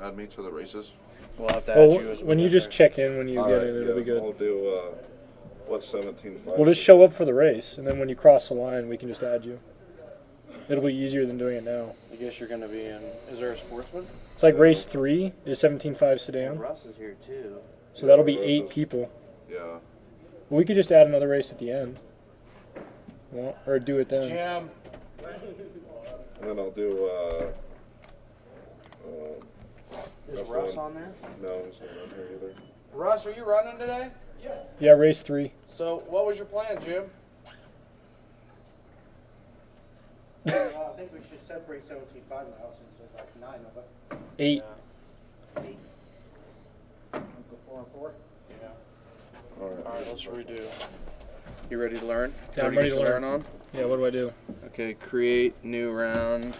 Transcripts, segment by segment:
add me to the races? We'll have to add you as when you just check in when you get in, it'll be good. I'll do, what's 17.5? We'll just show up for the race, and then when you cross the line, we can just add you. It'll be easier than doing it now. I guess you're going to be in, is there a sportsman? It's like race 3 is 17.5 sedan. Russ is here too. So that'll be 8 people. Yeah. Well, we could just add another race at the end. Well, or do it then. Jim. And then I'll do, Is Russ on there? No, he's not on here either. Russ, are you running today? Yeah, race 3. So, what was your plan, Jim? I think we should separate 17.5 now since there's like 9 of it. 8. Go 4 and 4? Yeah. Alright, let's redo. You ready to learn? Yeah, I'm ready to learn. On? Yeah, what do I do? Okay, create new round.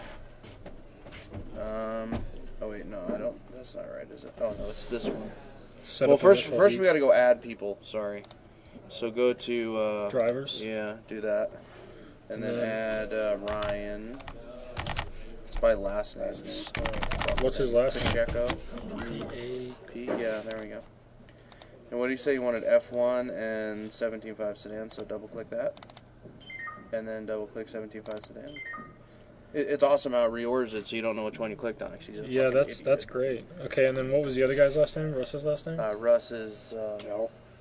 Oh wait, no, I don't. That's not right, is it? Oh no, it's this one. Well, first we got to go add people. Sorry. So go to drivers. Yeah, do that, and then add Ryan. It's by last name. What's his last name? Pacheco. P. Yeah, there we go. And what do you say? You wanted F1 and 17.5 sedan. So double click that, and then double click 17.5 sedan. It's awesome how it reorders it, so you don't know which one you clicked on. Yeah, that's great. Okay, and then what was the other guy's last name? Russ's last name? Russ is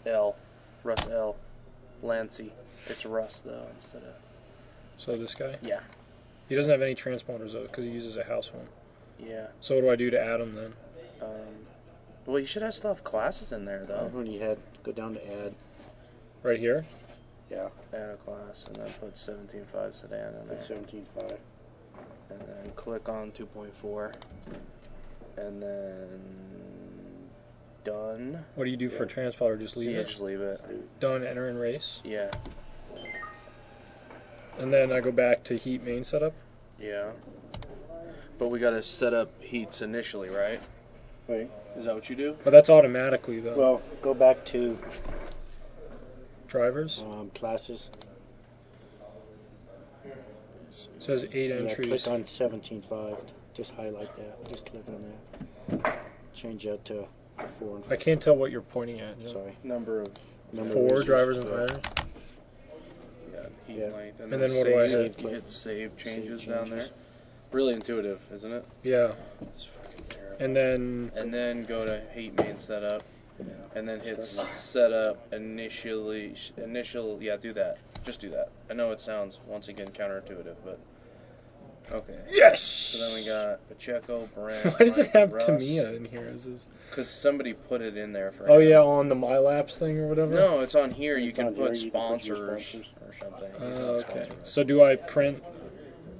L. Russ L. Lancy. It's Russ though instead of. So this guy? Yeah. He doesn't have any transponders though, because he uses a house one. Yeah. So what do I do to add him then? Well, you should still have classes in there though. When you go down to add. Right here? Yeah. Add a class and then put 17.5 sedan in there. 17.5. And then click on 2.4. And then done. What do you do for transponder? Just leave it? Yeah, just leave it. Done, enter in race? Yeah. And then I go back to heat main setup? Yeah. But we got to set up heats initially, right? Wait. Is that what you do? But that's automatically though. Well, go back to drivers. Classes. It says 8 entries. Click on 17.5. Just highlight that. Just click on that. Change that to 4 and 5. I can't tell what you're pointing at. Yeah. Sorry. Number of 4 drivers and higher. Heat length. And then what do I hit? You hit save changes down there. Really intuitive, isn't it? Yeah. It's fucking terrible. And then go to heat main setup. And then hit setup initially. Yeah, do that. Just do that. I know it sounds once again counterintuitive, but okay. Yes. So then we got Pacheco, Brent. Why does it have Russ. Tamiya in here? Because somebody put it in there for. Oh yeah, on the MyLapse thing or whatever. No, it's on here. You can put here, sponsors or something. Okay. So do I print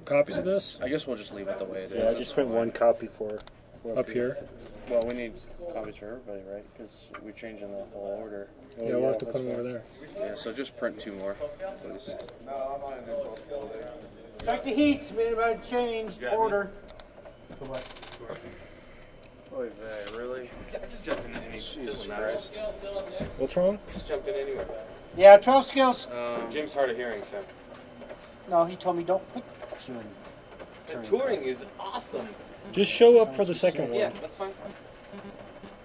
copies of this? I guess we'll just leave it the way it is. Yeah, just print one copy for up here. Well, we need copies for everybody, right? Because we're changing the whole order. Yeah, we'll have to put them over there. Yeah, so just print 2 more, please. check the heats. Made about change order. Oy vey, really? Just jump in any. Jesus Christ. What's wrong? Just jump in anywhere. Yeah, 12 skills. Jim's hard of hearing, so. No, he told me don't put touring. So touring is awesome. Just show up for the second one. Yeah, that's fine.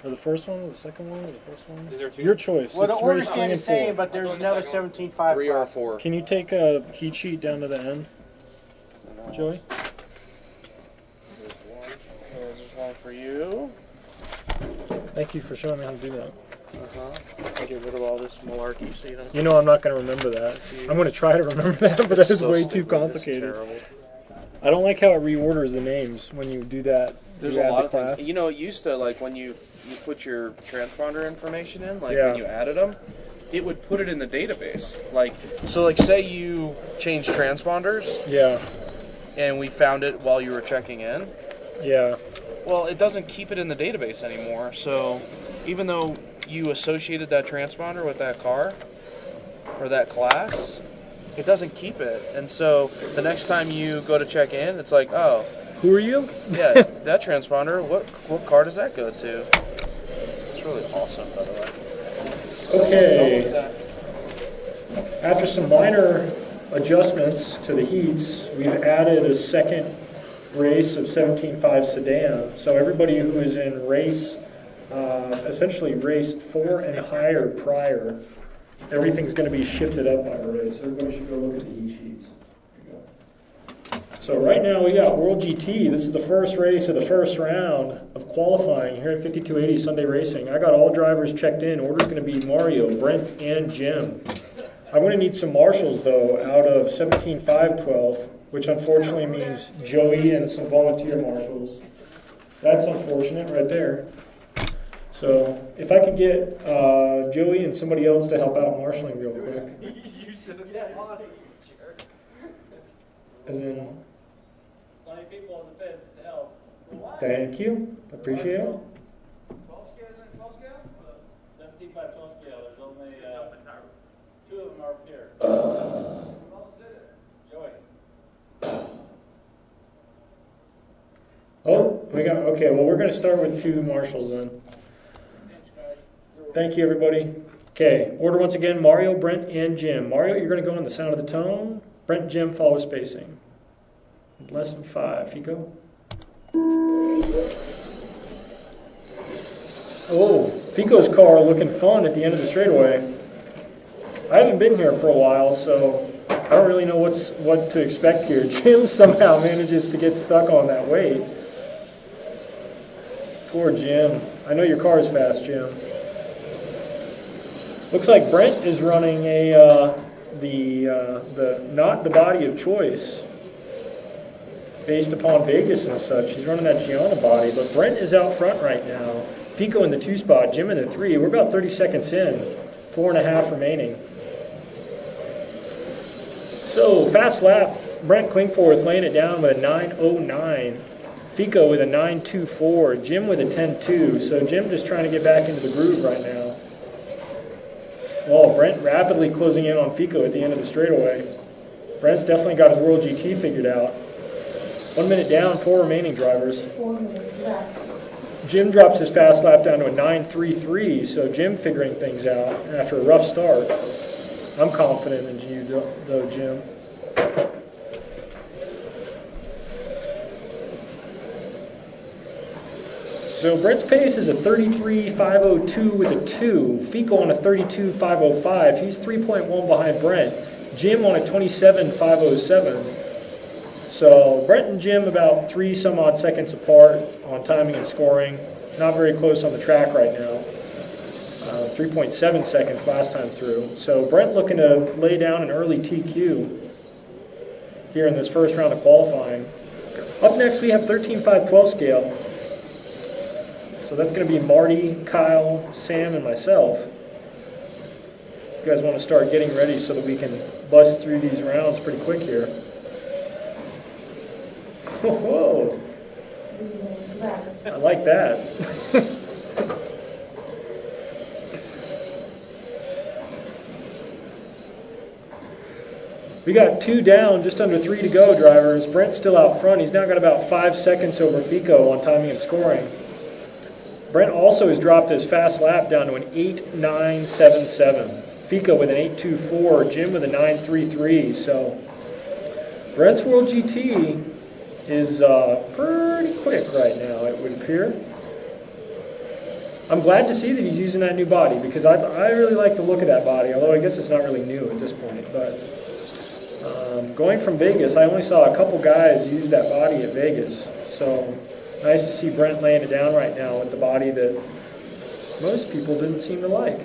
Or the first one, or the second one, or the first one? Is there 2? Your choice. Well, the It's order's race 3 staying the and 4. same, but there's another 17.5. 3 or 4. Can you take a heat sheet down to the end, Joey? There's one. There's one for you. Thank you for showing me how to do that. Get rid of all this malarkey so you don't. You know I'm not going to remember that. I'm going to try to remember that, but that is way too complicated. Terrible. I don't like how it reorders the names when you do that. There's a lot of things. You know, it used to, like, when you put your transponder information in, like, when you added them, it would put it in the database. Like, so, like, say you changed transponders. Yeah. And we found it while you were checking in. Yeah. Well, it doesn't keep it in the database anymore. So, even though you associated that transponder with that car or that class, it doesn't keep it. And so, the next time you go to check in, it's like, oh. Who are you? Yeah, that transponder, what car does that go to? It's really awesome, by the way. Okay. After some minor adjustments to the heats, we've added a second race of 17.5 sedan. So everybody who is in race, essentially race 4 and higher prior, everything's going to be shifted up by race. Everybody should go look at the heat sheets. So right now we got World GT. This is the first race of the first round of qualifying here at 5280 Sunday Racing. I got all drivers checked in. Order's going to be Mario, Brent, and Jim. I'm going to need some marshals though out of 17.512, which unfortunately means Joey and some volunteer marshals. That's unfortunate right there. So if I could get Joey and somebody else to help out marshaling real quick. You should have get on it, you jerk. As in, Plenty of people on the fence to help. thank you. Appreciate it. 17 by 12 scale. There's only 2 of them are up here. Joey. Oh, we got, okay, well, we're going to start with 2 marshals then. Thanks, guys. Thank you, everybody. Okay, order once again, Mario, Brent, and Jim. Mario, you're going to go on the sound of the tone. Brent, Jim, follow spacing. Less than 5. Fico. Oh, Fico's car looking fun at the end of the straightaway. I haven't been here for a while, so I don't really know what to expect here. Jim somehow manages to get stuck on that weight. Poor Jim. I know your car is fast, Jim. Looks like Brent is running not the body of choice based upon Vegas and such. He's running that Gianna body, but Brent is out front right now. Pico in the 2 spot, Jim in the 3. We're about 30 seconds in, 4.5 remaining. So fast lap, Brent Klingforth laying it down with a 9.09. Fico with a 9.24. Jim with a 10.2. So Jim just trying to get back into the groove right now. Well, Brent rapidly closing in on Fico at the end of the straightaway. Brent's definitely got his World GT figured out. 1 minute down, 4 remaining drivers. 4 minutes left. Jim drops his fast lap down to a 9.33, so Jim figuring things out after a rough start. I'm confident in you, though, Jim. So Brent's pace is a 33.502 with a 2. Fico on a 32.505. He's 3.1 behind Brent. Jim on a 27.507. So Brent and Jim about 3 some odd seconds apart on timing and scoring. Not very close on the track right now. 3.7 seconds last time through. So Brent looking to lay down an early TQ here in this first round of qualifying. Up next we have 13.512 scale. So that's going to be Marty, Kyle, Sam, and myself. You guys want to start getting ready so that we can bust through these rounds pretty quick here. Whoa! 3 minutes left. I like that. We got 2 down, just under 3 to go, drivers. Brent's still out front. He's now got about 5 seconds over Fico on timing and scoring. Brent also has dropped his fast lap down to an 8.977. Fico with an 8.24. Jim with a 9.33. So Brent's World GT is pretty quick right now, it would appear. I'm glad to see that he's using that new body because I really like the look of that body, although I guess it's not really new at this point. But going from Vegas, I only saw a couple guys use that body at Vegas. So nice to see Brent laying it down right now with the body that most people didn't seem to like.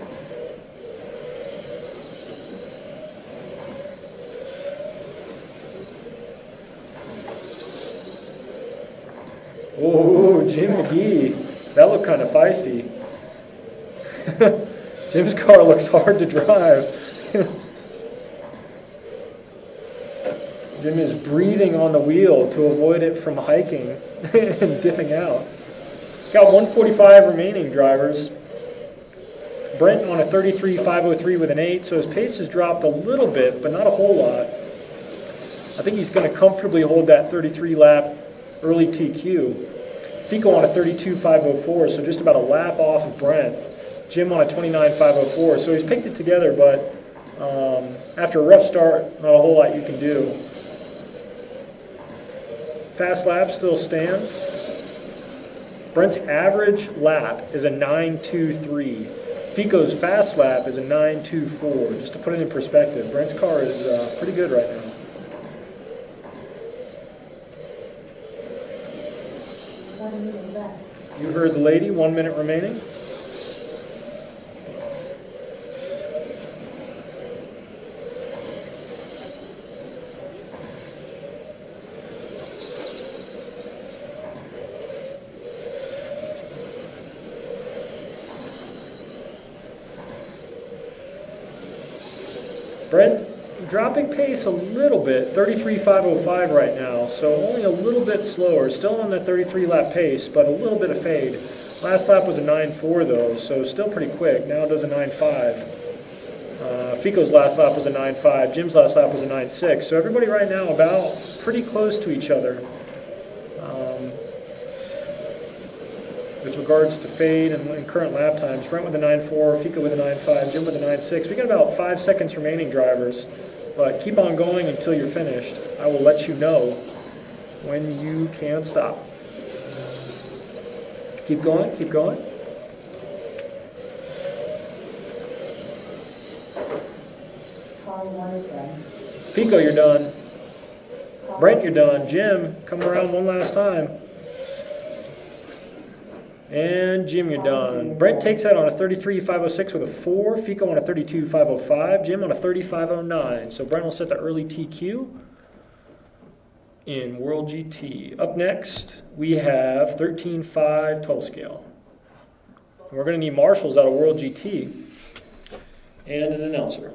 Oh, Jim McGee. That looked kind of feisty. Jim's car looks hard to drive. Jim is breathing on the wheel to avoid it from hiking and dipping out. Got 145 remaining, drivers. Brent on a 33.503 with an 8, so his pace has dropped a little bit, but not a whole lot. I think he's going to comfortably hold that 33 lap early TQ. Fico on a 32.504, so just about a lap off of Brent. Jim on a 29.504, so he's picked it together, but after a rough start, not a whole lot you can do. fast lap still stands. Brent's average lap is a 9.23. Fico's fast lap is a 9.24. Just to put it in perspective, Brent's car is pretty good right now. You heard the lady, 1 minute remaining. Brent dropping pace a little bit, 33.505 right now, so only a little bit slower. Still on that 33 lap pace, but a little bit of fade. Last lap was a 9.4 though, so still pretty quick. Now it does a 9.5. Fico's last lap was a 9.5. Jim's last lap was a 9.6. So everybody right now about pretty close to each other with regards to fade and current lap times. Brent with a 9.4, Fico with a 9.5, Jim with a 9.6. We got about 5 seconds remaining, drivers. But keep on going until you're finished. I will let you know when you can stop. Keep going, keep going. Fico, you're done. Brent, you're done. Jim, come around one last time. And Jim, you're done. Brent takes that on a 33.506 with a 4. Fico on a 32.505. Jim on a 30.509. So Brent will set the early TQ in World GT. Up next, we have 13.5 12 scale. And we're going to need marshals out of World GT and an announcer.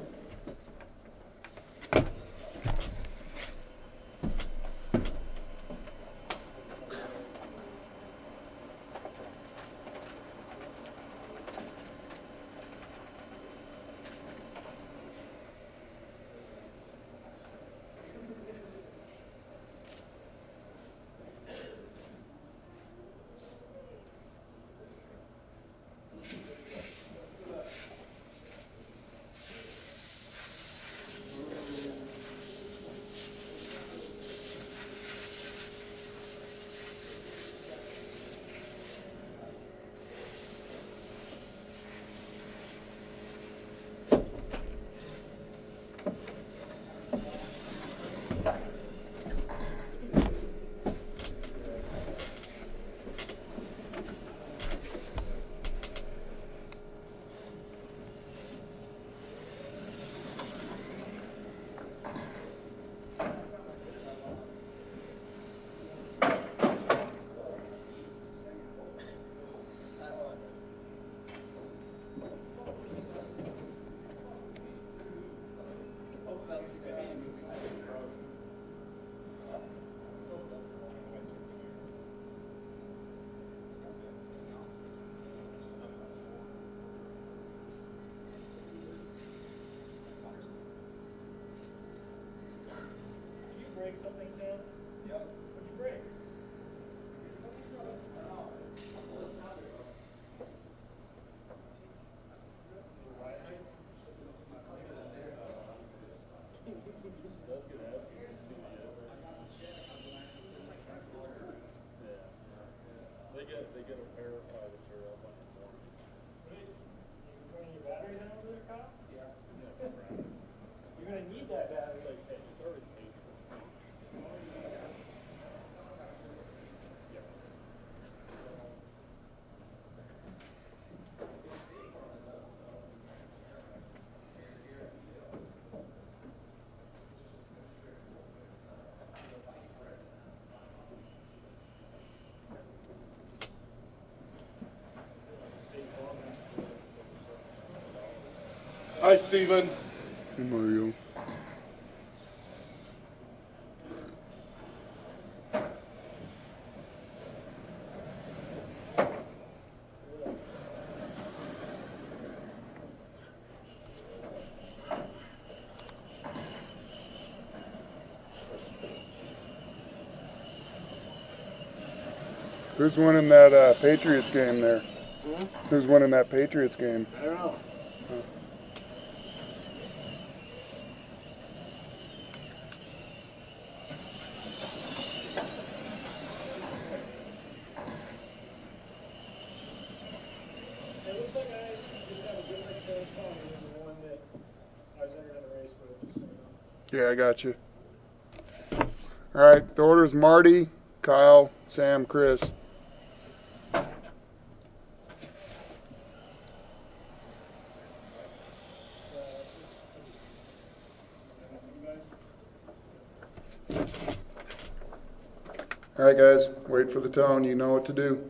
Something, Sam? Yep. What'd you break? They get a verify that you're up on your mortgage. Hey, you running your battery down over there, Kyle? Yeah. You're gonna need that battery. Like, hey, it's already paid for. Hi, Steven. Hey, Mario. Who's winning that Patriots game there? Hmm? Who's winning that Patriots game? I don't know. looks like I just have a different change pony than the one that I was entering the race with, just so you know. Yeah, I got you. All right, the order's Marty, Kyle, Sam, Chris. All right, guys, wait for the tone. You know what to do.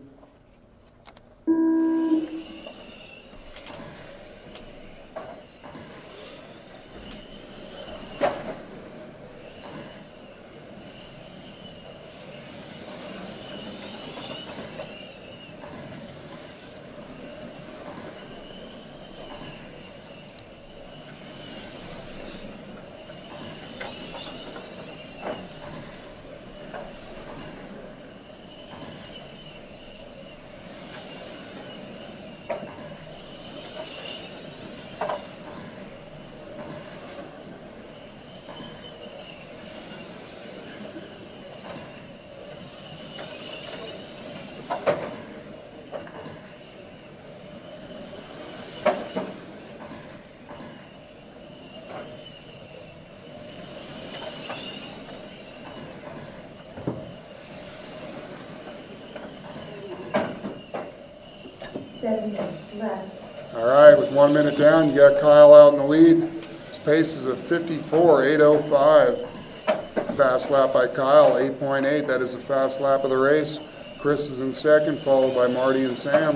All right, with 1 minute down, you got Kyle out in the lead. His pace is a 54.805. Fast lap by Kyle, 8.8. That is the fast lap of the race. Chris is in second, followed by Marty and Sam.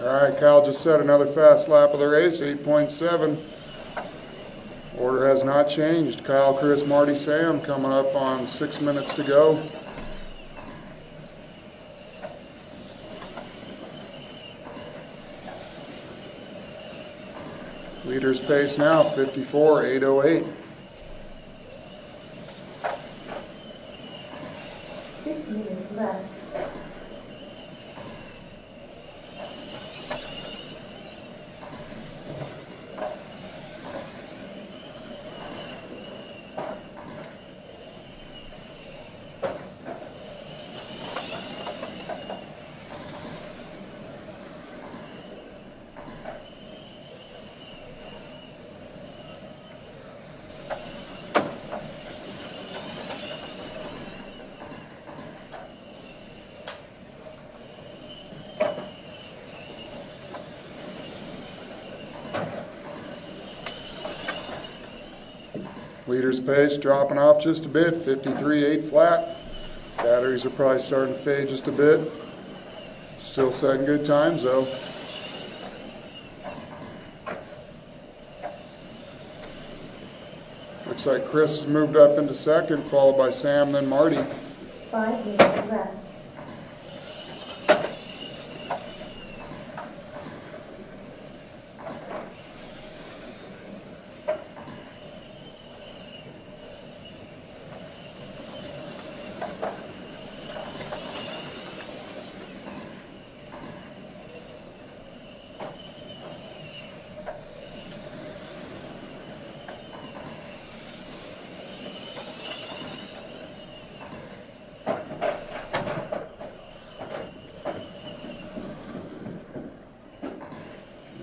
All right, Kyle just set another fast lap of the race, 8.7. Order has not changed. Kyle, Chris, Marty, Sam coming up on 6 minutes to go. Leader's pace now, 54.808. 6 minutes left. Leader's pace dropping off just a bit, 53.8 flat. Batteries are probably starting to fade just a bit. Still setting good times though. Looks like Chris has moved up into second, followed by Sam, then Marty. 5 minutes left.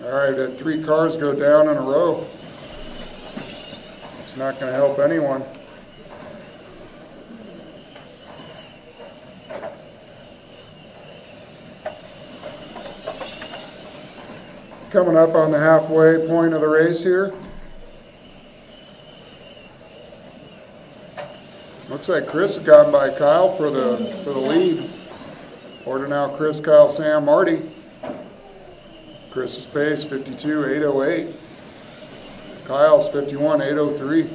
All right, had 3 cars go down in a row. It's not going to help anyone. Coming up on the halfway point of the race here. Looks like Chris has gotten by Kyle for the lead. Order now Chris, Kyle, Sam, Marty. Chris's pace 52.808. Kyle's 51.803.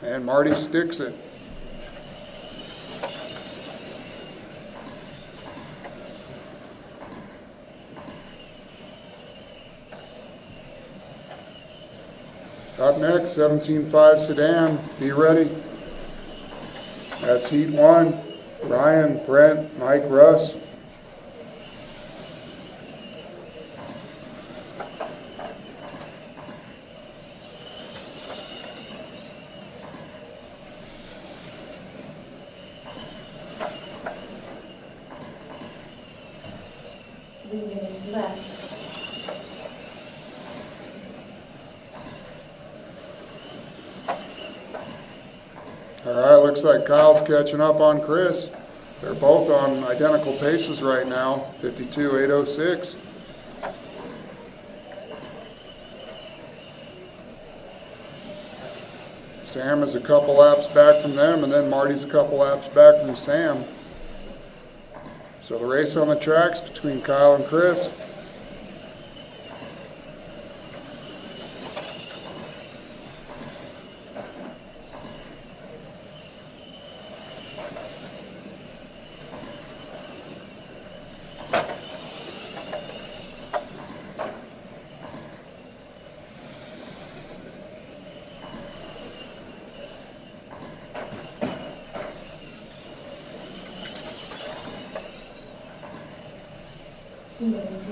And Marty sticks it. Up next, 17.5 sedan. Be ready. That's heat 1. Ryan, Brent, Mike, Russ. Left. All right, looks like Kyle's catching up on Chris. They're both on identical paces right now, 52.806. Sam is a couple laps back from them, and then Marty's a couple laps back from Sam. So the race on the tracks between Kyle and Chris.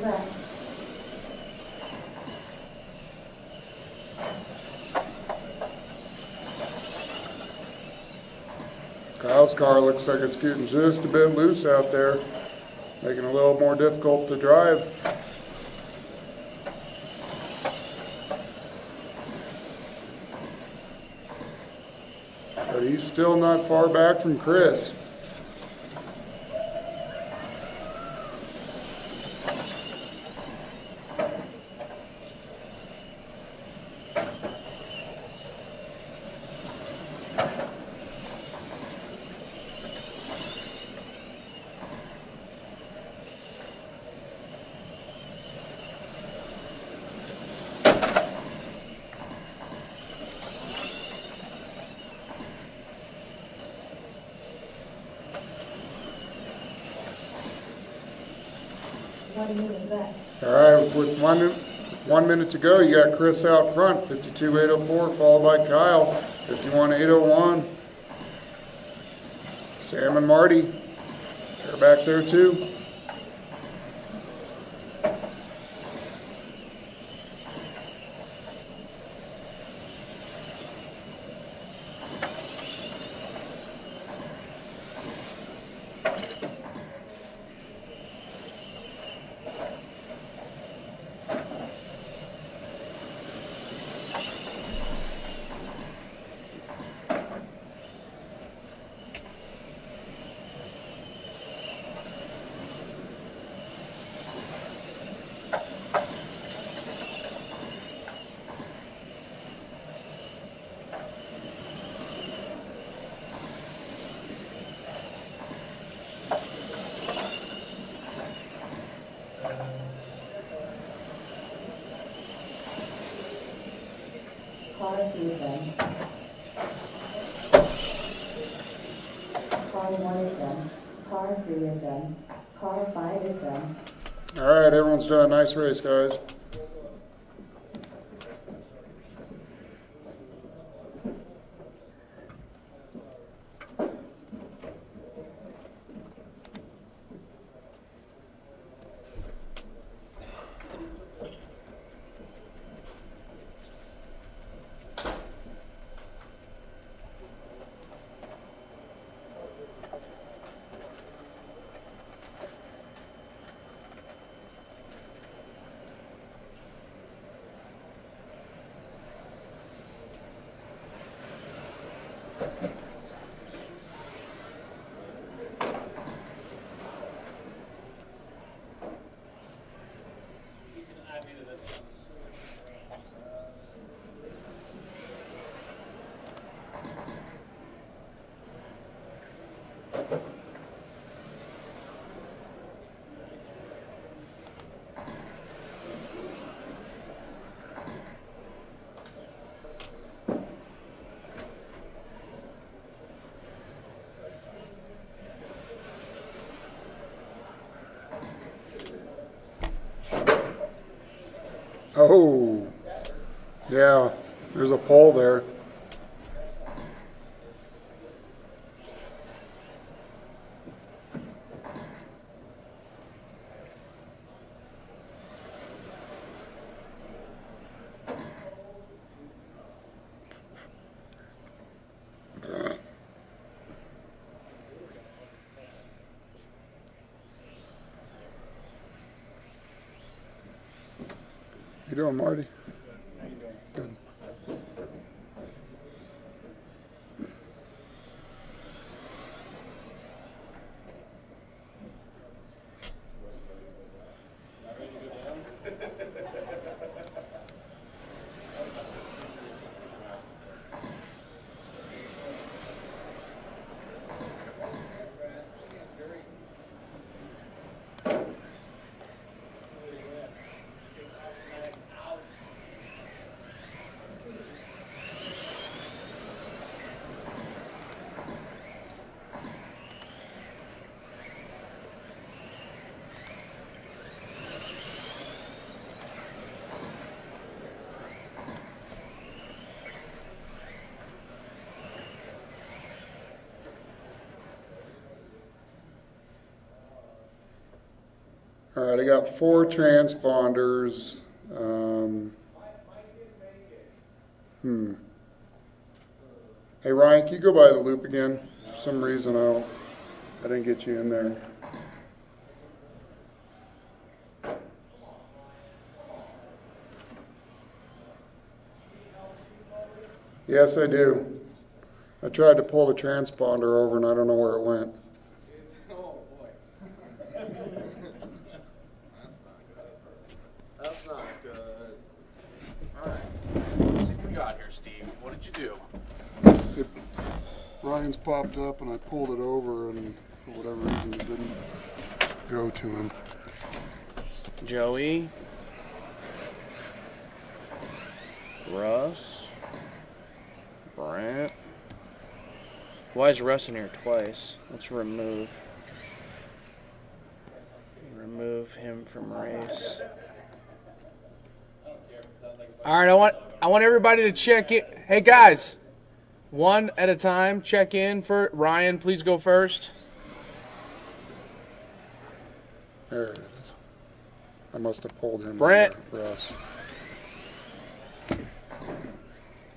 Left. Kyle's car looks like it's getting just a bit loose out there, making it a little more difficult to drive. But he's still not far back from Chris. Left. All right, with 1 minute to go, you got Chris out front, 52.804, followed by Kyle, 51.801. Sam and Marty, they're back there too. Car 2 is done. Car 1 is done. Car 3 is done. Car 5 is done. All right, everyone's done. Nice race, guys. Oh, yeah. There's a pole there. How you doing, Marty? How you doing? Good. All right, I got 4 transponders. Hey Ryan, can you go by the loop again? For some reason I didn't get you in there. Yes, I do. I tried to pull the transponder over and I don't know where it went. Oh boy. That's not good. Alright. Let's see what we got here, Steve. What did you do? Ryan's popped up and I pulled it over and for whatever reason it didn't go to him. Joey. Russ. Brent. Why is Russ in here twice? Let's remove him from race. All right, I want everybody to check it. Hey guys, one at a time. Check in for Ryan. Please go first. There it is. I must have pulled him Brent. over, Russ.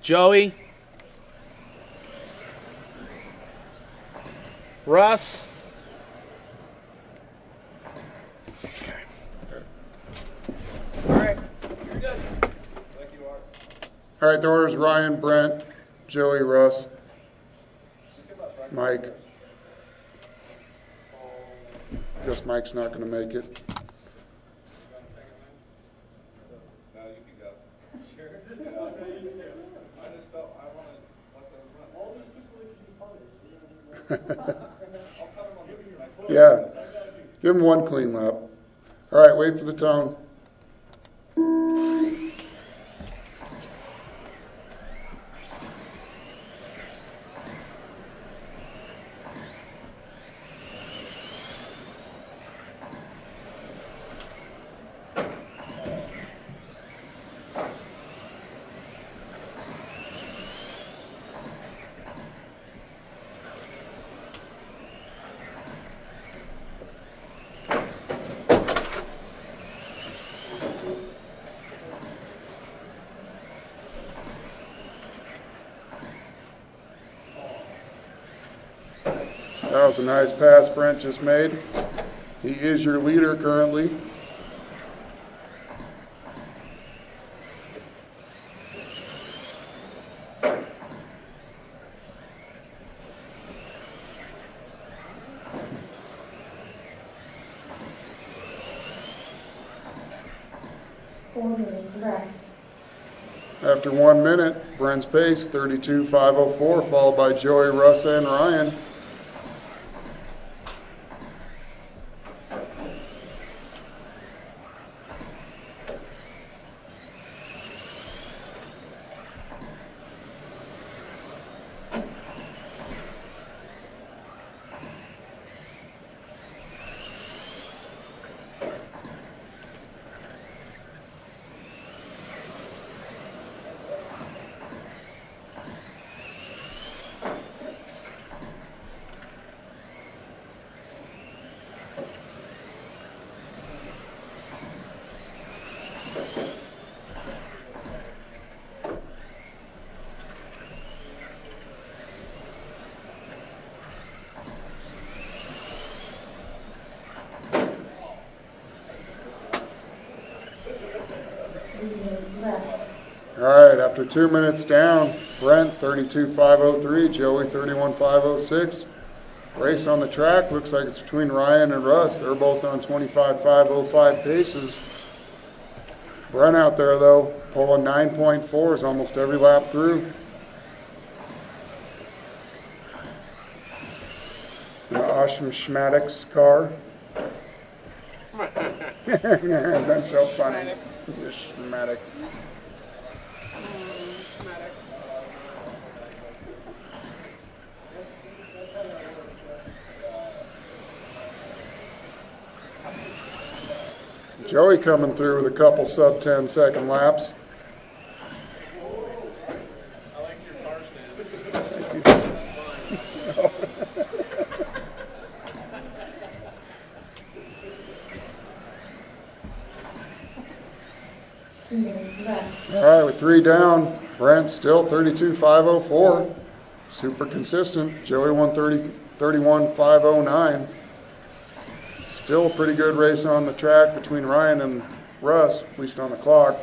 Joey. Russ. All right. You're good. Like you are. All right, the order's Ryan, Brent, Joey, Russ, Mike. Guess Mike's not going to make it. No, you can go. Sure. I just felt I wanted to let them run. All these people that should be punished. I'll cut them on this. Yeah. Give him one clean lap. All right, wait for the tone. That was a nice pass Brent just made. He is your leader currently. After 1 minute, Brent's pace 32.504, followed by Joey, Russ, and Ryan. 3 minutes left. All right, after 2 minutes down, Brent 32.503, Joey 31.506. Race on the track looks like it's between Ryan and Russ. They're both on 25.505 paces. Brent out there though, pulling 9.4s almost every lap through. Asham Schmadek's car. That's so funny. Schmadek. Joey coming through with a couple sub 10 second laps. I like your car stand. All right, with 3 down, Brent still 32.504. Super consistent. Joey 31.509. Still a pretty good race on the track between Ryan and Russ, at least on the clock.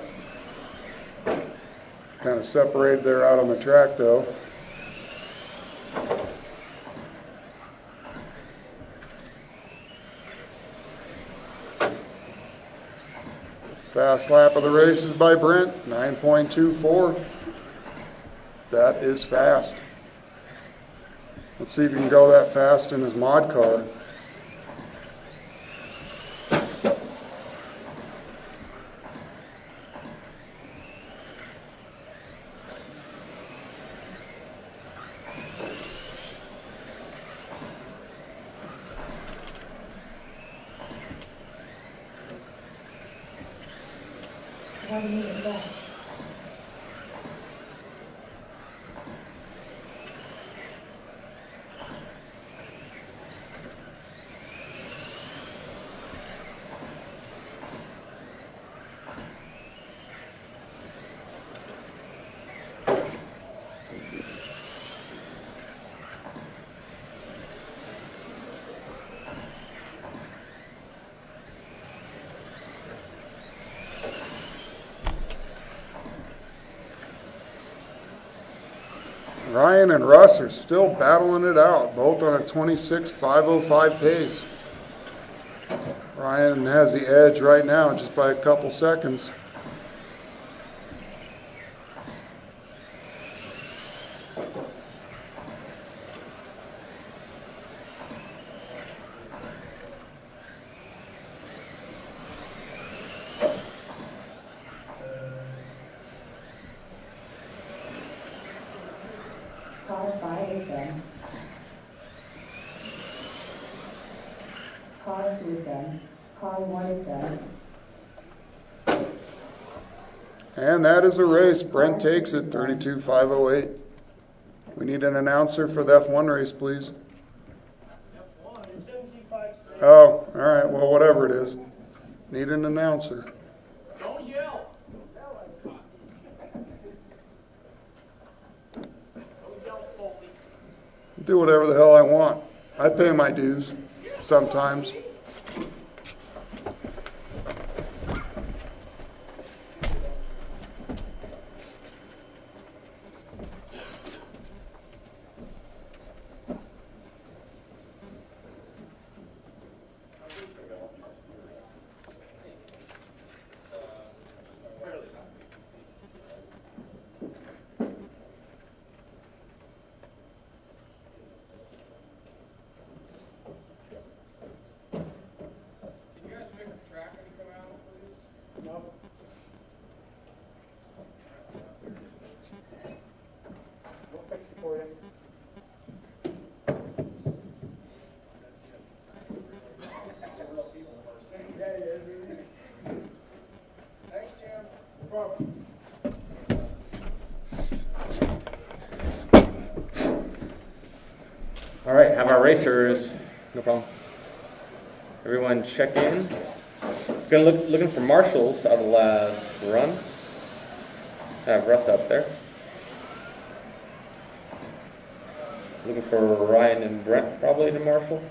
Kind of separated there out on the track though. Fast lap of the race is by Brent, 9.24. That is fast. Let's see if he can go that fast in his mod car. Ryan and Russ are still battling it out, both on a 26.505 pace. Ryan has the edge right now just by a couple seconds. Car 5 is done. Car 2 is done. Car 1 is done. And that is a race. Brent takes it, 32.508. We need an announcer for the F1 race, please. F1 is 17.5. Oh, all right. Well, whatever it is. Need an announcer. Don't yell. Don't yell, Foley. Do whatever the hell I want. I pay my dues sometimes. All right, have our racers. No problem. Everyone check in. Looking for marshals out of the last run. Have Russ up there. Looking for Ryan and Brent probably to marshal.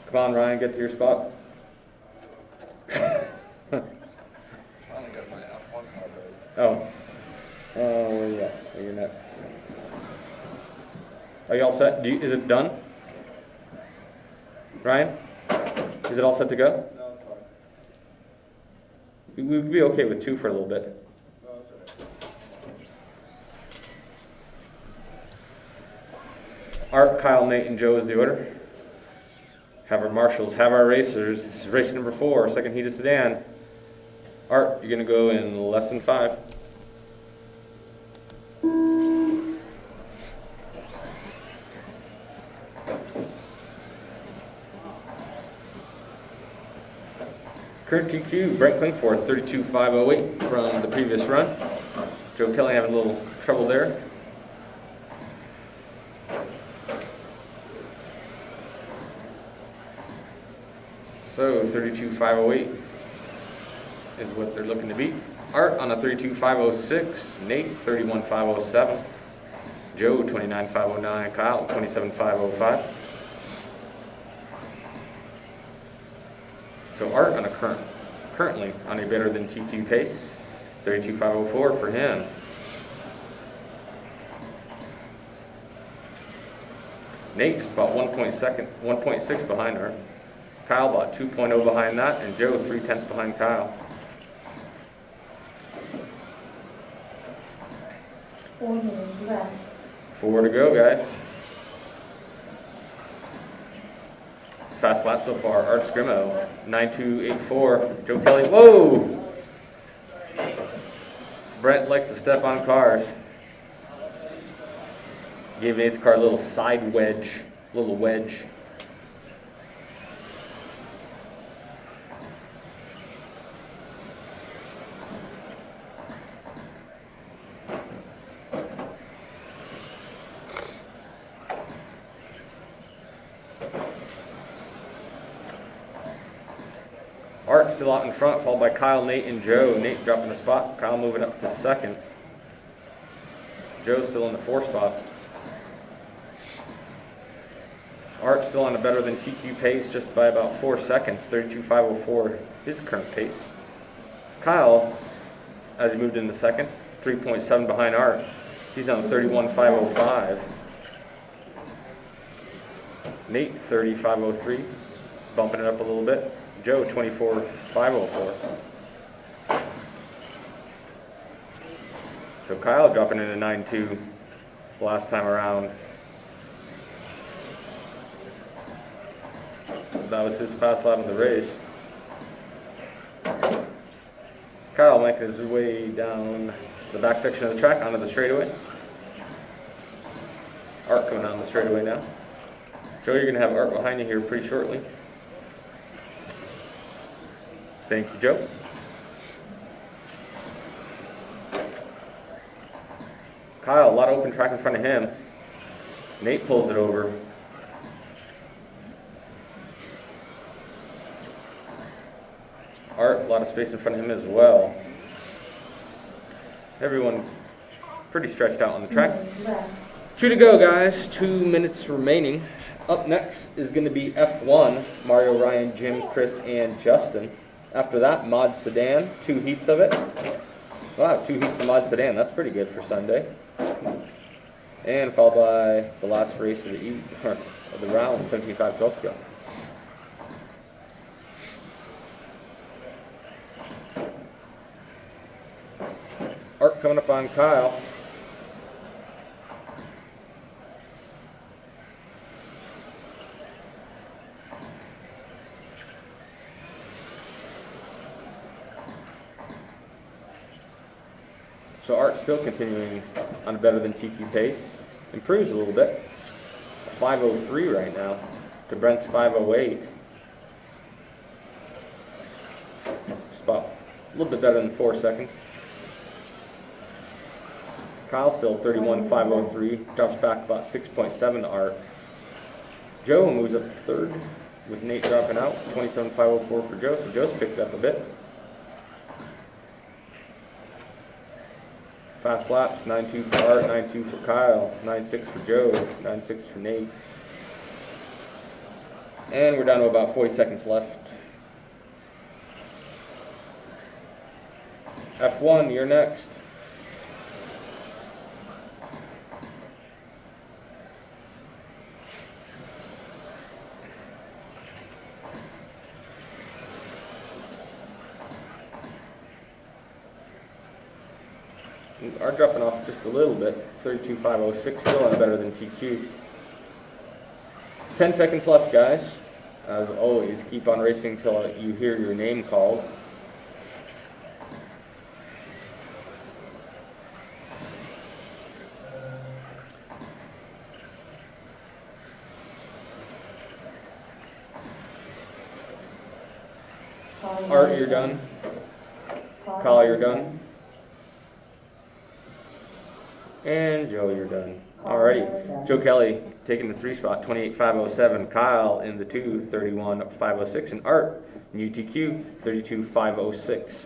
Come on, Ryan, get to your spot. Finally got my F1 card ready. Oh. Oh, where you at? Where you at? Are you all set? Is it done? Ryan? Is it all set to go? No, it's fine. We would be okay with 2 for a little bit. No, it's alright. Art, Kyle, Nate, and Joe is the order. Have our marshals, have our racers. This is race number 4, second heat of Sedan. Art, you're going to go in less than 5. Current TQ, Brent Klingford, 32.508 from the previous run. Joe Kelly having a little trouble there. So 32.508 is what they're looking to beat. Art on a 32.506, Nate 31.507, Joe 29.509, Kyle 27.505. So Art on a currently on a better than TQ pace, 32.504 for him. Nate's about 1.6 behind Art. Kyle about 2.0 behind that, and Joe 0.3 behind Kyle. 4 minutes left. 4 to go, guys. Fast lap so far. Art Scrimo, 9.284. Joe Kelly, whoa! Brent likes to step on cars. Gave Nate's car a little side wedge, Art still out in front, followed by Kyle, Nate, and Joe. Nate dropping a spot. Kyle moving up to second. Joe still in the 4th spot. Art still on a better than TQ pace, just by about 4 seconds. 32.504 his current pace. Kyle, as he moved into second, 3.7 behind Art. He's on 31.505. Nate 30.503, bumping it up a little bit. Joe 24.504. So Kyle dropping into 9.2 last time around. That was his fast lap of the race. Kyle making his way down the back section of the track onto the straightaway. Art coming down the straightaway now. Joe, you're going to have Art behind you here pretty shortly. Thank you, Joe. Kyle, a lot of open track in front of him. Nate pulls it over. Art, a lot of space in front of him as well. Everyone pretty stretched out on the track. 2 to go, guys. 2 minutes remaining. Up next is going to be F1. Mario, Ryan, Jim, Chris, and Justin. After that, Mod Sedan. 2 heats of it. Wow, 2 heats of Mod Sedan. That's pretty good for Sunday. And followed by the last race of the round, 75-12 scale. Art coming up on Kyle. So Art still continuing on a better than TQ pace. Improves a little bit. 5.03 right now to Brent's 5.08. Spot a little bit better than 4 seconds. Kyle still 31.503, drops back about 6.7 to Art. Joe moves up to 3rd with Nate dropping out, 27.504 for Joe, so Joe's picked up a bit. Fast laps, 9.2 for Art, 9.2 for Kyle, 9.6 for Joe, 9.6 for Nate. And we're down to about 40 seconds left. F1, you're next. We are dropping off just a little bit. 32.506, still on better than TQ. 10 seconds left, guys. As always, keep on racing until you hear your name called. Art, you're done. Kyle, you're done. And Joe, you're done. Alrighty. Joe Kelly taking the 3 spot, 28.507. Kyle in the 2, 31.506. And Art in UTQ, 32.506.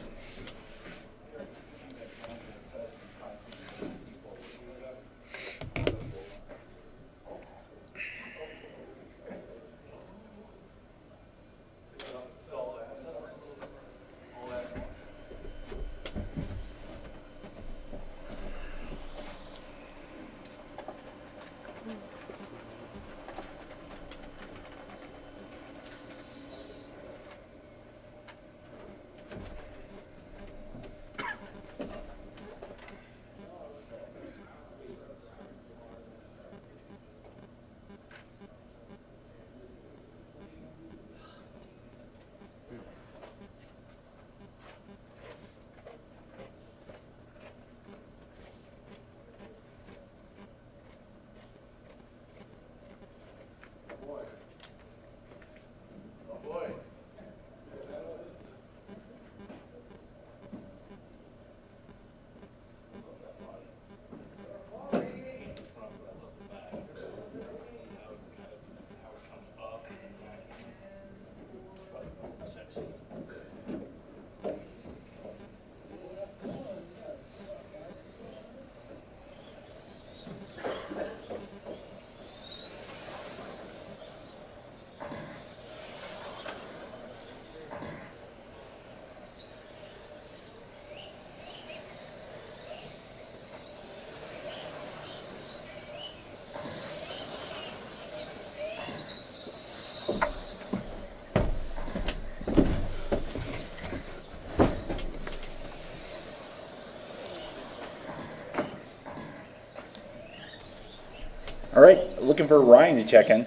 All right, looking for Ryan to check in.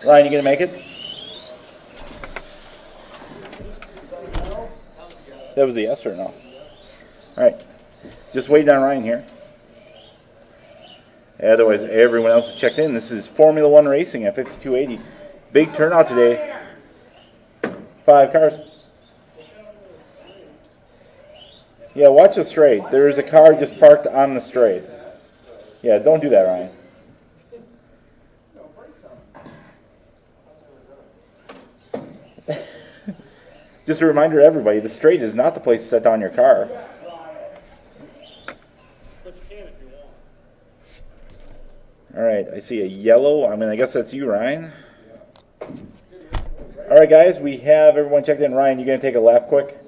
Ryan, you gonna make it? That was a yes or no? All right, just waiting on Ryan here. Otherwise, everyone else has checked in. This is Formula One racing at 5280. Big turnout today. 5 cars. Yeah, watch the straight. There is a car just parked on the straight. Yeah, don't do that, Ryan. Just a reminder to everybody, the straight is not the place to set down your car. But you can if you want. All right, I see a yellow. I guess that's you, Ryan. All right, guys, we have everyone checked in. Ryan, you going to take a lap quick?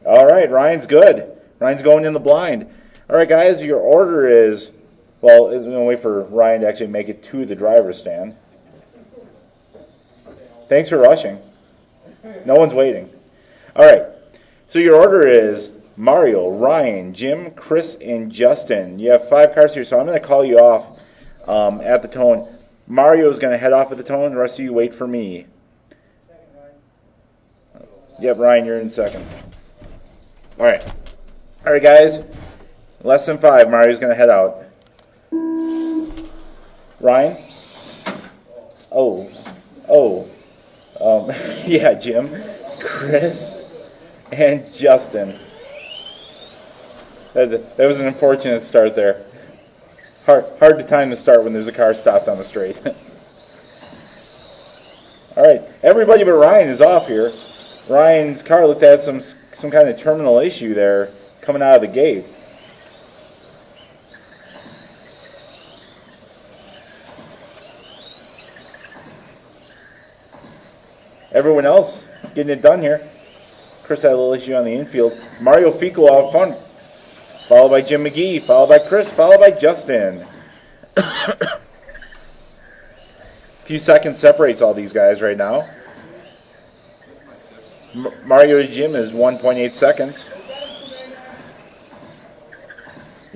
All right, Ryan's good. Ryan's going in the blind. All right, guys, your order is, well, we're going to wait for Ryan to actually make it to the driver's stand. Thanks for rushing. No one's waiting. All right, so your order is Mario, Ryan, Jim, Chris, and Justin. You have 5 cars here, so I'm going to call you off at the tone. Mario's going to head off at the tone. The rest of you wait for me. Yep, Ryan, you're in second. All right, guys. Less than 5. Mario's going to head out. Ryan? Yeah, Jim, Chris, and Justin. That was an unfortunate start there. Hard to time the start when there's a car stopped on the straight. All right, everybody but Ryan is off here. Ryan's car looked at some kind of terminal issue there coming out of the gate. Everyone else getting it done here. Chris had a little issue on the infield. Mario Fico out front, followed by Jim McGee, followed by Chris, followed by Justin. A few seconds separates all these guys right now. Mario to Jim is 1.8 seconds.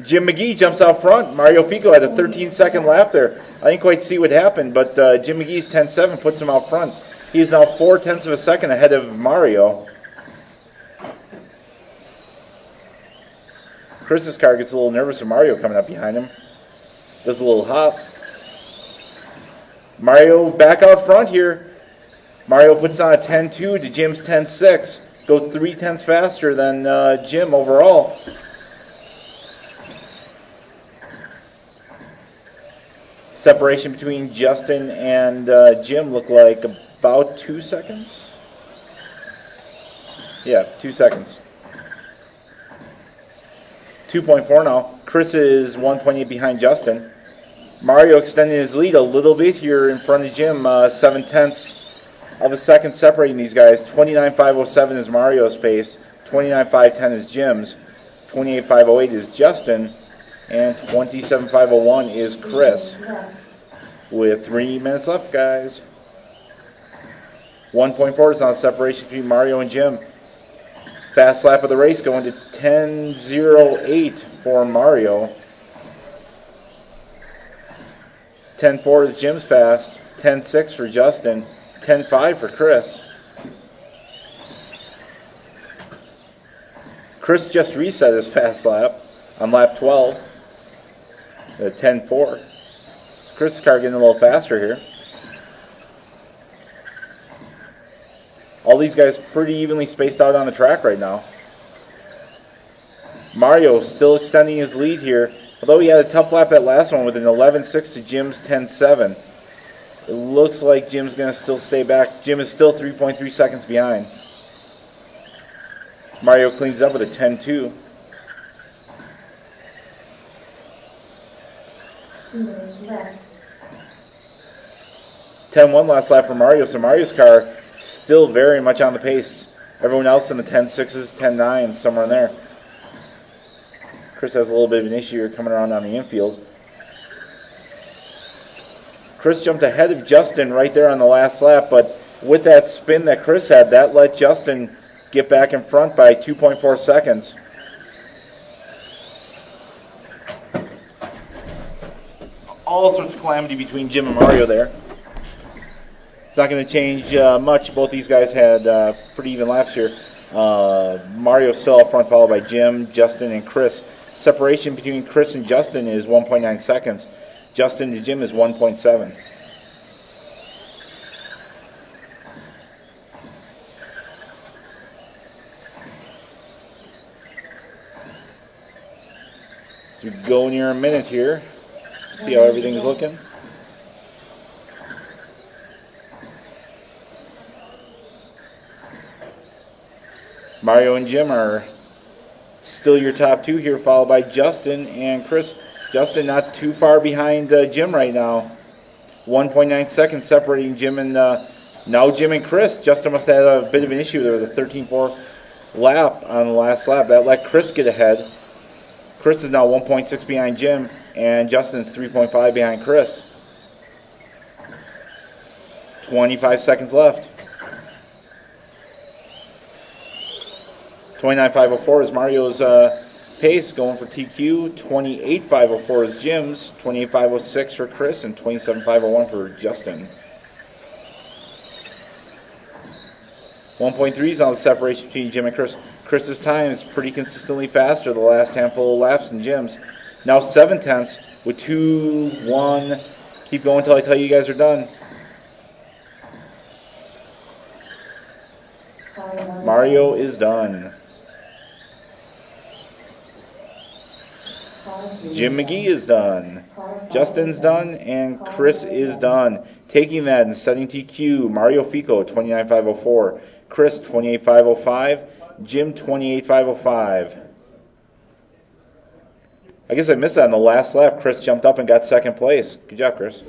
Jim McGee jumps out front. Mario Fico had a 13-second lap there. I didn't quite see what happened, but Jim McGee's 10.7 puts him out front. He's now 0.4 of a second ahead of Mario. Chris's car gets a little nervous with Mario coming up behind him. Does a little hop. Mario back out front here. Mario puts on a 10.2 to Jim's 10.6. Goes 0.3 faster than Jim overall. Separation between Justin and Jim look like about 2 seconds. Yeah, 2 seconds. 2.4 now. Chris is 1.8 behind Justin. Mario extending his lead a little bit here in front of Jim. 0.7 of a second separating these guys. 29.507 is Mario's pace. 29.510 is Jim's. 28.508 is Justin. And 27.501 is Chris. With 3 minutes left, guys. 1.4 is now separation between Mario and Jim. Fast lap of the race going to 10.08 for Mario. 10.4 is Jim's fast. 10.6 for Justin. 10.5 for Chris. Chris just reset his fast lap on lap 12. 10.4. So Chris' car getting a little faster here. All these guys pretty evenly spaced out on the track right now. Mario still extending his lead here. Although he had a tough lap that last one with an 11.6 to Jim's 10.7. It looks like Jim's going to still stay back. Jim is still 3.3 seconds behind. Mario cleans up with a 10.2. Left. 10.1 last lap for Mario, so Mario's car still very much on the pace. Everyone else in the 10.6s, 10.9s, somewhere in there. Chris has a little bit of an issue here coming around on the infield. Chris jumped ahead of Justin right there on the last lap, but with that spin that Chris had, that let Justin get back in front by 2.4 seconds. All sorts of calamity between Jim and Mario there. It's not going to change much. Both these guys had pretty even laps here. Mario still up front, followed by Jim, Justin, and Chris. Separation between Chris and Justin is 1.9 seconds. Justin to Jim is 1.7. So we go near a minute here. See how everything's looking. Mario and Jim are still your top two here, followed by Justin and Chris. Justin not too far behind Jim right now. 1.9 seconds separating Jim and now Jim and Chris. Justin must have had a bit of an issue there with a 13.4 lap on the last lap. That let Chris get ahead. Chris is now 1.6 behind Jim, and Justin's 3.5 behind Chris. 25 seconds left. 29.504 is Mario's pace going for TQ. 28.504 is Jim's. 28.506 for Chris, and 27.501 for Justin. 1.3 is on the separation between Jim and Chris. Chris's time is pretty consistently faster the last handful of laps than Jim's. Now 0.7 with 2-1. Keep going until I tell you guys are done. Mario is done. Jim McGee is done. Justin's done, and Chris is done. Taking that and setting TQ, Mario Fico, 29.504. Chris, 28.505. Jim, 28.505. I guess I missed that on the last lap. Chris jumped up and got second place. Good job, Chris.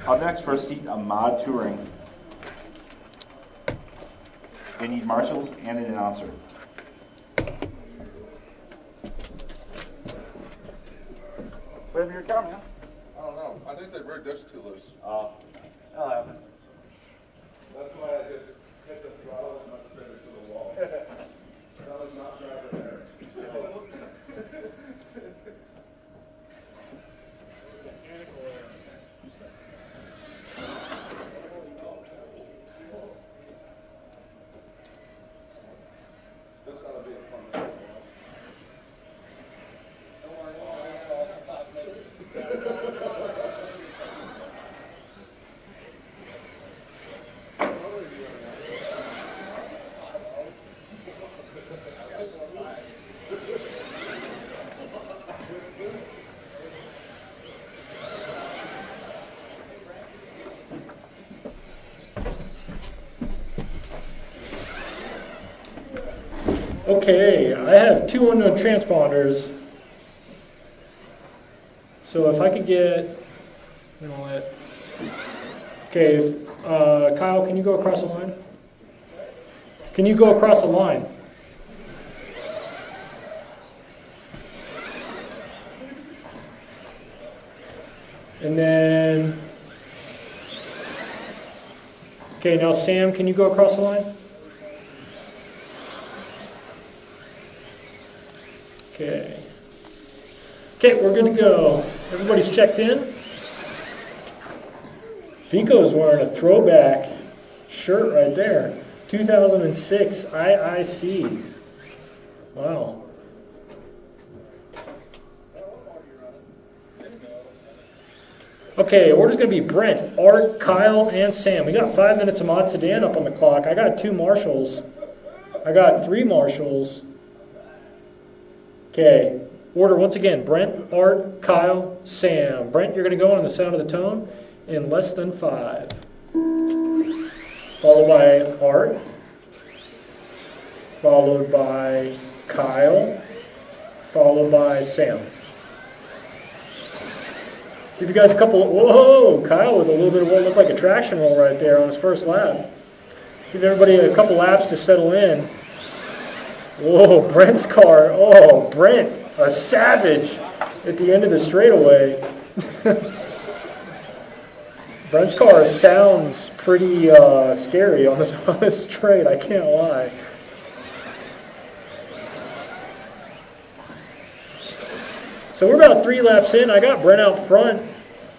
Up next, first heat, a mod touring. They need marshals and an announcer. Whatever your count, man. I don't know. I think they rigged this too loose. Oh, that'll happen. That's why I hit the throttle and not straight into the wall. That was not driving there. This ought to be a fun one. Okay, I have 2 unknown transponders. So if I could get, okay, Kyle, can you go across the line? Can you go across the line? And then, okay, now Sam, can you go across the line? Okay. Okay, we're good to go. Everybody's checked in. Fico is wearing a throwback shirt right there. 2006 IIC. Wow. Okay, order's going to be Brent, Art, Kyle, and Sam. We got 5 minutes of mod sedan up on the clock. I got 2 marshals. I got 3 marshals. Okay, order once again, Brent, Art, Kyle, Sam. Brent, you're going to go on the sound of the tone in less than 5. Followed by Art. Followed by Kyle. Followed by Sam. Give you guys a couple of, whoa, Kyle with a little bit of what looked like a traction roll right there on his first lap. Give everybody a couple laps to settle in. Whoa, Brent's car. Oh, Brent, a savage at the end of the straightaway. Brent's car sounds pretty scary on this straight, I can't lie. So we're about 3 laps in. I got Brent out front.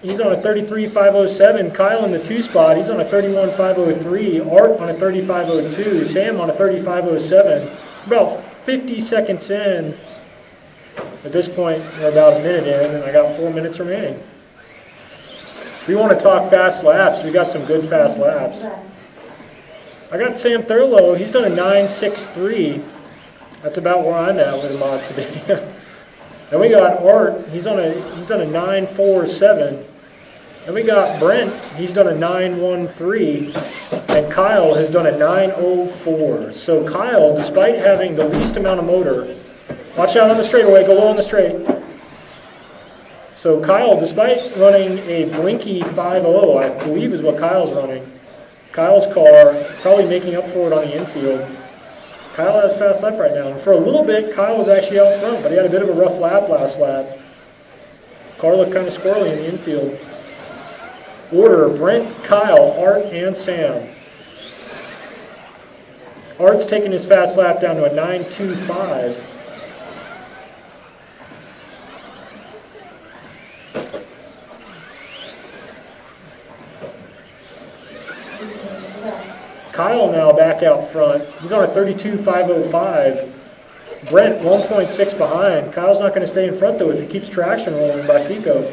He's on a 33.507. Kyle in the 2 spot. He's on a 31.503. Art on a 35.02. Sam on a 35.07. About 50 seconds in. At this point, we're about a minute in, and I got 4 minutes remaining. If we want to talk fast laps, we got some good fast laps. I got Sam Thurlow. He's done a 9.63. That's about where I'm at with the mod today. Then we got Art. He's done a 9.47. Then we got Brent. He's done a 9.13. And Kyle has done a 9.04. So Kyle, despite having the least amount of motor, watch out on the straightaway. Go low on the straight. So Kyle, despite running a blinky 5.0, I believe is what Kyle's running. Kyle's car probably making up for it on the infield. Kyle has fast lap right now. And for a little bit, Kyle was actually out front, but he had a bit of a rough lap last lap. Car looked kind of squirrely in the infield. Order, Brent, Kyle, Art, and Sam. Art's taking his fast lap down to a 9.25. Kyle now back out front. He's on a 32.505. Brent 1.6 behind. Kyle's not going to stay in front though if he keeps traction rolling by Fico.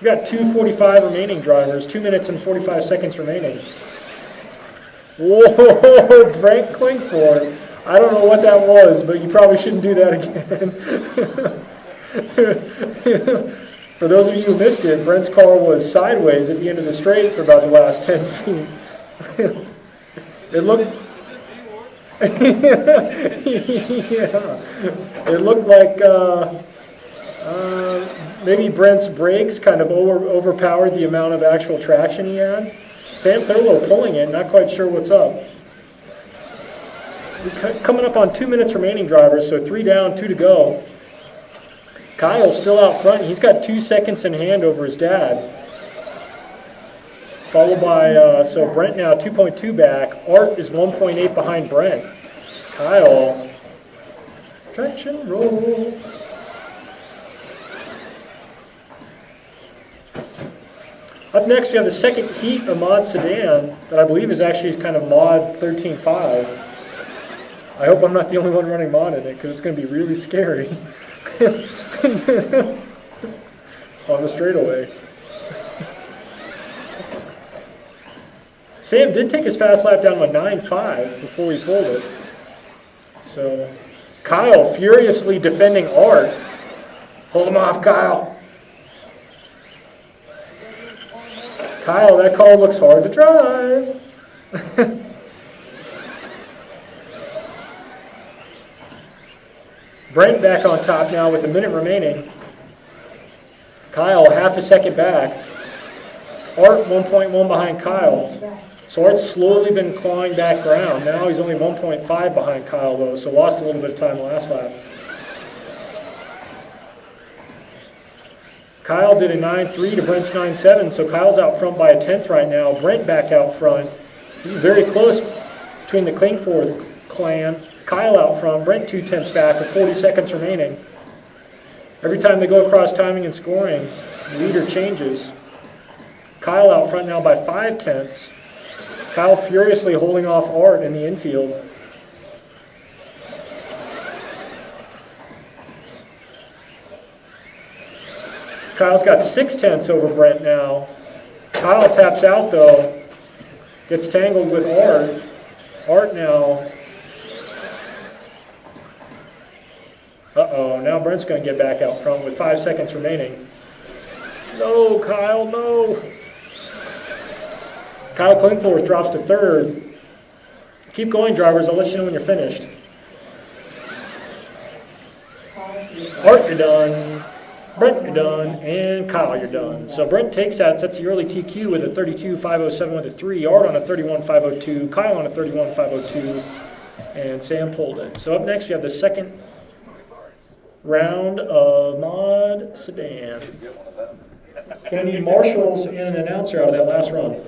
We got 2:45 remaining drivers. 2 minutes and 45 seconds remaining. Whoa, Brent Klingford. I don't know what that was, but you probably shouldn't do that again. For those of you who missed it, Brent's car was sideways at the end of the straight for about the last 10 feet. It looked yeah. It looked like maybe Brent's brakes kind of overpowered the amount of actual traction he had. Sam Thurlow pulling in, not quite sure what's up. We're coming up on 2 minutes remaining, drivers, so 3 down, 2 to go. Kyle's still out front. He's got 2 seconds in hand over his dad. Followed by, so Brent now 2.2 back. Art is 1.8 behind Brent. Kyle, traction roll. Up next, we have the second heat of mod sedan that I believe is actually kind of mod 13.5. I hope I'm not the only one running mod in it because it's going to be really scary on the straightaway. Sam did take his fast lap down to 9.5 before he pulled it. So Kyle furiously defending Art. Hold him off, Kyle. Kyle, that car looks hard to drive. Brent back on top now with a minute remaining. Kyle half a second back. Art 1.1 behind Kyle. So Art's slowly been clawing back ground. Now he's only 1.5 behind Kyle though, so lost a little bit of time last lap. Kyle did a 9.3 to Brent's 9.7, so Kyle's out front by a tenth right now. Brent back out front. This is very close between the Klingforth clan. Kyle out front, Brent 2/10 back with 40 seconds remaining. Every time they go across timing and scoring, the leader changes. Kyle out front now by 5/10. Kyle furiously holding off Art in the infield. Kyle's got 6/10 over Brent now. Kyle taps out though. Gets tangled with Art. Art now. Uh-oh, now Brent's going to get back out front with 5 seconds remaining. No, Kyle, no. Kyle Klingforth drops to third. Keep going, drivers. I'll let you know when you're finished. Art, you're done. Brent, you're done. And Kyle, you're done. So Brent takes that, sets the early TQ with a 32.507 with a 3. Art on a 31.502. Kyle on a 31.502. And Sam pulled it. So up next, we have the second round of mod sedan. Gonna need marshals and an announcer out of that last run.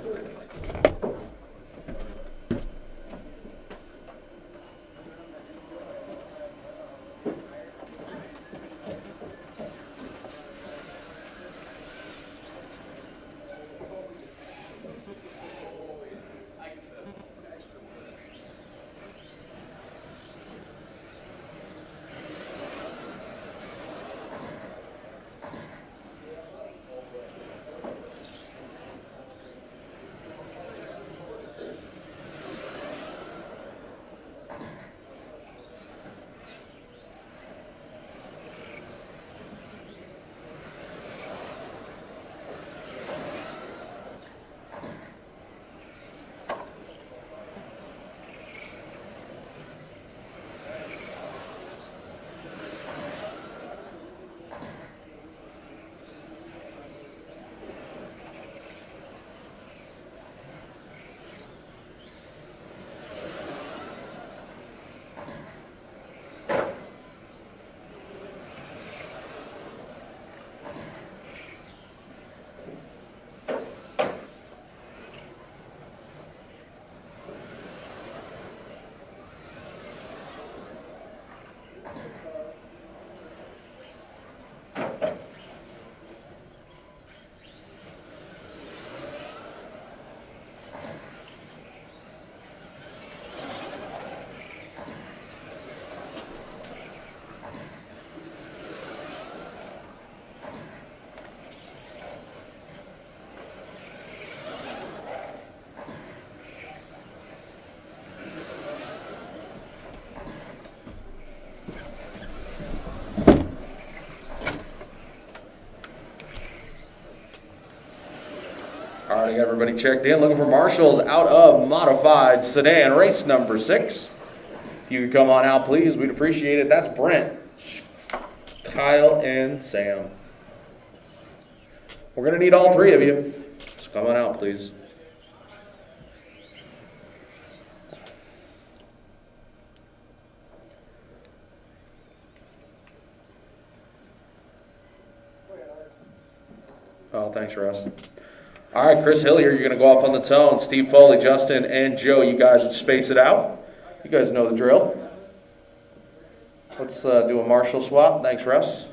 All right, I got everybody checked in. Looking for marshals out of modified sedan race number 6. If you could come on out, please. We'd appreciate it. That's Brent, Kyle, and Sam. We're going to need all three of you. So come on out, please. Oh, thanks, Russ. All right, Chris Hillier, you're going to go off on the tone. Steve Foley, Justin, and Joe, you guys would space it out. You guys know the drill. Let's do a Marshall swap. Thanks, Russ.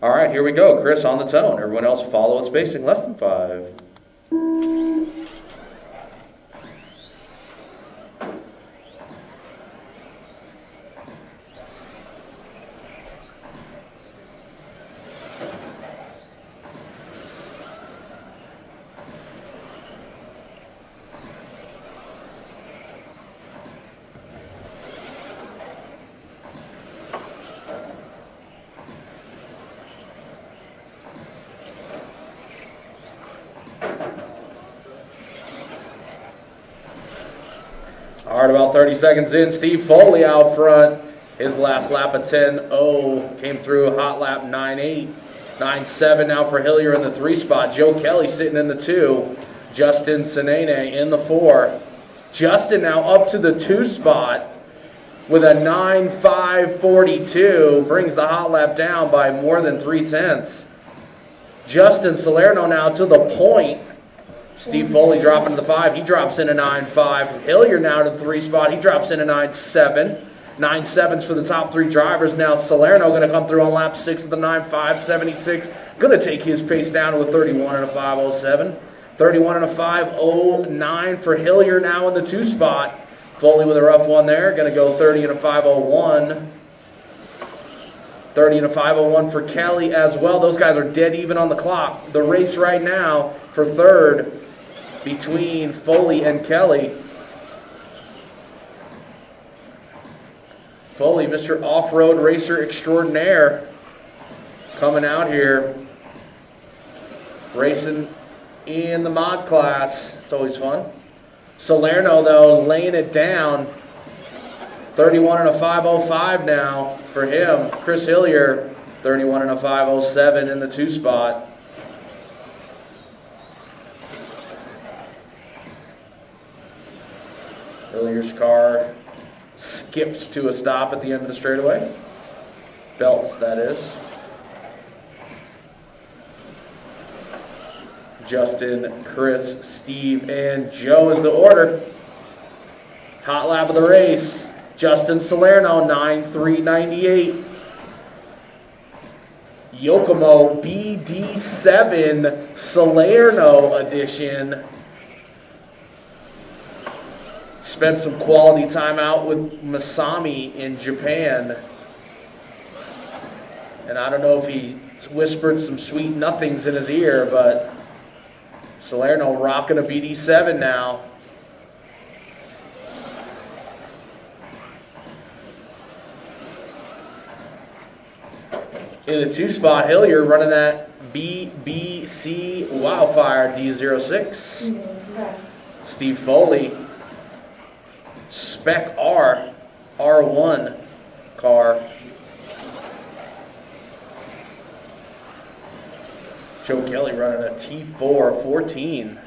All right, here we go. Chris on the tone. Everyone else follow with spacing less than 5. All right, about 30 seconds in, Steve Foley out front. His last lap of 10.0 came through, hot lap 9.8. 9.7 now for Hillier in the 3 spot. Joe Kelly sitting in the 2. Justin Senene in the 4. Justin now up to the 2 spot with a 9.5.42. Brings the hot lap down by more than 3/10. Justin Salerno now to the point. Steve Foley dropping to the 5. He drops in a 9.5. Hillier now to the 3 spot. He drops in a 9.7. 9.7s for the top 3 drivers. Now Salerno going to come through on lap 6 with a 9.5.76. Going to take his pace down to a 31 and a 5.07. 31 and a 5.09 for Hillier now in the 2 spot. Foley with a rough one there. Going to go 30 and a 5.01. 30 and a 5.01 for Kelly as well. Those guys are dead even on the clock. The race right now for third between Foley and Kelly. Foley, Mr. Off-Road Racer Extraordinaire, coming out here, racing in the mod class. It's always fun. Salerno, though, laying it down. 31 and a 5.05 now for him. Chris Hillier, 31 and a 5.07 in the 2 spot. Hillier's car skips to a stop at the end of the straightaway. Belts, that is. Justin, Chris, Steve, and Joe is the order. Hot lap of the race. Justin Salerno, 9.398. Yokomo BD7 Salerno edition. Spent some quality time out with Masami in Japan. And I don't know if he whispered some sweet nothings in his ear, but Salerno rocking a BD7 now. In the 2 spot, Hillier running that BBC Wildfire D06. Steve Foley, Spec R, R1 car. Joe Kelly running a T4 14.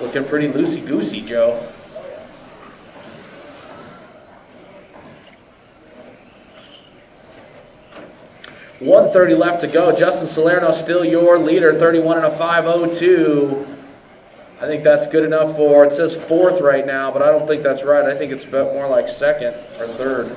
Looking pretty loosey-goosey, Joe. 1:30 left to go. Justin Salerno still your leader, 31 and a 5.02. I think that's good enough for, it says 4th right now, but I don't think that's right. I think it's more like 2nd or 3rd.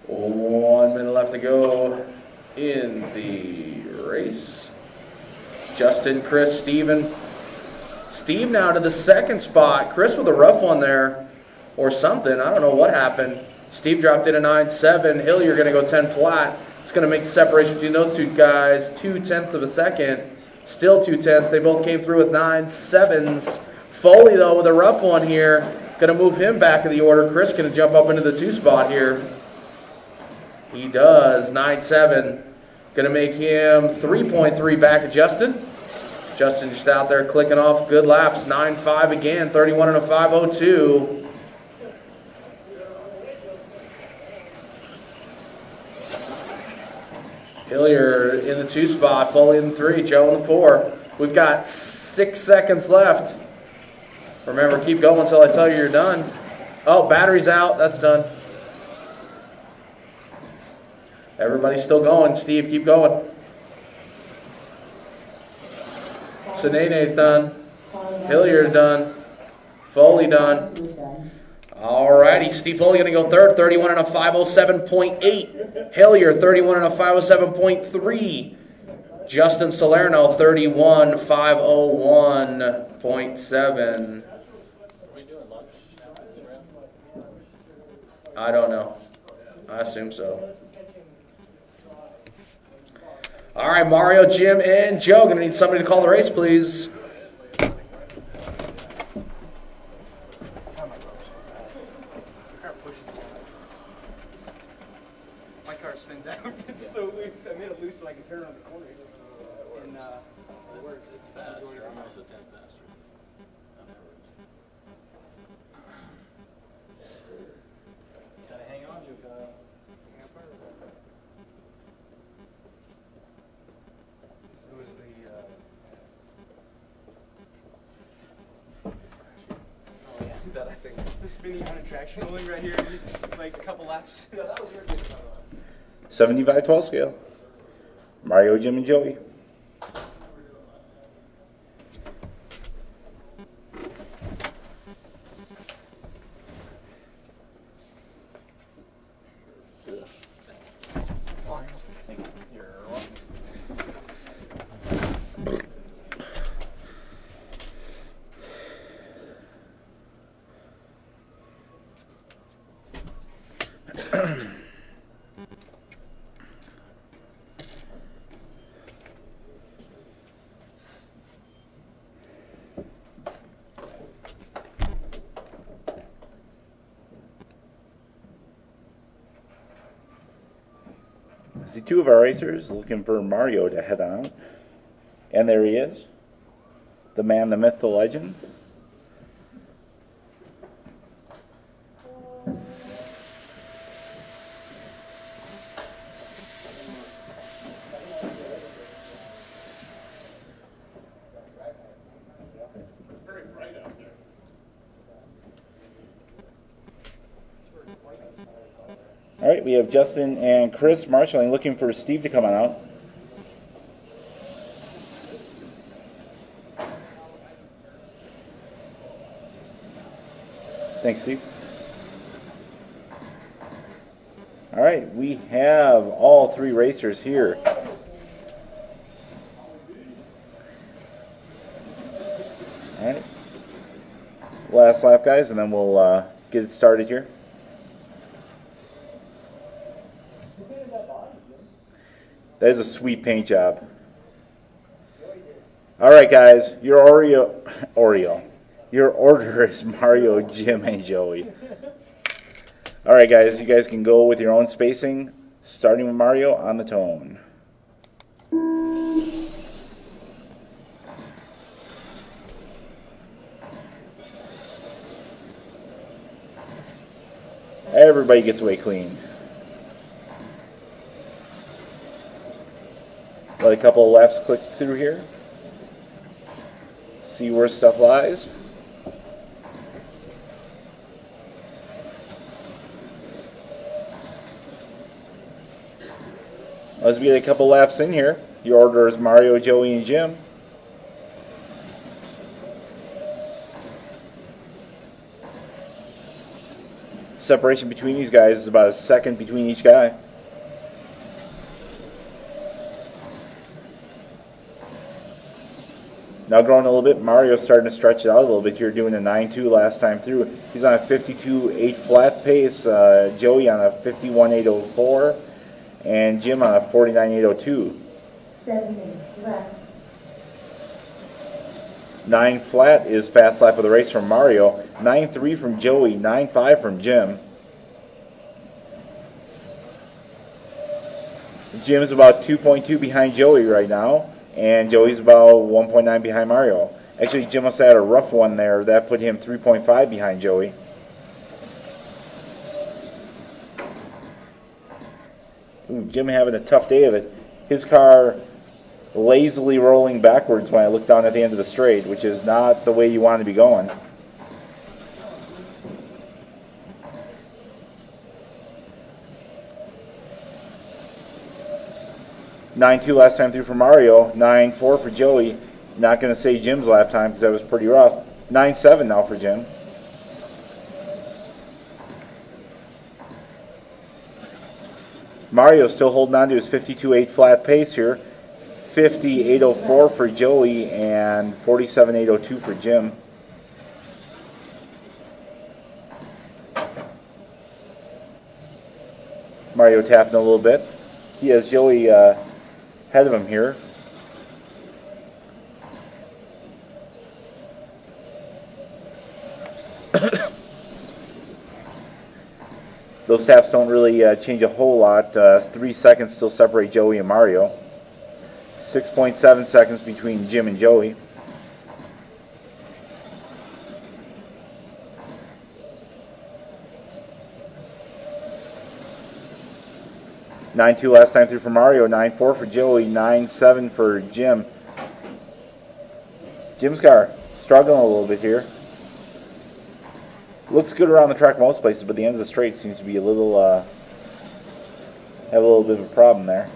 One minute left to go in the race. Justin, Chris, Steven. Steve now to the 2nd spot. Chris with a rough one there or something. I don't know what happened. Steve dropped in a 9.7. Hillier going to go 10 flat. It's going to make the separation between those two guys 0.2 of a second. Still 0.2. They both came through with 9.7s Foley, though, with a rough one here. Going to move him back in the order. Chris going to jump up into the 2 spot here. He does. 9-7. Going to make him 3.3 back of Justin. Justin just out there clicking off good laps. 9-5 again. 31 and a 5:02. Hilliard in the 2 spot. Foley in the 3. Joe in the 4. We've got 6 seconds left. Remember, keep going until I tell you you're done. Oh, battery's out. That's done. Everybody's still going. Steve, keep going. Senene's done. Hilliard done. Foley done. Alrighty, Steve Foley going to go third. 31 and a 5:07.8. Hilliard, 31 and a 5:07.3. Justin Salerno, 31 5:01.7. I don't know. I assume so. All right, Mario, Jim, and Joe. Going to need somebody to call the race, please. My car spins out. It's so loose. I made it loose so I can turn around the corners. And it works. It's fast. I'm also 10 faster. Gotta hang on to it, Kyle. It was the oh yeah, that I think the spinny on a traction rolling right here, like a couple laps. Yeah, that was your good. 75-12 scale. Mario, Jim, and Joey. I see 2 of our racers looking for Mario to head on. And there he is. The man, the myth, the legend. All right, we have Justin and Chris marshalling, looking for Steve to come on out. Thanks, Steve. All right, we have all 3 racers here. All right. Last lap, guys, and then we'll get it started here. That is a sweet paint job. All right, guys, your Oreo. Your order is Mario, Jim, and Joey. All right, guys, you guys can go with your own spacing, starting with Mario on the tone. Everybody gets away clean. Let a couple of laps click through here. See where stuff lies. As we get a couple laps in here, your order is Mario, Joey, and Jim. Separation between these guys is about a second between each guy. Now growing a little bit, Mario's starting to stretch it out a little bit here, doing a 9.2 last time through. He's on a 52.8 flat pace, Joey on a 51.804, and Jim on a 49.802. 70 left. 9 flat is fast lap of the race from Mario. 9.3 from Joey. 9.5 from Jim. Jim's about 2.2 behind Joey right now, and Joey's about 1.9 behind Mario. Actually, Jim must have had a rough one there. That put him 3.5 behind Joey. Ooh, Jim having a tough day of it. His car lazily rolling backwards when I look down at the end of the straight, which is not the way you want to be going. (9.2) last time through for Mario. 9.4 for Joey. Not going to say Jim's lap time because that was pretty rough. 9.7 now for Jim. Mario still holding on to his 52.8 flat pace here. 50.804 for Joey and 47.802 for Jim. Mario tapping a little bit. He has Joey ahead of him here. Those taps don't really change a whole lot. 3 seconds still separate Joey and Mario. 6.7 seconds between Jim and Joey. (9.2) last time through for Mario. 9.4 for Joey. 9.7 for Jim. Jim's car struggling a little bit here. Looks good around the track most places, but the end of the straight seems to be a little, have a little bit of a problem there.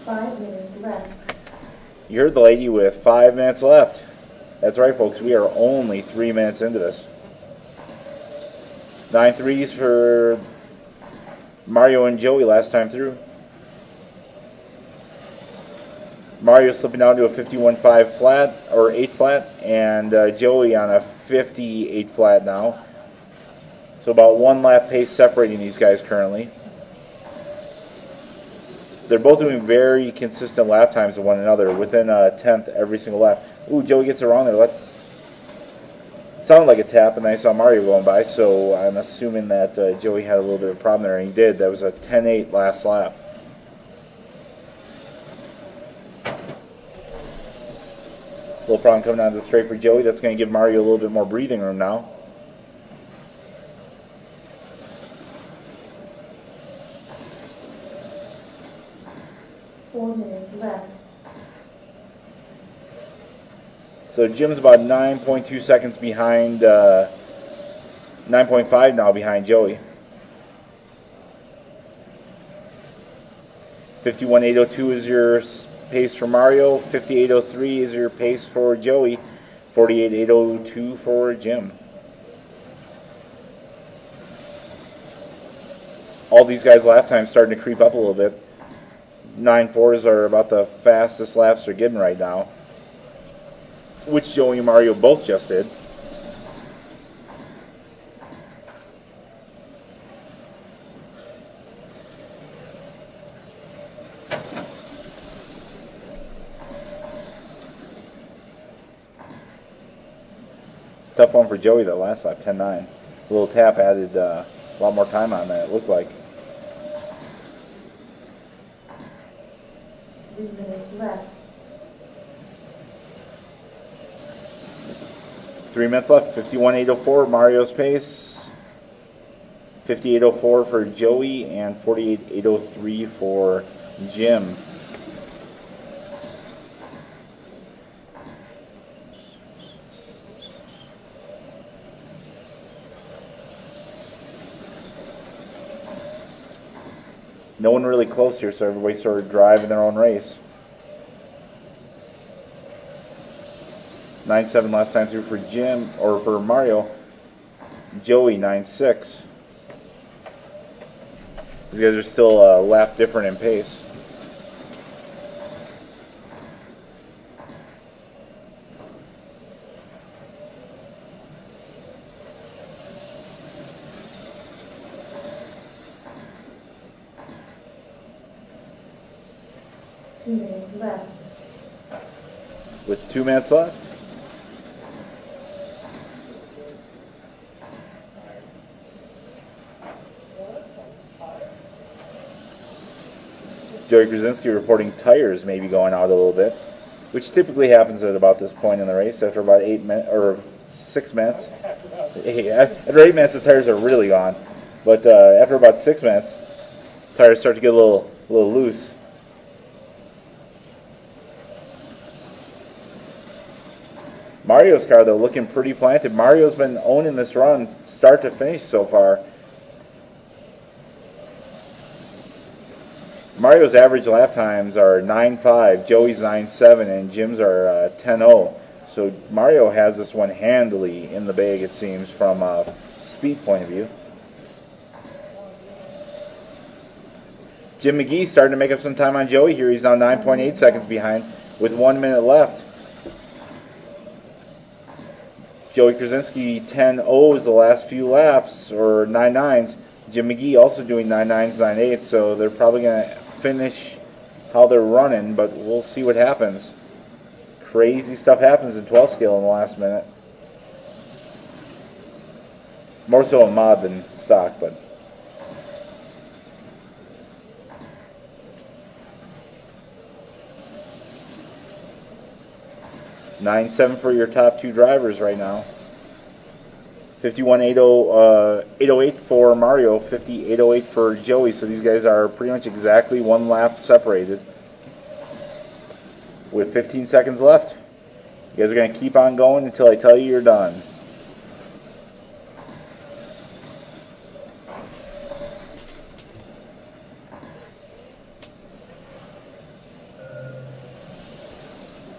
5 minutes left. You heard the lady with 5 minutes left. That's right, folks. We are only 3 minutes into this. 9.3s for Mario and Joey last time through. Mario slipping down to a 51.5 flat, or 8 flat, and Joey on a 58 flat now. So about 1 lap pace separating these guys currently. They're both doing very consistent lap times of one another, within a tenth every single lap. Ooh, Joey gets around there. Sounded like a tap, and I saw Mario going by, so I'm assuming that Joey had a little bit of a problem there, and he did. That was a 10.8 last lap. Little problem coming out of the straight for Joey. That's going to give Mario a little bit more breathing room now. Four minutes left. So Jim's about 9.2 seconds behind, 9.5 now behind Joey. 51.802 is your pace for Mario. 58.03 is your pace for Joey. 48.802 for Jim. All these guys' lap times starting to creep up a little bit. 9.4s are about the fastest laps they're getting right now, which Joey and Mario both just did. Tough one for Joey that last lap, 10.9. A little tap added a lot more time on that, it looked like. 3 minutes left. 3 minutes left. 51.804 Mario's pace. 58.04 for Joey and 48.803 for Jim. No one really close here, so everybody's sort of driving their own race. 9.7 last time through for Jim, or for Mario. Joey 9.6. These guys are still a lap different in pace. Left. with 2 minutes left. Joey Krasinski reporting tires may be going out a little bit, which typically happens at about this point in the race after about 8 minutes or 6 minutes. After 8 minutes, the tires are really gone, but after about 6 minutes, tires start to get a little loose. Mario's car, though, looking pretty planted. Mario's been owning this run start to finish so far. Mario's average lap times are 9.5, Joey's 9.7, and Jim's are 10.0. So Mario has this one handily in the bag, it seems, from a speed point of view. Jim McGee starting to make up some time on Joey here. He's now 9.8 seconds behind with 1 minute left. Joey Krasinski 10.0s the last few laps, or 9.9s. Jim McGee also doing 9.9s, 9.8s, so they're probably going to finish how they're running, but we'll see what happens. Crazy stuff happens in 12 scale in the last minute. More so in mod than stock, but 9.7 for your top two drivers right now. 51.808 for Mario, 50.808 for Joey. So these guys are pretty much exactly 1 lap separated with 15 seconds left. You guys are going to keep on going until I tell you you're done.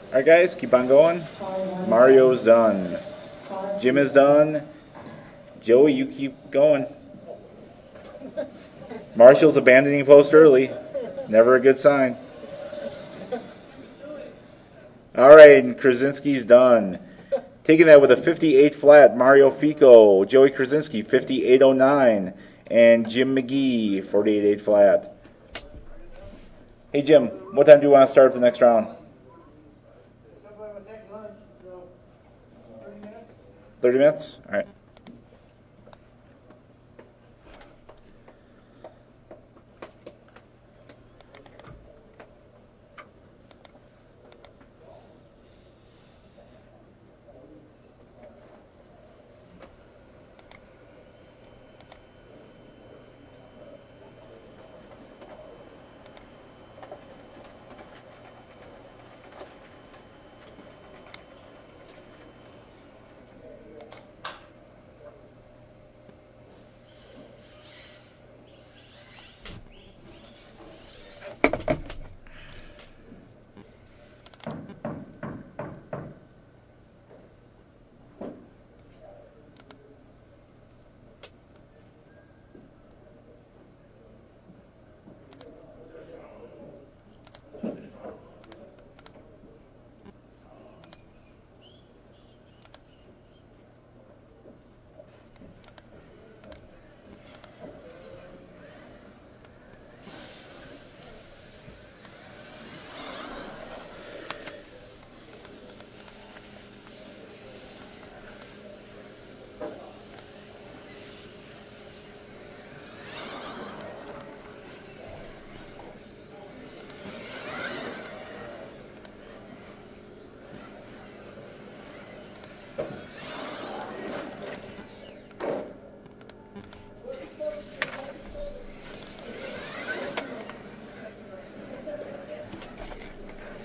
Alright guys, keep on going. Mario's done. Jim is done. Joey, you keep going. Marshall's abandoning post early. Never a good sign. Alright, and Krasinski's done. Taking that with a 58 flat, Mario Fico, Joey Krasinski, 58.09, and Jim McGee, 48.8 flat. Hey Jim, what time do you want to start the next round? 30 minutes? Alright.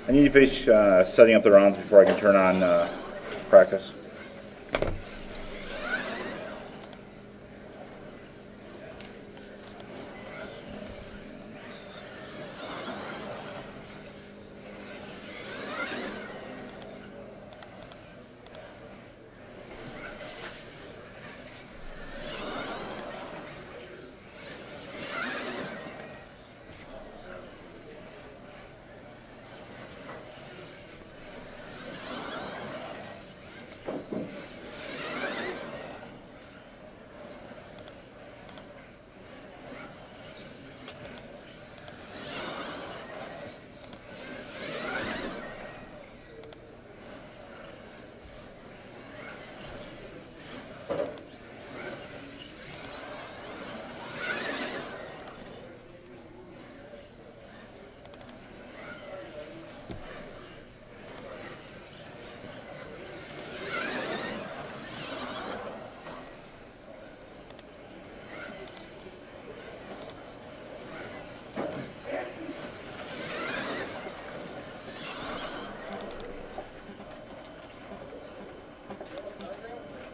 I need to finish setting up the rounds before I can turn on practice.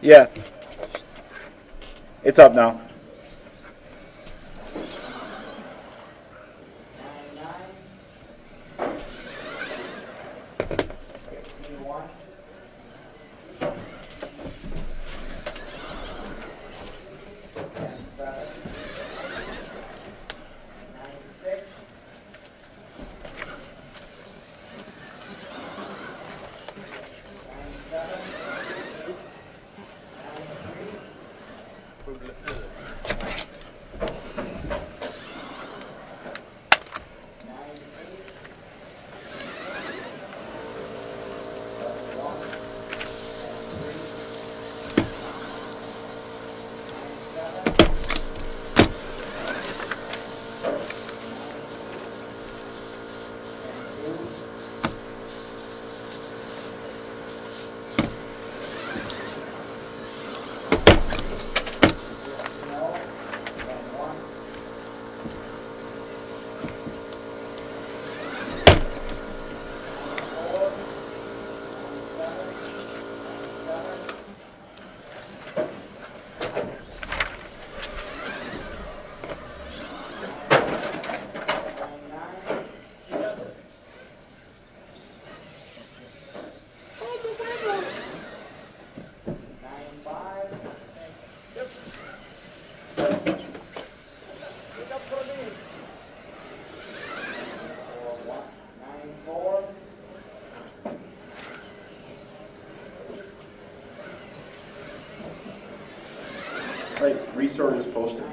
Yeah. It's up now. Right, resort is posted.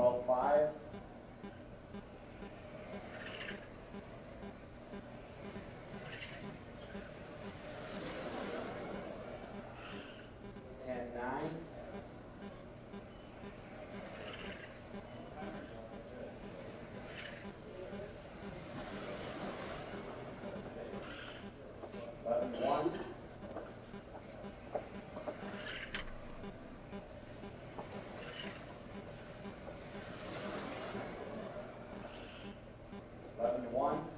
12.5. 10.9. 11.1. 11.1.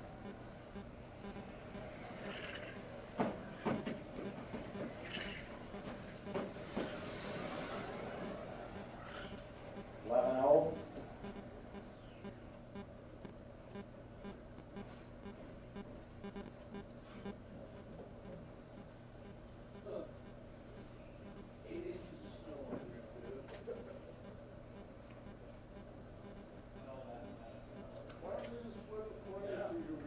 11.0. 8 inches of snow on the ground, dude. No, that's Why don't they just split it? Why Yeah. is your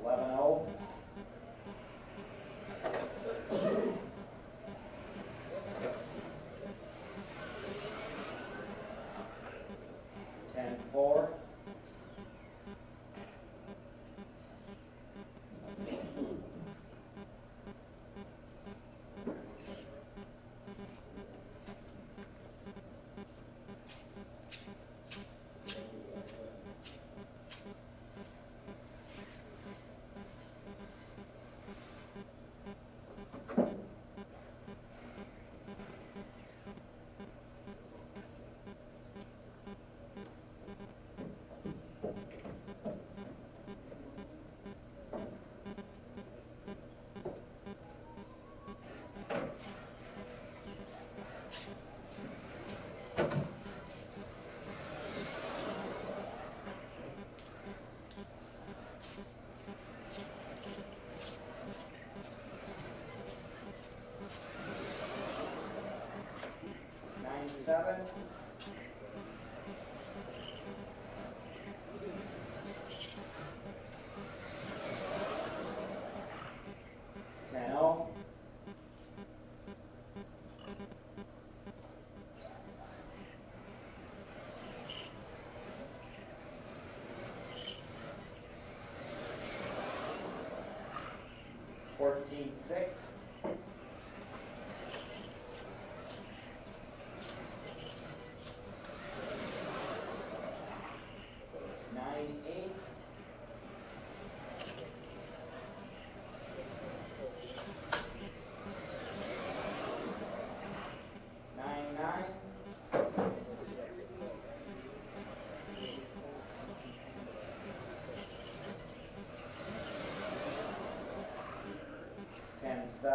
rims?11.0. 10.4. 9.7. 10.0. 14.6. 9.8. 9.9. 10.7.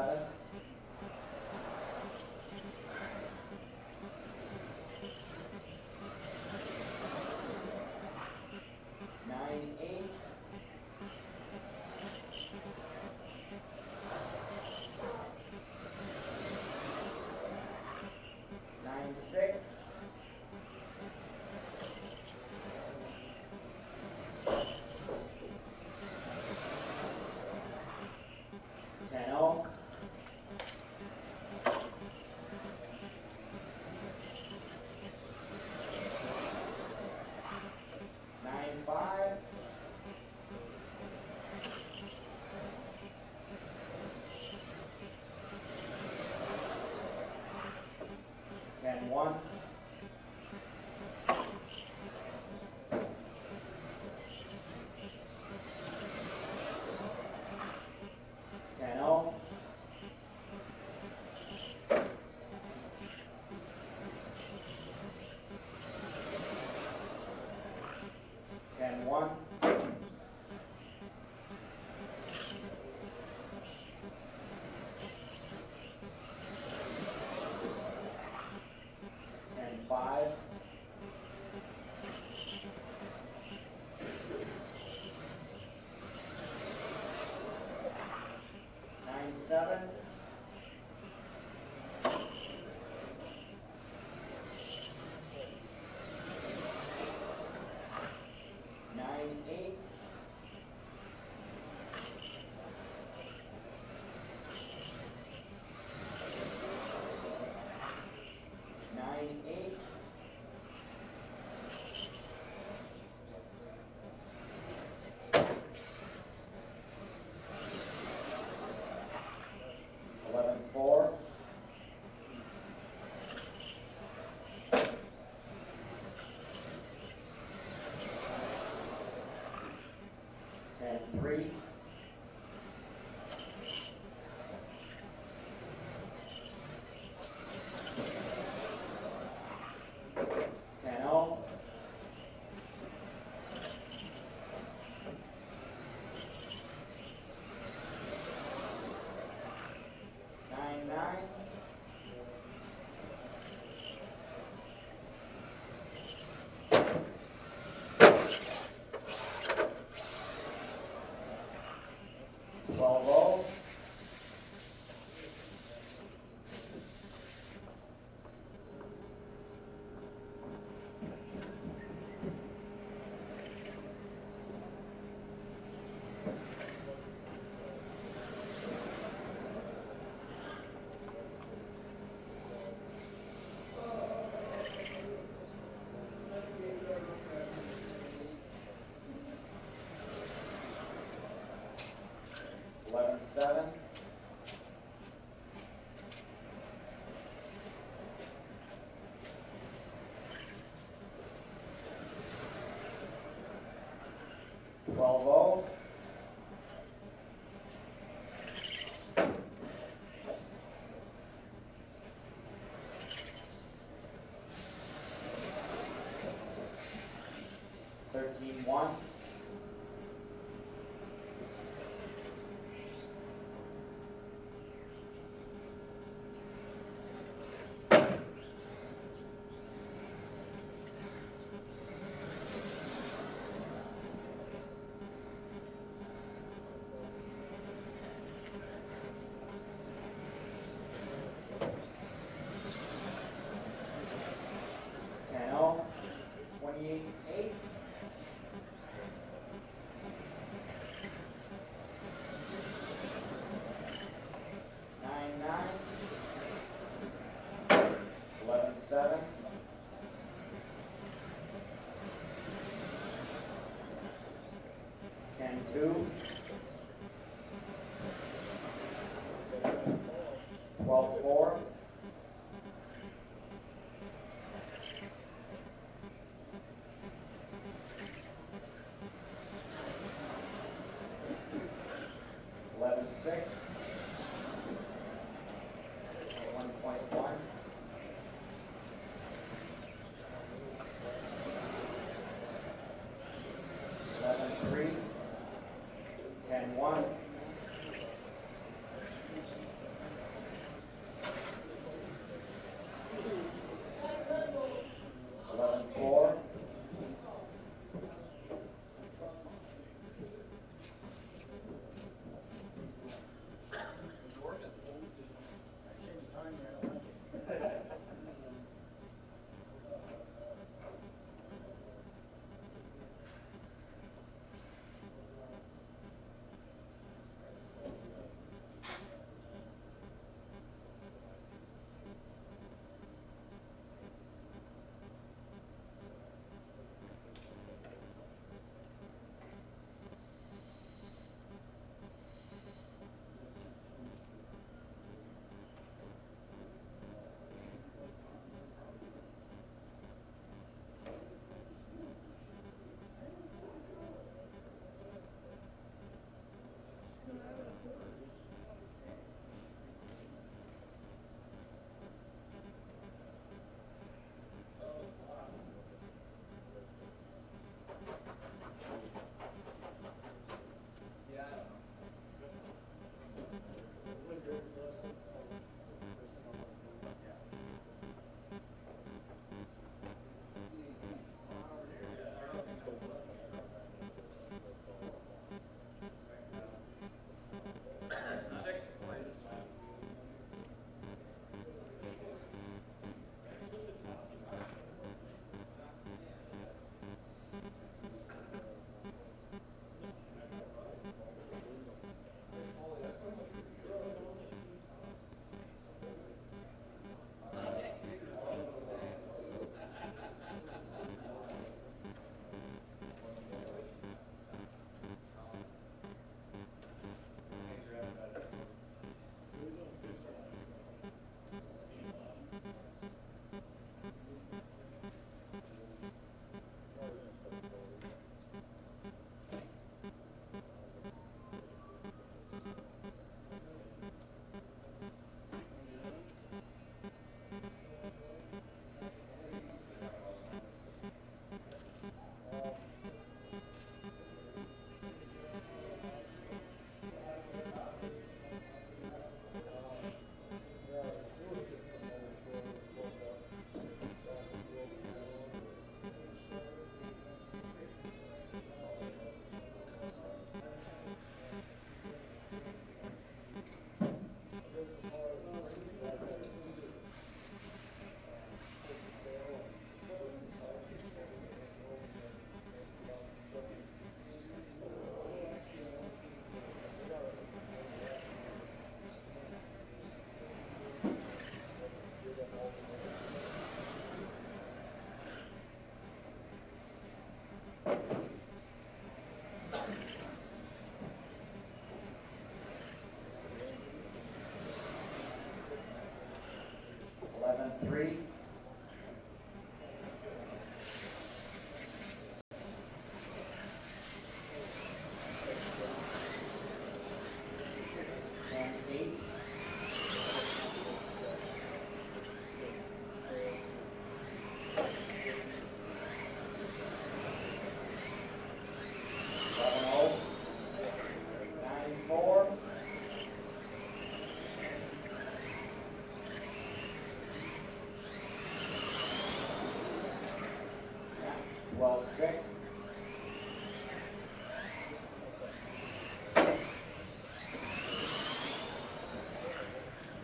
12-6.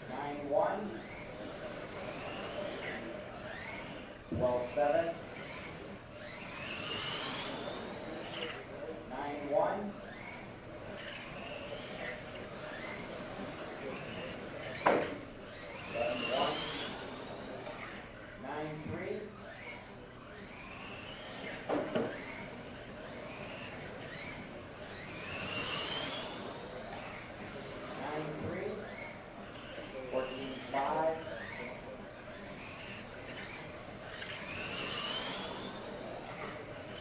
9-1. 12-7. 9-1. 11-1. 9-3. 9-3. 14-5.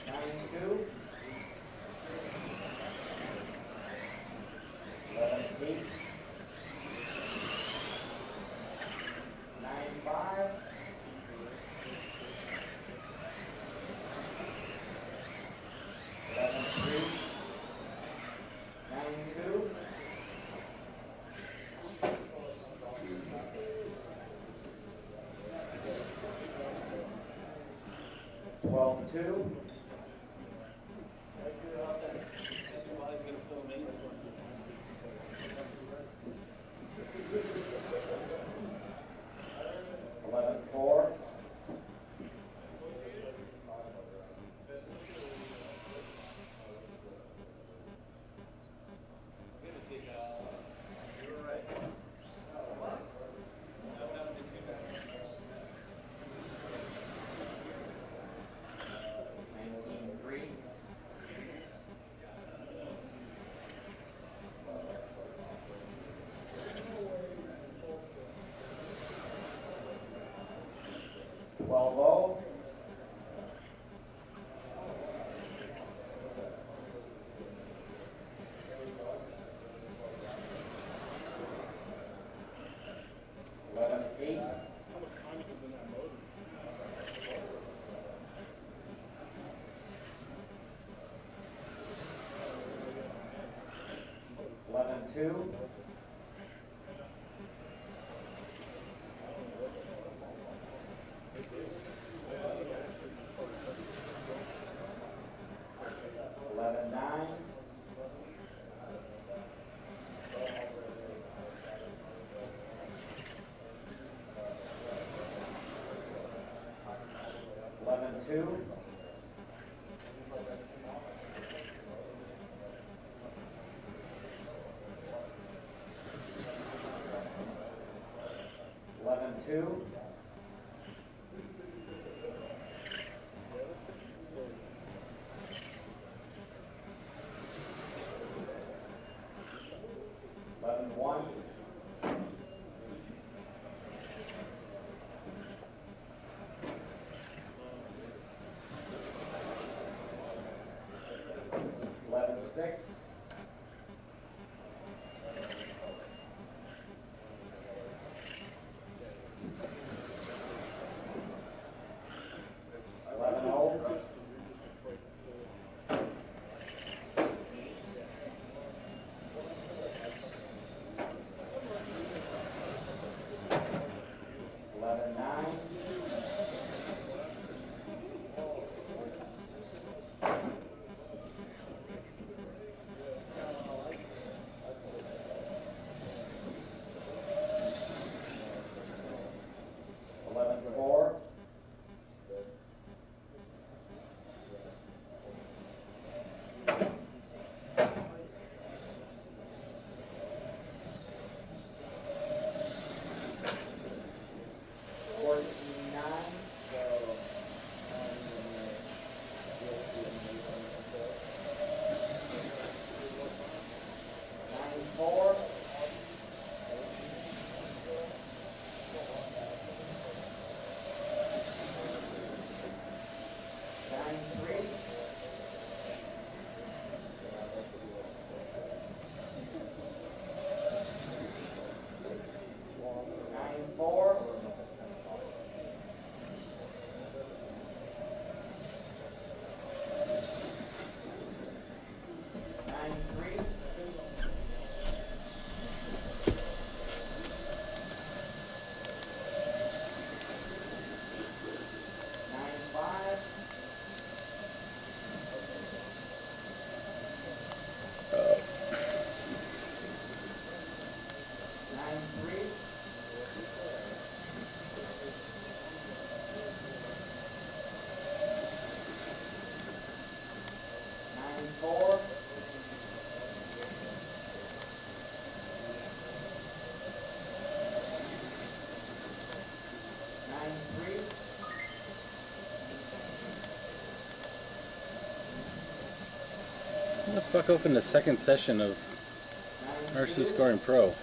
9-2. 11-8. 9-5. 11-3. 9-2. 12-2. 11-4. 19-3. 12-0. 11-8. 11-2. 11-9. 11-2. 11-2. 11-1. 11-2. the fuck opened the second session of RC Scoring Pro?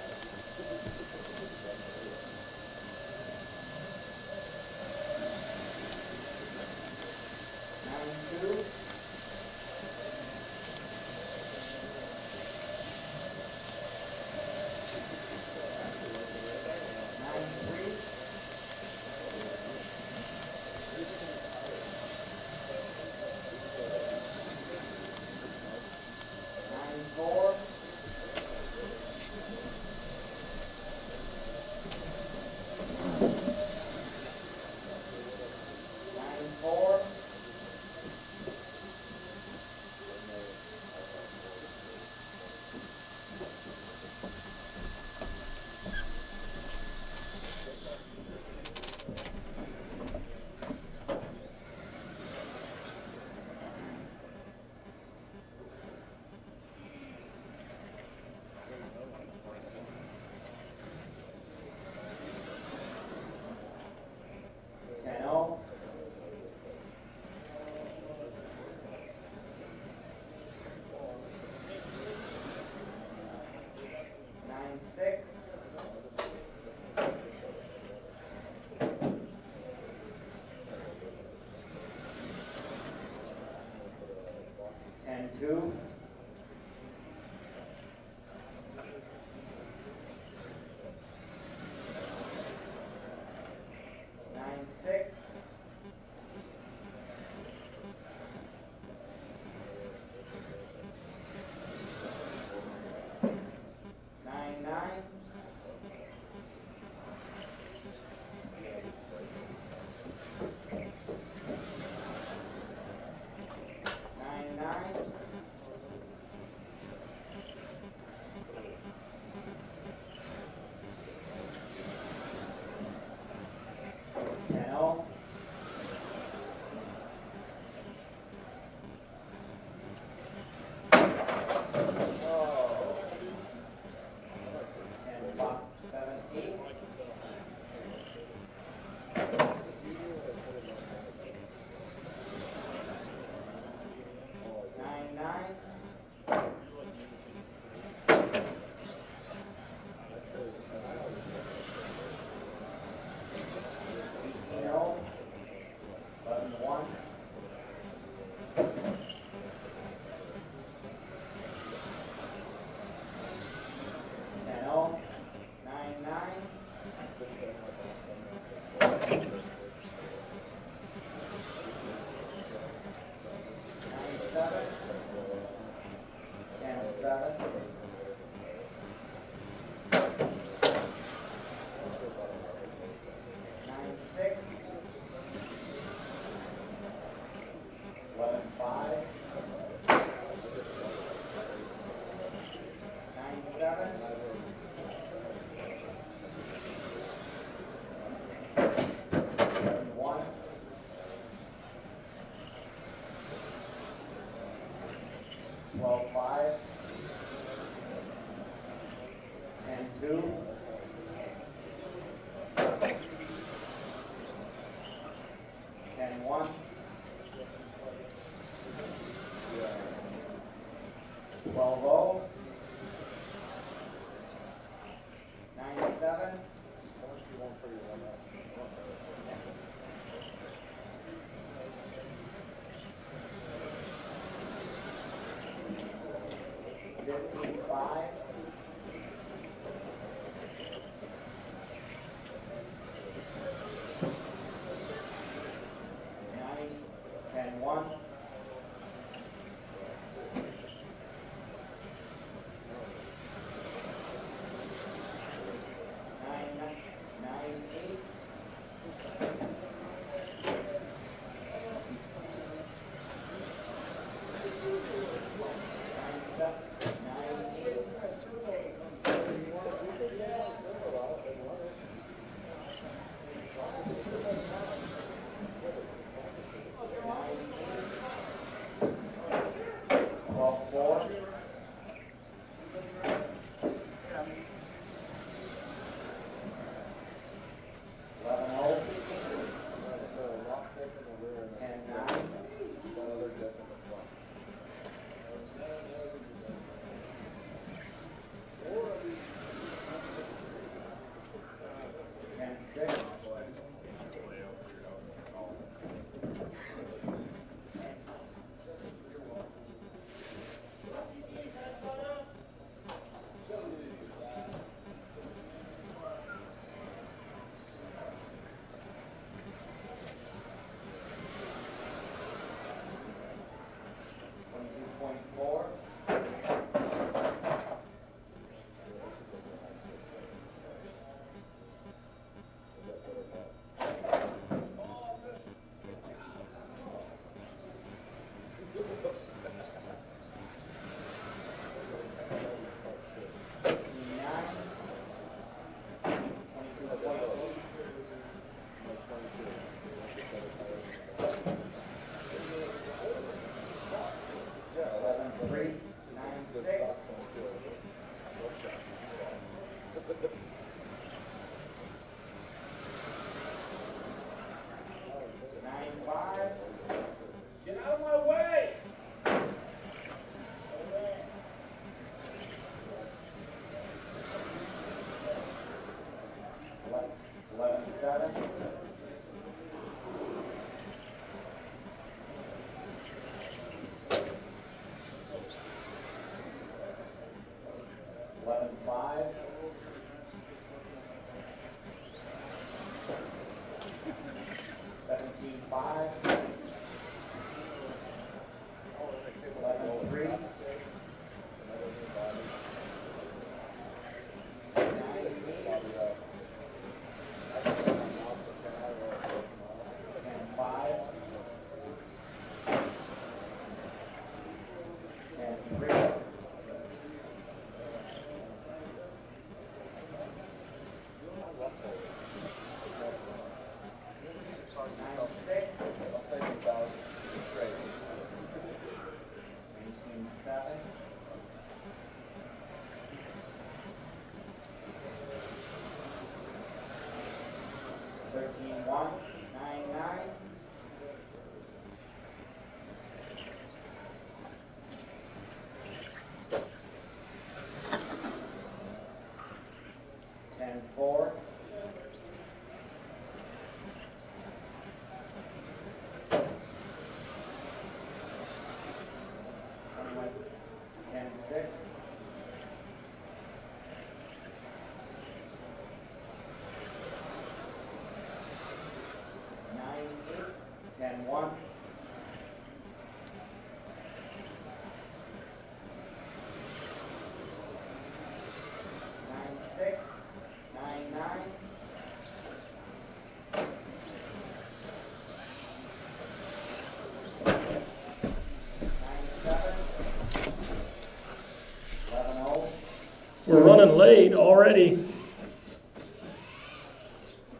We're running late already.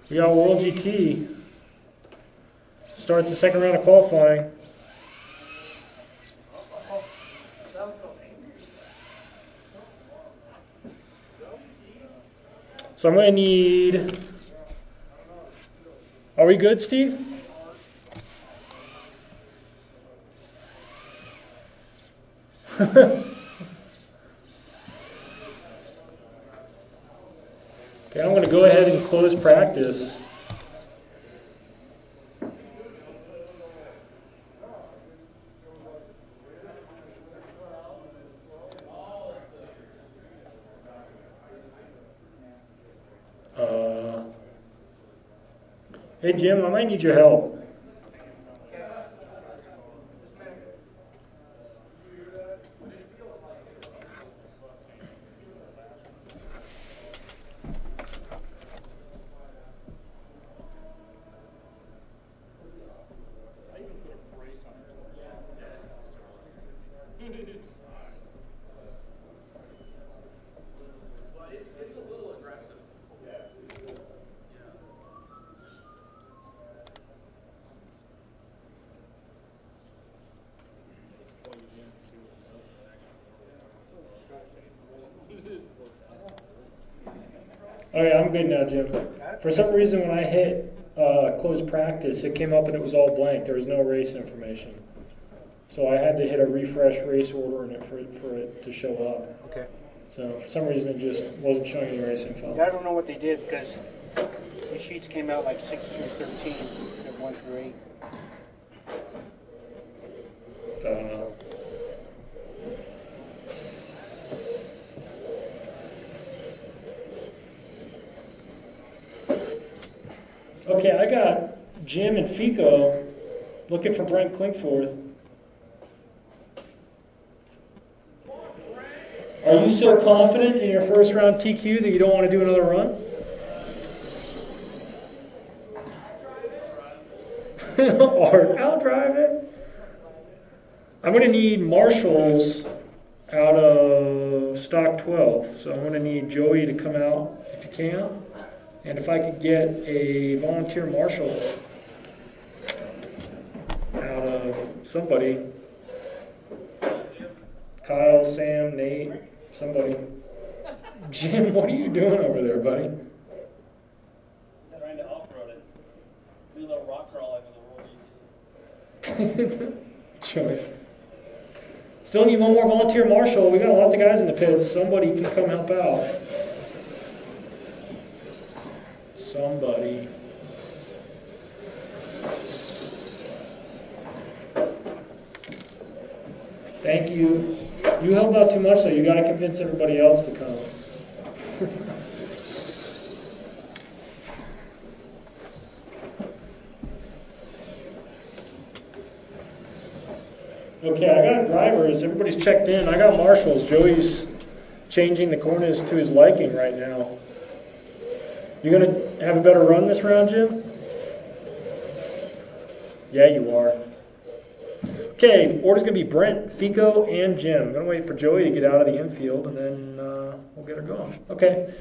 We got World GT. Start the second round of qualifying. So I'm going to need... Are we good, Steve? Okay, I'm going to go ahead and close practice. Hey Jim, I might need your help. Okay, I'm good now, Jim. For some reason, when I hit close practice, it came up and it was all blank. There was no race information. So I had to hit a refresh race order for it to show up. Okay. So for some reason, it just wasn't showing any race info. I don't know what they did because the sheets came out like 6 through 13 and 1 through 8. I don't know. Okay, I got Jim and Fico looking for Brent Klinkforth. Are you so confident in your first round TQ that you don't want to do another run? Or I'll drive it. I'm going to need marshals out of stock 12, so I'm going to need Joey to come out if you can. And if I could get a volunteer marshal out of somebody, Kyle, Sam, Nate, somebody. Jim, what are you doing over there, buddy? Trying to off-road it. Do a little rock crawling with the World GT. Joey. Still need one more volunteer marshal. We got lots of guys in the pits. Somebody can come help out. Somebody. Thank you. You helped out too much, though. You got to convince everybody else to come. Okay, I got drivers. Everybody's checked in. I got marshals. Joey's changing the corners to his liking right now. You going to have a better run this round, Jim? Yeah, you are. Okay, order's going to be Brent, Fico, and Jim. I'm going to wait for Joey to get out of the infield, and then we'll get her going. Okay.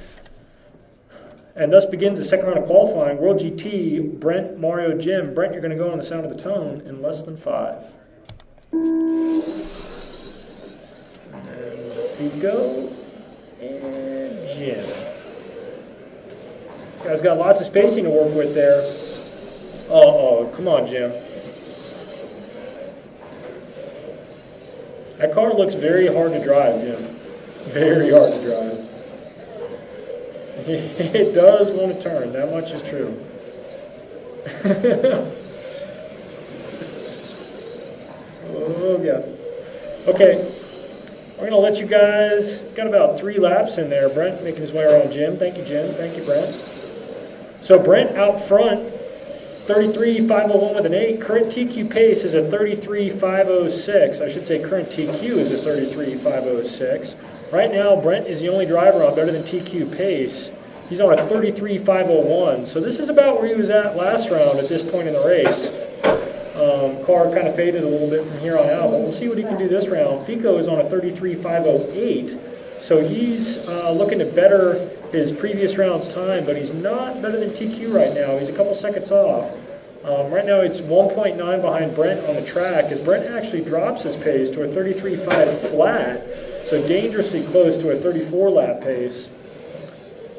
And thus begins the second round of qualifying. World GT, Brent, Mario, Jim. Brent, you're going to go on the sound of the tone in less than 5. And Fico and Jim. You guys got lots of spacing to work with there. Uh-oh, come on, Jim. That car looks very hard to drive, Jim. Very hard to drive. It does want to turn, that much is true. Oh, yeah. Okay, we're going to let you guys, got about 3 laps in there. Brent making his way around Jim. Thank you, Jim. Thank you, Brent. So Brent out front, 33.501 with an 8. Current TQ pace is a 33.506. I should say current TQ is a 33.506. Right now, Brent is the only driver on better than TQ pace. He's on a 33.501. So this is about where he was at last round at this point in the race. Car kind of faded a little bit from here on out, but we'll see what he can do this round. Fico is on a 33.508. So he's looking to better his previous round's time, but he's not better than TQ right now. He's a couple seconds off. Right now it's 1.9 behind Brent on the track, as Brent actually drops his pace to a 33.5 flat, so dangerously close to a 34 lap pace.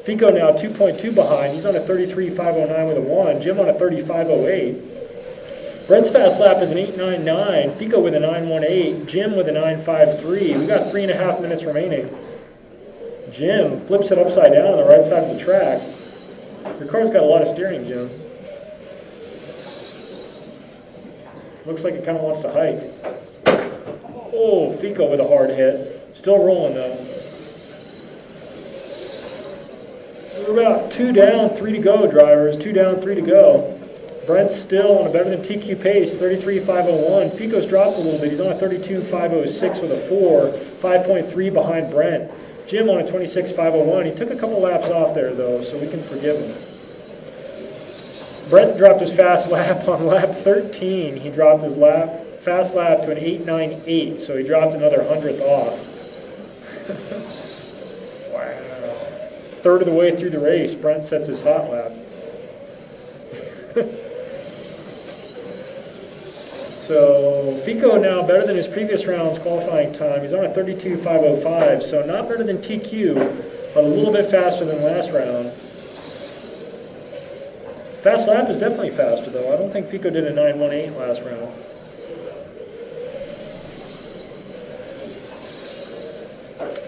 Fico now 2.2 behind. He's on a 33.509 with a 1. Jim on a 35.08. Brent's fast lap is an 8.99. Fico with a 9.18. Jim with a 9.53. We got 3.5 minutes remaining. Jim flips it upside down on the right side of the track. Your car's got a lot of steering, Jim. Looks like it kind of wants to hike. Oh, Fico with a hard hit. Still rolling though. We're about 2 down, 3 to go, drivers. 2 down, 3 to go. Brent's still on a better than TQ pace, 33.501. Fico's dropped a little bit. He's on a 32.506 with a 4, 5.3 behind Brent. Jim on a 26.501. He took a couple laps off there, though, so we can forgive him. Brent dropped his fast lap on lap 13. He dropped his fast lap to an 8.98, so he dropped another 100th off. Wow. Third of the way through the race, Brent sets his hot lap. So Fico now better than his previous round's qualifying time. He's on a 32.505, so not better than TQ, but a little bit faster than last round. Fast lap is definitely faster, though. I don't think Fico did a 9.18 last round.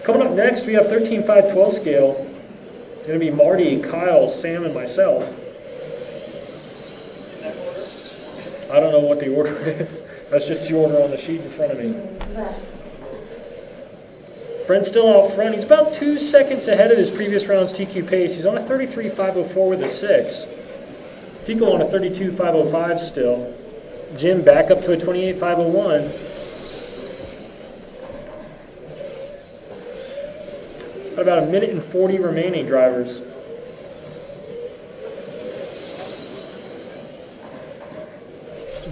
Coming up next, we have 13.512 scale. It's going to be Marty, Kyle, Sam, and myself. I don't know what the order is. That's just the order on the sheet in front of me. Brent's still out front. He's about 2 seconds ahead of his previous round's TQ pace. He's on a 33.504 with a 6. Fico on a 32.505 still. Jim back up to a 28.501. Got about 1 minute and 40 remaining, drivers.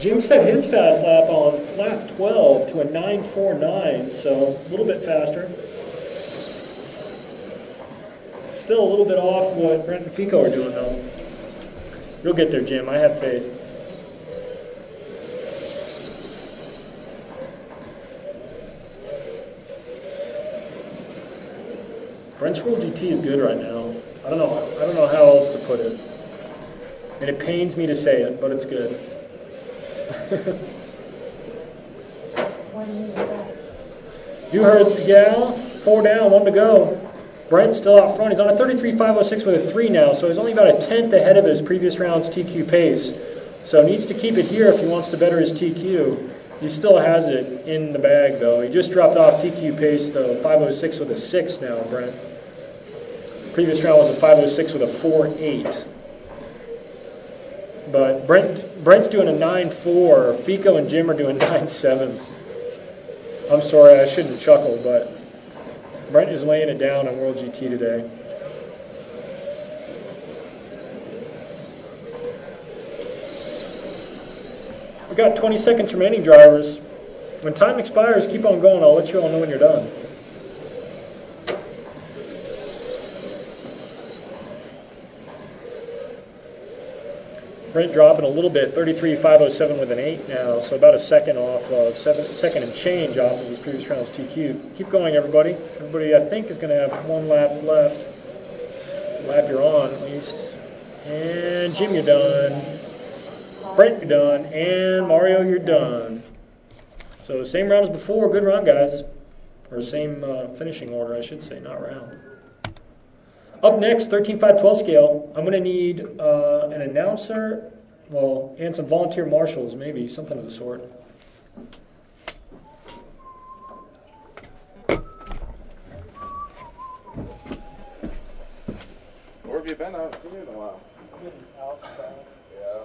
Jim set his fast lap on lap 12 to a 9.49, so a little bit faster. Still a little bit off what Brent and Fico are doing, though. You'll get there, Jim. I have faith. Brent's World GT is good right now. I don't know how else to put it. And it pains me to say it, but it's good. You heard the gal. 4 down, 1 to go. Brent's still out front. He's on a 33.506 with a 3 now, so he's only about a 10th ahead of his previous round's TQ pace. So needs to keep it here if he wants to better his TQ. He still has it in the bag, though. He just dropped off TQ pace, though. 506 with a 6 now, Brent. Previous round was a 506 with a 4.8. But Brent's doing a 9.4. Fico and Jim are doing 9.7s. I'm sorry, I shouldn't chuckle, but Brent is laying it down on World GT today. We've got 20 seconds remaining, drivers. When time expires, keep on going. I'll let you all know when you're done. Brent dropping a little bit, 33.507 with an 8 now, so about a second off of second and change off of his previous round's TQ. Keep going, everybody. Everybody, I think, is going to have one lap left. Lap you're on, at least. And Jim, you're done. Brent, you're done. And Mario, you're done. So same round as before. Good run, guys. Or same finishing order, I should say, not round. Up next, 13.512 scale. I'm going to need an announcer, and some volunteer marshals, maybe, something of the sort. Where have you been? I haven't seen you in a while. Yeah.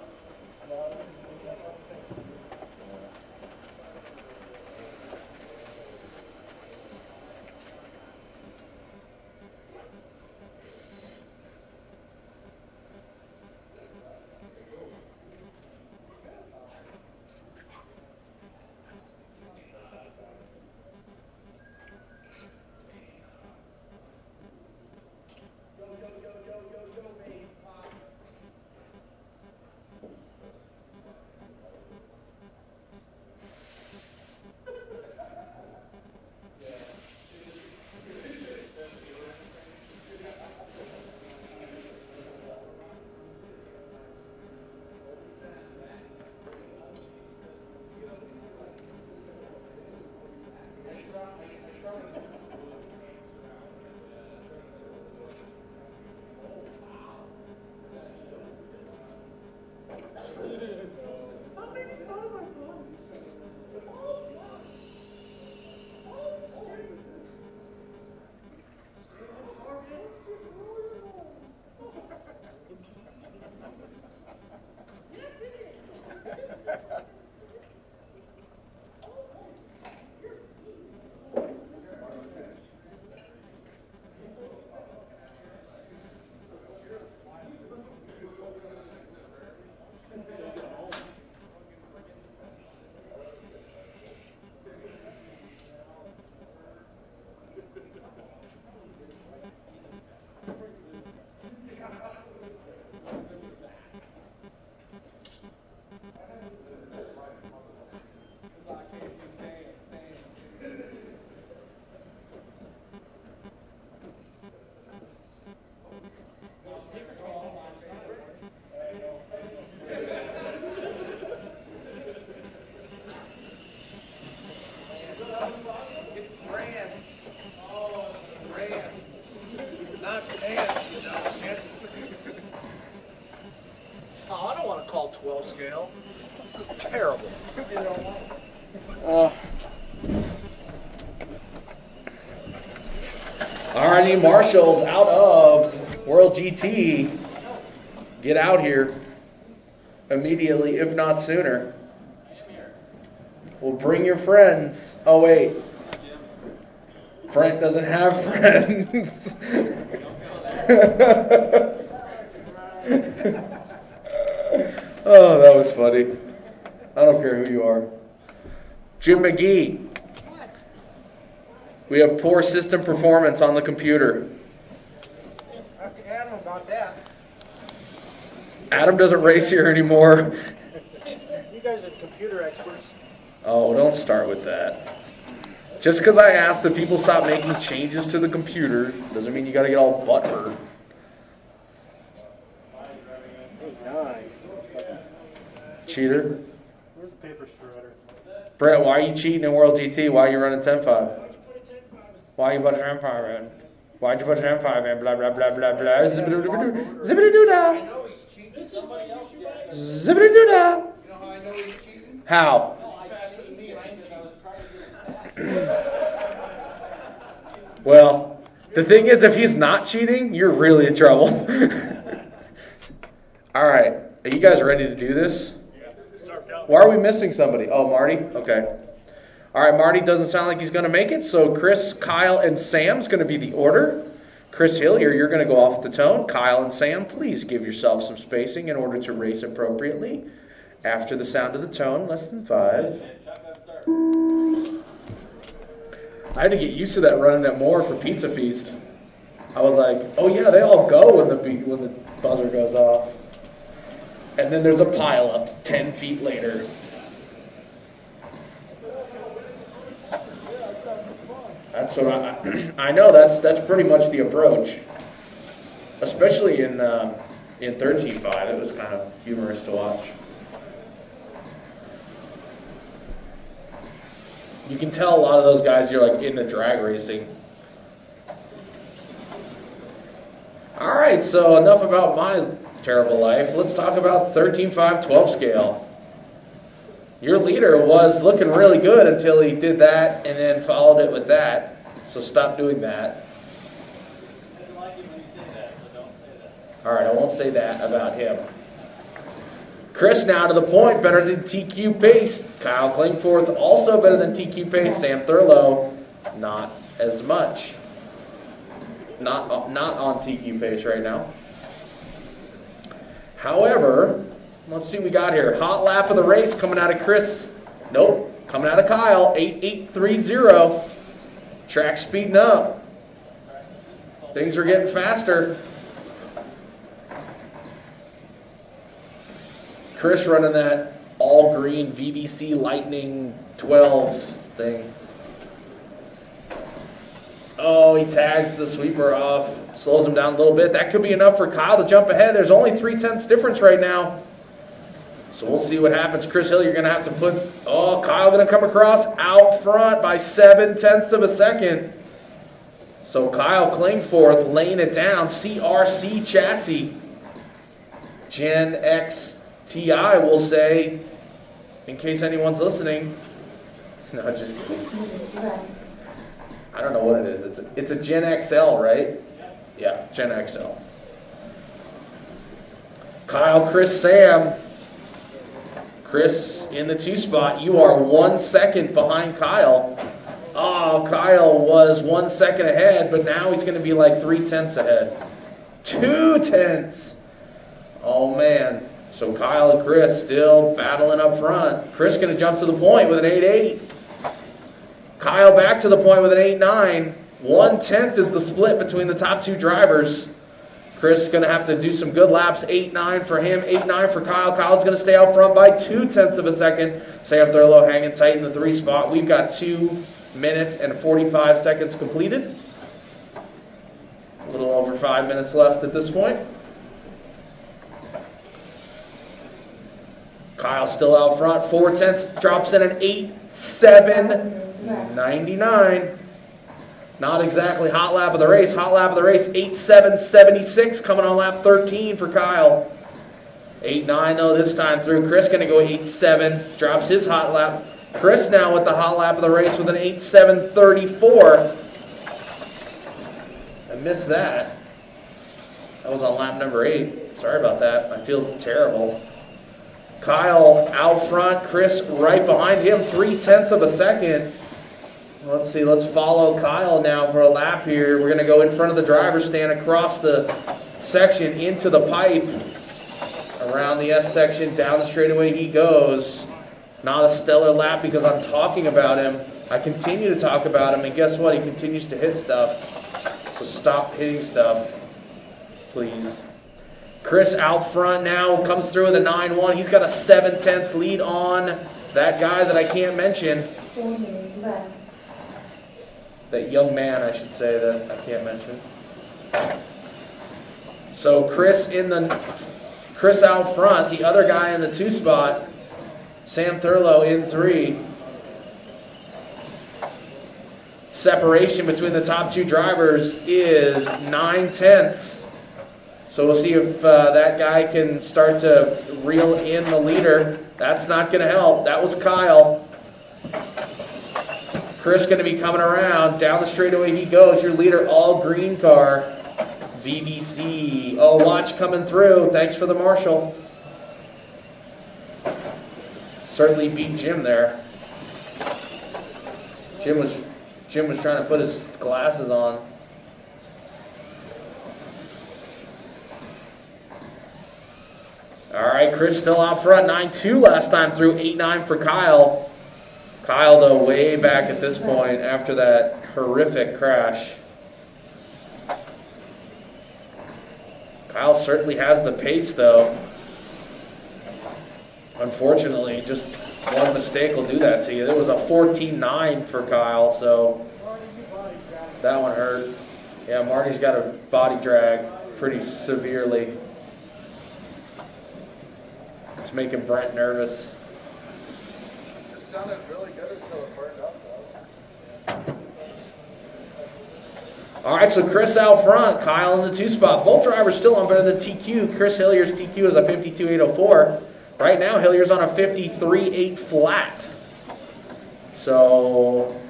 Oh, I don't want to call 12 scale. This is terrible. Alrighty, marshals out of World GT. Get out here immediately, if not sooner. Well, bring your friends. Oh, wait. Brent doesn't have friends. Oh, that was funny. I don't care who you are. Jim McGee. We have poor system performance on the computer. Talk to Adam about that. Adam doesn't race here anymore. You guys are computer experts. Oh, don't start with that. Just because I asked that people stop making changes to the computer doesn't mean you got to get all butthurt. Cheater. Where's the paper shredder? Brett, why are you cheating in World GT? Why are you running 10.5? Why are you putting 10.5 in? Why'd you put 10.5 in? Blah, blah, blah, blah, blah. Zibbity-doo-dah. Zibbity-doo-dah. You know how I know he's cheating? How? He's faster than me, and I was trying to do Well, the thing is, if he's not cheating, you're really in trouble. All right. Are you guys ready to do this? Why are we missing somebody? Oh, Marty? Okay. All right, Marty doesn't sound like he's going to make it, so Chris, Kyle, and Sam's going to be the order. Chris Hillier, you're going to go off the tone. Kyle and Sam, please give yourself some spacing in order to race appropriately. After the sound of the tone, less than 5. I had to get used to that running at Moore for Pizza Feast. I was like, oh yeah, they all go when the buzzer goes off. And then there's a pile-up 10 feet later. That's what I know. That's pretty much the approach, especially in 13.5. It was kind of humorous to watch. You can tell a lot of those guys you're like into drag racing. All right, so enough about my terrible life. Let's talk about 13.5 12 scale. Your leader was looking really good until he did that and then followed it with that. So stop doing that. All right, I won't say that about him. Chris now to the point, better than TQ pace. Kyle Klingforth also better than TQ pace. Sam Thurlow, not as much. Not on TQ pace right now. However, let's see what we got here. Hot lap of the race coming out of Chris. Nope, coming out of Kyle. 8.830. Track speeding up. Things are getting faster. Chris running that all green VBC Lightning 12 thing. Oh, he tags the sweeper off. Slows him down a little bit. That could be enough for Kyle to jump ahead. There's only 0.3 difference right now. So we'll see what happens. Chris Hill, you're going to have to put... Oh, Kyle going to come across out front by 0.7 of a second. So Kyle Klingforth laying it down. CRC chassis. Gen X TI will say, in case anyone's listening. No, just kidding. I don't know what it is. It's a Gen XL, right? Yeah, Gen XL. Kyle, Chris, Sam. Chris in the 2 spot. You are 1 second behind Kyle. Oh, Kyle was 1 second ahead, but now he's going to be like 0.3 ahead. 0.2. Oh, man. So Kyle and Chris still battling up front. Chris going to jump to the point with an 8.8. Kyle back to the point with an 8.9. 1/10 is the split between the top 2 drivers. Chris is going to have to do some good laps. 8.9 for him, 8.9 for Kyle. Kyle's going to stay out front by 0.2 of a second. Sam Thurlow hanging tight in the 3 spot. We've got 2 minutes and 45 seconds completed. A little over 5 minutes left at this point. Kyle still out front. 0.4 drops in an 8.799. Not exactly hot lap of the race. Hot lap of the race, 8.776 coming on lap 13 for Kyle. 8.9 though this time through. Chris going to go 8.7. Drops his hot lap. Chris now with the hot lap of the race with an 8.734. I missed that. That was on lap number 8. Sorry about that. I feel terrible. Kyle out front. Chris right behind him. 0.3 of a second. Let's see, let's follow Kyle now for a lap here. We're going to go in front of the driver's stand across the section into the pipe. Around the S section, down the straightaway he goes. Not a stellar lap because I'm talking about him. I continue to talk about him, and guess what? He continues to hit stuff. So stop hitting stuff, please. Chris out front now, comes through with a 9.1. He's got a 0.7 lead on that guy that I can't mention. 4 minutes left. That young man, I should say, that I can't mention. So Chris out front, the other guy in the 2 spot, Sam Thurlow in 3. Separation between the top 2 drivers is 0.9. So we'll see if that guy can start to reel in the leader. That's not going to help. That was Kyle. Chris going to be coming around. Down the straightaway he goes. Your leader, all green car. VBC. Oh, watch coming through. Thanks for the marshal. Certainly beat Jim there. Jim was trying to put his glasses on. All right, Chris still out front. 9.2 last time through. 8.9 for Kyle. Kyle, though, way back at this point after that horrific crash. Kyle certainly has the pace, though. Unfortunately, just one mistake will do that to you. There was a 14.9 for Kyle, so that one hurt. Yeah, Marty's got a body drag pretty severely. It's making Brent nervous. It sounded really good until it burned up, though. All right, so Chris out front, Kyle in the 2 spot. Both drivers still on better than TQ. Chris Hillier's TQ is a 52.804. Right now, Hillier's on a 53.8 flat. So,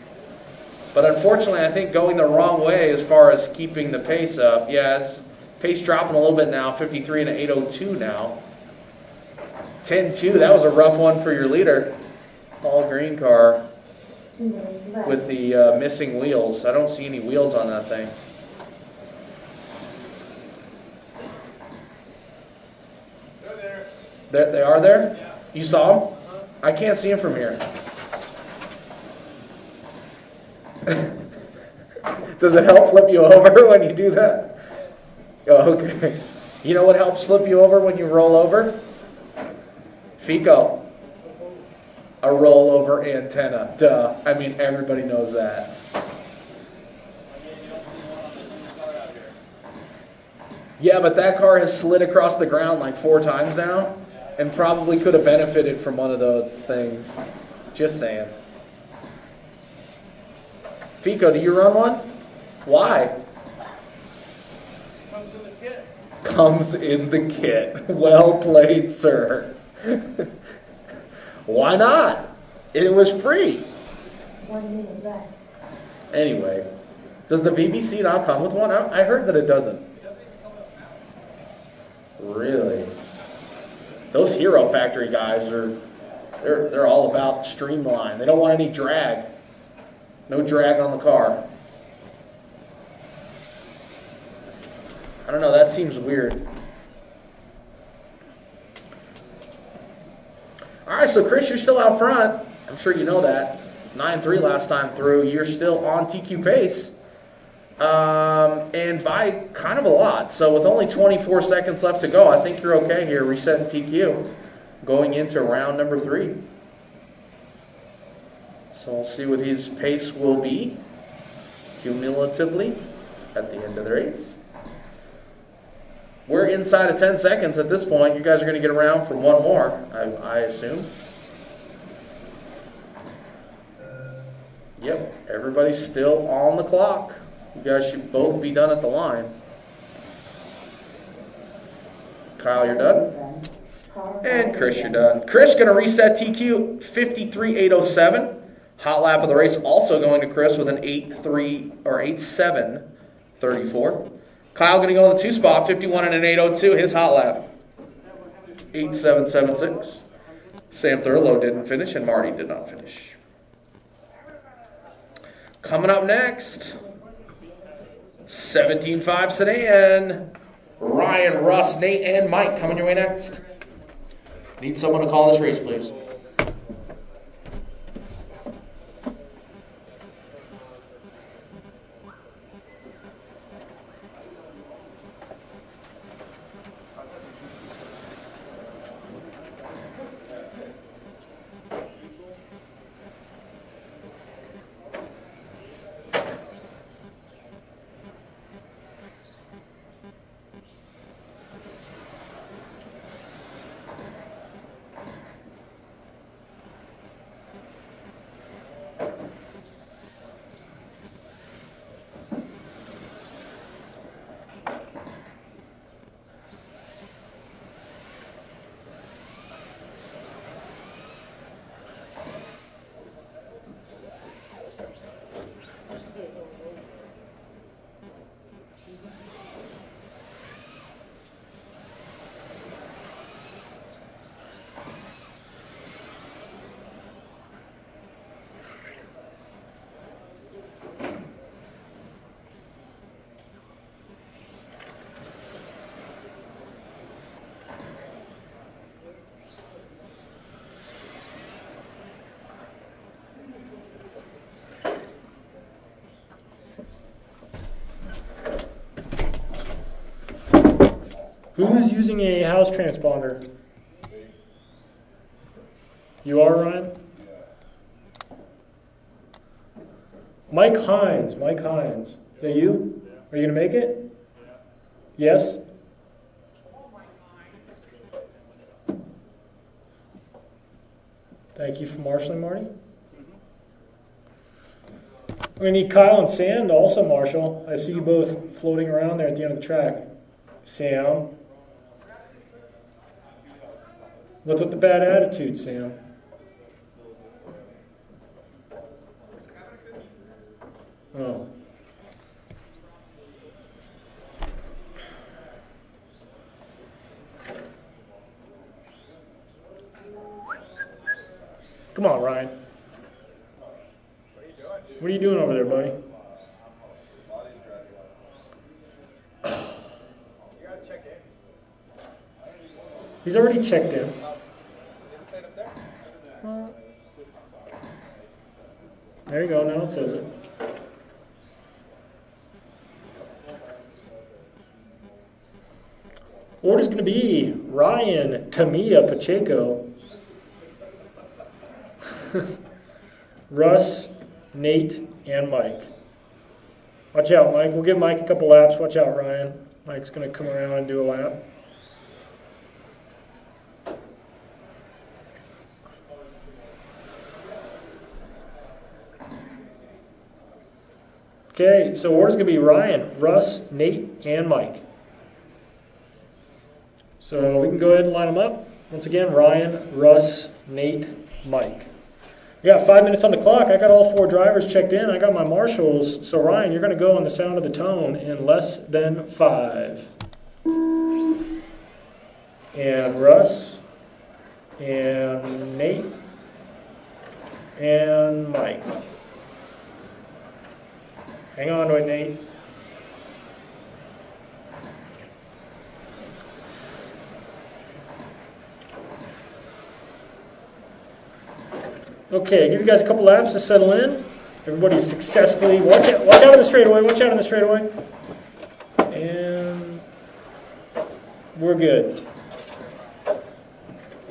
but unfortunately, I think going the wrong way as far as keeping the pace up. Yes, pace dropping a little bit now, 53 and an 802 now. 10-2, that was a rough one for your leader. All green car with the missing wheels. I don't see any wheels on that thing. They're there. They are there? Yeah. You saw them? I can't see them from here. Does it help flip you over when you do that? Oh, okay. You know what helps flip you over when you roll over? Fico. A rollover antenna. Duh. I mean, everybody knows that. Yeah, but that car has slid across the ground like 4 times now, and probably could have benefited from one of those things. Just saying. Fico, do you run one? Why? Comes in the kit. Comes in the kit. Well played, sir. Why not? It was free. 1 minute left. Anyway, does the VBC not come with one? I heard that it doesn't. Really? Those Hero Factory guys they're all about streamline. They don't want any drag. No drag on the car. I don't know, that seems weird. Alright, so Chris, you're still out front. I'm sure you know that. 9-3 last time through. You're still on TQ pace. And by kind of a lot. So with only 24 seconds left to go, I think you're okay here, resetting TQ. Going into round number 3. So we'll see what his pace will be, cumulatively, at the end of the race. We're inside of 10 seconds at this point. You guys are going to get around for one more, I assume. Yep, everybody's still on the clock. You guys should both be done at the line. Kyle, you're done? And Chris, you're done. Chris going to reset TQ 53.807. Hot lap of the race also going to Chris with an 8.3 or 8.7.34. Kyle going to go in the 2 spot, 51 and an 8.02. His hot lap, 8.776. Sam Thurlow didn't finish, and Marty did not finish. Coming up next, 17.5 Sedan. Ryan, Russ, Nate, and Mike coming your way next. Need someone to call this race, please. Who's using a house transponder? You are, Ryan? Mike Hines. Mike Hines. Is that you? Are you going to make it? Yes? Thank you for marshalling, Marty. We're going to need Kyle and Sam to also marshal. I see you both floating around there at the end of the track. Sam. What's with the bad attitude, Sam? Oh. Come on, Ryan. What are you doing over there, buddy? You gotta check in. He's already checked in. Did it say it up there? There you go, now it says it. Order's going to be Ryan, Tamiya, Pacheco, Russ, Nate, and Mike. Watch out, Mike. We'll give Mike a couple laps. Watch out, Ryan. Mike's going to come around and do a lap. Okay, so order's going to be Ryan, Russ, Nate, and Mike. So we can go ahead and line them up. Once again, Ryan, Russ, Nate, Mike. We got 5 minutes on the clock. I got all 4 drivers checked in. I got my marshals. So Ryan, you're going to go on the sound of the tone in less than 5. And Russ, and Nate, and Mike. Hang on to it, Nate. Okay, give you guys a couple laps to settle in. Everybody's successfully, watch out in the straightaway, watch out in the straightaway. And we're good.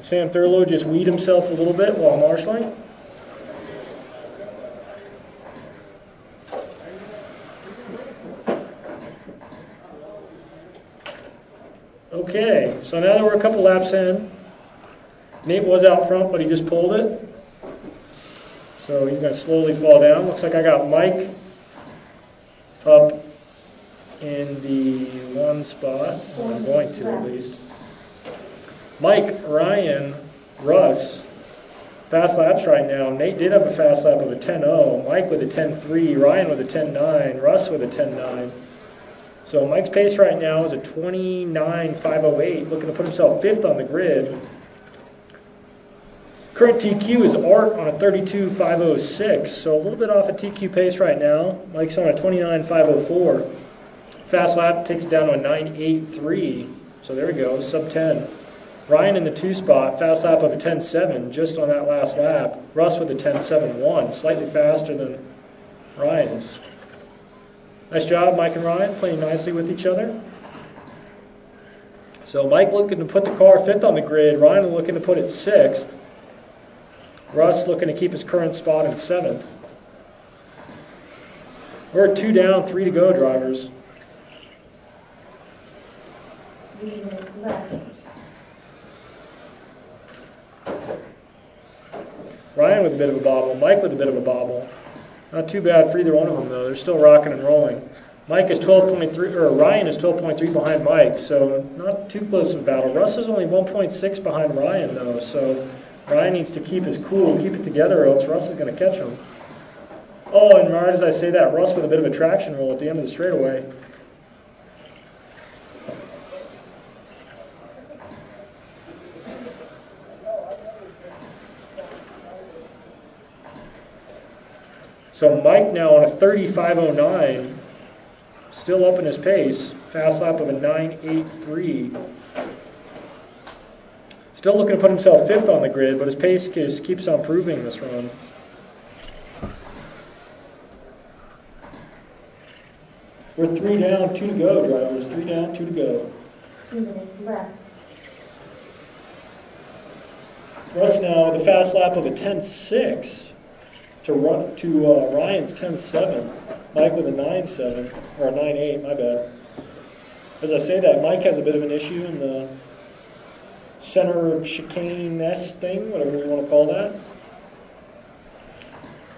Sam Thurlow just weed himself a little bit while marshalling. Okay, so now that we're a couple laps in, Nate was out front, but he just pulled it. So he's going to slowly fall down. Looks like I got Mike up in the 1 spot. Well, I'm going to at least. Mike, Ryan, Russ, fast laps right now. Nate did have a fast lap of a 10.0. Mike with a 10.3. Ryan with a 10.9. Russ with a 10.9. So Mike's pace right now is a 29.508. Looking to put himself 5th on the grid. Current TQ is Art on a 32.506, so a little bit off a TQ pace right now. Mike's on a 29.504. Fast lap takes it down to a 9.83, so there we go, sub 10. Ryan in the 2 spot, fast lap of a 10.7 just on that last lap. Russ with a 10.71, slightly faster than Ryan's. Nice job, Mike and Ryan, playing nicely with each other. So Mike looking to put the car 5th on the grid, Ryan looking to put it 6th. Russ looking to keep his current spot in 7th. We're at 2 down, 3 to go, drivers. Ryan with a bit of a bobble, Mike with a bit of a bobble. Not too bad for either one of them though. They're still rocking and rolling. Mike is 12.3, or Ryan is 12.3 behind Mike, so not too close of a battle. Russ is only 1.6 behind Ryan though, so Ryan needs to keep his cool, keep it together, or else Russ is going to catch him. Oh, and right as I say that, Russ with a bit of a traction roll at the end of the straightaway. So Mike now on a 35.09, still up in his pace, fast lap of a 9.83. Still looking to put himself 5th on the grid, but his pace just keeps on improving this run. We're 3 down, 2 to go, drivers. 3 down, 2 to go. 2 minutes left. Russ now with a fast lap of a 10.6 to Ryan's 10.7. Mike with a 9.7 or a 9.8. My bad. As I say that, Mike has a bit of an issue in the center chicane-esque thing, whatever you want to call that.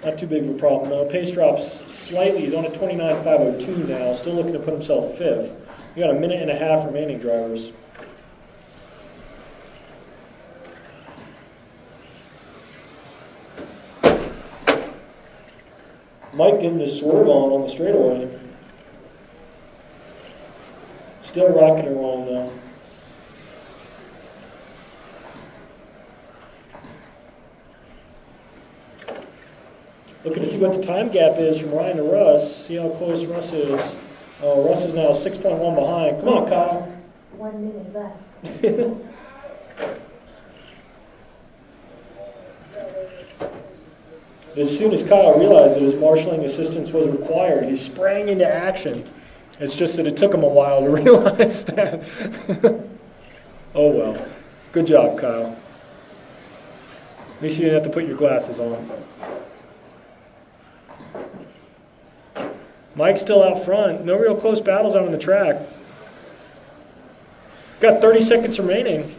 Not too big of a problem though. Pace drops slightly. He's on a 29.502 now. Still looking to put himself fifth. We got a minute and a half remaining, drivers. Mike getting his swerve on the straightaway. Still rocking and rolling though. Looking to see what the time gap is from Ryan to Russ. See how close Russ is. Oh, Russ is now 6.1 behind. Come on, Kyle. 1 minute left. As soon as Kyle realized that his marshalling assistance was required, he sprang into action. It's just that it took him a while to realize that. Oh well. Good job, Kyle. At least you didn't have to put your glasses on. Mike's still out front. No real close battles out on the track. Got 30 seconds remaining.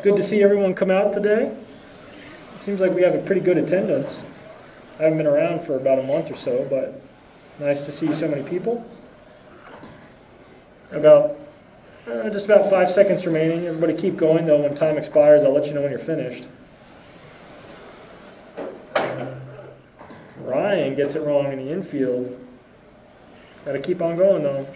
Good to see everyone come out today. Seems like we have a pretty good attendance. I haven't been around for about a month or so, but nice to see so many people. Just about 5 seconds remaining. Everybody keep going, though. When time expires, I'll let you know when you're finished. Ryan gets it wrong in the infield. Got to keep on going, though.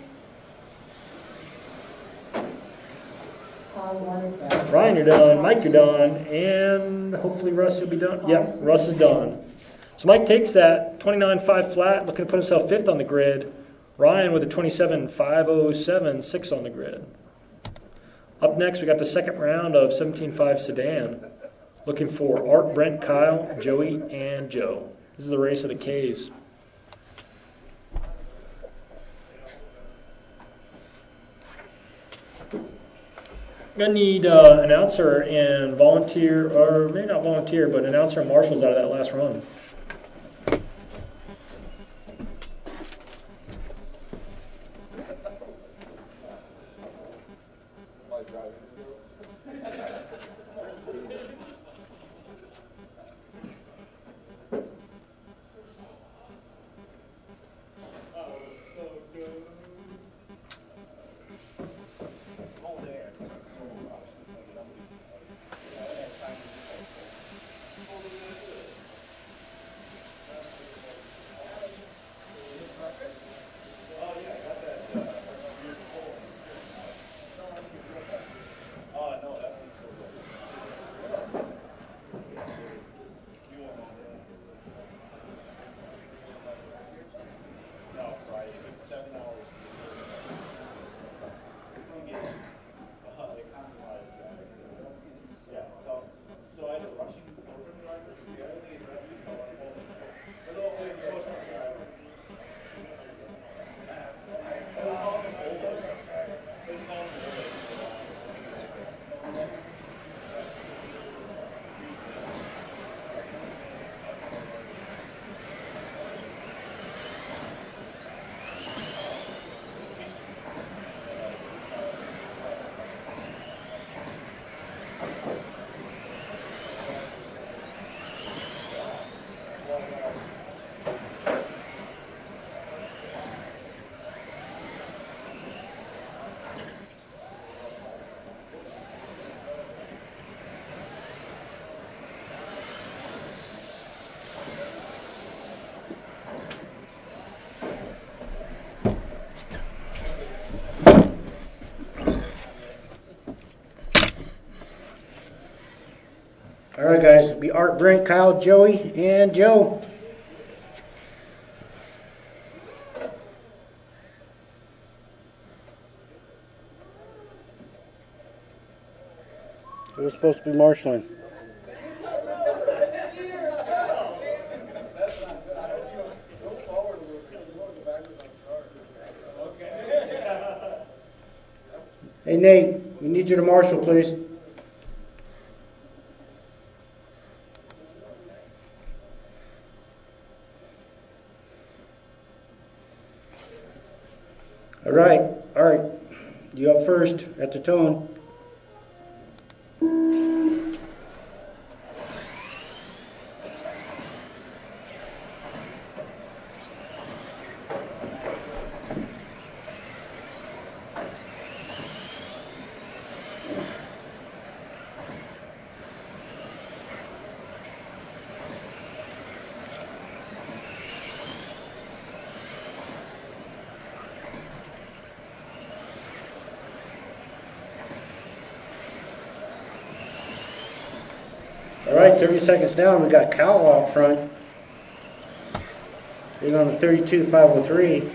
Ryan, you're done. Mike, you're done. And hopefully Russ will be done. Yep, Russ is done. So Mike takes that 29.5 flat, looking to put himself fifth on the grid. Ryan with a 27.507, sixth on the grid. Up next, we got the second round of 17.5 Sedan. Looking for Art, Brent, Kyle, Joey, and Joe. This is the race of the K's. Gonna need announcer and volunteer, or maybe not volunteer, but announcer and marshals out of that last run. All right, guys. It'll be Art, Brent, Kyle, Joey, and Joe. Who's supposed to be marshalling? Hey Nate, we need you to marshal, please. All right, you up first at the tone. All right, 30 seconds down, we got Kyle out front. He's on the 32.503.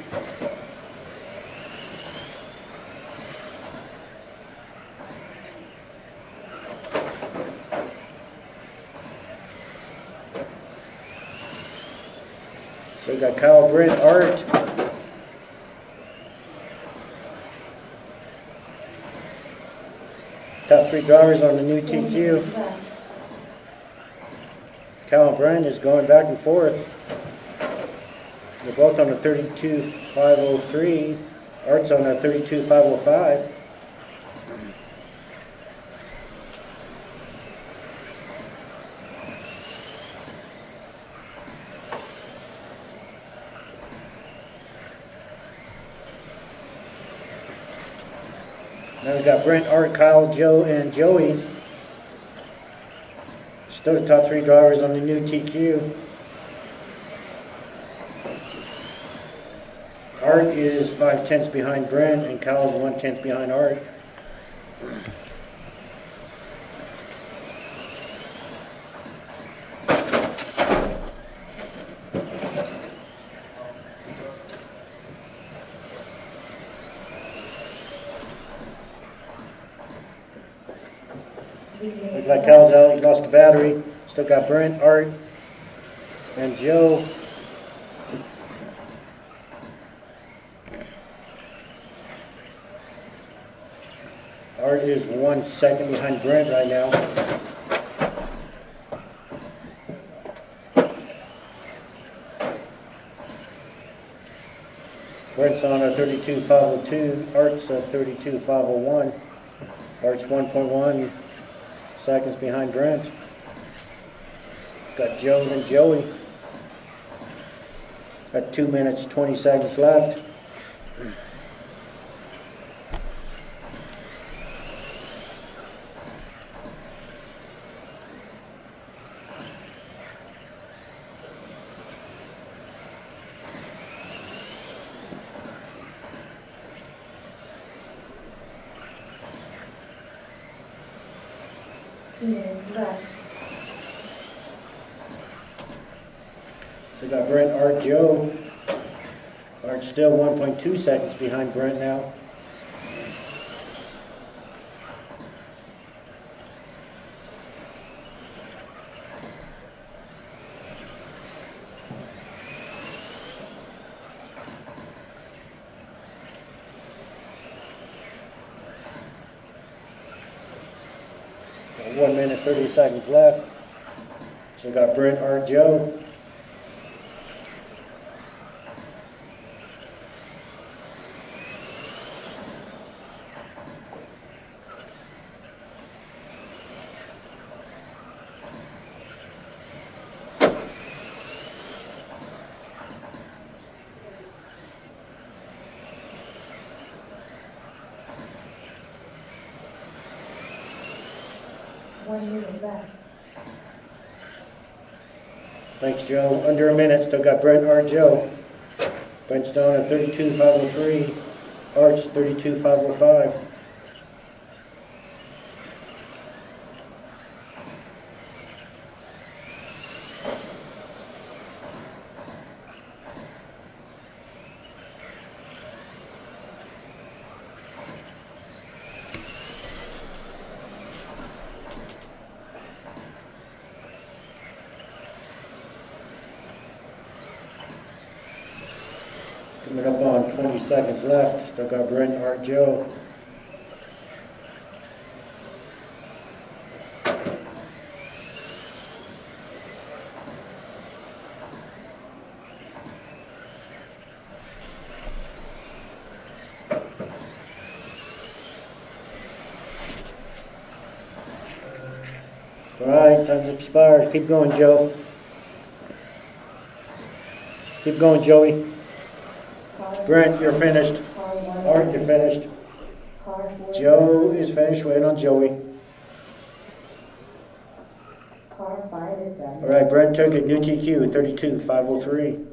So we got Kyle, Brent, Art. Top 3 drivers on the new TQ. Cal and Brent is going back and forth. They're both on the 32.503. Art's on the 32.505. Now we got Brent, Art, Kyle, Joe, and Joey. Still the top 3 drivers on the new TQ. Art is 5/10 behind Brent, and Kyle is 1/10 behind Art. Looks like Kyle's out, he lost the battery. Still got Brent, Art, and Joe. Art is 1 second behind Brent right now. Brent's on a 32.502. Art's a 32.501. Art's 1.1 seconds behind Brent. Got Joe and Joey. Got 2 minutes, 20 seconds left. So got Brent, Art, Joe. Art's still 1.2 seconds behind Brent now. Got 1 minute, 30 seconds left. So we got Brent, Art, Joe. Thanks, Joe. Under a minute. Still got Brent, Art, Joe. Brent's down at 32.503. Art's 32.505. Coming up on 20 seconds left. Still got Brent, Art, Joe. All right, time's expired. Keep going, Joe. Keep going, Joey. Brent, you're finished. Art, you're finished. Joe is finished. Waiting on Joey. Car 5 is done. All right, Brent took it. New TQ 32,503.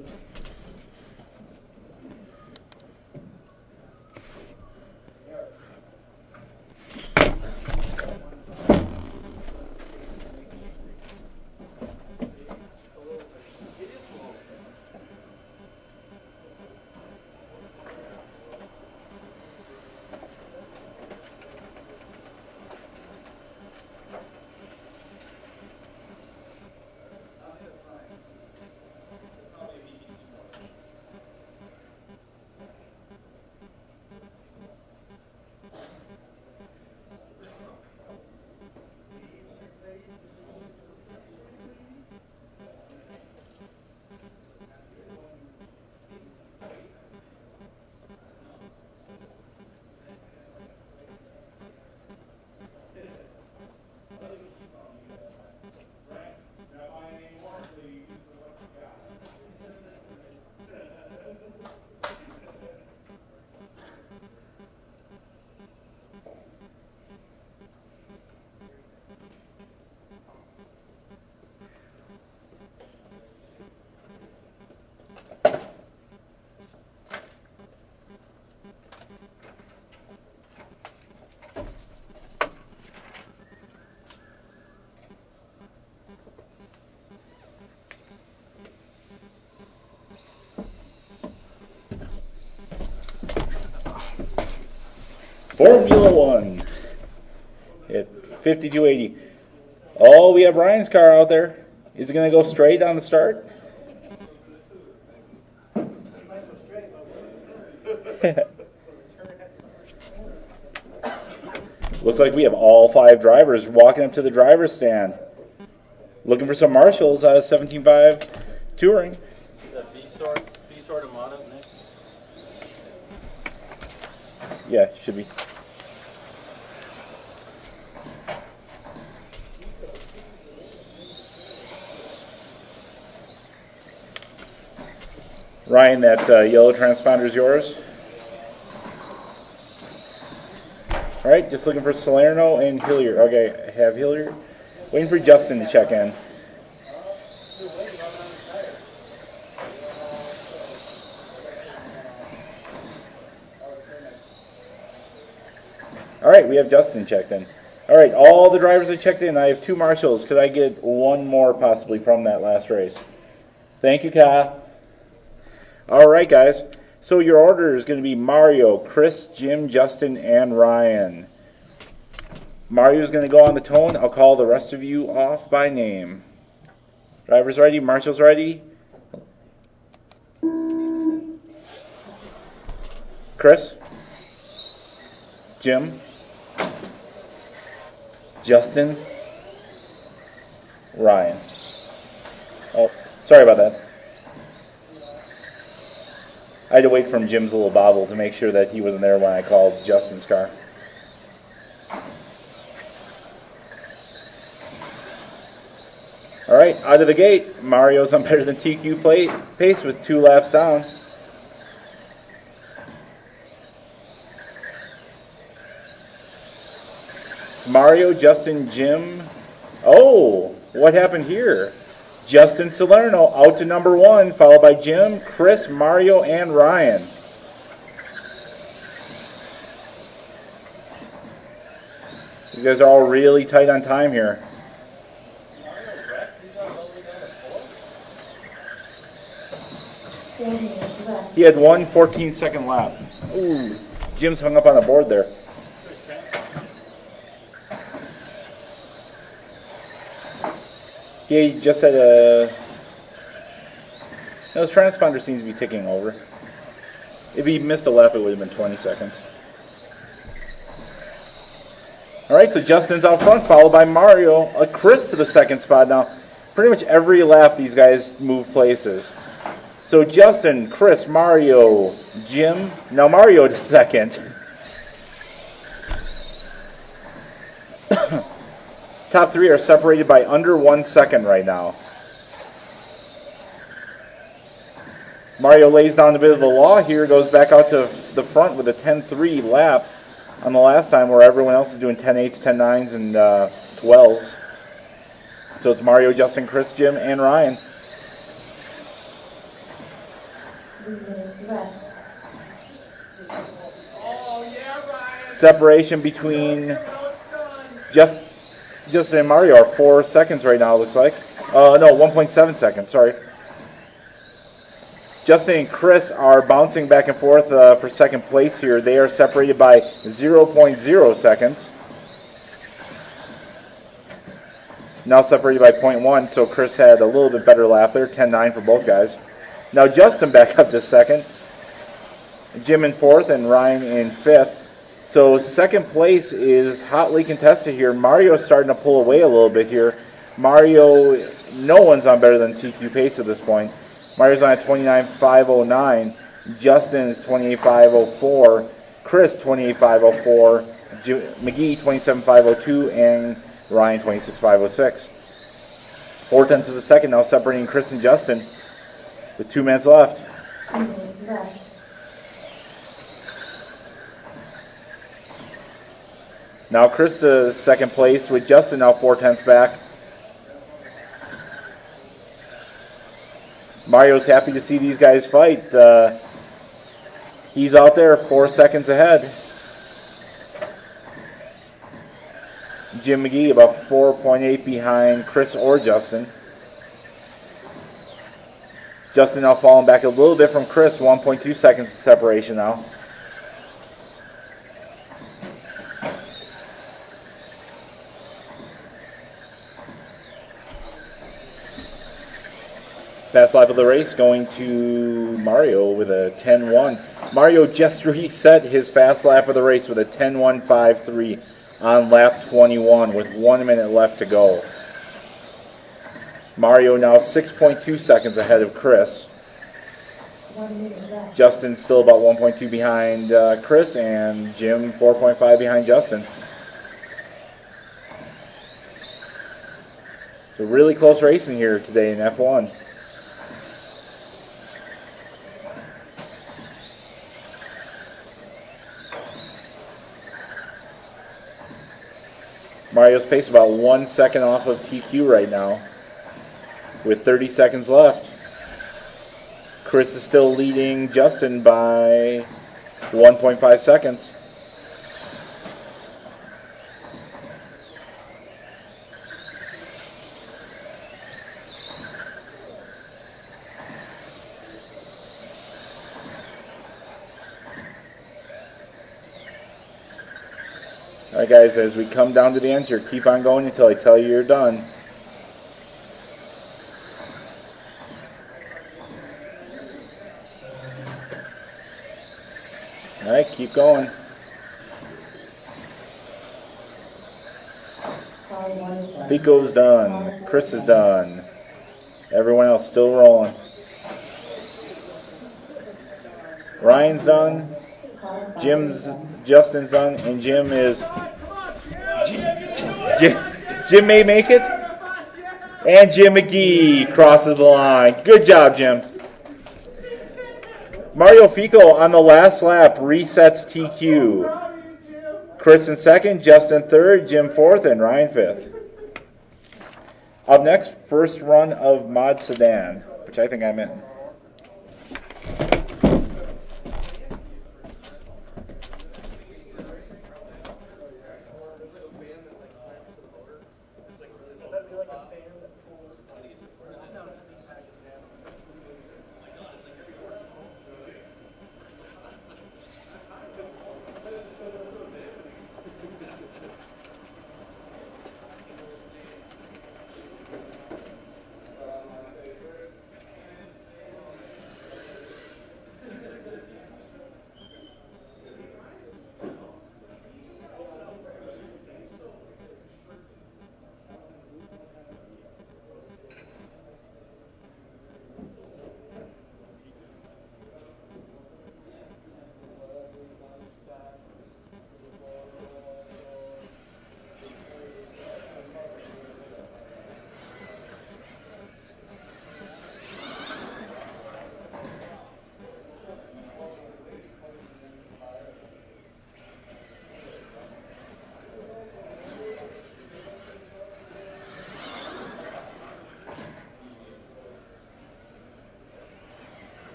Formula One at 5280. Oh, we have Ryan's car out there. Is it going to go straight on the start? Looks like we have all 5 drivers walking up to the driver's stand. Looking for some marshals out of 17.5 Touring. Is that B-sort of mod up next? Yeah, should be. Ryan, that yellow transponder is yours. All right, just looking for Salerno and Hilliard. Okay, I have Hilliard. Waiting for Justin to check in. All right, we have Justin checked in. All right, all the drivers are checked in. I have 2 marshals. Could I get one more possibly from that last race? Thank you, Kyle. All right, guys. So your order is going to be Mario, Chris, Jim, Justin, and Ryan. Mario's going to go on the tone. I'll call the rest of you off by name. Drivers ready? Marshals ready? Chris? Jim? Justin? Ryan. Oh, sorry about that. I had to wait for Jim's little bobble to make sure that he wasn't there when I called Justin's car. All right, out of the gate, Mario's on better than TQ pace with 2 laps down. It's Mario, Justin, Jim. Oh, what happened here? Justin Salerno out to number 1, followed by Jim, Chris, Mario, and Ryan. You guys are all really tight on time here. He had 1 14-second lap. Ooh, Jim's hung up on the board there. He just had a... His transponder seems to be ticking over. If he missed a lap, it would have been 20 seconds. All right, so Justin's out front, followed by Mario. Chris to the 2nd spot now. Pretty much every lap, these guys move places. So Justin, Chris, Mario, Jim. Now Mario to 2nd. Top three are separated by under 1 second right now. Mario lays down a bit of the law here, goes back out to the front with a 10-3 lap on the last time, where everyone else is doing 10-8s, 10-9s, and 12s. So it's Mario, Justin, Chris, Jim, and Ryan. Separation between Justin and Mario are 4 seconds right now, it looks like. No, 1.7 seconds, sorry. Justin and Chris are bouncing back and forth for second place here. They are separated by 0.0 seconds. Now separated by 0.1, so Chris had a little bit better lap there, 10-9 for both guys. Now Justin back up to second. Jim in fourth and Ryan in fifth. So second place is hotly contested here. Mario's starting to pull away a little bit here. Mario, no one's on better than TQ pace at this point. Mario's on a 29.509. Justin's 28.504. Chris 28.504. McGee 27.502 and Ryan 26.506. 0.4 of a second now separating Chris and Justin with 2 minutes left. Now Chris to second place with Justin now 0.4 back. Mario's happy to see these guys fight. He's out there 4 seconds ahead. Jim McGee about 4.8 behind Chris or Justin. Justin now falling back a little bit from Chris, 1.2 seconds of separation now. Fast lap of the race going to Mario with a 10-1. Mario just reset his fast lap of the race with a 10-1-5-3 on lap 21 with 1 minute left to go. Mario now 6.2 seconds ahead of Chris. Justin still about 1.2 behind Chris, and Jim 4.5 behind Justin. So really close racing here today in F1. Mario's pace about 1 second off of TQ right now with 30 seconds left. Chris is still leading Justin by 1.5 seconds. Alright guys, as we come down to the end here, keep on going until I tell you you're done. Alright, keep going. Fico's done. Chris is done. Everyone else still rolling. Ryan's done. Justin's done, and Jim is. Jim may make it, and Jim McGee crosses the line. Good job, Jim. Mario Fico on the last lap resets TQ. Chris in second, Justin third, Jim fourth, and Ryan fifth. Up next, first run of Mod Sedan, which I think I'm in.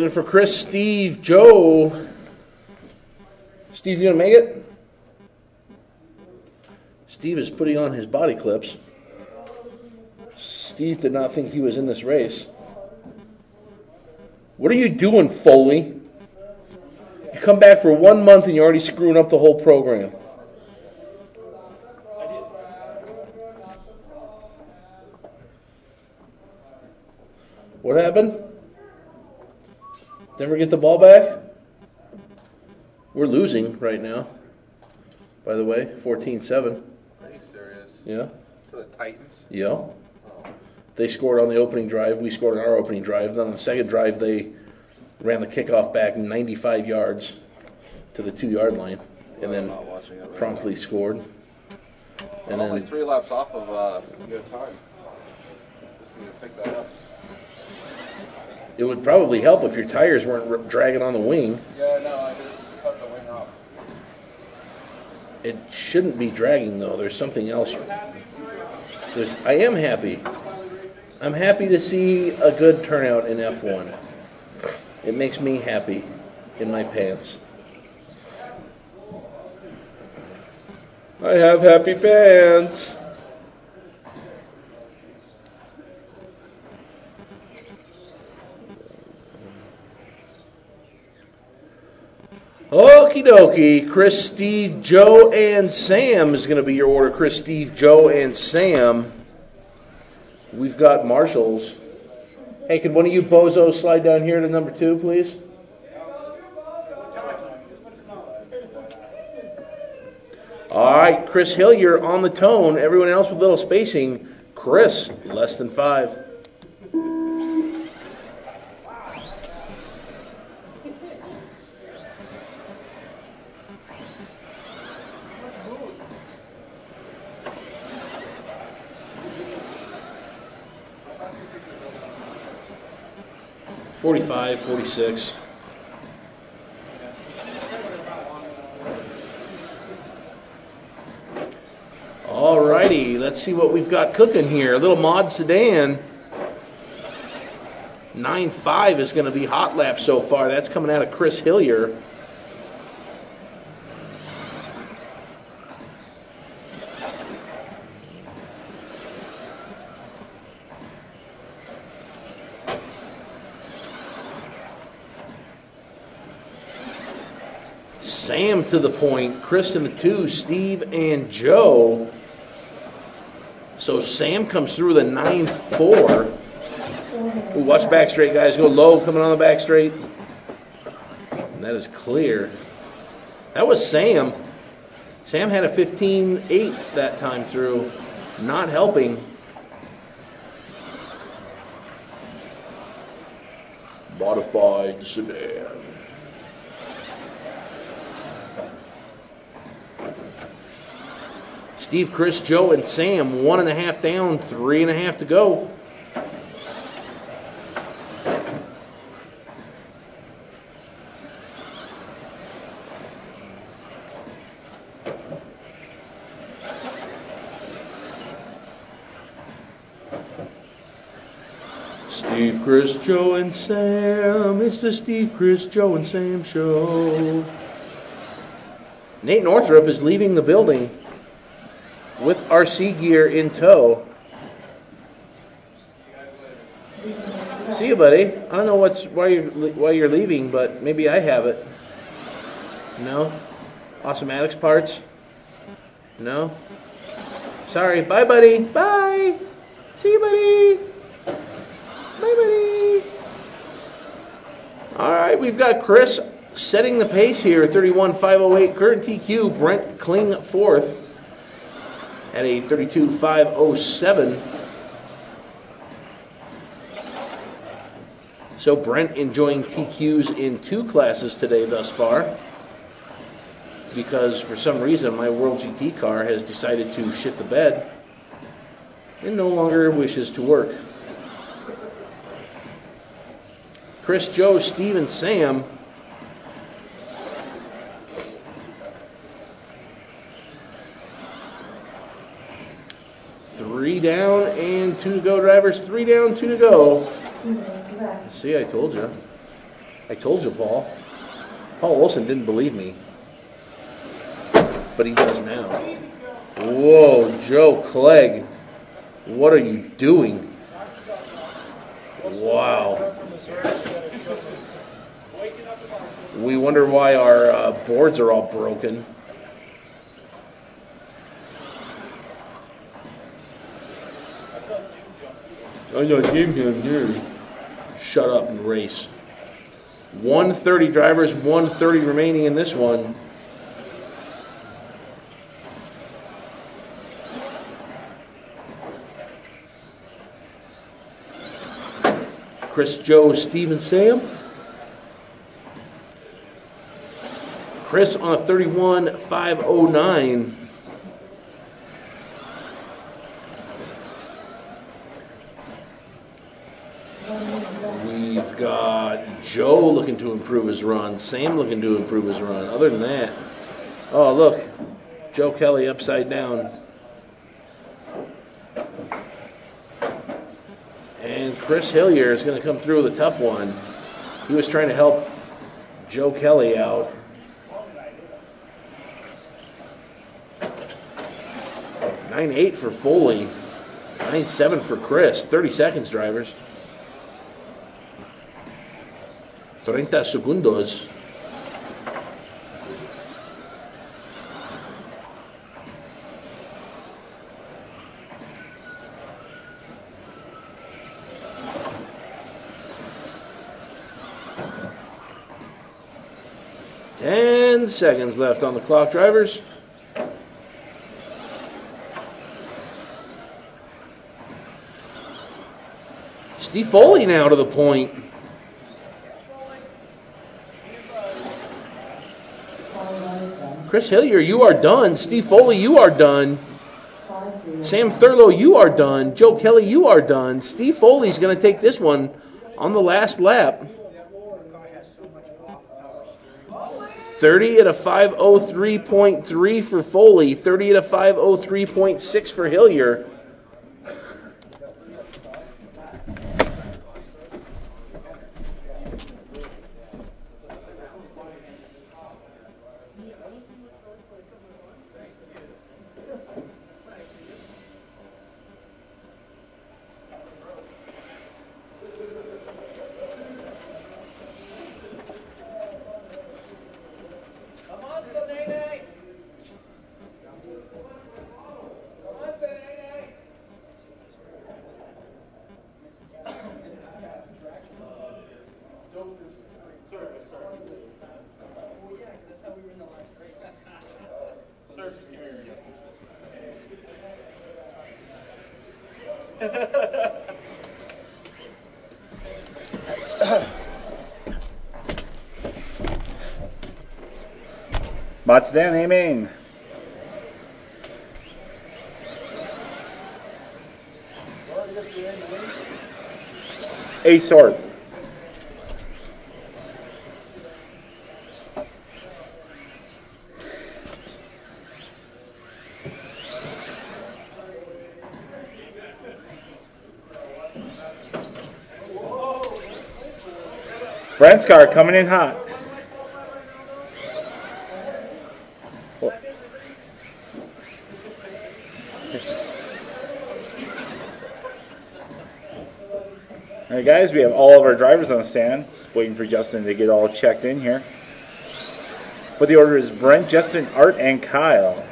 looking for Chris, Steve, Joe. Steve, you gonna make it? Steve is putting on his body clips. Steve did not think he was in this race. What are you doing, Foley? You come back for 1 month and you're already screwing up the whole program. What happened? Never get the ball back? We're losing right now, by the way, 14-7. Are you serious? Yeah. To the Titans? Yeah. Oh. They scored on the opening drive. We scored on our opening drive. Then on the second drive, they ran the kickoff back 95 yards to the 2-yard line, and then promptly scored. And only 3 laps off of your time. Just need to pick that up. It would probably help if your tires weren't dragging on the wing. Yeah, no, I just cut the wing off. It shouldn't be dragging, though. There's something else. I am happy. I'm happy to see a good turnout in F1. It makes me happy in my pants. I have happy pants. Okie dokie. Chris, Steve, Joe, and Sam is going to be your order. Chris, Steve, Joe, and Sam. We've got marshals. Hey, could one of you bozos slide down here to number 2, please? All right, Chris Hill, you're on the tone. Everyone else with little spacing. Chris, less than 5. $45, $46. Alrighty, let's see what we've got cooking here. A little mod sedan. 9.5 is going to be hot lap so far. That's coming out of Chris Hillier. Sam to the point, Chris in the 2, Steve and Joe. So Sam comes through with a 9.4. Ooh, watch back straight, guys. Go low coming on the back straight. And that is clear. That was Sam. Sam had a 15.8 that time through. Not helping. Modified sedan. Steve, Chris, Joe, and Sam, 1.5 down, 3.5 to go. Steve, Chris, Joe, and Sam. It's the Steve, Chris, Joe, and Sam show. Nate Northrup is leaving the building with RC gear in tow. See you, buddy. I don't know why you're leaving, but maybe I have it. No? Awesomatics parts? No? Sorry. Bye, buddy. Bye. See you, buddy. Bye, buddy. All right, we've got Chris setting the pace here. 31.508 current TQ. Brent Kling 4th. At a 32.507. So Brent enjoying TQs in 2 classes today thus far, because for some reason my World GT car has decided to shit the bed and no longer wishes to work. Chris, Joe, Steve, and Sam. Three down and 2 to go, drivers. 3 down, 2 to go. See, I told you. I told you, Paul. Paul Olson didn't believe me. But he does now. Whoa, Joe Clegg. What are you doing? Wow. We wonder why our boards are all broken. I know Jim here. Shut up and race. 130 drivers, 130 remaining in this one. Chris, Joe, Steve, and Sam. Chris on a 31.509. We've got Joe looking to improve his run. Sam looking to improve his run. Other than that, oh, look. Joe Kelly upside down. And Chris Hillier is going to come through with a tough one. He was trying to help Joe Kelly out. $9.8 for Foley. $9.7 for Chris. 30 seconds, drivers. 30 segundos. Seconds left on the clock, drivers. Steve Foley now to the point. Chris Hillier, you are done. Steve Foley, you are done. Sam Thurlow, you are done. Joe Kelly, you are done. Steve Foley's going to take this one on the last lap. 30 at a 5:03.3 for Foley. 30 at a 5:03.6 for Hillier. Sedan, aiming. A sword. Brent's car coming in hot. Alright guys, we have all of our drivers on the stand. Waiting for Justin to get all checked in here. But the order is Brent, Justin, Art, and Kyle.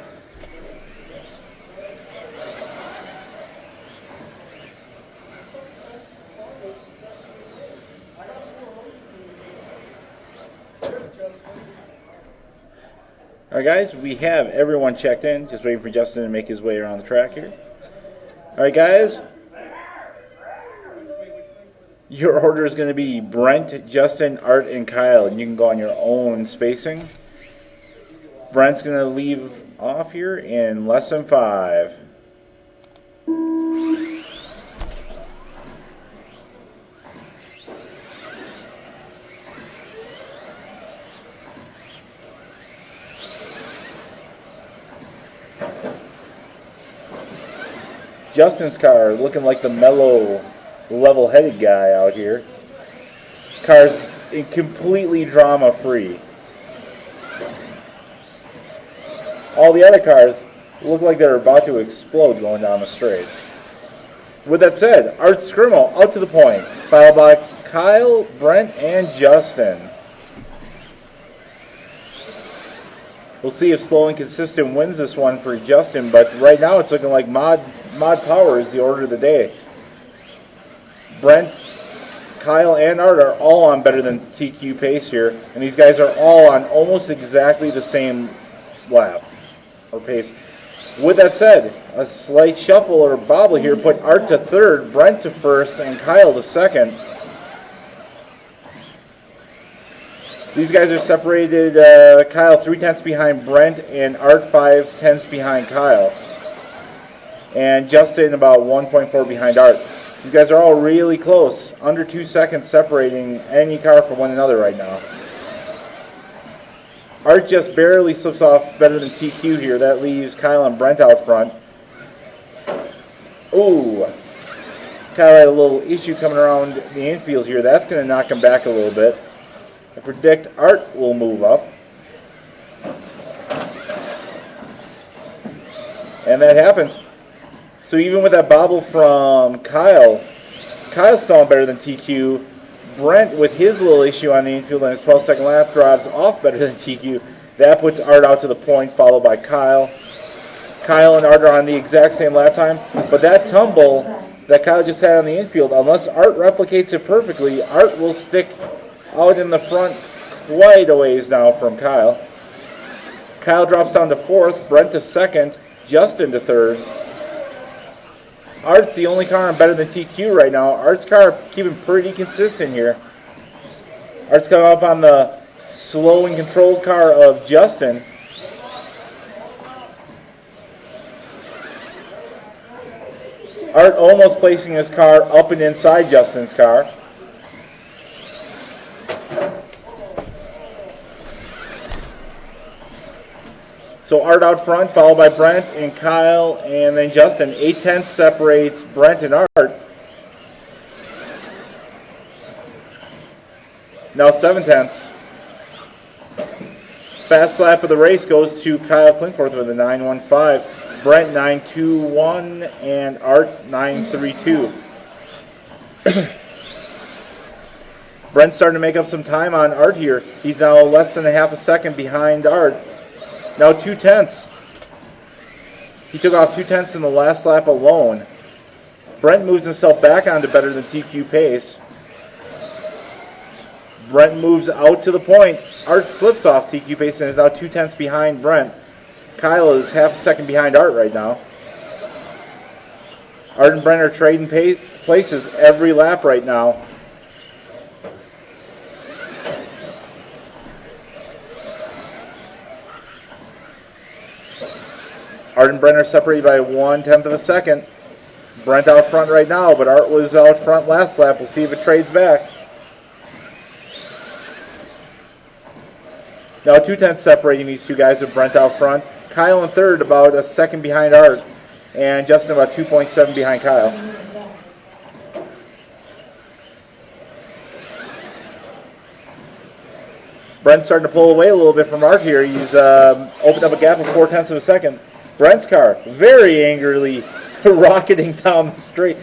Alright guys, we have everyone checked in. Just waiting for Justin to make his way around the track here. Alright guys. Your order is going to be Brent, Justin, Art, and Kyle. And you can go on your own spacing. Brent's going to leave off here in less than 5. Justin's car looking like the mellow, level-headed guy out here. Car's completely drama-free. All the other cars look like they're about to explode going down the straight. With that said, Art Scrimmel out to the point, followed by Kyle, Brent, and Justin. We'll see if Slow and Consistent wins this one for Justin, but right now it's looking like Mod Power is the order of the day. Brent, Kyle, and Art are all on better than TQ pace here, and these guys are all on almost exactly the same lap or pace. With that said, a slight shuffle or bobble here put Art to third, Brent to first, and Kyle to second. These guys are separated, Kyle 3/10 behind Brent and Art 5/10 behind Kyle. And Justin about 1.4 behind Art. These guys are all really close, under 2 seconds separating any car from one another right now. Art just barely slips off better than TQ here. That leaves Kyle and Brent out front. Ooh. Kyle had a little issue coming around the infield here. That's going to knock him back a little bit. I predict Art will move up. And that happens. So even with that bobble from Kyle's still better than TQ. Brent, with his little issue on the infield on his 12-second lap, drives off better than TQ. That puts Art out to the point, followed by Kyle. Kyle and Art are on the exact same lap time, but that tumble that Kyle just had on the infield, unless Art replicates it perfectly, Art will stick out in the front quite a ways now from Kyle. Kyle drops down to fourth, Brent to second, Justin to third. Art's the only car on better than TQ right now. Art's car keeping pretty consistent here. Art's coming up on the slow and controlled car of Justin. Art almost placing his car up and inside Justin's car. So Art out front, followed by Brent and Kyle, and then Justin. 8/10 separates Brent and Art. Now 7/10. Fast lap of the race goes to Kyle Clinkworth with a 9.15. Brent 9.21 and Art 9.32. Brent's starting to make up some time on Art here. He's now less than a half a second behind Art. Now 2/10. He took off 2/10 in the last lap alone. Brent moves himself back onto better than TQ pace. Brent moves out to the point. Art slips off TQ pace and is now 2/10 behind Brent. Kyle is half a second behind Art right now. Art and Brent are trading places every lap right now. Art and Brent are separated by 1/10 of a second. Brent out front right now, but Art was out front last lap. We'll see if it trades back. Now 2/10 separating these two guys with Brent out front. Kyle in third, about a second behind Art. And Justin about 2.7 behind Kyle. Brent's starting to pull away a little bit from Art here. He's opened up a gap of 4/10 of a second. Brent's car very angrily rocketing down the straight.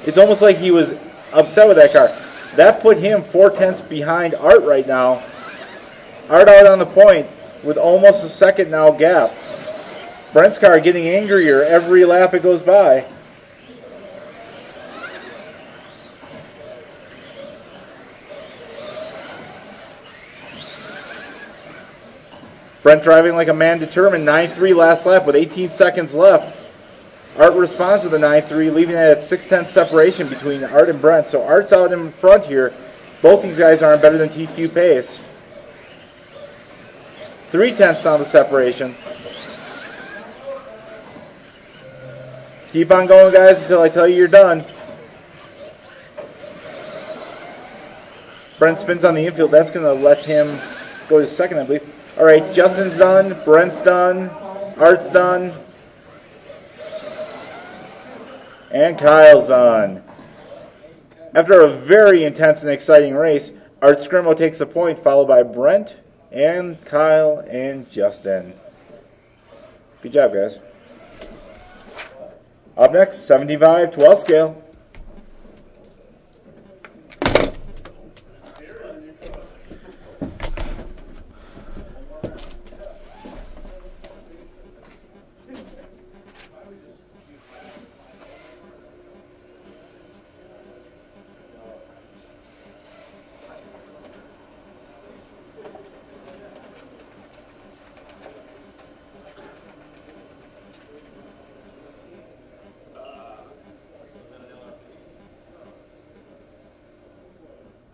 It's almost like he was upset with that car. That put him 4/10 behind Art right now. Art out on the point with almost a second now gap. Brent's car getting angrier every lap it goes by. Brent driving like a man determined. 9.3 last lap with 18 seconds left. Art responds to the 9.3, leaving it at 6/10 separation between Art and Brent. So Art's out in front here. Both these guys are on better than TQ pace. 3/10 on the separation. Keep on going, guys, until I tell you you're done. Brent spins on the infield. That's going to let him go to second, I believe. All right, Justin's done. Brent's done. Art's done. And Kyle's done. After a very intense and exciting race, Art Scrimo takes the point, followed by Brent and Kyle and Justin. Good job, guys. Up next, 75 12 scale.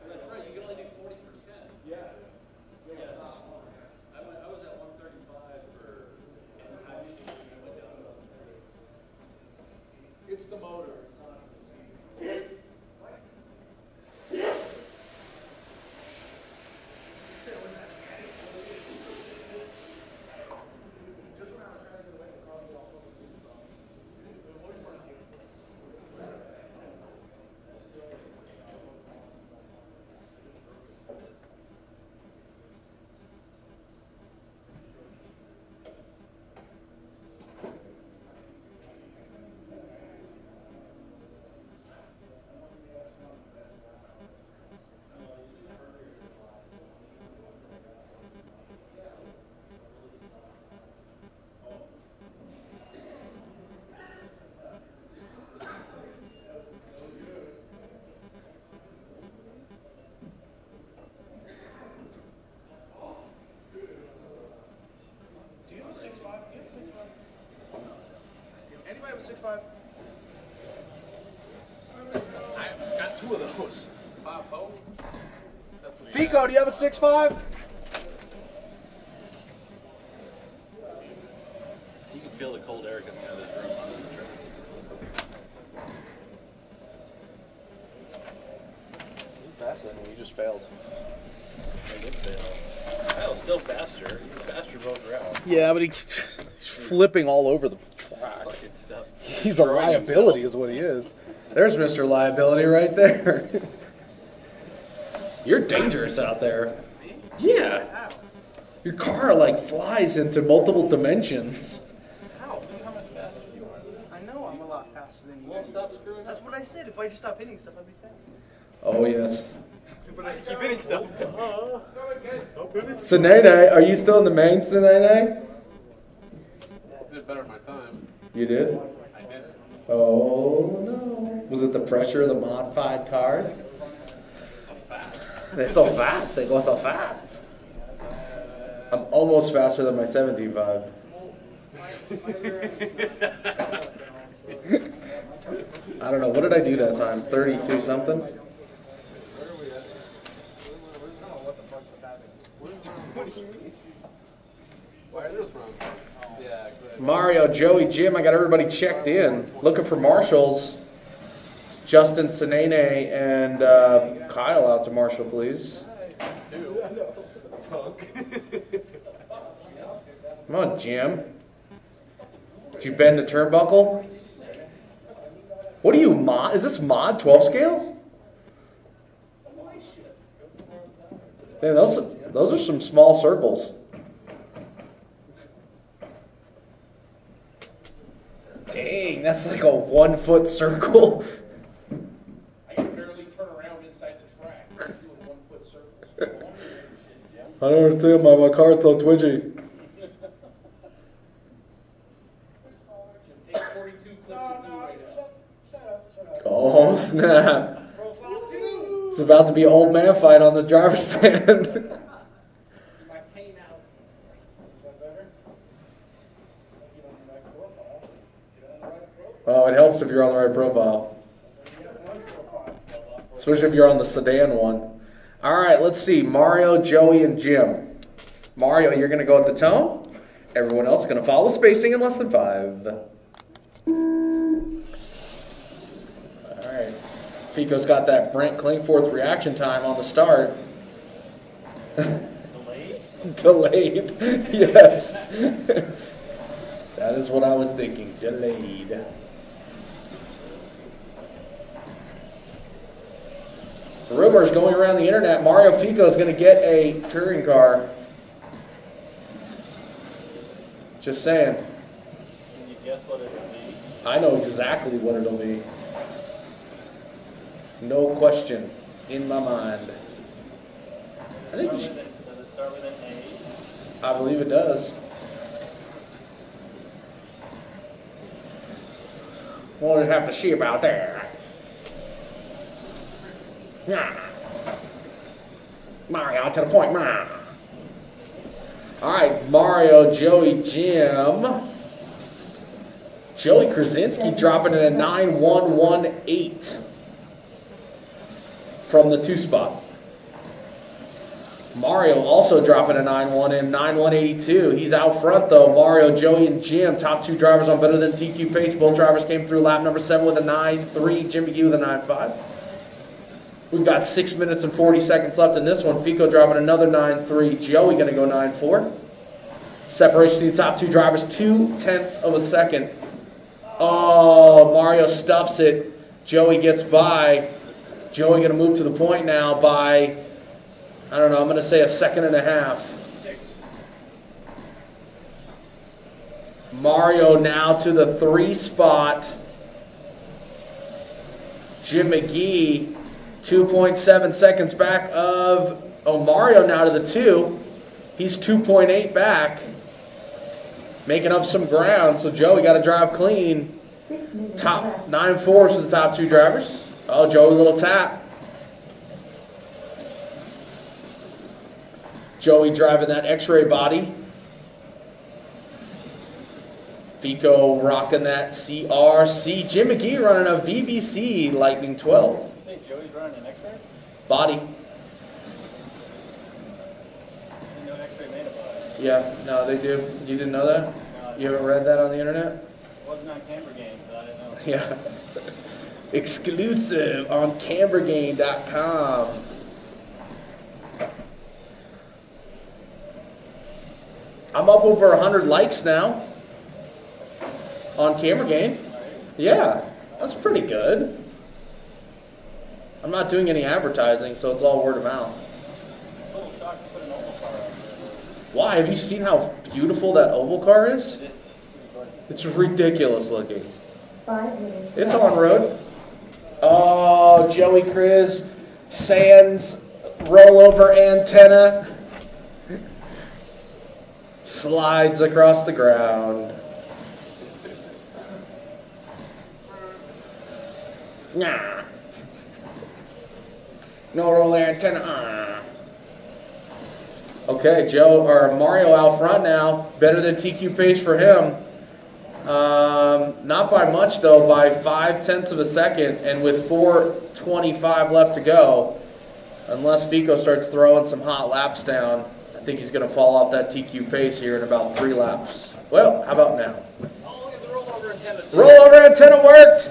That's right, you can only do 40%. Yeah. I was at 135 for 10 times, and I went down to 130. It's the motor, it's not the speed. Do you have a 6.5? Do you have a 6.5? Anybody have a 6.5? I've got 2 of those. Both? Fico, do you have a 6.5? You can feel the cold air coming out of this room. Faster than me, you just failed. I did fail. Kyle's still faster. He's faster both rounds. Yeah, but he's flipping all over the track. Fucking stuff. He's a liability is what he is. There's Mr. Liability right there. You're dangerous out there. Yeah. Your car like flies into multiple dimensions. How? Look how much faster you are. I know I'm a lot faster than you. Well, stop screwing That's up. what I said. If I just stop hitting stuff, I'd be fast. Oh, yes. But I keep hitting stuff. Senene, are you still in the main, Senene? I did better my time. You did? I did. Oh, no. Was it the pressure of the modified cars? So fast. They're so fast. They go so fast. I'm almost faster than my 17.5. I don't know. What did I do that time? 32 something? Where are we at? What the fuck just happened? What do you mean? Where are those from? Yeah, exactly. Mario, Joey, Jim, I got everybody checked in. Looking for marshals. Justin, Senene, and Kyle out to marshal, please. Come on, Jim. Did you bend the turnbuckle? What are you, mod? Is this mod 12 scale? Man, those are some small circles. Dang, that's like a 1 foot circle. I can barely turn around inside the track doing 1 foot circles. I don't understand why my car's so twitchy. Take 42 clips of glue right now. Oh, snap. It's about to be an old man fight on the driver's stand. My pain out. Oh, it helps if you're on the right profile. Especially if you're on the sedan one. All right, let's see. Mario, Joey, and Jim. Mario, you're going to go at the tone. Everyone else is going to follow spacing in less than 5. All right. Fico's got that Brent Klingforth reaction time on the start. Delayed. Yes. That is what I was thinking. Delayed. Rumors going around the internet, Mario Fico is going to get a touring car. Just saying. Can you guess what it would be? I know exactly what it'll be. No question in my mind. I think Does it start with an A? I believe it does. We'll just have to see about that. Yeah. Mario to the point, man. All right, Mario, Joey, Jim. Joey Krasinski dropping in a 9-1-1-8 from the 2 spot. Mario also dropping a 9-1 in 9-1-82. He's out front though. Mario, Joey, and Jim, top 2 drivers on better than TQ pace. Both drivers came through lap number 7 with a 9-3. Jim McGee with a 9-5. We've got 6 minutes and 40 seconds left in this one. Fico dropping another 9-3. Joey going to go 9-4. Separation to the top 2 drivers, 0.2 of a second. Oh, Mario stuffs it. Joey gets by. Joey going to move to the point now by, I don't know, I'm going to say a second and a half. Mario now to the 3 spot. Jim McGee, 2.7 seconds back of Mario now to the 2. He's 2.8 back. Making up some ground, so Joey got to drive clean. Top 9-4 for the top 2 drivers. Oh, Joey, a little tap. Joey driving that X-ray body. Fico rocking that CRC. Jim McGee running a VBC Lightning 12. Did you say Joey's running an X-ray? Body. Didn't know X-ray made a body. Yeah, no, they do. You didn't know that? No, You haven't read that on the internet? It wasn't on camera games, but I didn't know. Yeah. Exclusive on cambergame.com. I'm up over 100 likes now on Camera Game. Yeah, that's pretty good. I'm not doing any advertising, so it's all word of mouth. I'm a little shocked to put an oval car out there. Why? Have you seen how beautiful that oval car is? It is. It's ridiculous looking. 5 minutes. It's on road. Oh, Joey Chris, Sands, rollover antenna. Slides across the ground. Nah. No roll antenna. Okay, Mario out front now. Better than TQ pace for him. Not by much though, by 0.5 of a second, and with 4:25 left to go, unless Fico starts throwing some hot laps down, I think he's going to fall off that TQ pace here in about 3 laps. Well, how about now? Oh, look at the rollover antenna. Rollover antenna worked!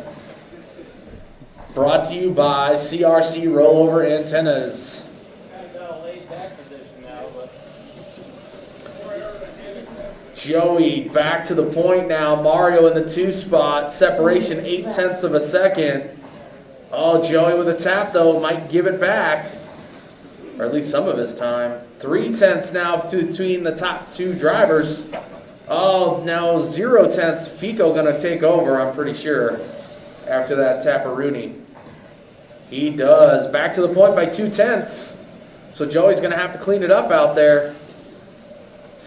Brought to you by CRC Rollover Antennas. Kind of got a laid back position now, but Joey back to the point now. Mario in the 2 spot. Separation 0.8 of a second. Oh, Joey with a tap though. Might give it back. Or at least some of his time. 0.3 now between the top 2 drivers. Oh, now 0.0. Fico going to take over, I'm pretty sure, after that Tapparoonie. He does. Back to the point by 0.2. So Joey's going to have to clean it up out there.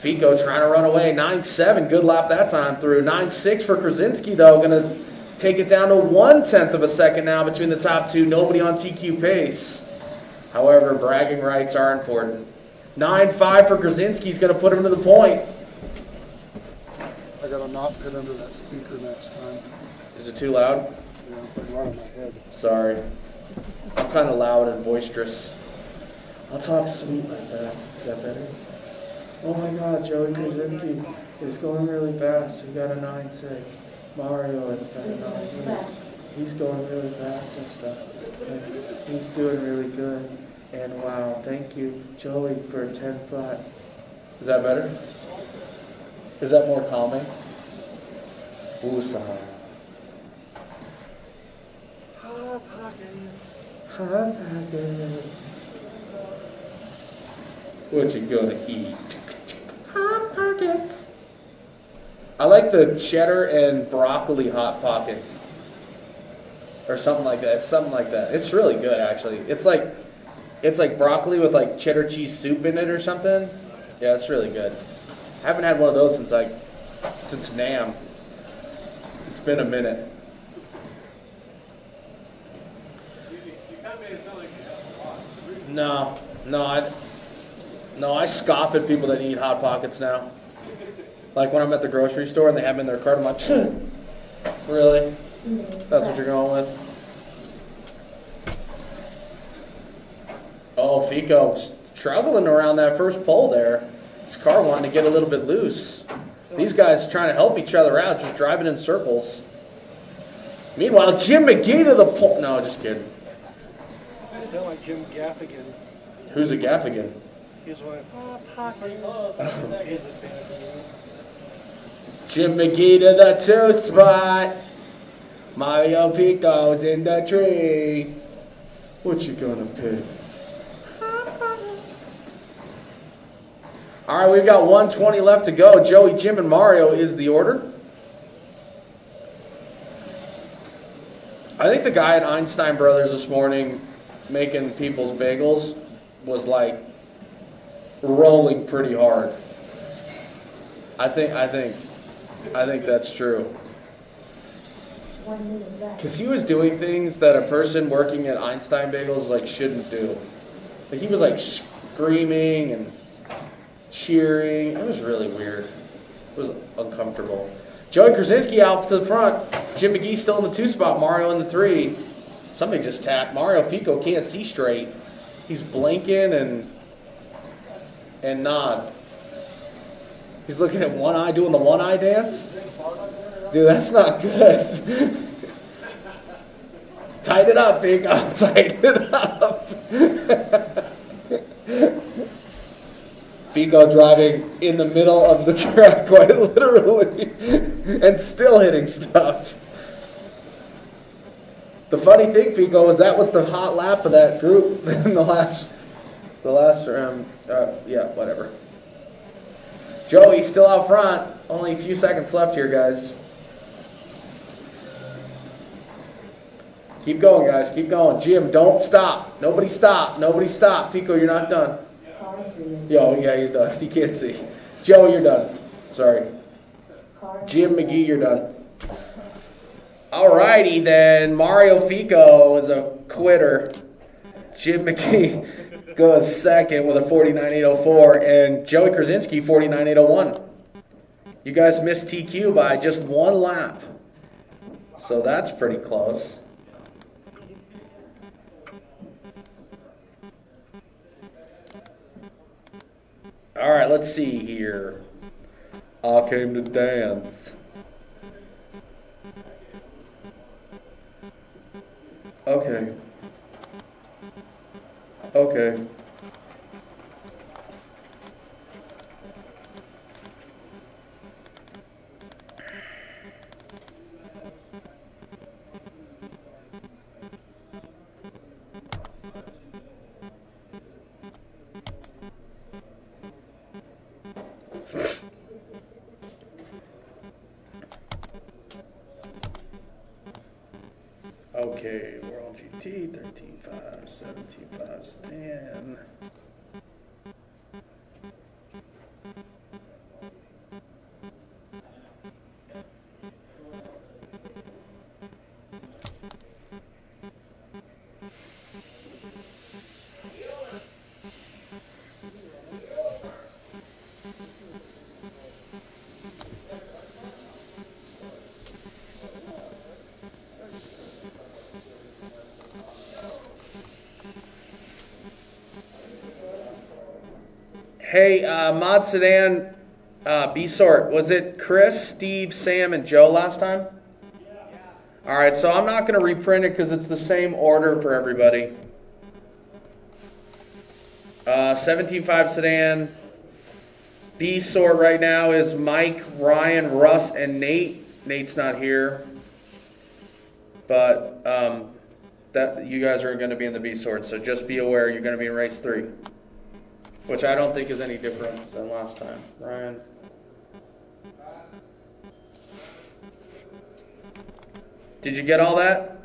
Fico trying to run away. 9.7. Good lap that time through. 9.6 for Krasinski, though. Going to take it down to 0.1 of a second now between the top 2. Nobody on TQ pace. However, bragging rights are important. 9.5 for Krasinski is going to put him to the point. I gotta not hit under that speaker next time. Is it too loud? Yeah, it's like right on my head. Sorry. I'm kind of loud and boisterous. I'll talk sweet like that. Is that better? Oh my God, Joey Krasinski is going really fast. We got a 9.6. Mario has got a 9.8. He's going really fast and stuff. And he's doing really good. And wow, thank you, Joey, for a 10 flat. Is that better? Is that more calming? Woosah. Hot Pockets. What you gonna eat? Hot Pockets. I like the cheddar and broccoli Hot Pocket. Or something like that. Something like that. It's really good, actually. It's like broccoli with like cheddar cheese soup in it or something. Yeah, it's really good. I haven't had one of those since NAM. It's been a minute. You kind of made it sound like you have a lot. No, I scoff at people that eat Hot Pockets now. Like when I'm at the grocery store and they have them in their cart, I'm like, really? That's what you're going with? Oh, Fico struggling around that first pole there. His car wanting to get a little bit loose. These guys are trying to help each other out, just driving in circles. Meanwhile, Jim McGee to the pole. No, just kidding. I sound like Jim Gaffigan. Who's a Gaffigan? He's one. He's the same. Jim McGee to the 2 spot. Mario Pico's in the tree. What you gonna pick? All right, we've got 120 left to go. Joey, Jim, and Mario is the order. I think the guy at Einstein Brothers this morning making people's bagels was like rolling pretty hard. I think that's true. Because he was doing things that a person working at Einstein Bagels like shouldn't do. Like he was like screaming and cheering. It was really weird. It was uncomfortable. Joey Krasinski out to the front. Jim McGee still in the 2 spot. Mario in the 3. Somebody just tapped. Mario Fico can't see straight. He's blinking and nod. He's looking at one eye, doing the one eye dance. Dude, that's not good. Tighten it up, Fico. Tighten it up. Fico driving in the middle of the track, quite literally, and still hitting stuff. The funny thing, Fico, is that was the hot lap of that group in the last round. Yeah, whatever. Joey still out front. Only a few seconds left here, guys. Keep going, guys. Keep going. Jim, don't stop. Nobody stop. Nobody stop. Fico, you're not done. Yo, yeah, he's done. He can't see. Joe, you're done. Sorry. Jim McGee, you're done. Alrighty then. Mario Fico is a quitter. Jim McGee goes second with a 49.804, and Joey Krasinski 49.801. You guys missed TQ by just 1 lap, so that's pretty close. All right, let's see here. I came to dance. Okay. Okay. Okay, World GT, 13.5, 17.5 sedan. Hey, Mod Sedan B Sort, was it Chris, Steve, Sam, and Joe last time? Yeah. All right, so I'm not going to reprint it because it's the same order for everybody. 17.5 Sedan B Sort right now is Mike, Ryan, Russ, and Nate. Nate's not here, but that you guys are going to be in the B sort. So just be aware you're going to be in race 3, which I don't think is any different than last time. Ryan. Did you get all that?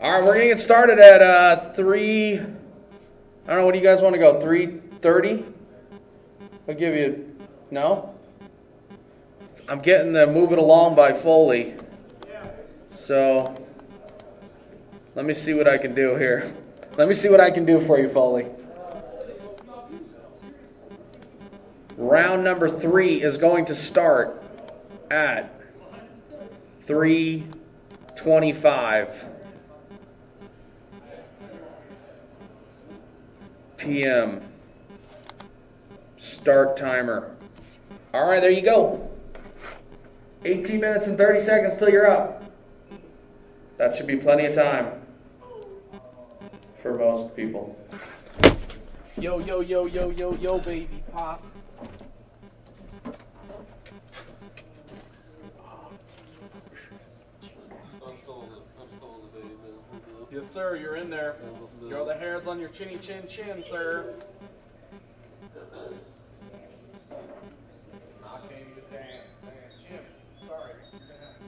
All right, we're going to get started at 3. I don't know, what do you guys want to go? 3:30? I'll give you. No? I'm getting the move it along by Foley. So let me see what I can do here. Let me see what I can do for you, Foley. Round number 3 is going to start at 3:25 p.m. Start timer. All right, there you go. 18 minutes and 30 seconds till you're up. That should be plenty of time for most people. Yo, yo, yo, yo, yo, yo, baby pop. I'm still in the baby. Yes, sir, you're in there. You're the hairs on your chinny chin chin, sir. I can't even dance. Jim, sorry. You're gonna have to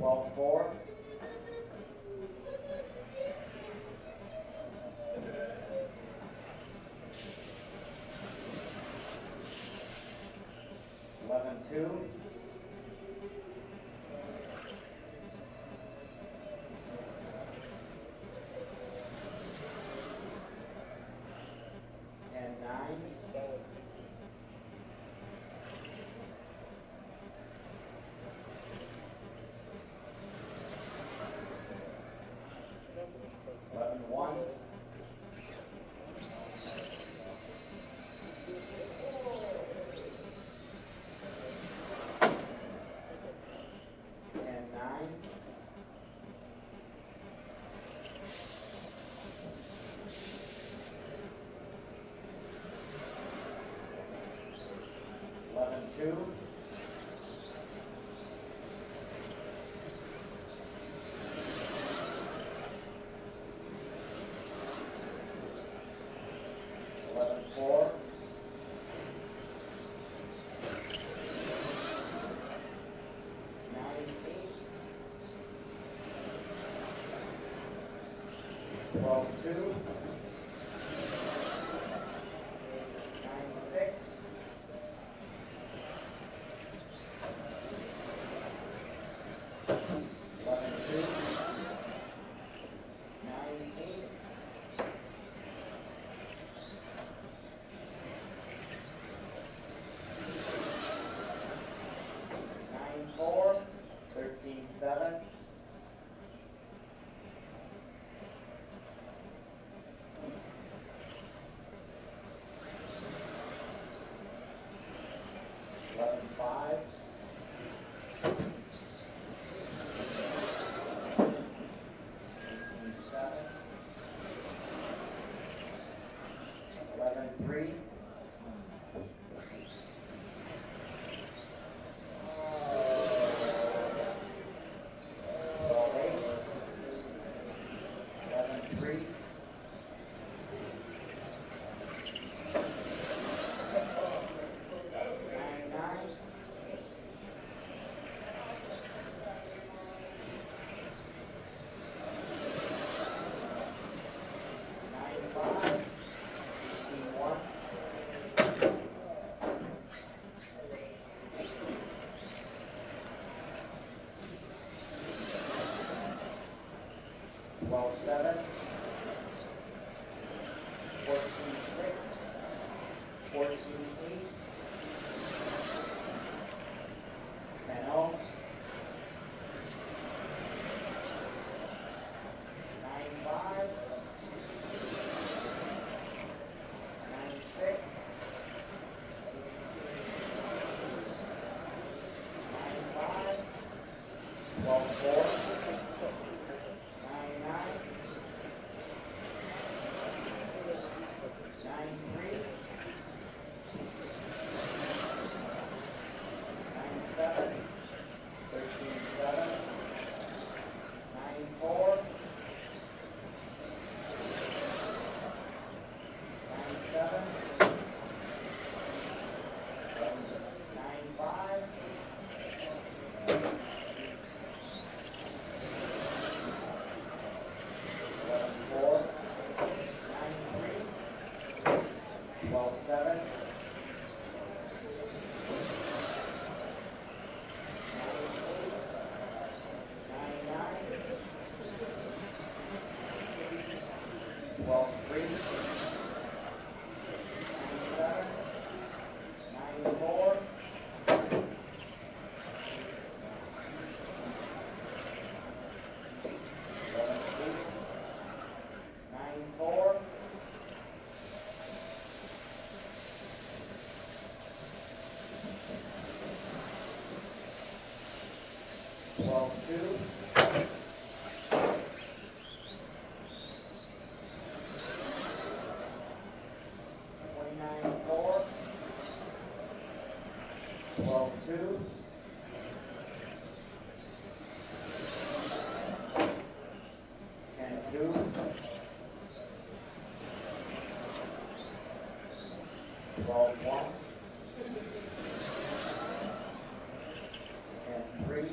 12-4. 11-2. 10-9. 11-1. 10-9. 11-2. 11-4. 9-8. 12-2. 9-6. 11-2. 9-8. 9-4. 13-7. 11-5. 18-7. 11-3. 12-8. 11-3. 9-9. 9-5. 18-1. 12-7. 14-6. 14-8. 10-0. 9-5. 9-6. 9-5. 12-4. 9-9. 9-3. 9-7. 13-7. 9-4. 9-7. 9-5. 11-4. 9-3. 12-7. 9-8. 9-9. 12-3. 9-7. 9-4. 11-8. 9-4. 12-2. 29-4. 12-2. 10-2. 12-1. 10-3.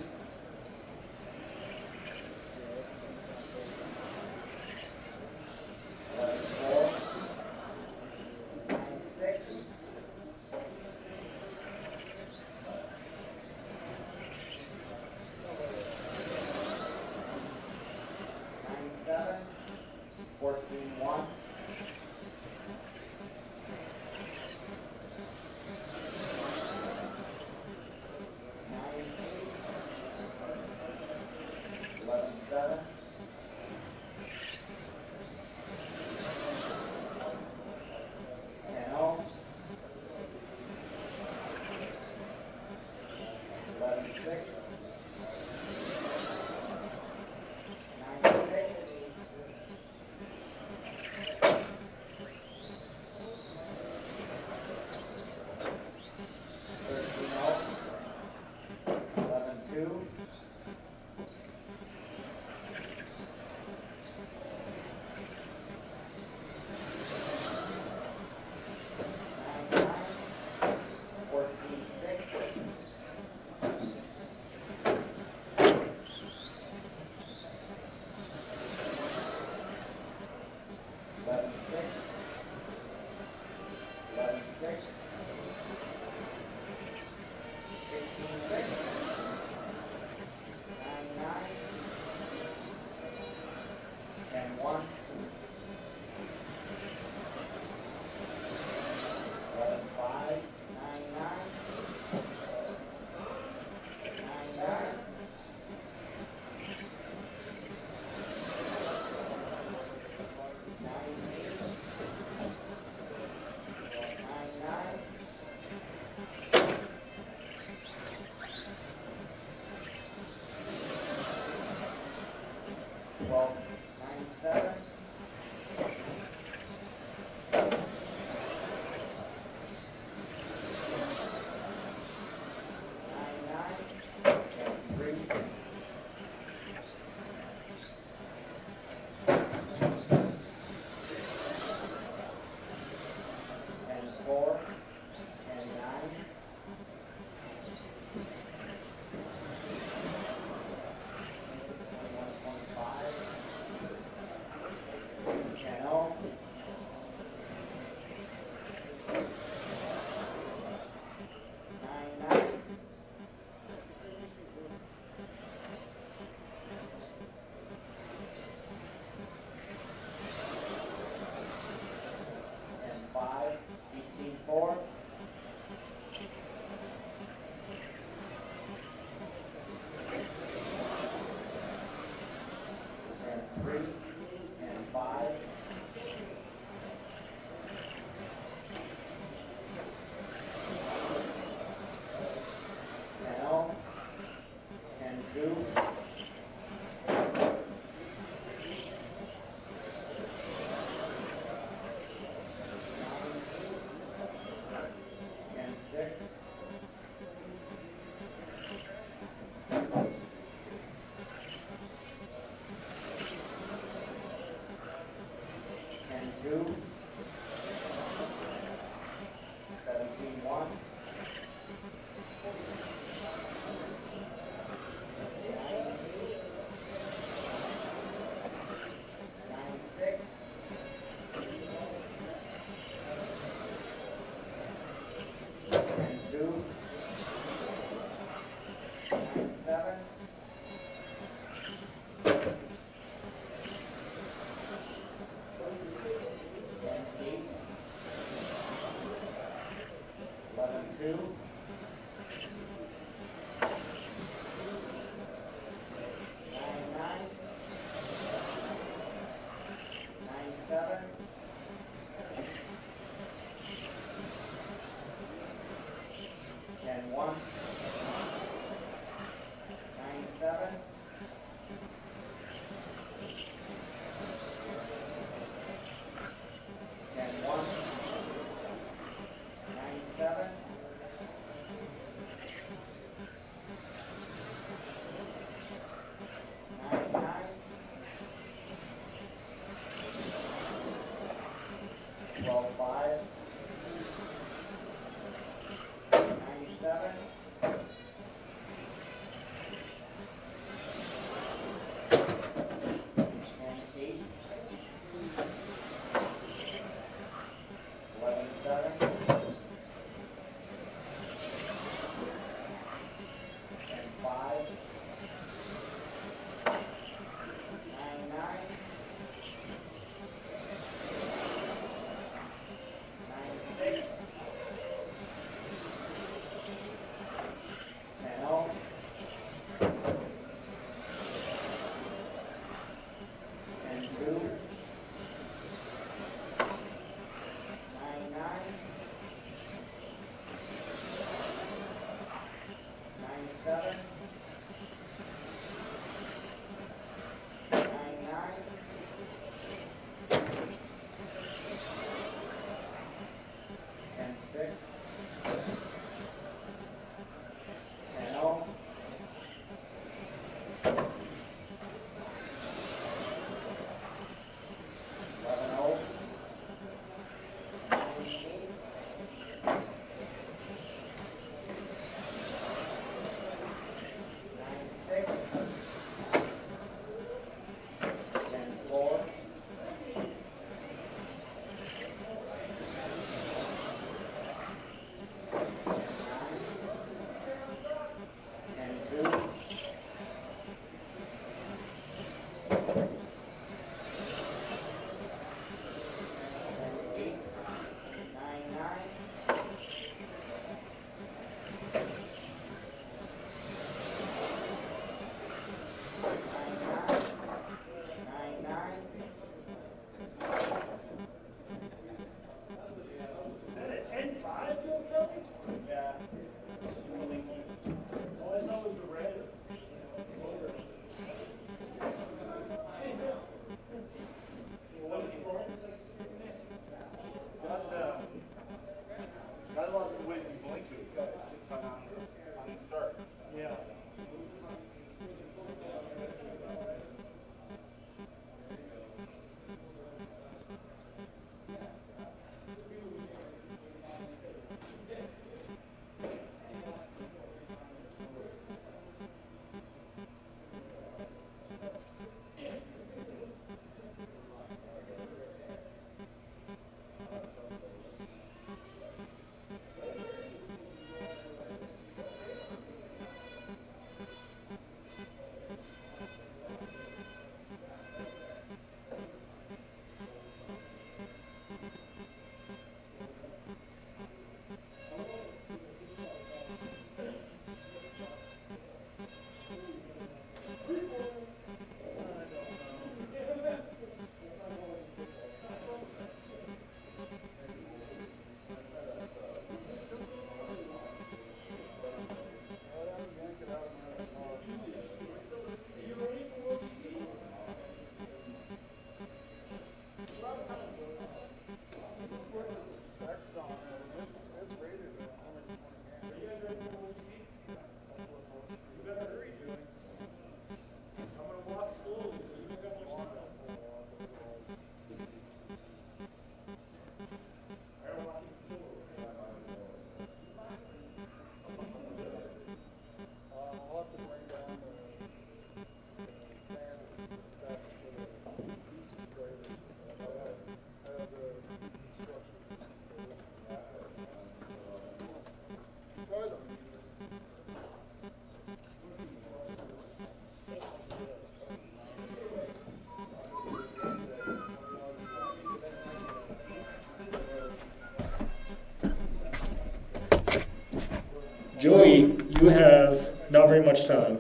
Joey, you have not very much time.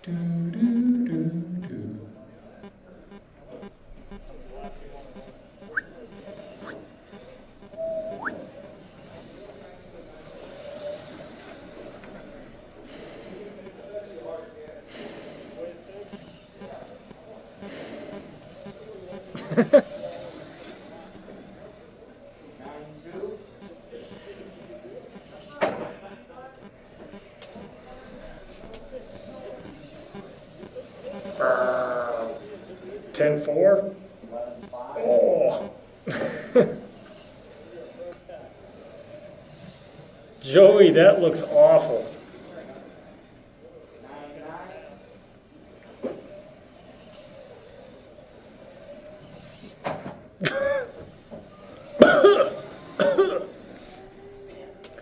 Do, do, do, do. Brr. 10-4. Oh. Joey, that looks awful.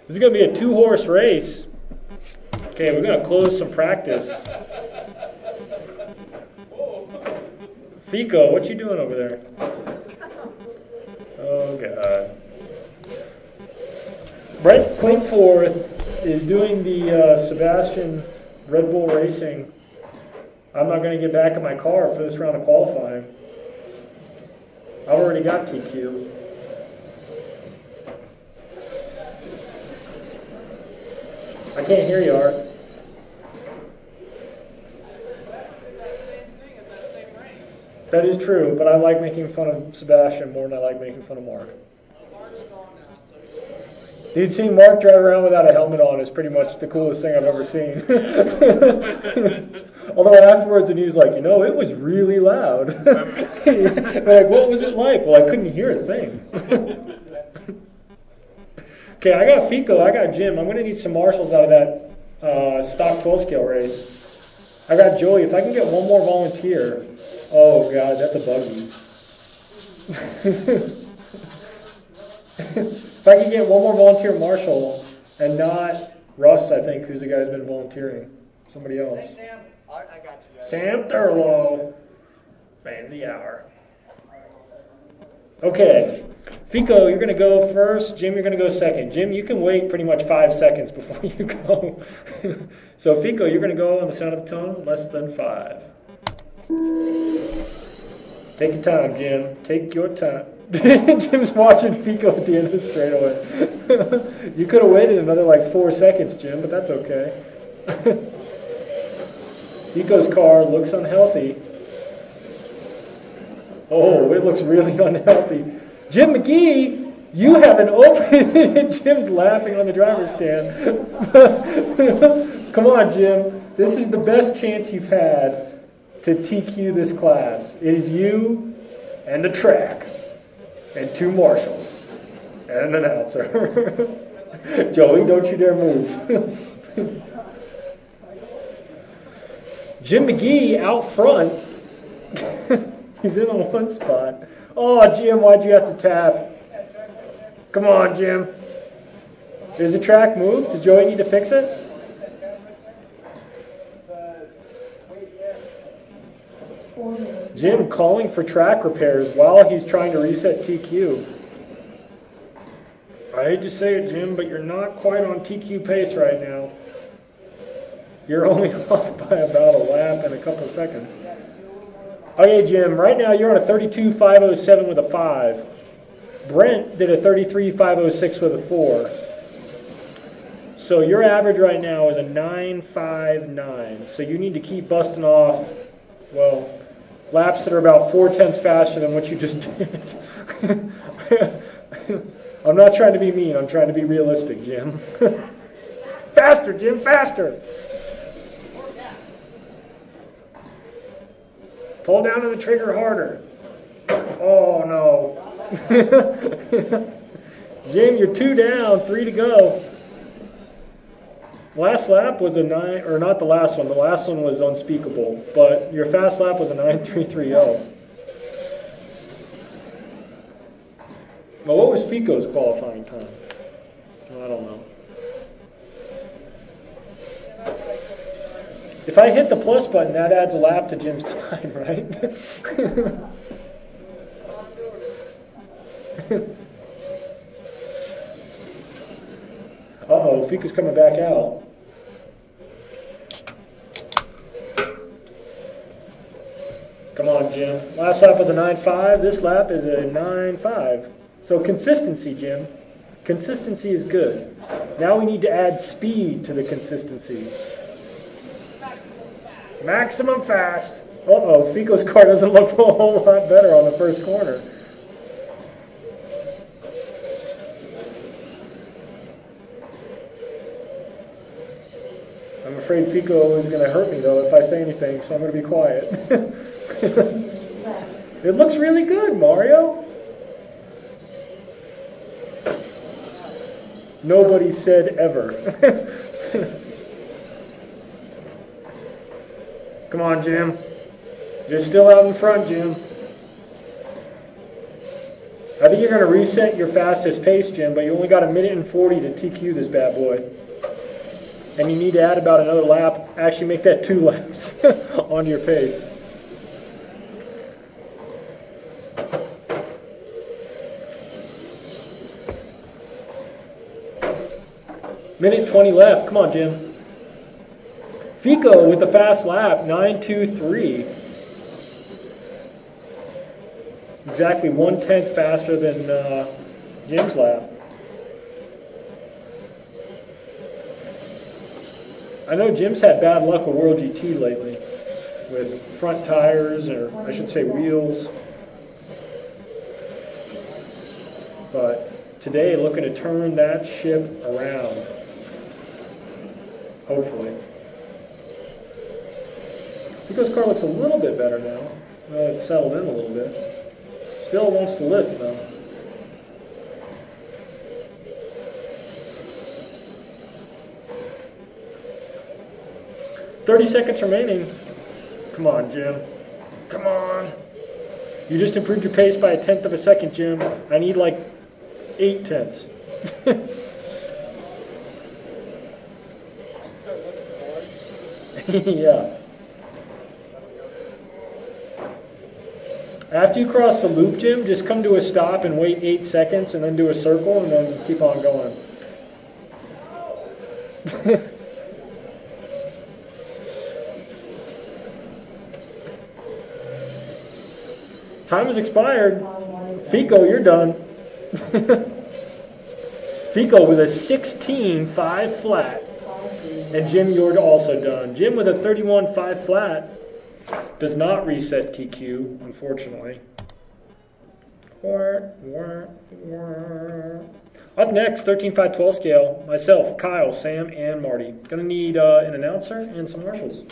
This is going to be a 2-horse race. Okay, we're going to close some practice. Fico, what you doing over there? Oh, God. Brent Klinkforth is doing the Sebastian Red Bull Racing. I'm not going to get back in my car for this round of qualifying. I've already got TQ. I can't hear you, Art. That is true, but I like making fun of Sebastian more than I like making fun of Mark. Dude, seeing Mark drive around without a helmet on is pretty much the coolest thing I've ever seen. Although afterwards, and he was like, it was really loud. Like, what was it like? Well, I couldn't hear a thing. Okay, I got Fico, I got Jim. I'm going to need some marshals out of that stock 12 scale race. I got Joey. If I can get one more volunteer. Oh, God, that's a buggy. If I can get one more volunteer marshal and not Russ, I think, who's the guy who's been volunteering. Somebody else. Hey, Sam. I got you guys. Sam Thurlow. Man of the hour. Okay. Fico, you're going to go first. Jim, you're going to go second. Jim, you can wait pretty much 5 seconds before you go. So, Fico, you're going to go on the sound of the tone, less than 5. Take your time, Jim. Take your time. Jim's watching Fico at the end of the straightaway. You could have waited another 4 seconds, Jim, but that's okay. Fico's car looks unhealthy. Oh, it looks really unhealthy. Jim McGee, you have an open... Jim's laughing on the driver's stand. Come on, Jim. This is the best chance you've had to TQ this class. It is you and the track and 2 marshals and an announcer. Joey, don't you dare move. Jim McGee out front. He's in on one spot. Oh, Jim, why'd you have to tap? Come on, Jim. Is the track moved? Did Joey need to fix it? Jim calling for track repairs while he's trying to reset TQ. I hate to say it, Jim, but you're not quite on TQ pace right now. You're only off by about a lap and a couple seconds. Okay, Jim, right now you're on a 32.507 with a 5. Brent did a 33.506 with a 4. So your average right now is a 9.59. So you need to keep busting off, laps that are about 4/10 faster than what you just did. I'm not trying to be mean. I'm trying to be realistic, Jim. Faster, Jim, faster. Pull down on the trigger harder. Oh, no. Jim, you're 2 down, 3 to go. Last lap was a 9, or not the last one. The last one was unspeakable, but your fast lap was a 9.330. Well, what was Fico's qualifying time? I don't know. If I hit the plus button, that adds a lap to Jim's time, right? Uh-oh, Fika's coming back out. Come on, Jim. Last lap was a 9.5. This lap is a 9.5. So consistency, Jim. Consistency is good. Now we need to add speed to the consistency. Maximum fast. Uh-oh, Fico's car doesn't look a whole lot better on the first corner. I'm afraid Fico is going to hurt me, though, if I say anything, so I'm going to be quiet. It looks really good, Mario. Nobody said ever. Come on, Jim. You're still out in front, Jim. I think you're going to reset your fastest pace, Jim, but you only got 1:40 to TQ this bad boy. And you need to add about another lap. Actually make that 2 laps on your pace. Minute 20 left. Come on, Jim. Fico with the fast lap, 9.23. Exactly 1/10 faster than Jim's lap. I know Jim's had bad luck with World GT lately, with front tires, or I should say wheels. But today, looking to turn that ship around. Hopefully. Fico's car looks a little bit better now. Well, it's settled in a little bit. Still wants to lift, though. "30 seconds remaining." Come on, Jim. Come on. You just improved your pace by 1/10 of a second, Jim. I need like 8 tenths. Yeah. After you cross the loop, Jim, just come to a stop and wait 8 seconds and then do a circle and then keep on going. Time has expired. Fico, you're done. Fico with a 16.5 flat. And Jim, you're also done. Jim with a 31.5 flat does not reset TQ, unfortunately. Up next, 13.5/12 scale. Myself, Kyle, Sam, and Marty. Gonna need an announcer and some marshals.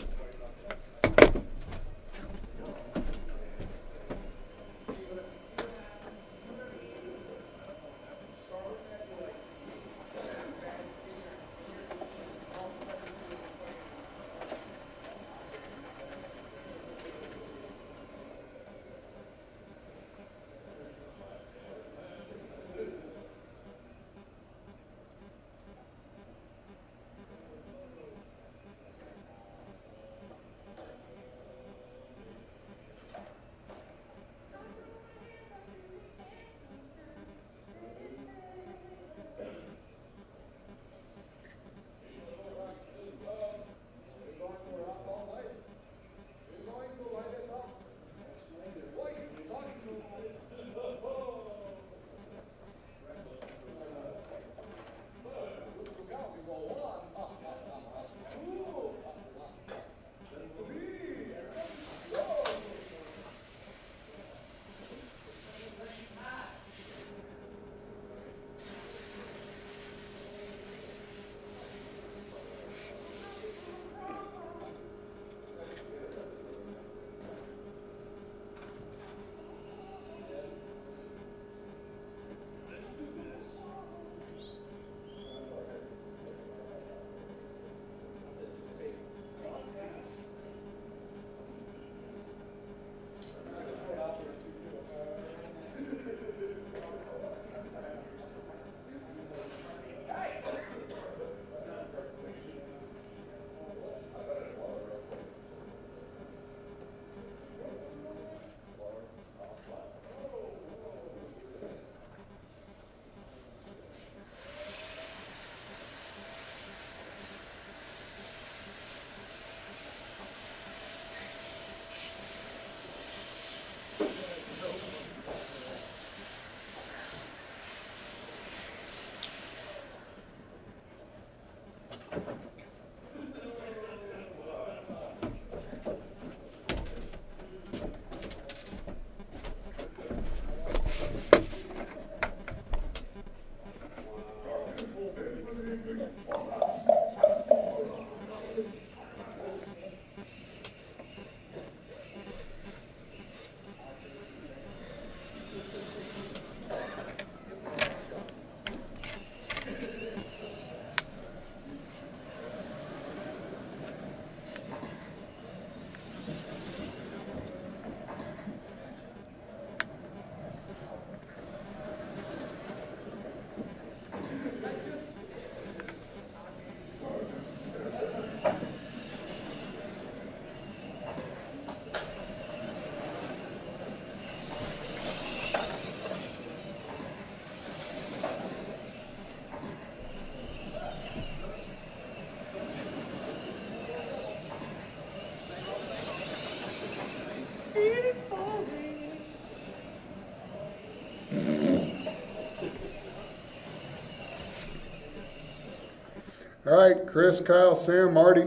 All right, Chris, Kyle, Sam, Marty.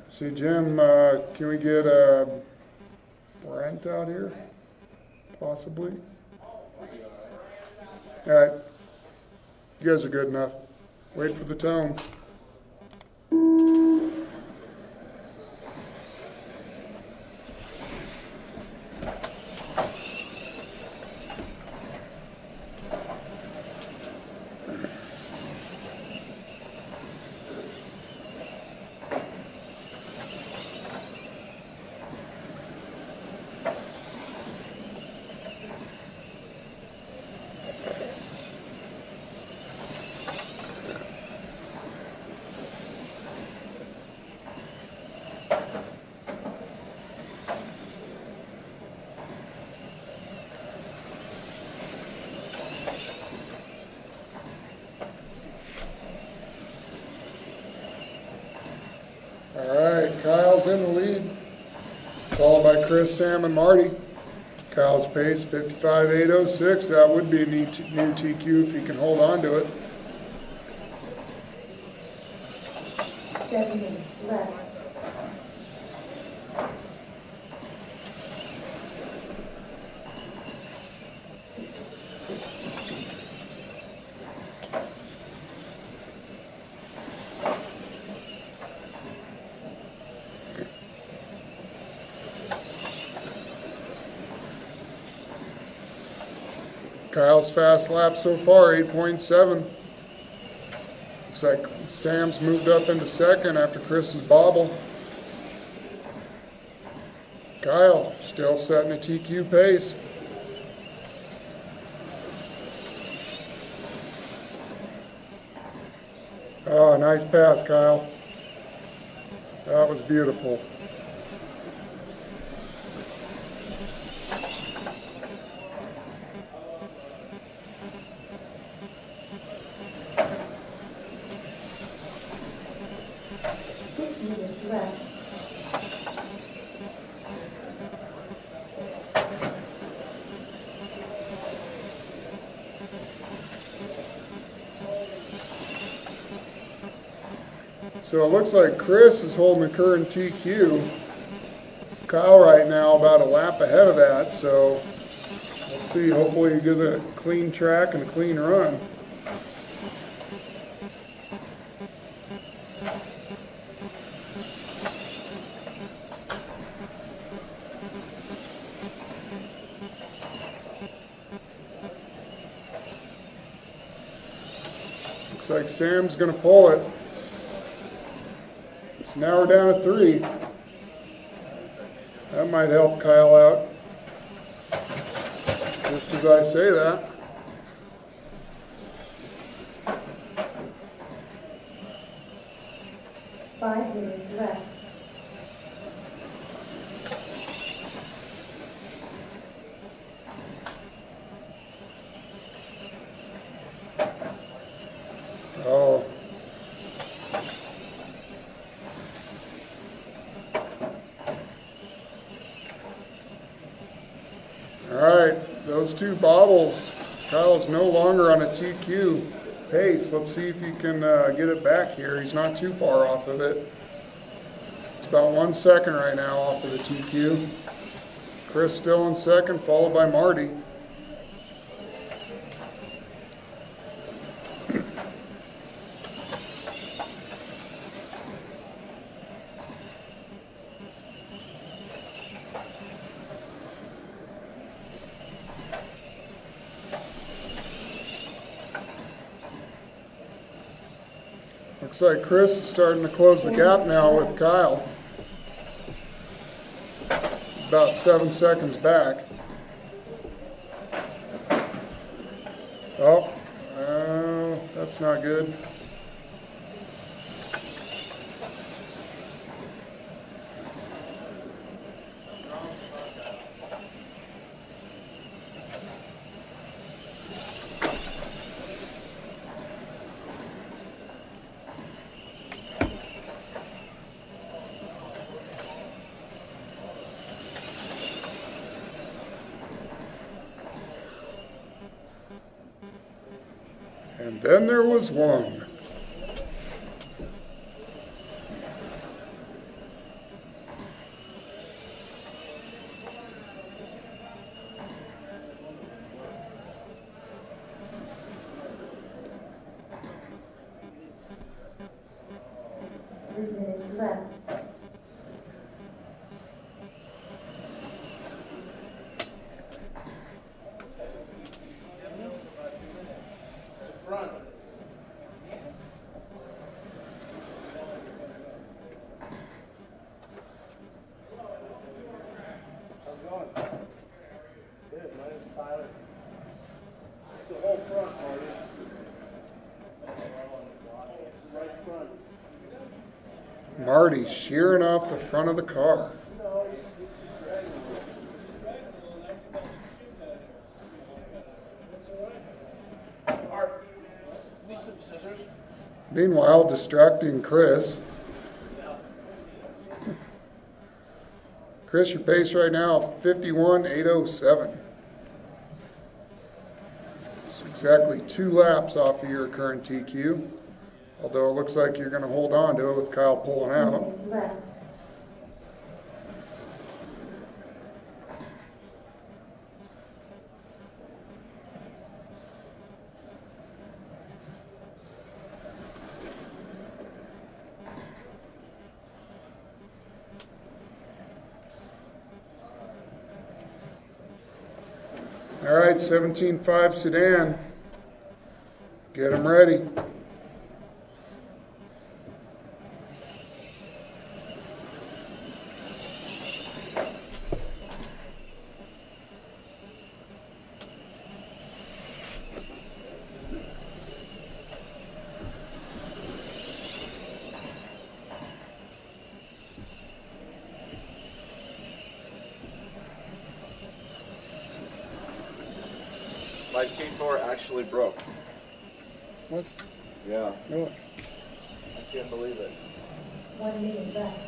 See, Jim, can we get Brent out here? Possibly. All right. You guys are good enough. Wait for the tone. Kyle's in the lead, followed by Chris, Sam, and Marty. Kyle's pace 55.806. That would be a new TQ if he can hold on to it. 7 minutes left. Kyle's fast lap so far, 8.7. Looks like Sam's moved up into second after Chris's bobble. Kyle still setting a TQ pace. Oh, nice pass, Kyle. That was beautiful. So it looks like Chris is holding the current TQ. Kyle right now about a lap ahead of that, so let's see. Hopefully he gets a clean track and a clean run. Looks like Sam's going to pull it. So now we're down to 3. That might help Kyle out. Just as I say that. Five minutes left. Oh. Alright, those two bobbles. Kyle's no longer on a TQ pace. Let's see if he can get it back here. He's not too far off of it. It's about 1 second right now off of the TQ. Chris still in second, followed by Marty. Looks like Chris is starting to close the gap now with Kyle. About 7 seconds back. Oh, that's not good. And then there was one. 100 minutes left. Front. How's it going? Good, my name's Tyler. It's the whole front, Marty. Right front. Marty shearing off the front of the car. No, he's dragging a little. That's all right. Art, need some scissors? Meanwhile, distracting Chris. Chris, your pace right now, 51.807. It's exactly 2 laps off of your current TQ. Although it looks like you're going to hold on to it with Kyle pulling out. Left. All right, 17.5 Sedan. Get them ready. My T4 actually broke. What? Yeah. Really? I can't believe it. 1 minute left.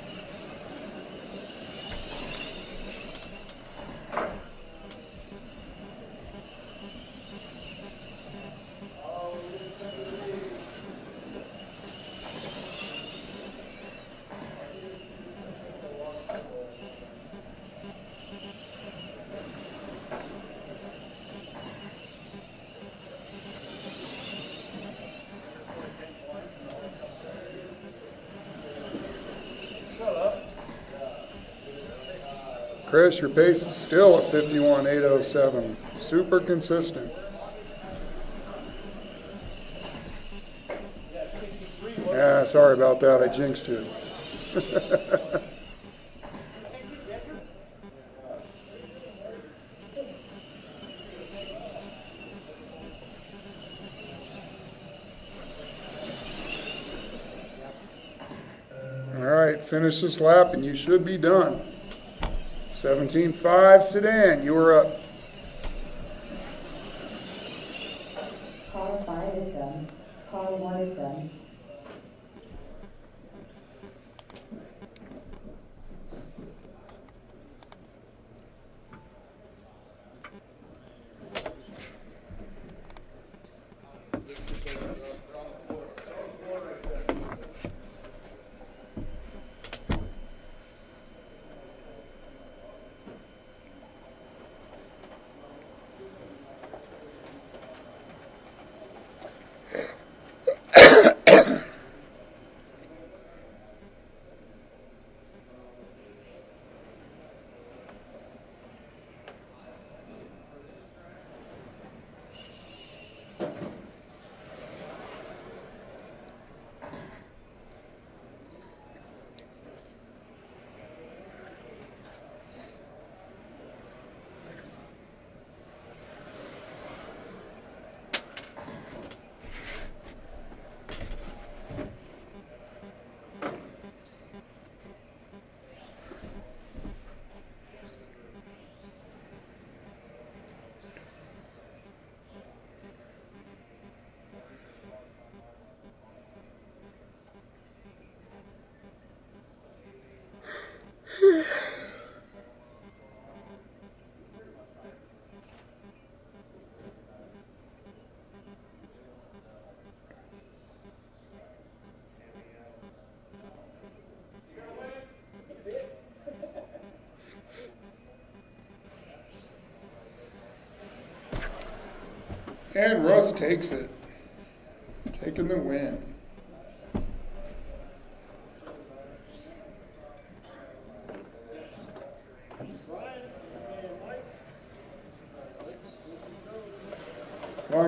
Chris, your pace is still at 51.807. Super consistent. Yeah, sorry about that. I jinxed you. All right, finish this lap and you should be done. 17.5 Sedan, you are up. Car 5 is done. Car 1 is done. And Russ takes it. Taking the win.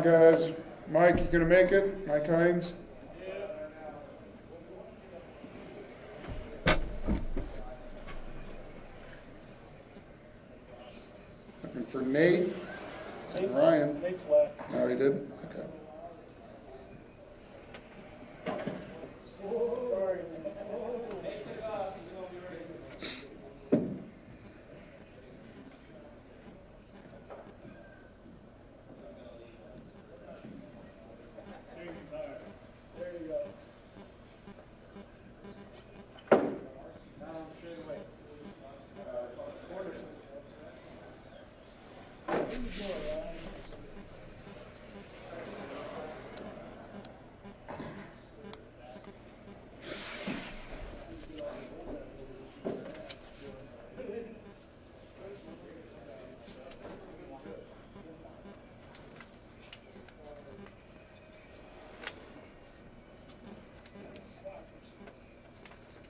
guys. Mike, you gonna make it? Mike Hines? Looking for Nate and Ryan. Nate's left. Oh, he did? Okay. Sorry. There you go.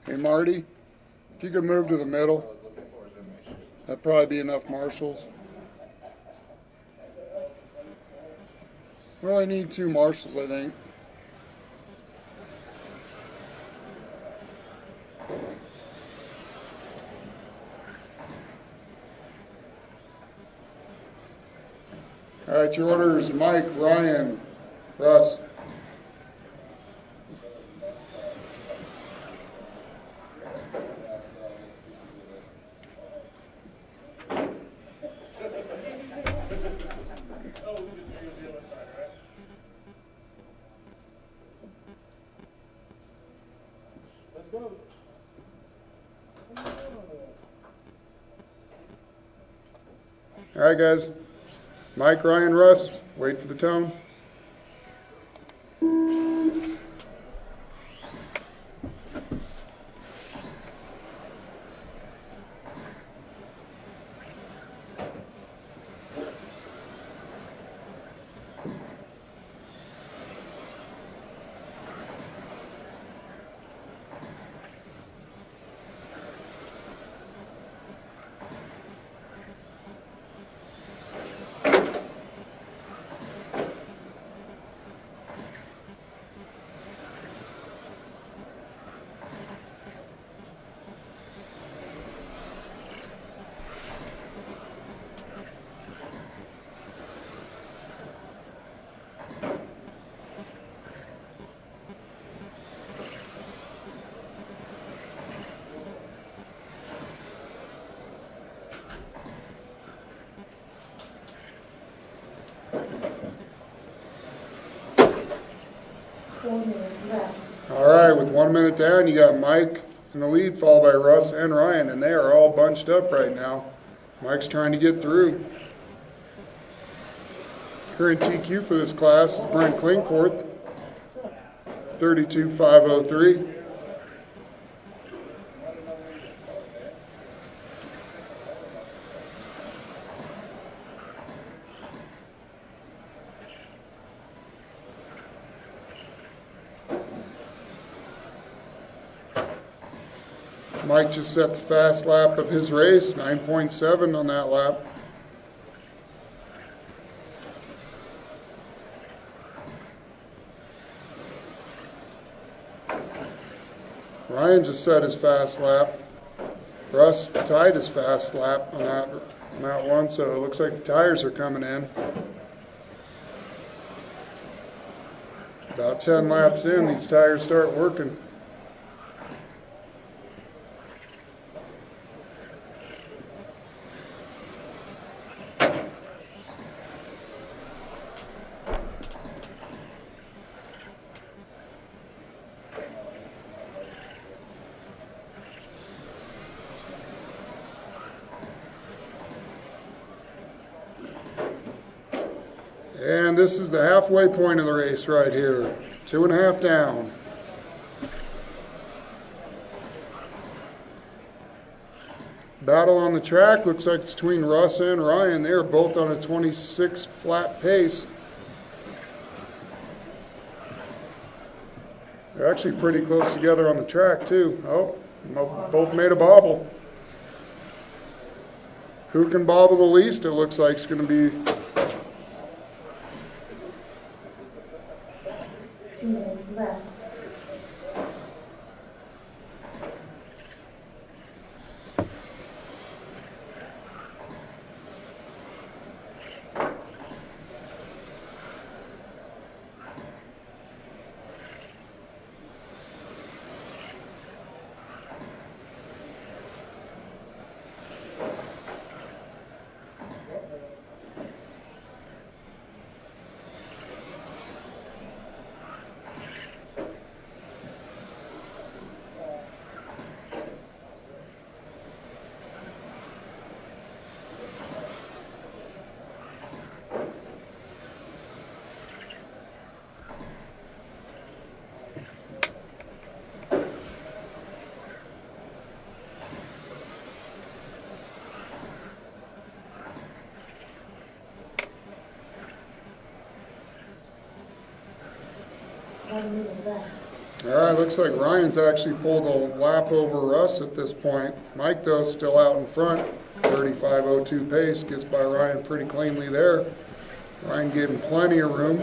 Hey, Marty, if you could move to the middle, that'd probably be enough marshals. We only need 2 marshals, I think. All right, your order is Mike, Ryan, Russ. Let's go. All right, guys. Mike, Ryan, Russ, wait for the tone. All right, with 1 minute down, you got Mike in the lead, followed by Russ and Ryan, and they are all bunched up right now. Mike's trying to get through. Current TQ for this class is Brent Klingforth, 32,503. Mike just set the fast lap of his race, 9.7 on that lap. Ryan just set his fast lap. Russ tied his fast lap on that one, so it looks like the tires are coming in. About 10 laps in, these tires start working. And this is the halfway point of the race right here. 2.5 down. Battle on the track looks like it's between Russ and Ryan. They're both on a 26 flat pace. They're actually pretty close together on the track too. Oh, both made a bobble. Who can bobble the least? It looks like it's going to be 2 minutes left. All right, looks like Ryan's actually pulled a lap over Russ at this point. Mike, though, still out in front. 35.02 pace, gets by Ryan pretty cleanly there. Ryan gave him plenty of room.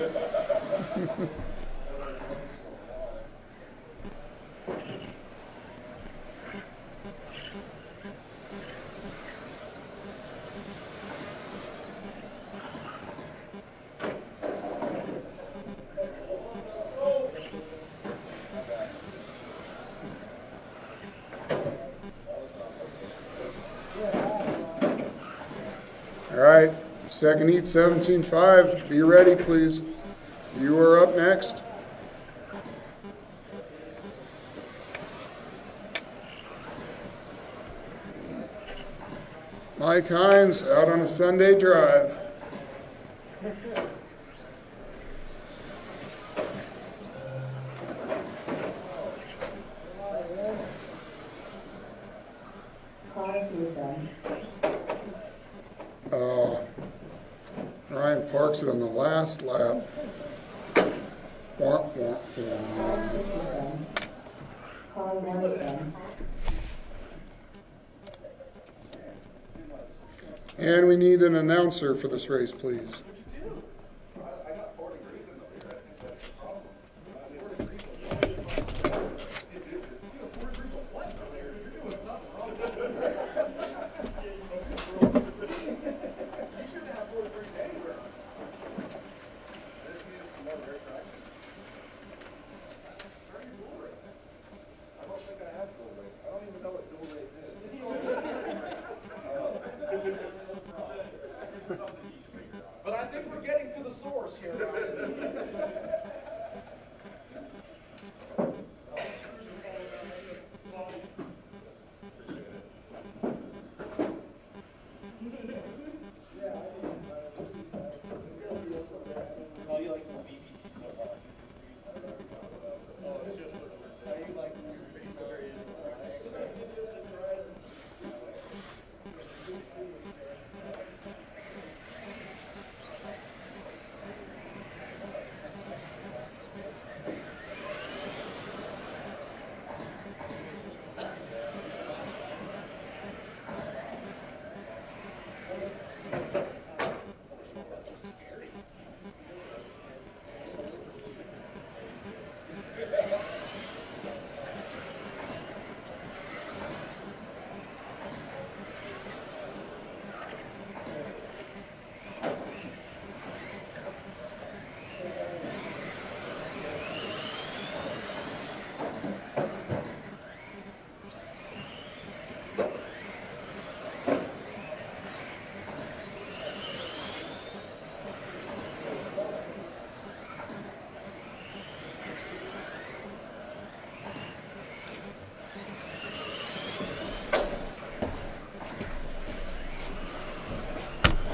All right, second heat, 17.5. Be ready, please. You are up next. Mike Hines out on a Sunday drive. Ryan parks it on the last lap. Wah, wah, wah. And we need an announcer for this race, please. But I think we're getting to the source here, Ryan.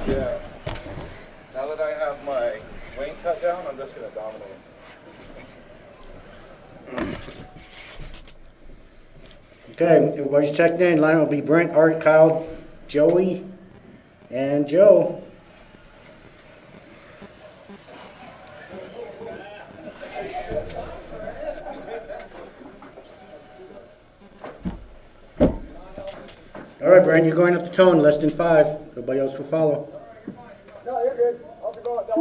Yeah. Now that I have my wing cut down, I'm just going to dominate. Okay, everybody's checked in. Line will be Brent, Art, Kyle, Joey, and Joe. All right, Brent, you're going up the tone, less than 5. Everybody else will follow. No, you're good. I'll go across.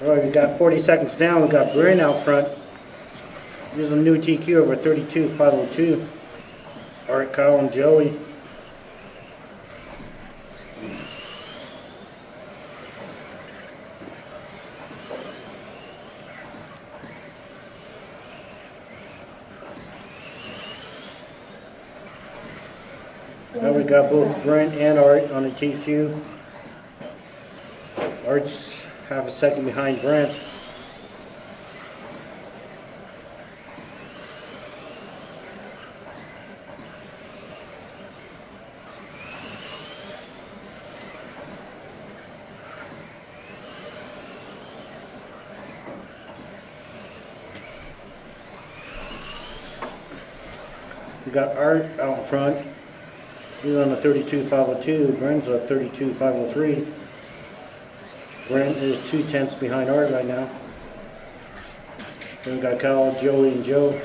All right, we got 40 seconds down. We got Bryn out front. Here's a new TQ over 32.502. Art, Kyle, and Joey. Now we got both Brent and Art on the TQ. Art's half a second behind Brent. We got Art out front. He's on the 32.502. Brent's on 32.503. Brent is 2/10 behind Art right now. Then we got Kyle, Joey, and Joe.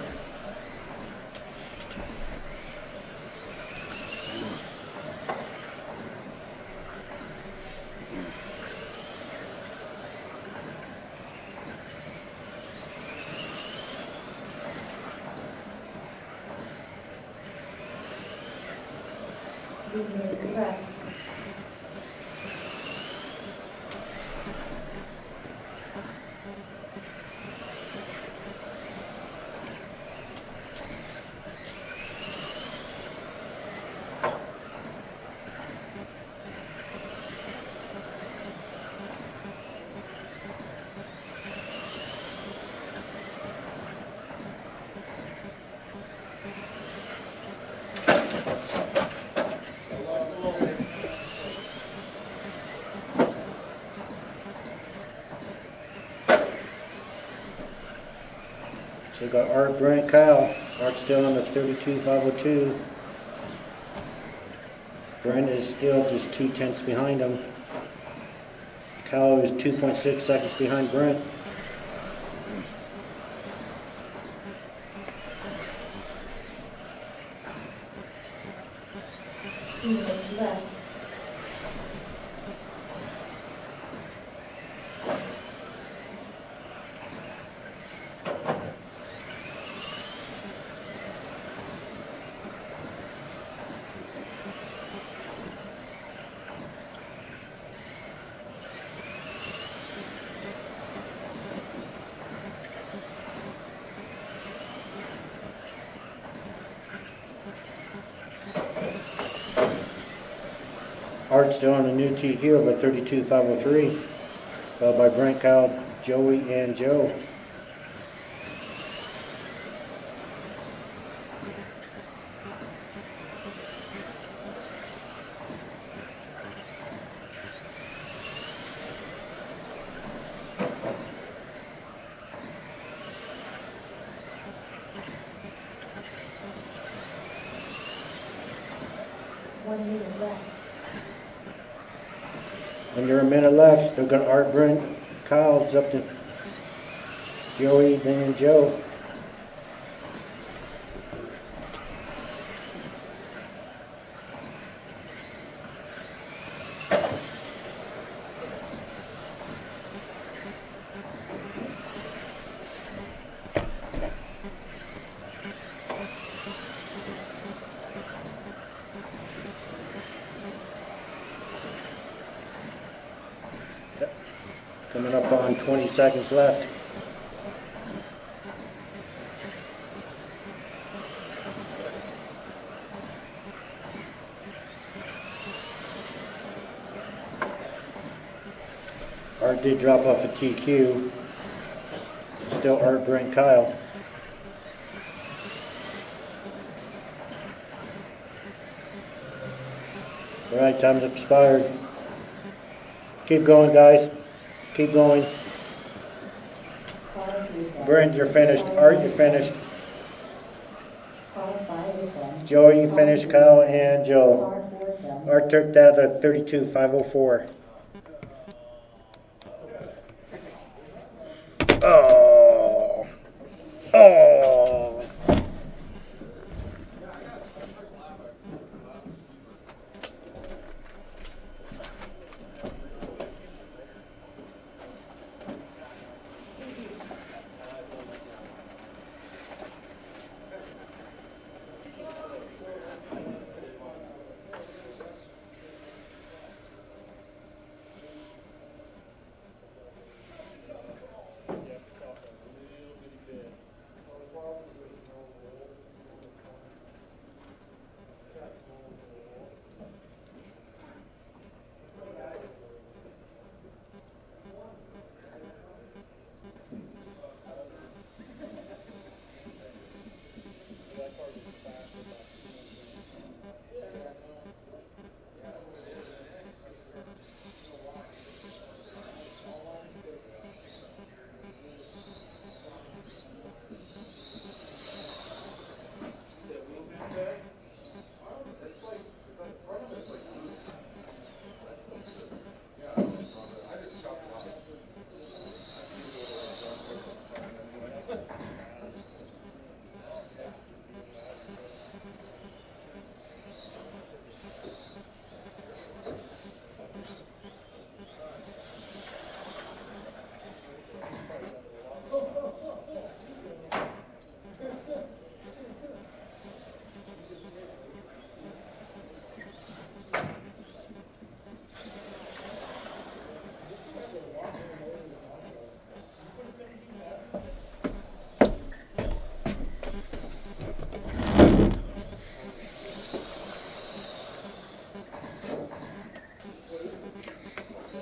So we got Art, Brent, Kyle. Art's still on the 32.502. Brent is still just 2/10 behind him. Kyle is 2.6 seconds behind Brent. Art's still on a new TQ over 32.503, followed by Brent, Kyle, Joey, and Joe. Under a minute left. Still got Art, Brent, Kyle. It's up to Joey, then Joe. Coming up on 20 seconds left. Art did drop off a TQ. Still Art, Brent, Kyle. All right, time's expired. Keep going, guys. Keep going. Brent, you're finished. Art, you're finished. Joey, you finished. Kyle and Joe. Art took that at 32.504. Oh. Oh.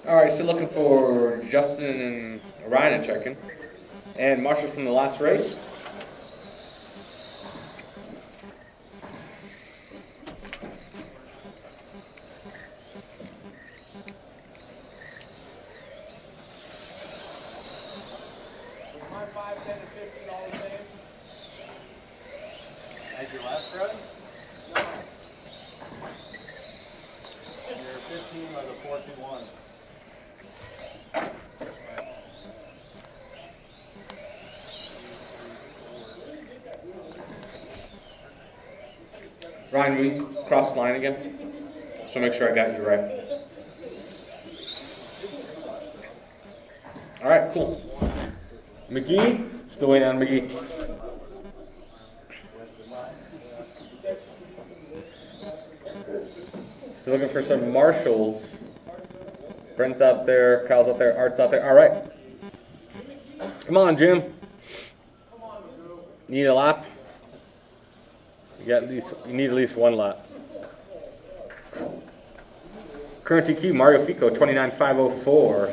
All right, still looking for Justin and Ryan to check in. And Marshall from the last race. Was my 5, 10, and 15 all the same? As your last run? No. Your 15 was a 4.21. Ryan, will you cross the line again? So make sure I got you right. All right, cool. McGee, still waiting on McGee. Still looking for some Marshalls. Brent's out there, Kyle's out there, Art's out there. All right. Come on, Jim. Need a lap? You need at least one lap. Current TQ, Mario Fico, 29,504.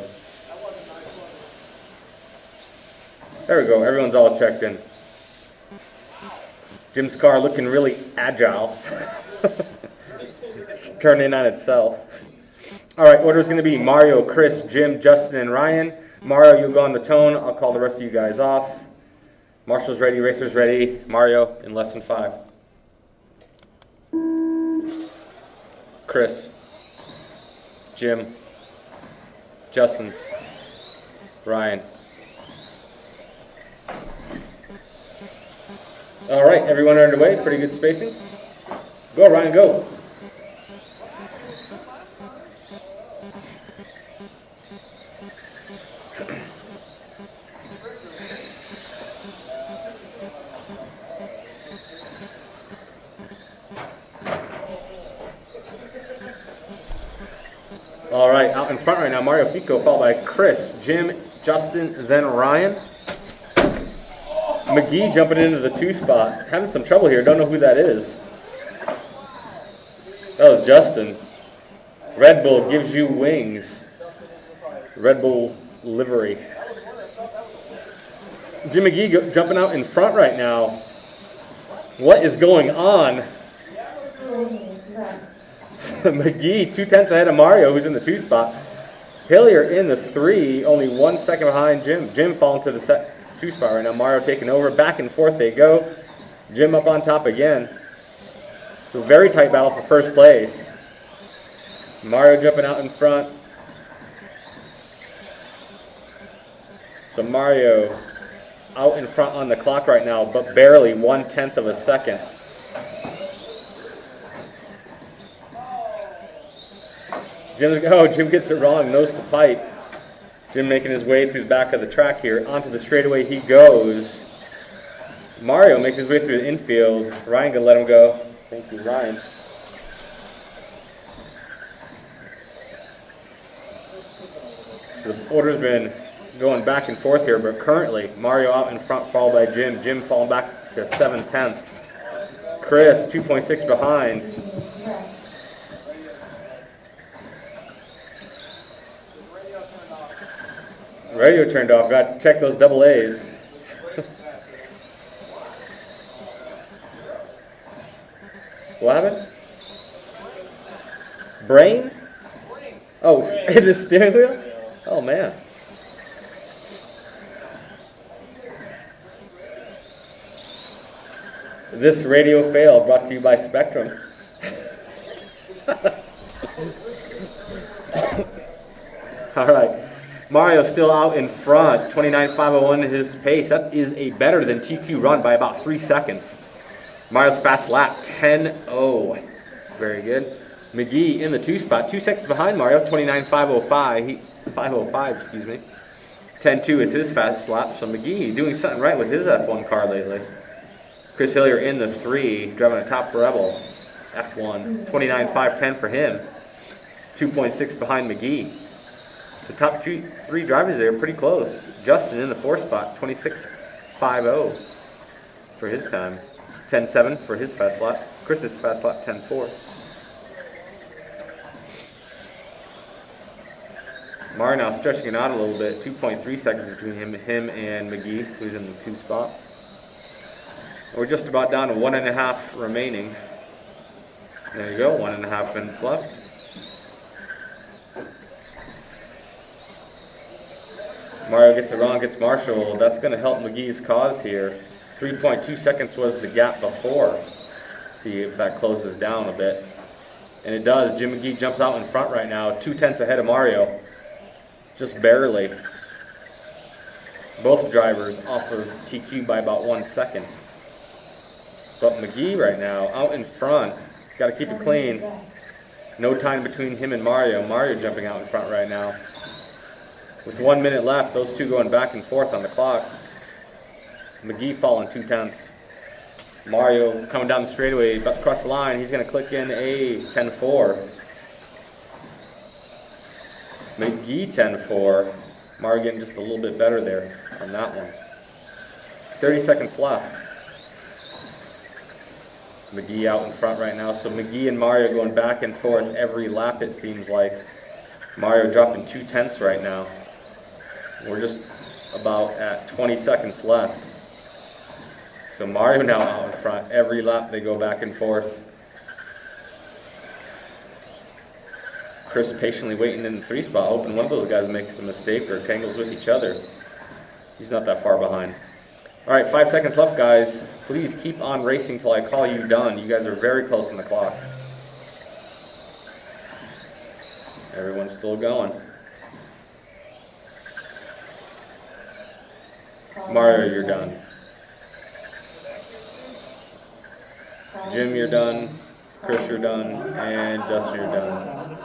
There we go. Everyone's all checked in. Jim's car looking really agile. Turned in on itself. All right, order's going to be Mario, Chris, Jim, Justin, and Ryan. Mario, you'll go on the tone. I'll call the rest of you guys off. Marshall's ready, Racer's ready. Mario in less than 5. Chris, Jim, Justin, Ryan. All right, everyone underway. Pretty good spacing. Go, Ryan, go. All right, out in front right now, Mario Fico, followed by Chris, Jim, Justin, then Ryan. McGee jumping into the 2 spot. Having some trouble here. Don't know who that is. That was Justin. Red Bull gives you wings. Red Bull livery. Jim McGee jumping out in front right now. What is going on? McGee 2/10 ahead of Mario, who's in the 2 spot. Hillier in the 3, only 1 second behind Jim. Jim falling to the 2 spot right now. Mario taking over. Back and forth they go. Jim up on top again. So very tight battle for first place. Mario jumping out in front. So Mario out in front on the clock right now, but barely 1/10 of a second. Jim gets it wrong, nose to pipe. Jim making his way through the back of the track here. Onto the straightaway he goes. Mario making his way through the infield. Ryan gonna let him go. Thank you, Ryan. The order's been going back and forth here, but currently Mario out in front, followed by Jim. Jim falling back to 7/10. Chris 2.6 behind. Radio turned off. Got to check those double A's. What happened? Brain? Oh, in the steering wheel? Oh, man. This radio fail brought to you by Spectrum. All right. Mario still out in front, 29.501 is his pace. That is a better than TQ run by about 3 seconds. Mario's fast lap, 10.0. Very good. McGee in the 2 spot, 2 seconds behind Mario, 29.505. 505, excuse me. 10.2 is his fast lap. So McGee doing something right with his F1 car lately. Chris Hillier in the 3, driving a top Rebel F1, 29.510 for him. 2.6 behind McGee. The top 3 drivers there are pretty close. Justin in the 4 spot, 26.50 for his time. 10.7 for his fast lap. Chris's fast lap, 10.4. Mario now stretching it out a little bit. 2.3 seconds between him and McGee, who's in the 2 spot. We're just about down to 1.5 remaining. There you go, 1.5 minutes left. Mario gets it wrong, gets Marshall. That's going to help McGee's cause here. 3.2 seconds was the gap before. See if that closes down a bit. And it does. Jim McGee jumps out in front right now, 2/10 ahead of Mario. Just barely. Both drivers off of TQ by about 1 second. But McGee right now, out in front. He's got to keep it clean. No time between him and Mario. Mario jumping out in front right now. With 1 minute left, those two going back and forth on the clock. McGee falling 2/10. Mario coming down the straightaway, about to cross the line. He's going to click in a 10-4. McGee 10-4. Mario getting just a little bit better there on that one. 30 seconds left. McGee out in front right now. So McGee and Mario going back and forth every lap, it seems like. Mario dropping 2/10 right now. We're just about at 20 seconds left. So Mario now out in front. Every lap they go back and forth. Chris patiently waiting in the 3 spot, hoping one of those guys makes a mistake or tangles with each other. He's not that far behind. All right, 5 seconds left, guys. Please keep on racing till I call you done. You guys are very close on the clock. Everyone's still going. Mario, you're done. Jim, you're done. Chris, you're done. And Justin, you're done.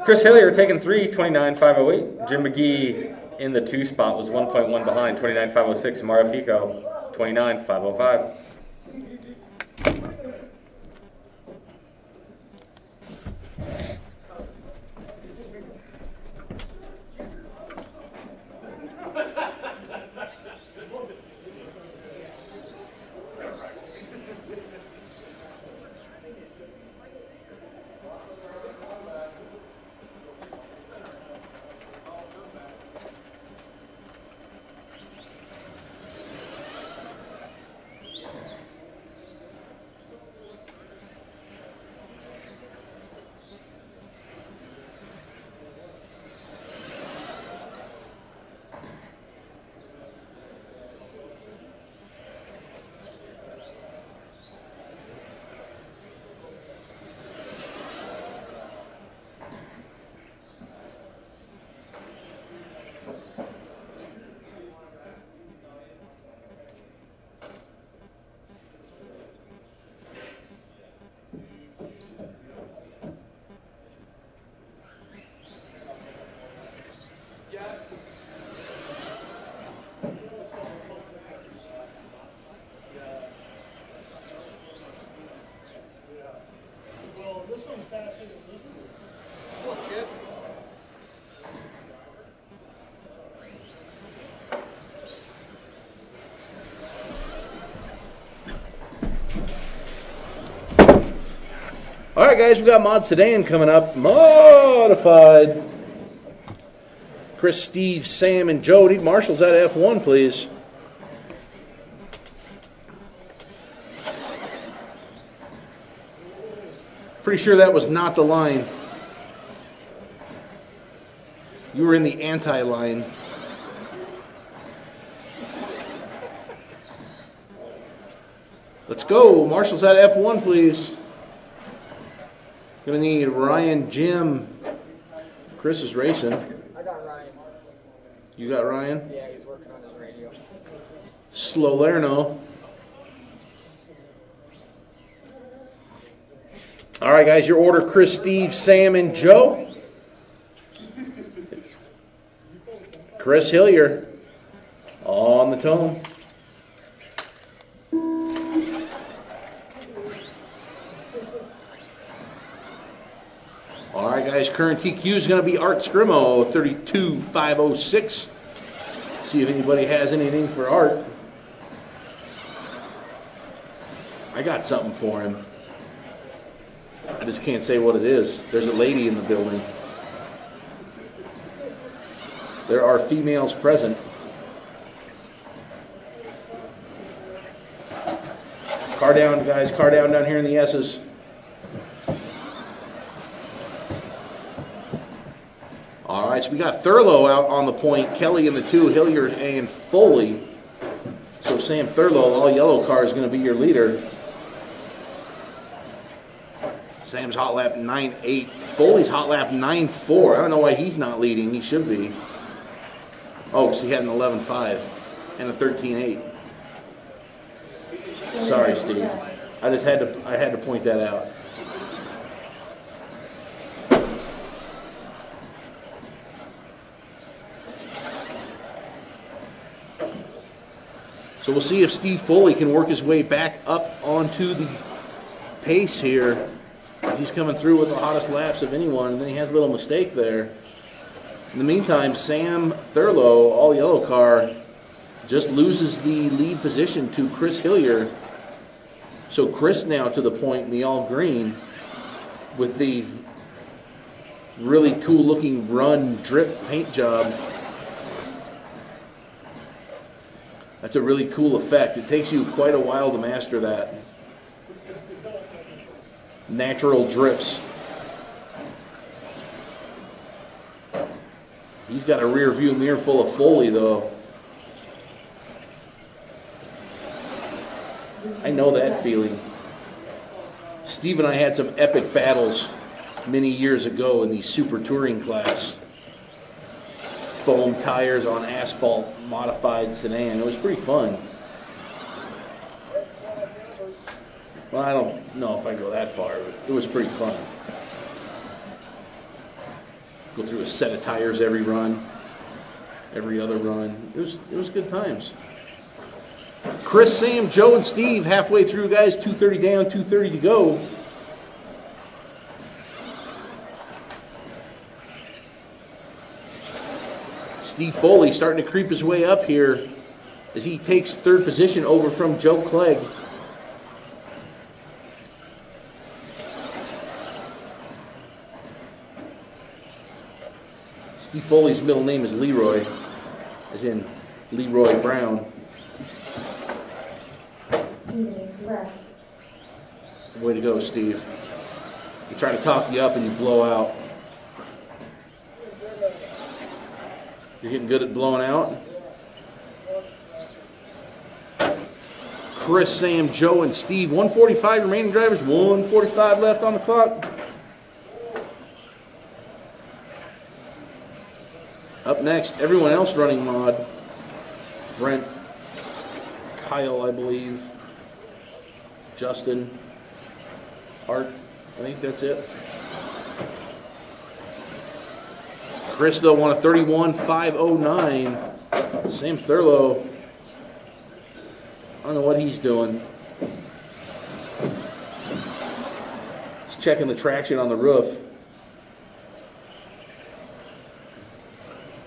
Chris Hillier taking 3, 29.508. Jim McGee in the 2 spot was 1.1 behind, 29.506. Mario Fico, 29.505. All right, guys, we got Mod Sedan coming up. Modified. Chris, Steve, Sam, and Joe. Need marshals at F1, please. Pretty sure that was not the line. You were in the anti-line. Let's go. Marshals at F1, please. Gonna need Ryan, Jim. Chris is racing. I got Ryan. You got Ryan? Yeah, he's working on his radio. Slolerno. All right, guys, your order: Chris, Steve, Sam, and Joe. Chris Hillier on the tone. All right, guys, current TQ is going to be Art Scrimo, 32.506. See if anybody has anything for Art. I got something for him. I just can't say what it is. There's a lady in the building. There are females present. Car down, guys. Car down here in the S's. All right, so we got Thurlow out on the point. Kelly in the 2, Hilliard and Foley. So Sam Thurlow, all yellow car, is going to be your leader. Sam's hot lap 9.8. Foley's hot lap 9.4. I don't know why he's not leading. He should be. Oh, because he had an 11.5 and a 13.8. Sorry, Steve. I had to point that out. So we'll see if Steve Foley can work his way back up onto the pace here. He's coming through with the hottest laps of anyone, and then he has a little mistake there. In the meantime, Sam Thurlow, all yellow car, just loses the lead position to Chris Hilliard. So Chris now to the point in the all green with the really cool looking run drip paint job. That's a really cool effect. It takes you quite a while to master that. Natural drips. He's got a rear view mirror full of Foley though. I know that feeling. Steve and I had some epic battles many years ago in the super touring class. Foam tires on asphalt modified sedan. It was pretty fun. Well, I don't know if I go that far, but it was pretty fun. Go through a set of tires every run, every other run. It was good times. Chris, Sam, Joe, and Steve halfway through, guys. 2:30 down, 2:30 to go. Steve Foley starting to creep his way up here as he takes third position over from Joe Clegg. Steve Foley's middle name is Leroy, as in Leroy Brown. Way to go, Steve. We try to talk you up and you blow out. You're getting good at blowing out. Chris, Sam, Joe, and Steve. 145 remaining drivers. 145 left on the clock. Up next, everyone else running mod. Brent, Kyle, I believe. Justin, Art. I think that's it. Chris, though, won a 31.509. Sam Thurlow, I don't know what he's doing. He's checking the traction on the roof.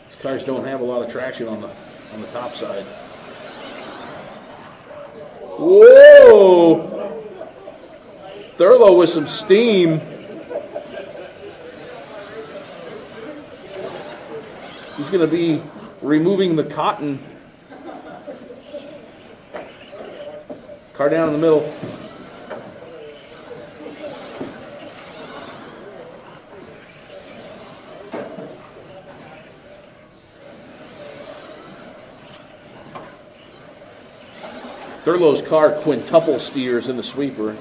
These cars don't have a lot of traction on the top side. Whoa! Thurlow with some steam. He's going to be removing the cotton. Car down in the middle. Thurlow's car quintuple steers in the sweeper.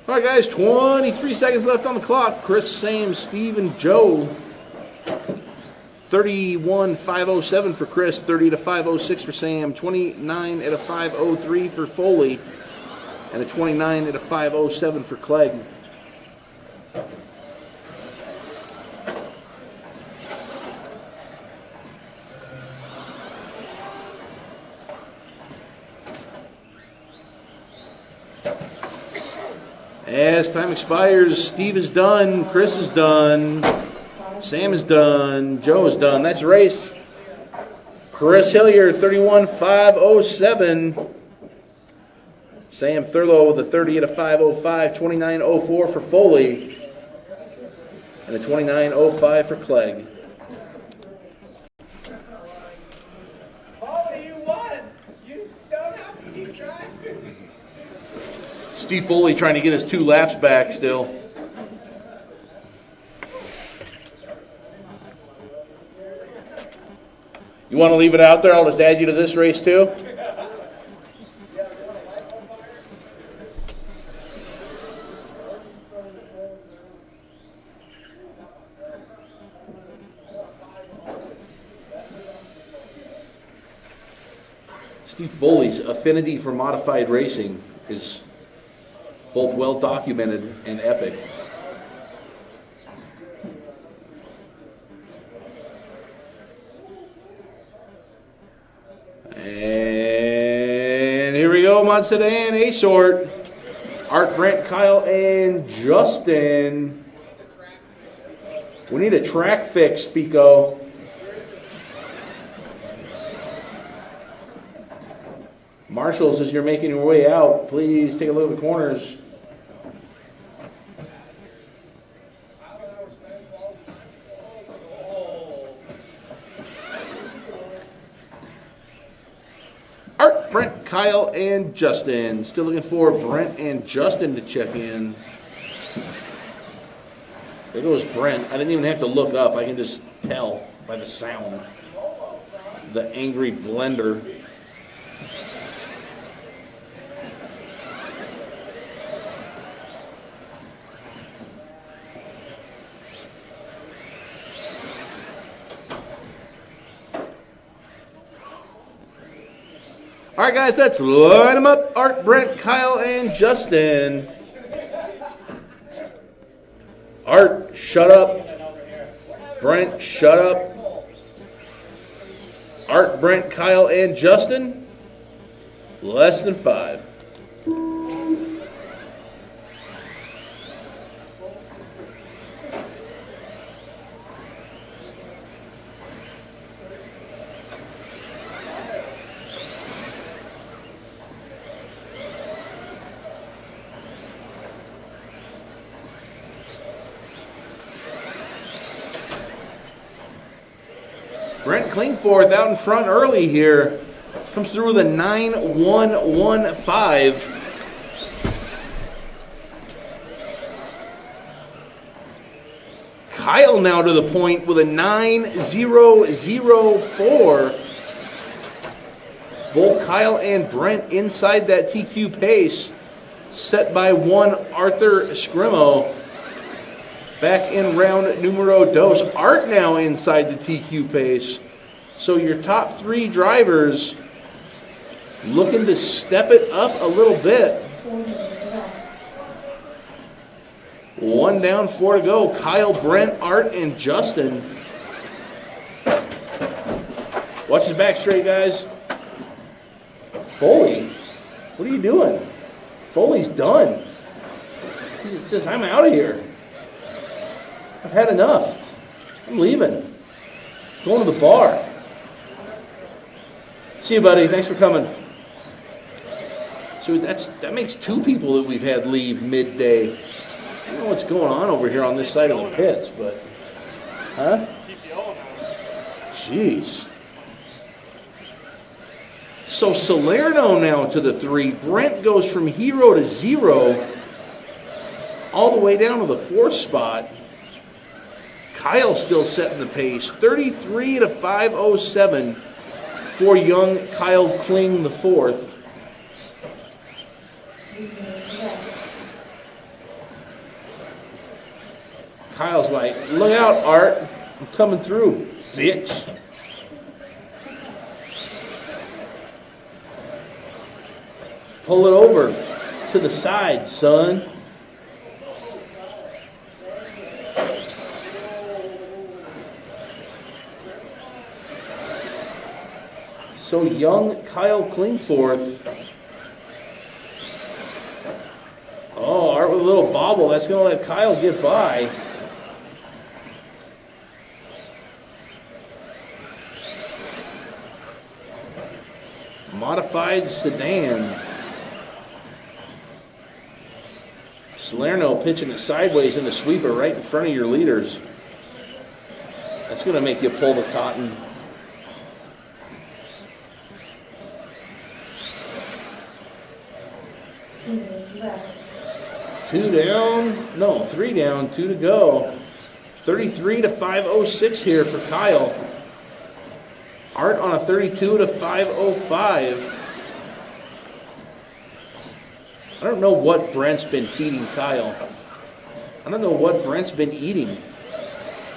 All right, guys, 23 seconds left on the clock. Chris, Sam, Steve, and Joe. 31.507 for Chris, 30.506 for Sam, 29.503 for Foley, and a 29.507 for Clegg. As time expires, Steve is done, Chris is done, Sam is done, Joe is done. That's a race. Chris Hilliard, 31.507. Sam Thurlow with a 30.505, 29.04 for Foley. and a 29.05 for Clegg. Oh, you won. You don't have to keep driving. Steve Foley trying to get his 2 laps back still. You want to leave it out there? I'll just add you to this race too. Steve Foley's affinity for modified racing is both well documented and epic. And here we go, Mod Sedan A sort. Art, Brent, Kyle, and Justin. We need a track fix, Pico. Marshals, as you're making your way out, please take a look at the corners. Art, Brent, Kyle, and Justin. Still looking for Brent and Justin to check in. There goes Brent. I didn't even have to look up. I can just tell by the sound. The angry blender. All right, guys, let's line them up. Art, Brent, Kyle, and Justin. Art, shut up. Brent, shut up. Art, Brent, Kyle, and Justin. Less than 5. Brent Klingforth out in front early here. Comes through with a 9.115. Kyle now to the point with a 9.004. Both Kyle and Brent inside that TQ pace set by one Arthur Scrimo. Back in round numero dos. Art now inside the TQ pace. So your top 3 drivers looking to step it up a little bit. 1 down, 4 to go. Kyle, Brent, Art, and Justin. Watch his back straight, guys. Foley, what are you doing? Foley's done. He says, I'm out of here. I've had enough. I'm leaving. Going to the bar. See you, buddy. Thanks for coming. So that makes 2 people that we've had leave midday. I don't know what's going on over here on this side of the pits, but... Huh? Jeez. So Salerno now to the 3. Brent goes from hero to 0 all the way down to the 4th spot. Kyle still setting the pace. 33 to 507 for young Kyle Kling the 4th. Kyle's like, look out, Art. I'm coming through, bitch. Pull it over to the side, son. So young Kyle Klingforth. Oh, Art with a little bobble. That's going to let Kyle get by. Modified sedan. Salerno pitching it sideways in the sweeper right in front of your leaders. That's going to make you pull the cotton. Three down, 2 to go. 33 to 506 here for Kyle. Art on a 32 to 505. I don't know what Brent's been feeding Kyle. I don't know what Brent's been eating.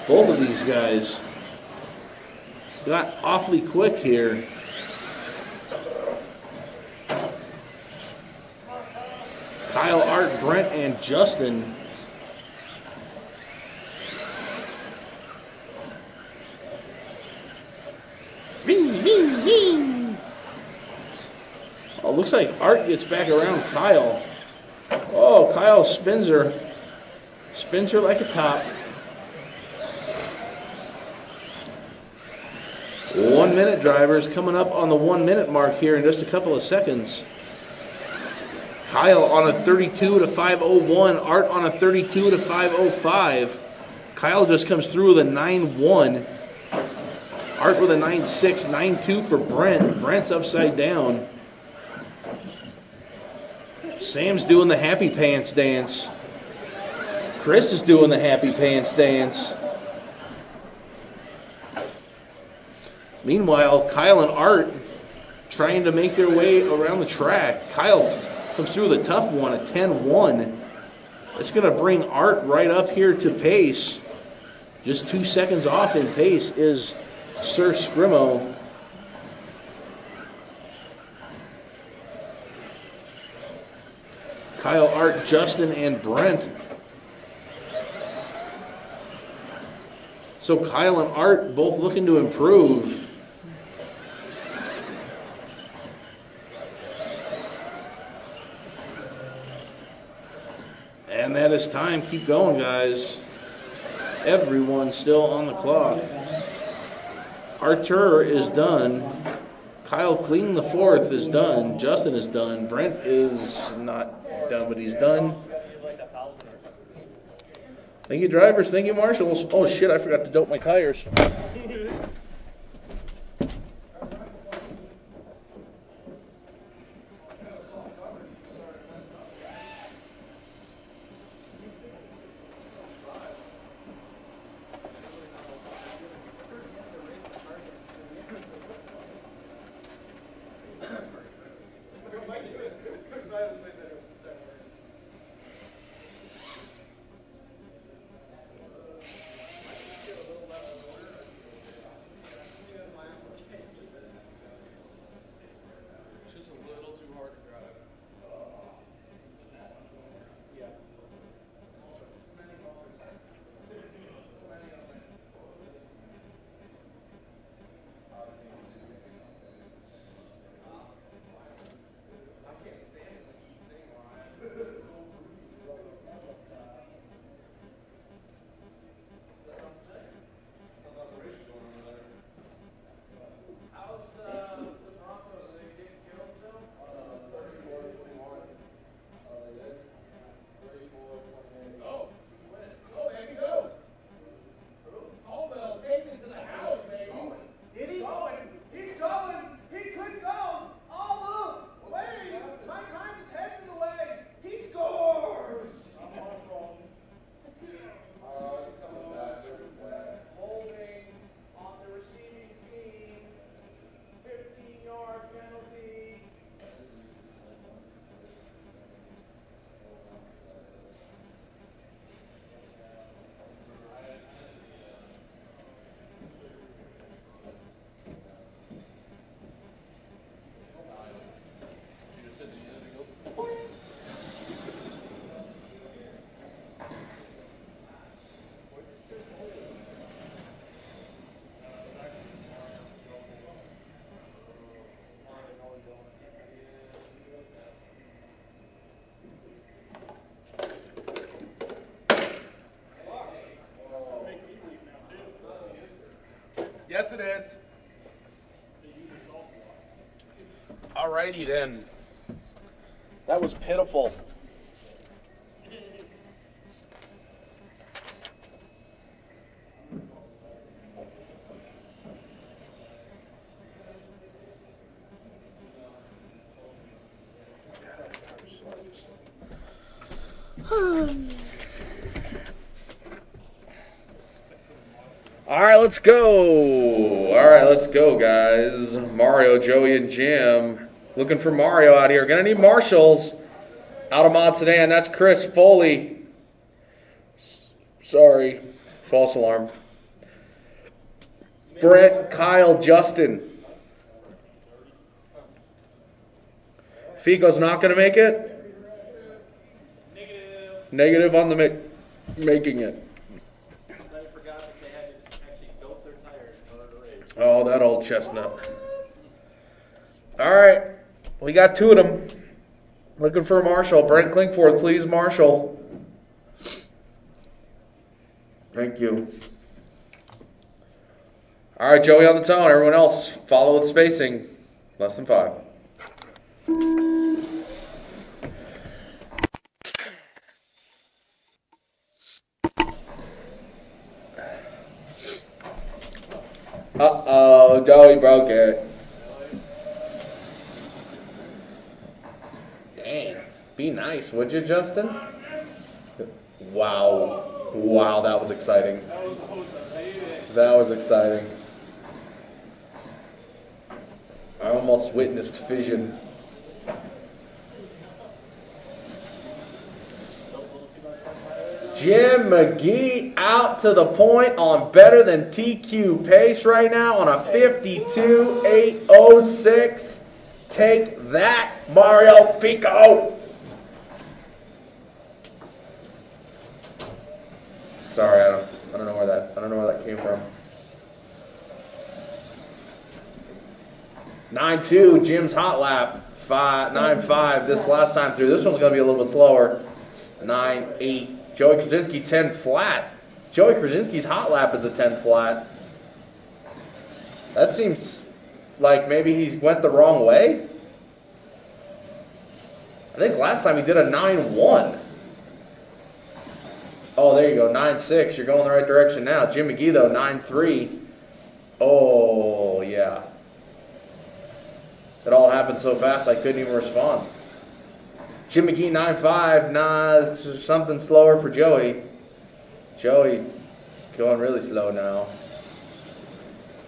Both of these guys got awfully quick here. Kyle, Art, Brent, and Justin. Oh, looks like Art gets back around Kyle. Oh, Kyle spins her like a top. 1 minute drivers coming up on the 1 minute mark here in just a couple of seconds. Kyle on a 32 to 501, Art on a 32 to 505. Kyle just comes through with a 9-1. Art with a 9-6, 9-2 for Brent. Brent's upside down. Sam's doing the happy pants dance. Chris is doing the happy pants dance. Meanwhile, Kyle and Art trying to make their way around the track. Kyle comes through with a tough one, a 10-1. It's going to bring Art right up here to pace. Just 2 seconds off in pace is Sir Scrimo. Kyle, Art, Justin, and Brent. So Kyle and Art both looking to improve. And that is time. Keep going, guys. Everyone's still on the clock. Artur is done. Kyle Clean the fourth is done. Justin is done. Brent is not done, but he's done. Thank you, drivers. Thank you, marshals. Oh, shit, I forgot to dope my tires. Yes, it is. Alrighty then. That was pitiful. All right, let's go. All right, let's go, guys. Mario, Joey, and Jim. Looking for Mario out here. Gonna need marshals. Out of mod sedan. That's Chris Foley. Sorry, false alarm. Brent, Kyle, Justin. Fico's not gonna make it. Negative on the making it. Oh, that old chestnut. All right, we got two of them. Looking for a marshal. Brent Klinkforth, please, marshal. Thank you. All right, Joey on the tone. Everyone else, follow with spacing. Less than 5. Uh-oh, Joey broke it. Dang. Be nice, would you, Justin? Wow. Wow, that was exciting. That was exciting. I almost witnessed fission. Jim McGee out to the point on better than TQ pace right now on a 52.806. Take that, Mario Fico. Sorry, I don't know where that came from. 9.2, Jim's hot lap. 9.5 this last time through. This one's going to be a little bit slower. 9.8. Joey Krasinski 10 flat. Joey Krasinski's hot lap is a 10 flat. That seems like maybe he went the wrong way. I think last time he did a 9.1. Oh, there you go, 9.6. You're going the right direction now. Jim McGee, though, 9.3. Oh, yeah. It all happened so fast I couldn't even respond. Jim McGee, 9.5. Nah, it's something slower for Joey. Joey going really slow now.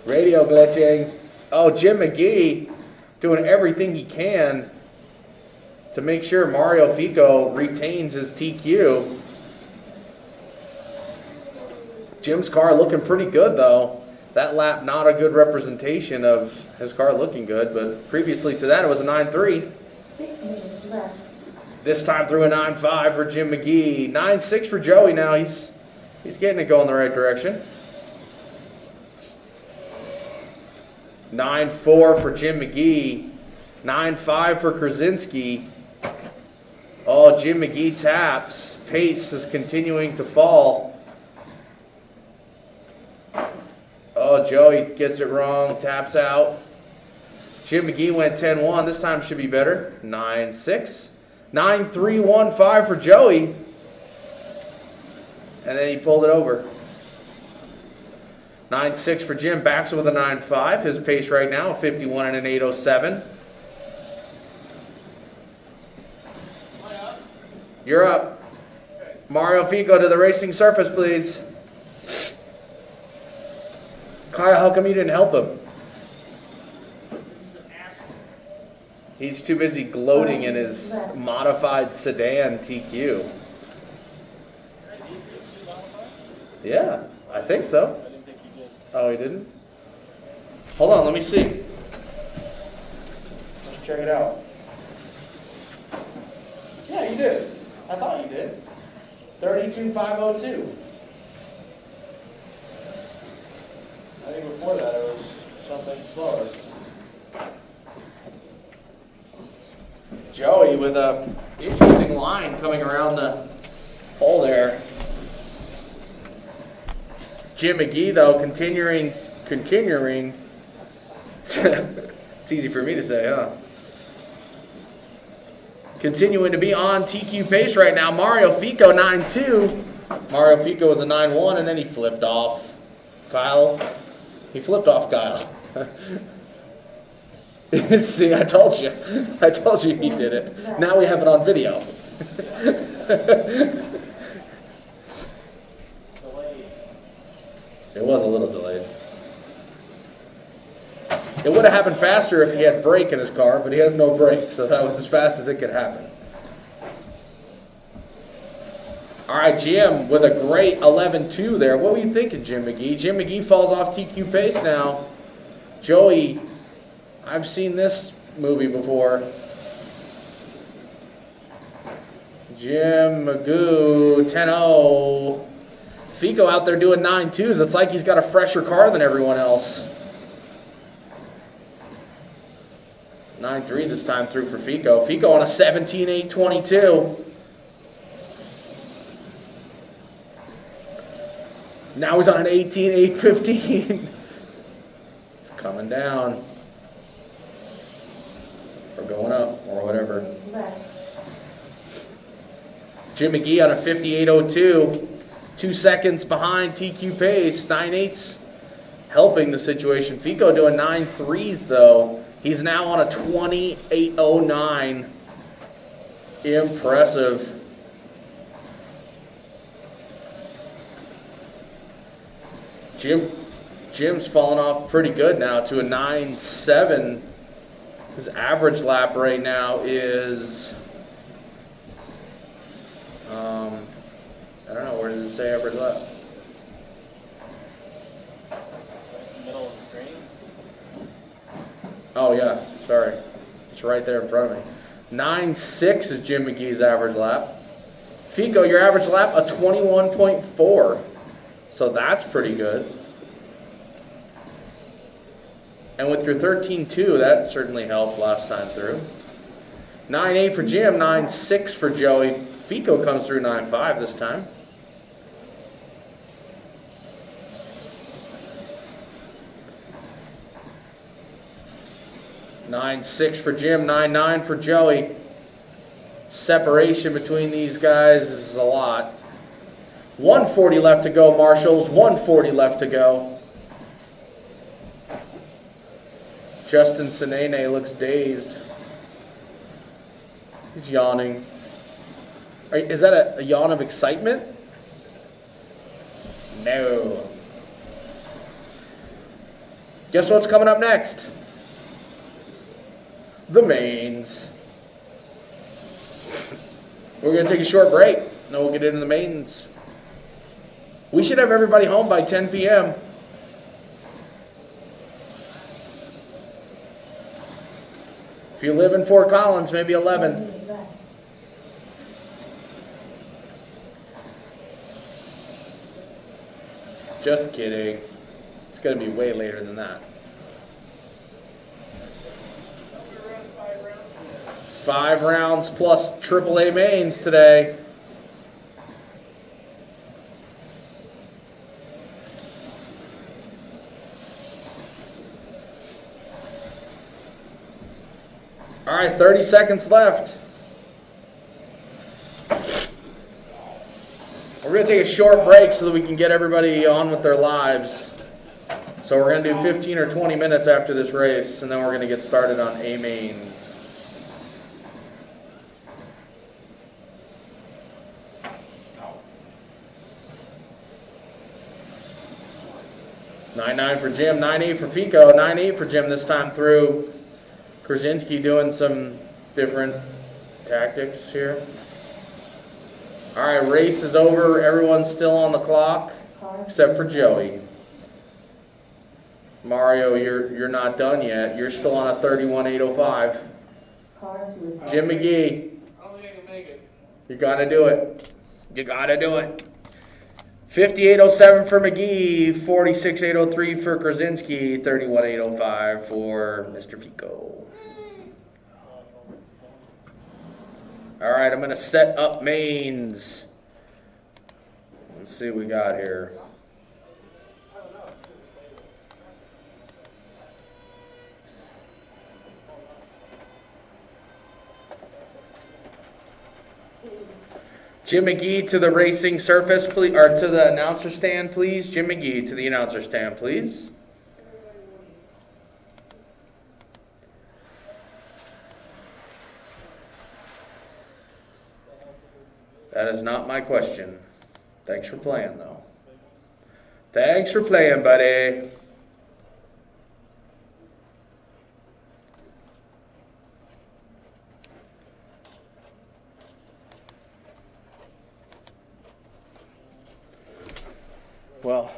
Radio glitching. Oh, Jim McGee doing everything he can to make sure Mario Fico retains his TQ. Jim's car looking pretty good, though. That lap, not a good representation of his car looking good, but previously to that, it was a 9.3. This time through a 9.5 for Jim McGee. 9.6 for Joey now. He's getting it going the right direction. 9.4 for Jim McGee. 9.5 for Krasinski. Oh, Jim McGee taps. Pace is continuing to fall. Oh, Joey gets it wrong. Taps out. Jim McGee went 10.1. This time should be better. 9.6. 9.315 for Joey. And then he pulled it over. 9.6 for Jim. Backs with a 9.5. His pace right now, 51 and an 8.07. You're up. Mario Fico to the racing surface, please. Kyle, how come you didn't help him? He's too busy gloating in his modified sedan TQ. Yeah, I think so. Oh, he didn't? Hold on, let me see. Let's check it out. Yeah, you did. I thought you did. 32.502. I think before that it was something slower. Joey with a interesting line coming around the hole there. Jim McGee, though, continuing. It's easy for me to say, huh? Continuing to be on TQ pace right now. Mario Fico 9.2. Mario Fico was a 9.1, and then he flipped off Kyle. He flipped off Kyle. See, I told you he did it. Now we have it on video. It was a little delayed. It would have happened faster if he had brake in his car, but he has no brake, so that was as fast as it could happen. All right, Jim with a great 11-2 there. What were you thinking, Jim McGee? Jim McGee falls off TQ pace now. Joey, I've seen this movie before. Jim Magoo, 10-0. Fico out there doing 9.2s. It's like he's got a fresher car than everyone else. 9.3 this time through for Fico. Fico on a 17.822. Now he's on an 18.815. It's coming down. Or going up, or whatever. Jim McGee on a 58.02. 2 seconds behind TQ pace. 9.8's helping the situation. Fico doing 9.3s though. He's now on a 28.09. Impressive. Jim's falling off pretty good now to a 9.7. His average lap right now is, I don't know, where does it say average lap? Middle of the screen. Oh yeah, sorry. It's right there in front of me. 9.6 is Jim McGee's average lap. Fico, your average lap, a 21.4. So that's pretty good. And with your 13.2, that certainly helped last time through. 9.8 for Jim, 9.6 for Joey. Fico comes through 9.5 this time. $9.6 for Jim, 9.9 for Joey. Separation between these guys is a lot. 140 left to go, Marshalls. 140 left to go. Justin Sinene looks dazed. He's yawning. Is that a yawn of excitement? No. Guess what's coming up next? The mains. We're going to take a short break, and then we'll get into the mains. We should have everybody home by 10 p.m. If you live in Fort Collins, maybe 11. Just kidding. It's going to be way later than that. 5 rounds plus AAA mains today. All right, 30 seconds left. We're going to take a short break so that we can get everybody on with their lives. So we're going to do 15 or 20 minutes after this race, and then we're going to get started on A mains. $9.9 for Jim, 9.8 for Fico, 9.8 for Jim this time through. Krasinski doing some different tactics here. All right, race is over. Everyone's still on the clock, except for Joey. Mario, you're not done yet. You're still on a 31.805. Jim McGee. I don't think I can make it. You got to do it. You got to do it. 58.07 for McGee, 46.803 for Krasinski, 31.805 for Mr. Fico. All right, I'm going to set up mains. Let's see what we got here. Jim McGee to the racing surface, please, or to the announcer stand, please. Jim McGee to the announcer stand, please. That is not my question. Thanks for playing, though. Thanks for playing, buddy. Well,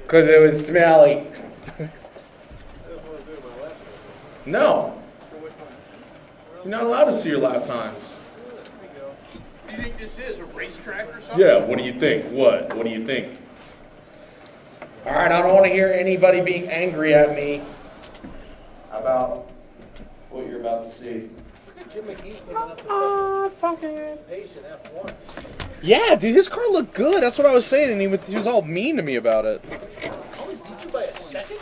because it was smelly. No. You're not allowed to see your lap times. What do you think this is, a racetrack or something? Yeah, what do you think? What? What do you think? All right, I don't want to hear anybody being angry at me about what you're about to see. Look at Jim McGee picking up the fucking pace in F1. Yeah, dude, his car looked good. That's what I was saying, and he was all mean to me about it. Oh, he beat you by a second?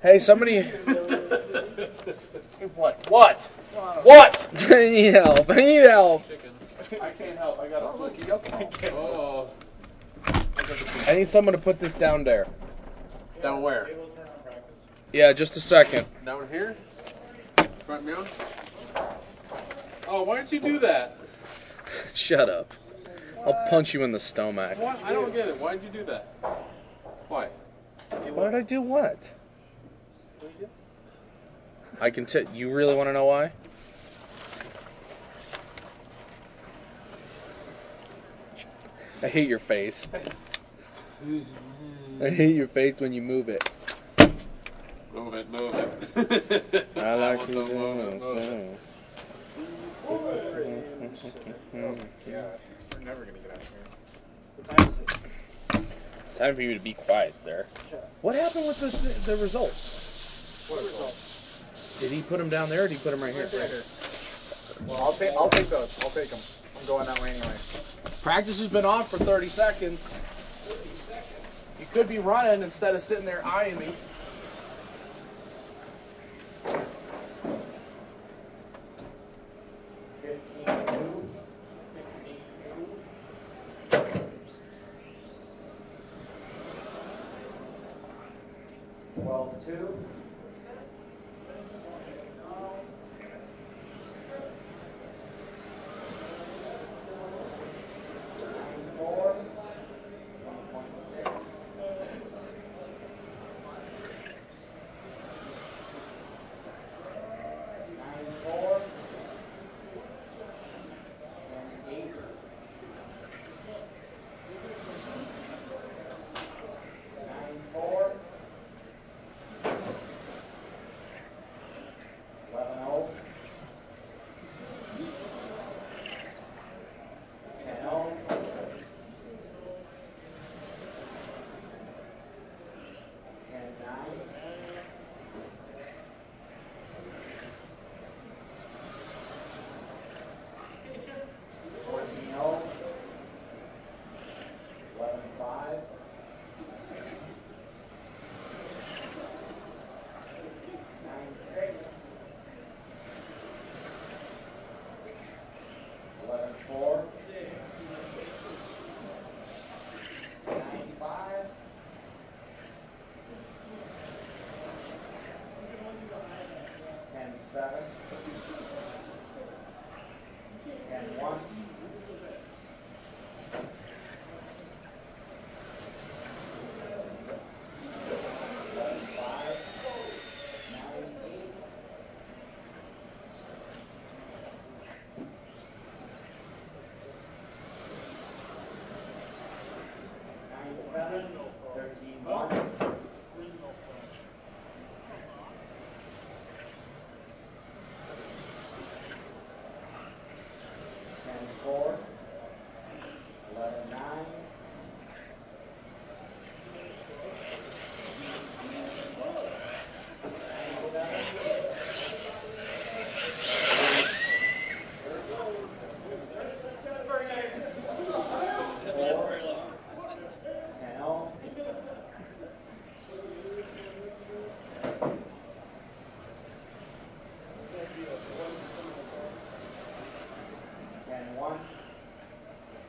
Hey, somebody. What? What? I need help. I need help. I can't help. I got a cookie. Okay. Oh. I need someone to put this down there. Down where? Yeah, just a second. Down here? Front mirror? Oh, why didn't you do that? Shut up. I'll punch you in the stomach. What? I don't get it. Why did you do that? Why? Why did I do what? I can tell. You really want to know why? I hate your face. I hate your face when you move it. Move it. I like to move it. Yeah, we're never gonna get out of here. What time is it? It's time for you to be quiet, sir. What happened with the results? What results? Did he put them down there, or did he put them right here? Right here. Well, I'll take those. I'll take them. I'm going that way anyway. Practice has been on for 30 seconds. You could be running instead of sitting there eyeing me.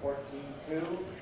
14-2.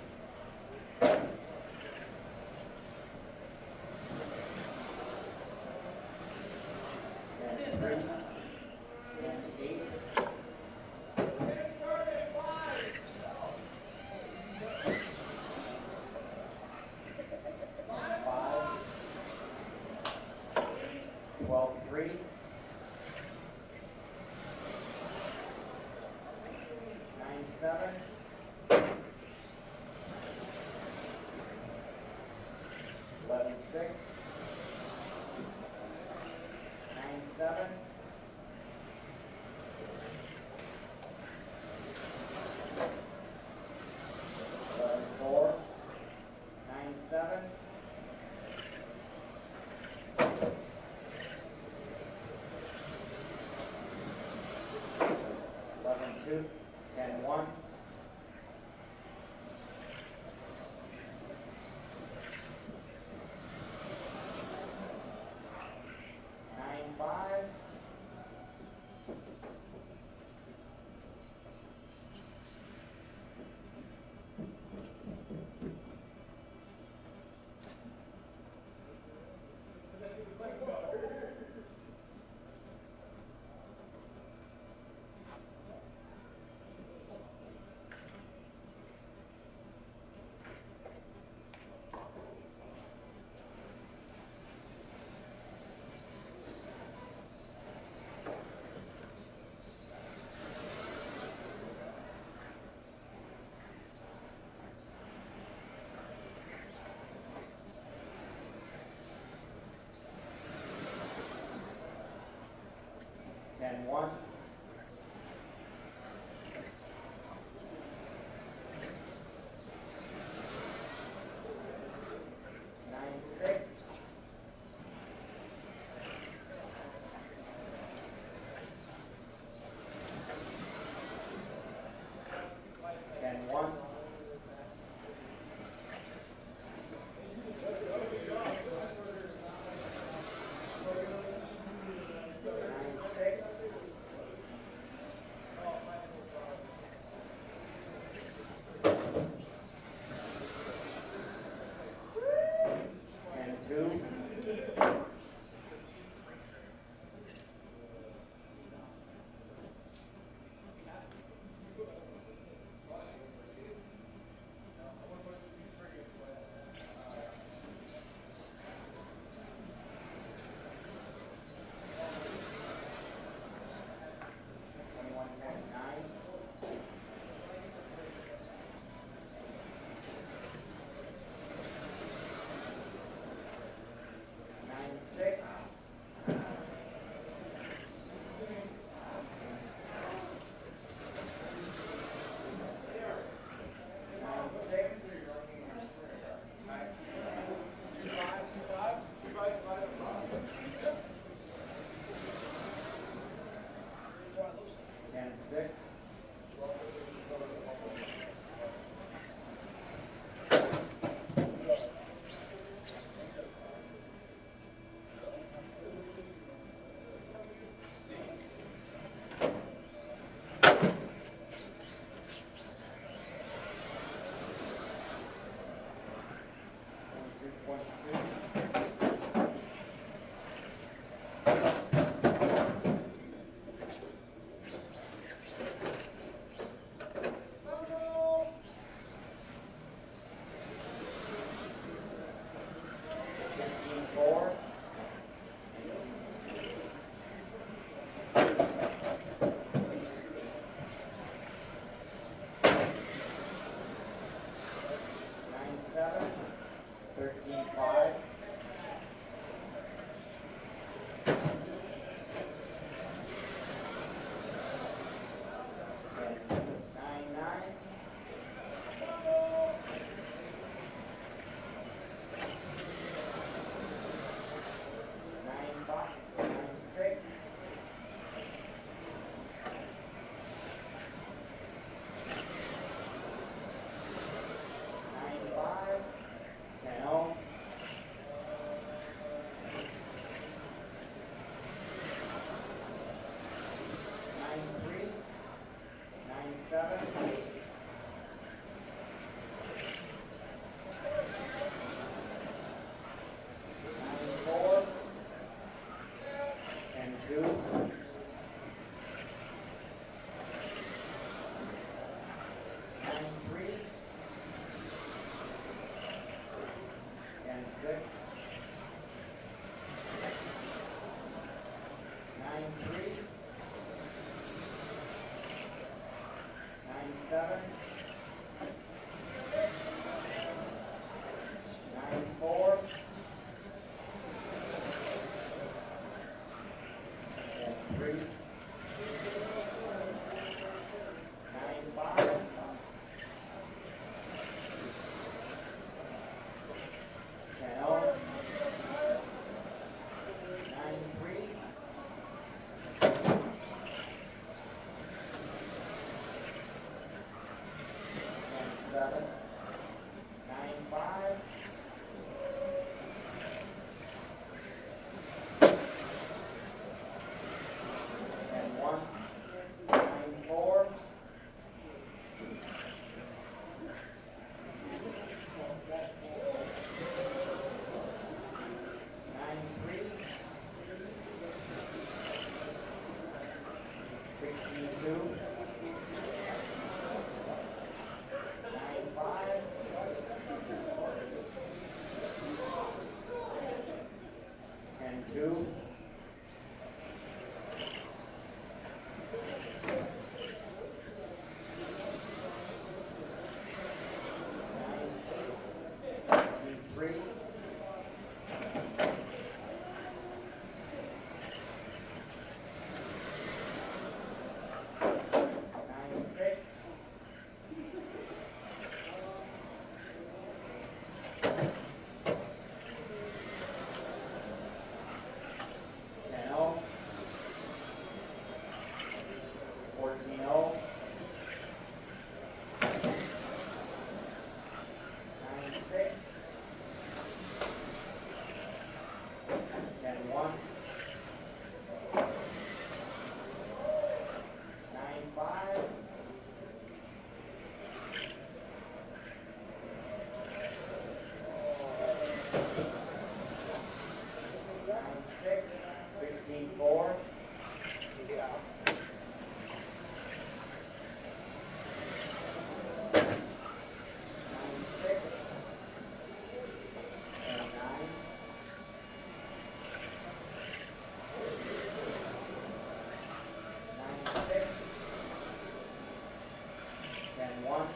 1.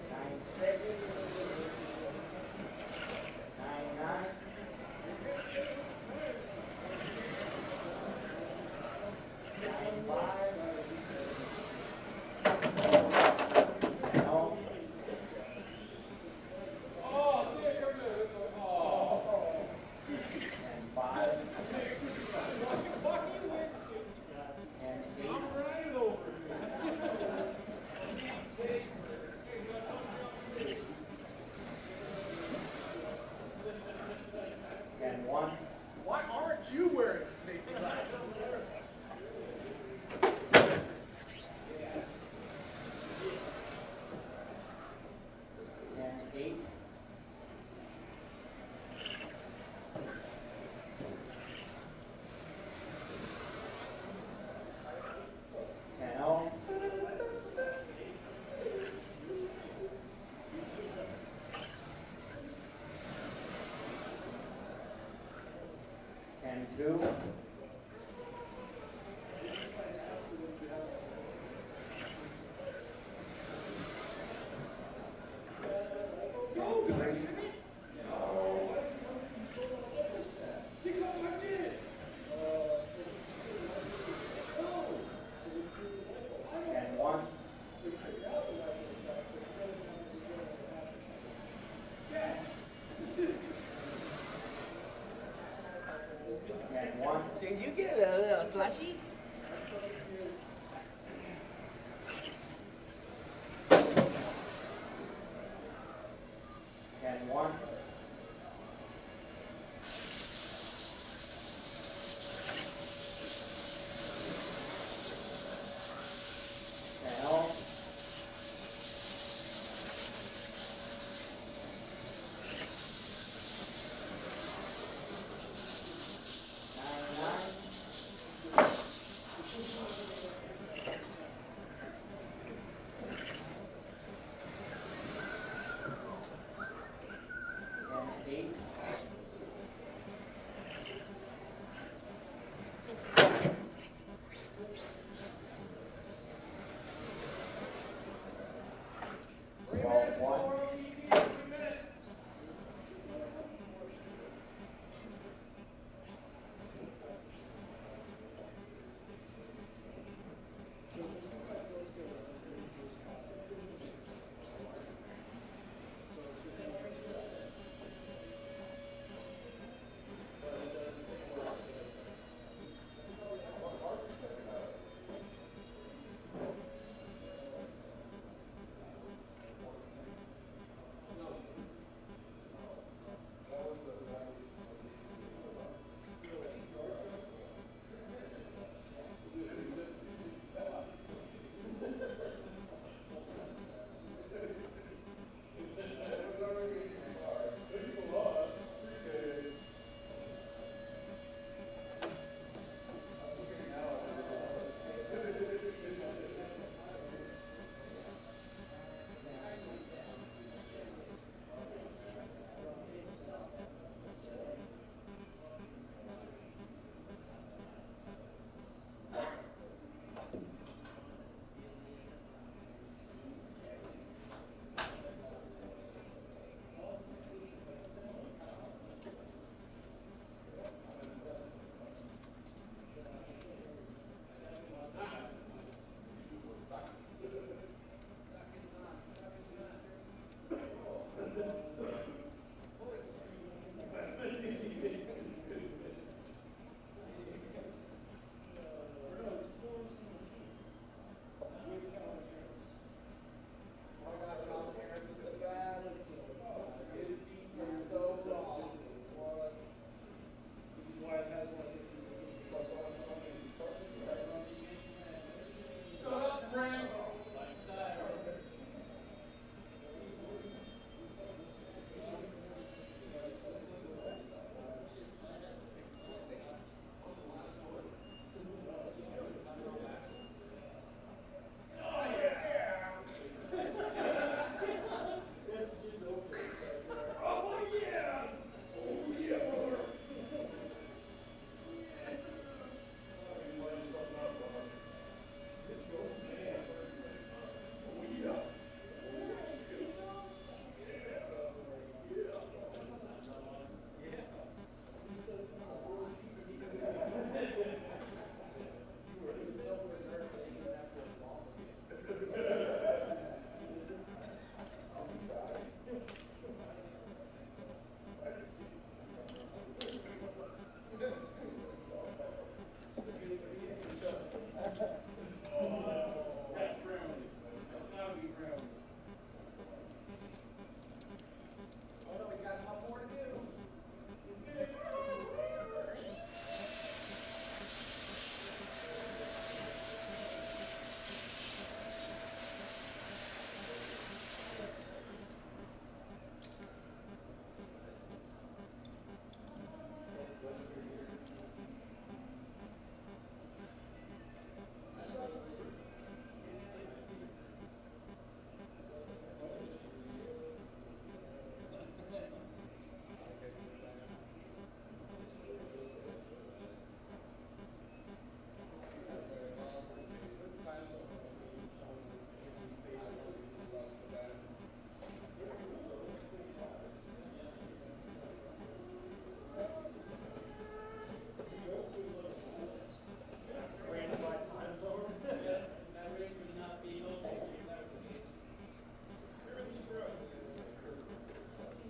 Nine 6. 9. 5. 10. And 5. And 8. And 1. Why aren't you wearing safety glasses? And 8. And 2. And 1. And 1. Did you get a little slushy? And 1. And 9. And 8. Well, 1.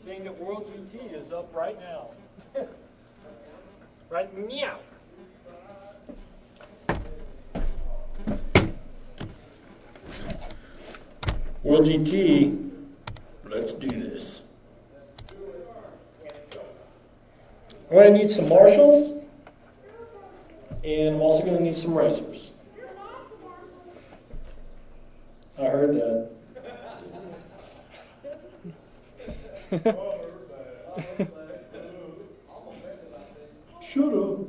saying that World GT is up right now. Right now. World GT, let's do this. I'm going to need some marshals, and I'm also going to need some racers. I heard that. Shut up.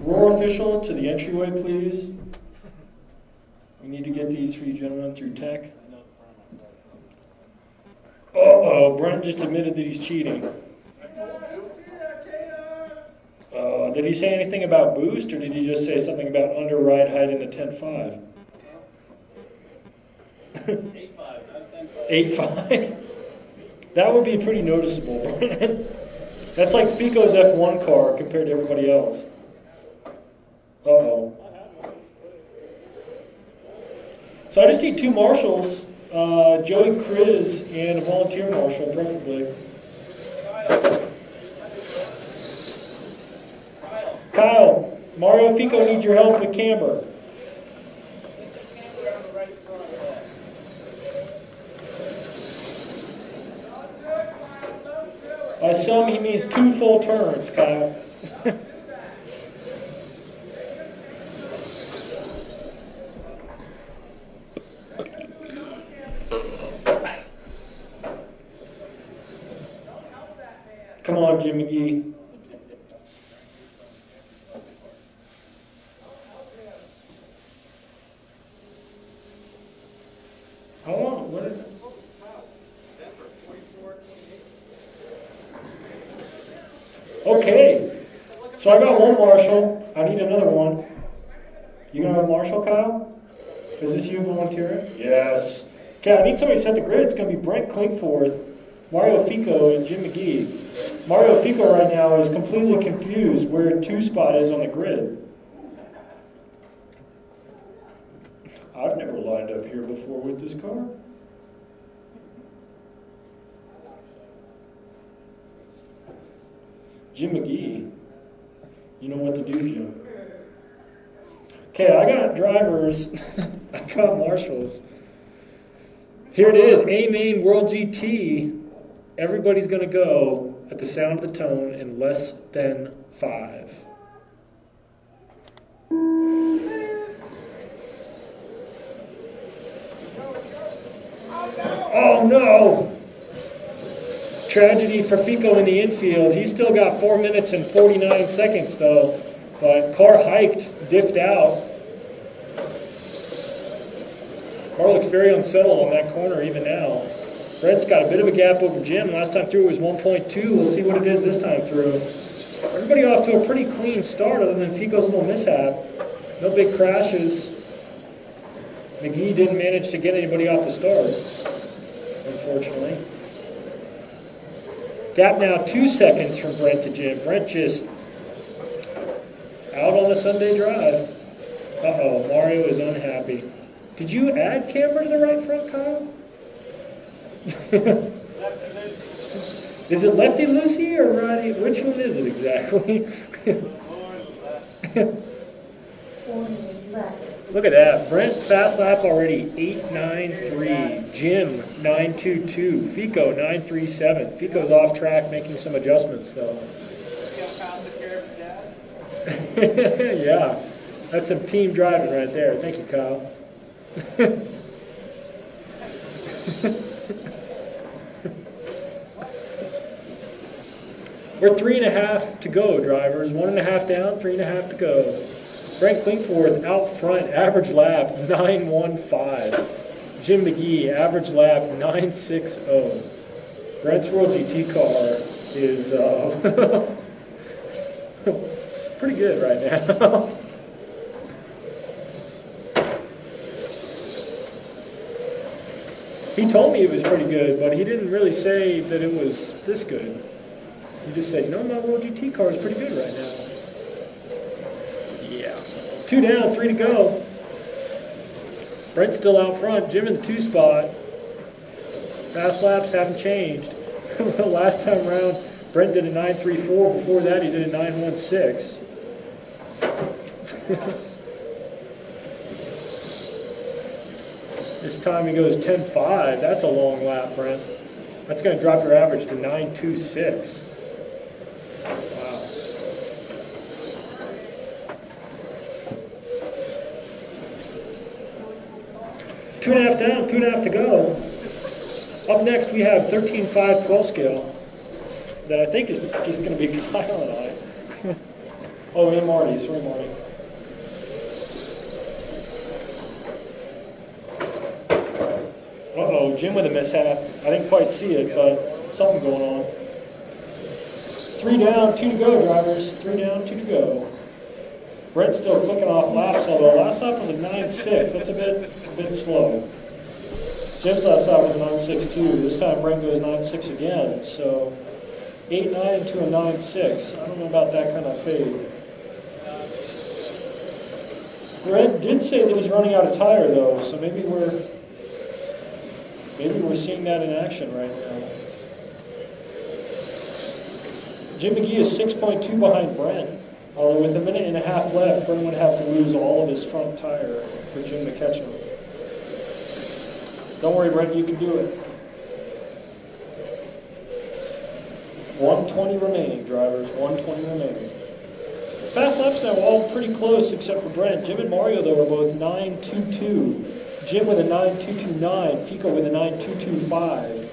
Roar official to the entryway, please. We need to get these for you gentlemen through tech. Uh-oh, Brent just admitted that he's cheating. Did he say anything about boost, or did he just say something about under ride height in the 10.5? 8.5? That would be pretty noticeable. That's like Fico's F1 car compared to everybody else. Uh-oh. So I just need 2 marshals, Joey Kriz and a volunteer marshal, preferably. Kyle, Mario Fico needs your help with camber. By some, he means 2 full turns, Kyle. Come on, Jim McGee. How long? What is it? Okay. So I got 1 marshal. I need another one. You gonna have a marshal, Kyle? Is this you volunteering? Yes. Okay, I need somebody to set the grid. It's gonna be Brent Klingforth, Mario Fico, and Jim McGee. Mario Fico right now is completely confused where 2 spot is on the grid. I've never lined up here before with this car. Jim McGee, you know what to do, Jim. Okay, I got drivers. I got marshals. Here it is, A Main World GT. Everybody's going to go at the sound of the tone in less than 5. Oh no! Tragedy for Fico in the infield. He's still got 4 minutes and 49 seconds though. But car hiked, diffed out. Car looks very unsettled on that corner even now. Brent's got a bit of a gap over Jim. Last time through it was 1.2. We'll see what it is this time through. Everybody off to a pretty clean start other than Fico's little mishap. No big crashes. McGee didn't manage to get anybody off the start, unfortunately. Gap now 2 seconds from Brent to Jim. Brent just out on the Sunday drive. Uh-oh, Mario is unhappy. Did you add camber to the right front, Kyle? Is it lefty loosey or righty? Which one is it exactly? Look at that. Brent fast lap already 8.93. Jim 9.22. Fico 9.37. Fico's off track making some adjustments though. Yeah, that's some team driving right there. Thank you, Kyle. We're 3.5 to go, drivers. 1.5 down, 3.5 to go. Brent Klingforth out front, average lap 9.15. Jim McGee, average lap 960. Brent's World GT car is pretty good right now. He told me it was pretty good, but he didn't really say that it was this good. He just said, no, my World GT car is pretty good right now. Yeah. 2 down, 3 to go. Brent's still out front. Jim in the 2 spot. Fast laps haven't changed. Last time around, Brent did a 9.34. Before that, he did a 9.16. This time he goes 10.5. That's a long lap, Brent. That's going to drop your average to 9.26. Wow. Two and a half down, 2.5 to go. Up next, we have 13.5 12 scale that I think is just going to be Kyle and I. Oh, and Marty. Sorry, Marty. Uh-oh, Jim with a mishap. I didn't quite see it, but something going on. 3 down, 2 to go, drivers. 3 down, 2 to go. Brent's still clicking off laps, although last lap was a 9.6. That's a bit slow. Jim's last lap was a 9.62. This time Brent goes 9.6 again. So 8.9 to a 9.6. I don't know about that kind of fade. Brent did say that he's running out of tire though, so maybe we're seeing that in action right now. Jim McGee is 6.2 behind Brent. Although with a minute and a half left, Brent would have to lose all of his front tire for Jim to catch him. Don't worry, Brent, you can do it. 120 remaining, drivers. 120 remaining. Fast laps now all pretty close except for Brent. Jim and Mario, though, are both 9.22. Jim with a 9.229. Pico with a 9.225.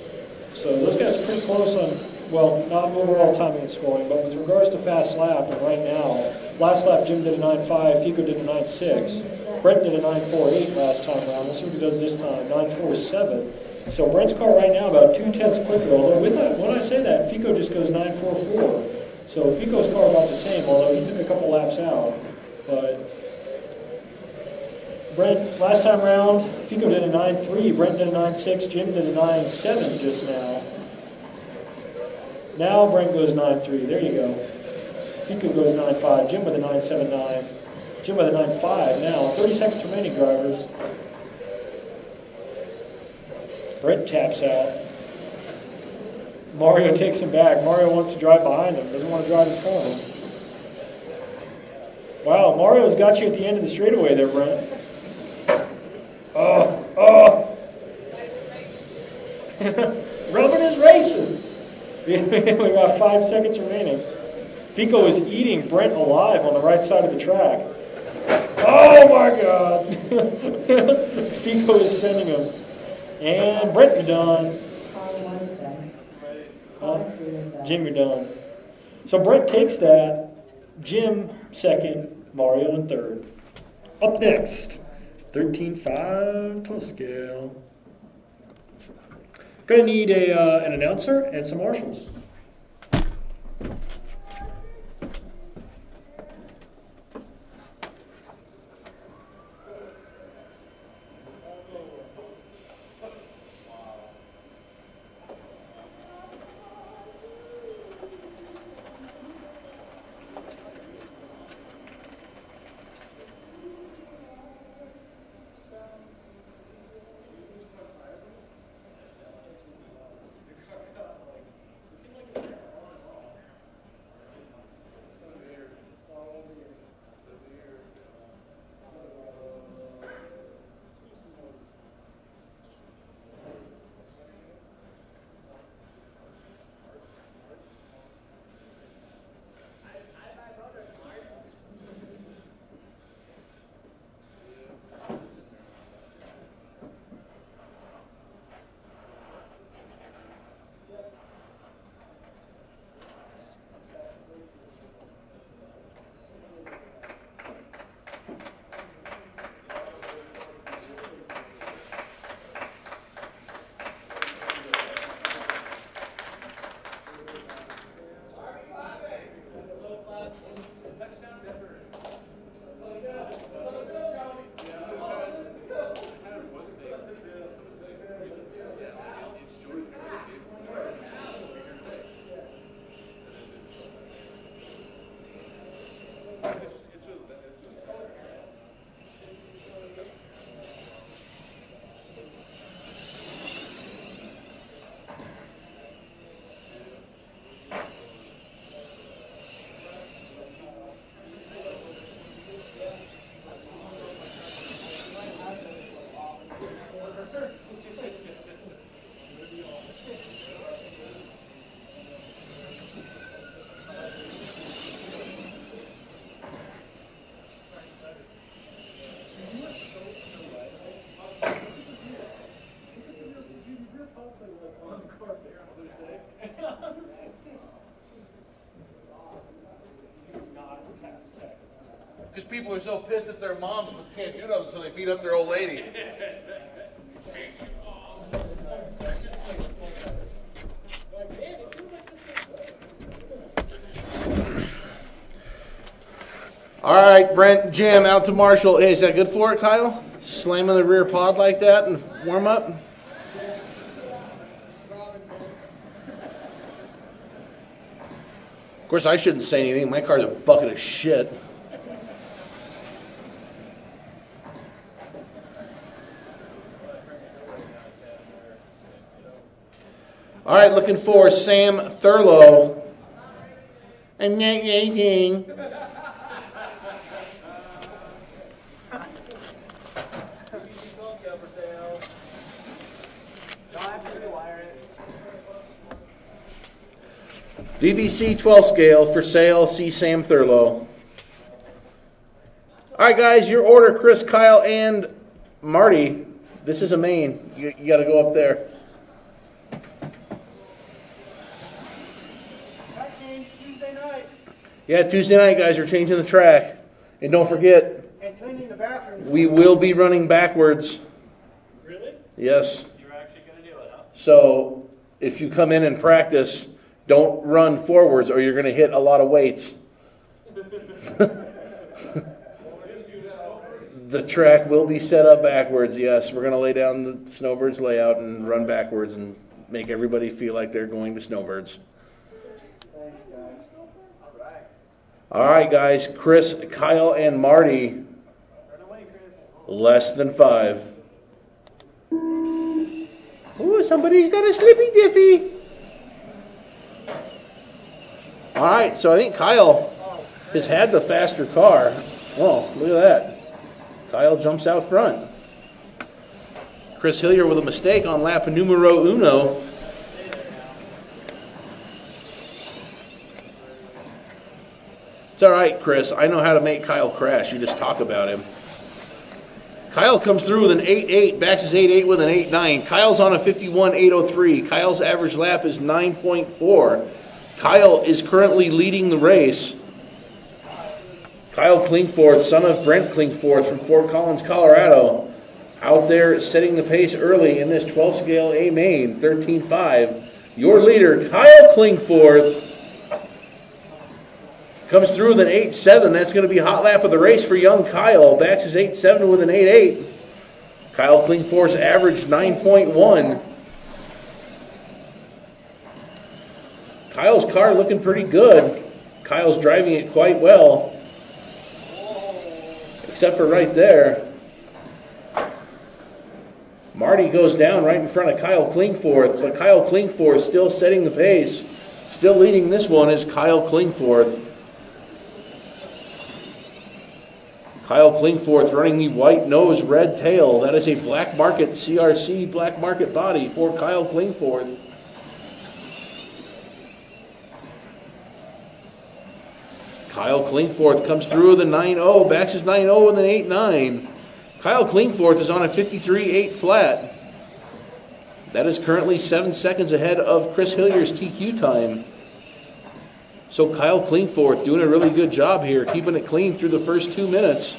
So those guys are pretty close on, well, not overall timing and scoring, but with regards to fast lap, and right now, last lap Jim did a 9.5, Pico did a 9.6. Brent did a 9.48 last time around. Let's see what he does this time. 9.47. So Brent's car right now about 2/10 quicker. Although with that, when I say that, Pico just goes 9.44. So Pico's car about the same. Although he took a couple laps out. But Brent last time around, Pico did a 9.3. Brent did a 9.6. Jim did a 9.7 just now. Now Brent goes 9.3. There you go. Pico goes 9.5. Jim with a 9.79. Jim with a 9.5 now. 30 seconds remaining, drivers. Brent taps out. Mario takes him back. Mario wants to drive behind him. Doesn't want to drive in front of him. Wow, Mario's got you at the end of the straightaway there, Brent. Rubbing is racing. We got 5 seconds remaining. Pico is eating Brent alive on the right side of the track. Oh my God! Pico is sending him. And Brent, you're done. Jim, you're done. So Brent takes that. Jim second. Mario in third. Up next, 13.5 12 scale. Gonna need an announcer and some marshals. Because people are so pissed at their moms but can't do nothing, so they beat up their old lady. All right, Brent, Jim, out to Marshall. Hey, is that good for it, Kyle? Slamming the rear pod like that and warm up? Of course, I shouldn't say anything. My car's a bucket of shit. All right, looking for Sam Thurlow. I'm not waiting. VBC 12 scale for sale. See Sam Thurlow. All right, guys, your order, Chris, Kyle, and Marty. This is a main. You got to go up there. Tuesday night. Yeah, Tuesday night, guys, we're changing the track. And don't forget, And cleaning the bathrooms. we will be running backwards. Really? Yes. You're actually going to do it, huh? So if you come in and practice, don't run forwards or you're going to hit a lot of weights. The track will be set up backwards, yes. We're going to lay down the Snowbirds layout and run backwards and make everybody feel like they're going to Snowbirds. All right, guys. Chris, Kyle, and Marty. Less than 5. Ooh, somebody's got a slippy diffy. All right, so I think Kyle has had the faster car. Oh, look at that. Kyle jumps out front. Chris Hillier with a mistake on lap numero uno. It's all right, Chris. I know how to make Kyle crash. You just talk about him. Kyle comes through with an 8.8, backs his 8.8 with an 8.9. Kyle's on a 51.803. Kyle's average lap is 9.4. Kyle is currently leading the race. Kyle Klingforth, son of Brent Klingforth from Fort Collins, Colorado, out there setting the pace early in this 12 scale A main, 13.5. Your leader, Kyle Klingforth, comes through with an 8.7. That's going to be a hot lap of the race for young Kyle. Backs his 8.7 with an 8.8. Kyle Klingforth's average 9.1. Kyle's car looking pretty good. Kyle's driving it quite well. Except for right there. Marty goes down right in front of Kyle Klingforth, but Kyle Klingforth still setting the pace. Still leading this one is Kyle Klingforth. Kyle Klingforth running the white nose, red tail. That is a black market CRC black market body for Kyle Klingforth. Kyle Klingforth comes through with a 9.0, backs his 9.0 with an 8.9. Kyle Klingforth is on a 53.8 flat. That is currently 7 seconds ahead of Chris Hillier's TQ time. So Kyle Klingforth doing a really good job here, keeping it clean through the first 2 minutes.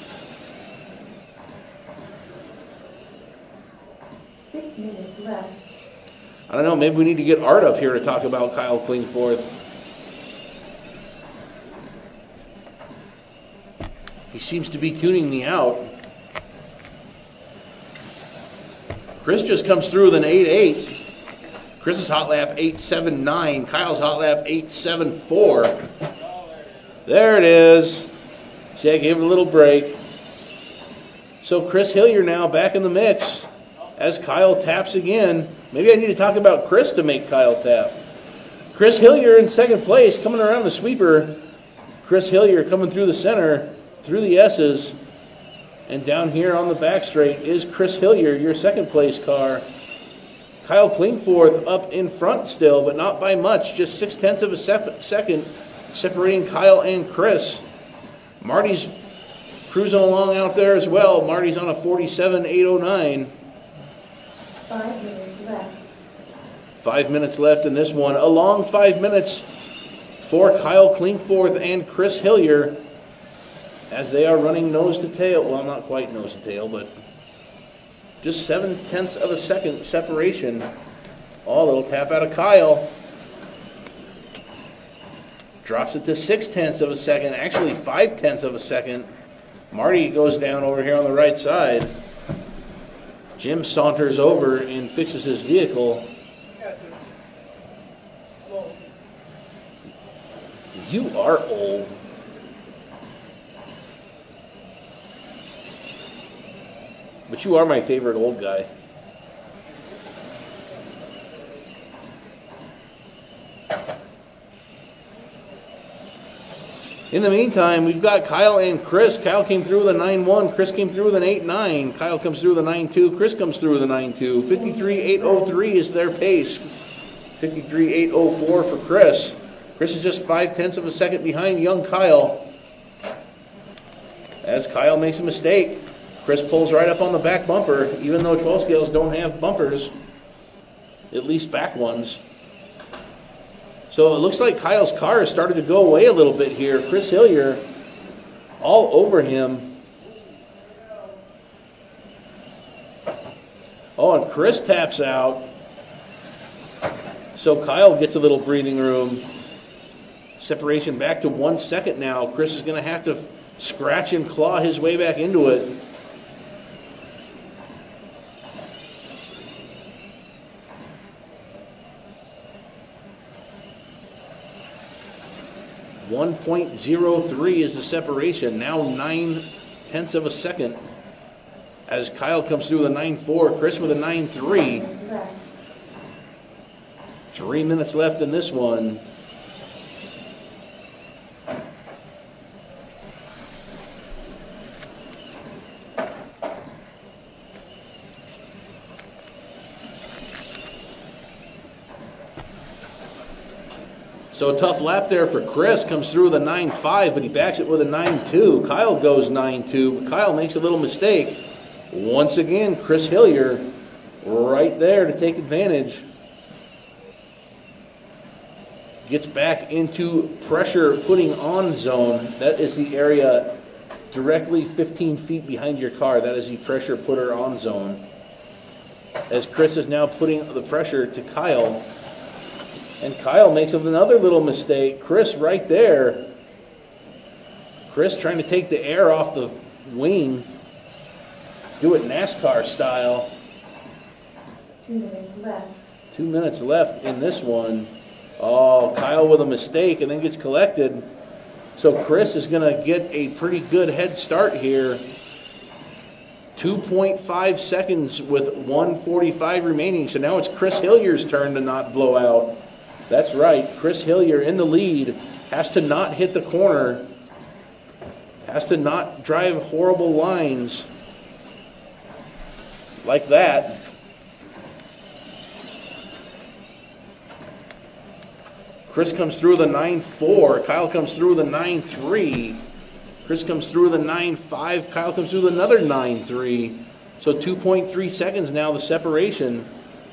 6 minutes left. I don't know, maybe we need to get Art up here to talk about Kyle Klingforth. He seems to be tuning me out. Chris just comes through with an 8.8. Chris's hot lap 8.79. Kyle's hot lap 8.74. There it is. See, I gave it a little break. So Chris Hillier now back in the mix as Kyle taps again. Maybe I need to talk about Chris to make Kyle tap. Chris Hillier in second place, coming around the sweeper. Chris Hillier coming through the center, through the S's. And down here on the back straight is Chris Hillier, your second place car. Kyle Klingforth up in front still, but not by much, just 0.6 of a second, separating Kyle and Chris. Marty's cruising along out there as well. Marty's on a 47.809. 5 minutes left. 5 minutes left in this one. A long 5 minutes for Kyle Klingforth and Chris Hillier as they are running nose to tail. Well, not quite nose to tail, but just 0.7 of a second separation. Oh, little tap out of Kyle. Drops it to 0.6 of a second, actually 0.5 of a second. Marty goes down over here on the right side. Jim saunters over and fixes his vehicle. You are old. But you are my favorite old guy. In the meantime, we've got Kyle and Chris. Kyle came through with a 9.1. Chris came through with an 8.9. Kyle comes through with a 9.2. Chris comes through with a 9.2. 53.803 is their pace. 53.804 for Chris. Chris is just 0.5 of a second behind young Kyle. As Kyle makes a mistake, Chris pulls right up on the back bumper, even though 12 scales don't have bumpers, at least back ones. So it looks like Kyle's car has started to go away a little bit here. Chris Hillier all over him. Oh, and Chris taps out. So Kyle gets a little breathing room. Separation back to 1 second now. Chris is going to have to scratch and claw his way back into it. .03 is the separation. Now 0.9 of a second. As Kyle comes through with a 9.4, Chris with a 9.3. 3 minutes left in this one. So a tough lap there for Chris. Comes through with a 9.5, but he backs it with a 9.2. Kyle goes 9.2, but Kyle makes a little mistake. Once again, Chris Hillier right there to take advantage. Gets back into pressure putting on zone. That is the area directly 15 feet behind your car. That is the pressure putter on zone. As Chris is now putting the pressure to Kyle. And Kyle makes another little mistake. Chris right there. Chris trying to take the air off the wing. Do it NASCAR style. 2 minutes left. 2 minutes left in this one. Oh, Kyle with a mistake and then gets collected. So Chris is going to get a pretty good head start here. 2.5 seconds with 1:45 remaining. So now it's Chris Hillier's turn to not blow out. That's right. Chris Hillier in the lead. Has to not hit the corner. Has to not drive horrible lines like that. Chris comes through with a 9.4. Kyle comes through with a 9.3. Chris comes through with a 9.5. Kyle comes through with another 9.3. So 2.3 seconds now, the separation.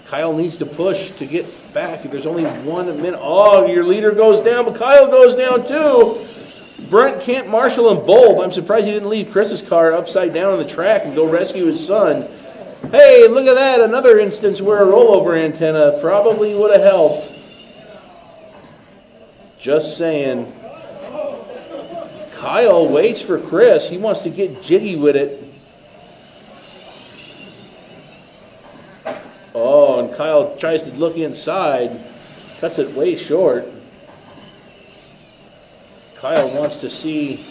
Kyle needs to push to get back. There's only 1 minute. Oh, your leader goes down, but Kyle goes down too. Brent can't marshal them both. I'm surprised he didn't leave Chris's car upside down on the track and go rescue his son. Hey, look at that. Another instance where a rollover antenna probably would have helped. Just saying. Kyle waits for Chris. He wants to get jiggy with it. Oh, and Kyle tries to look inside. Cuts it way short. Kyle wants to see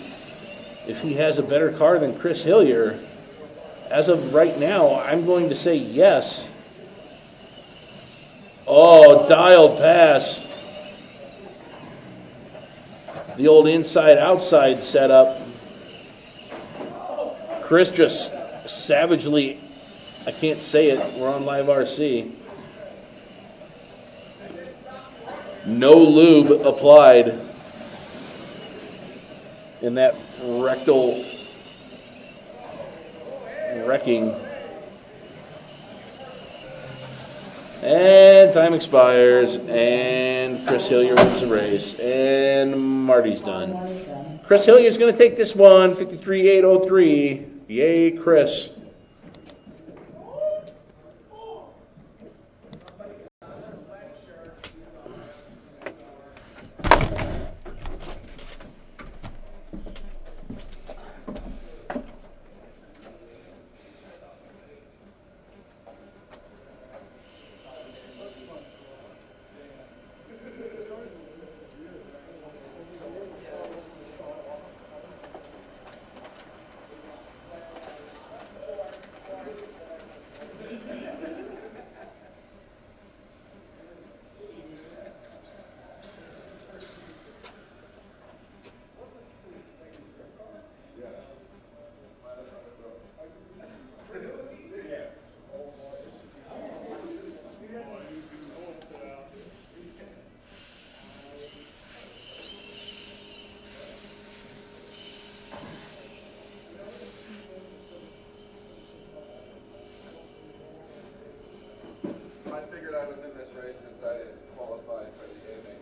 if he has a better car than Chris Hillier. As of right now, I'm going to say yes. Oh, dialed pass. The old inside-outside setup. Chris just savagely, I can't say it, we're on live RC. No lube applied in that rectal wrecking. And time expires, and Chris Hillier wins the race, and Marty's done. Chris Hillier's going to take this one, 53.803. Yay, Chris. I figured I was in this race since I qualified for the A main.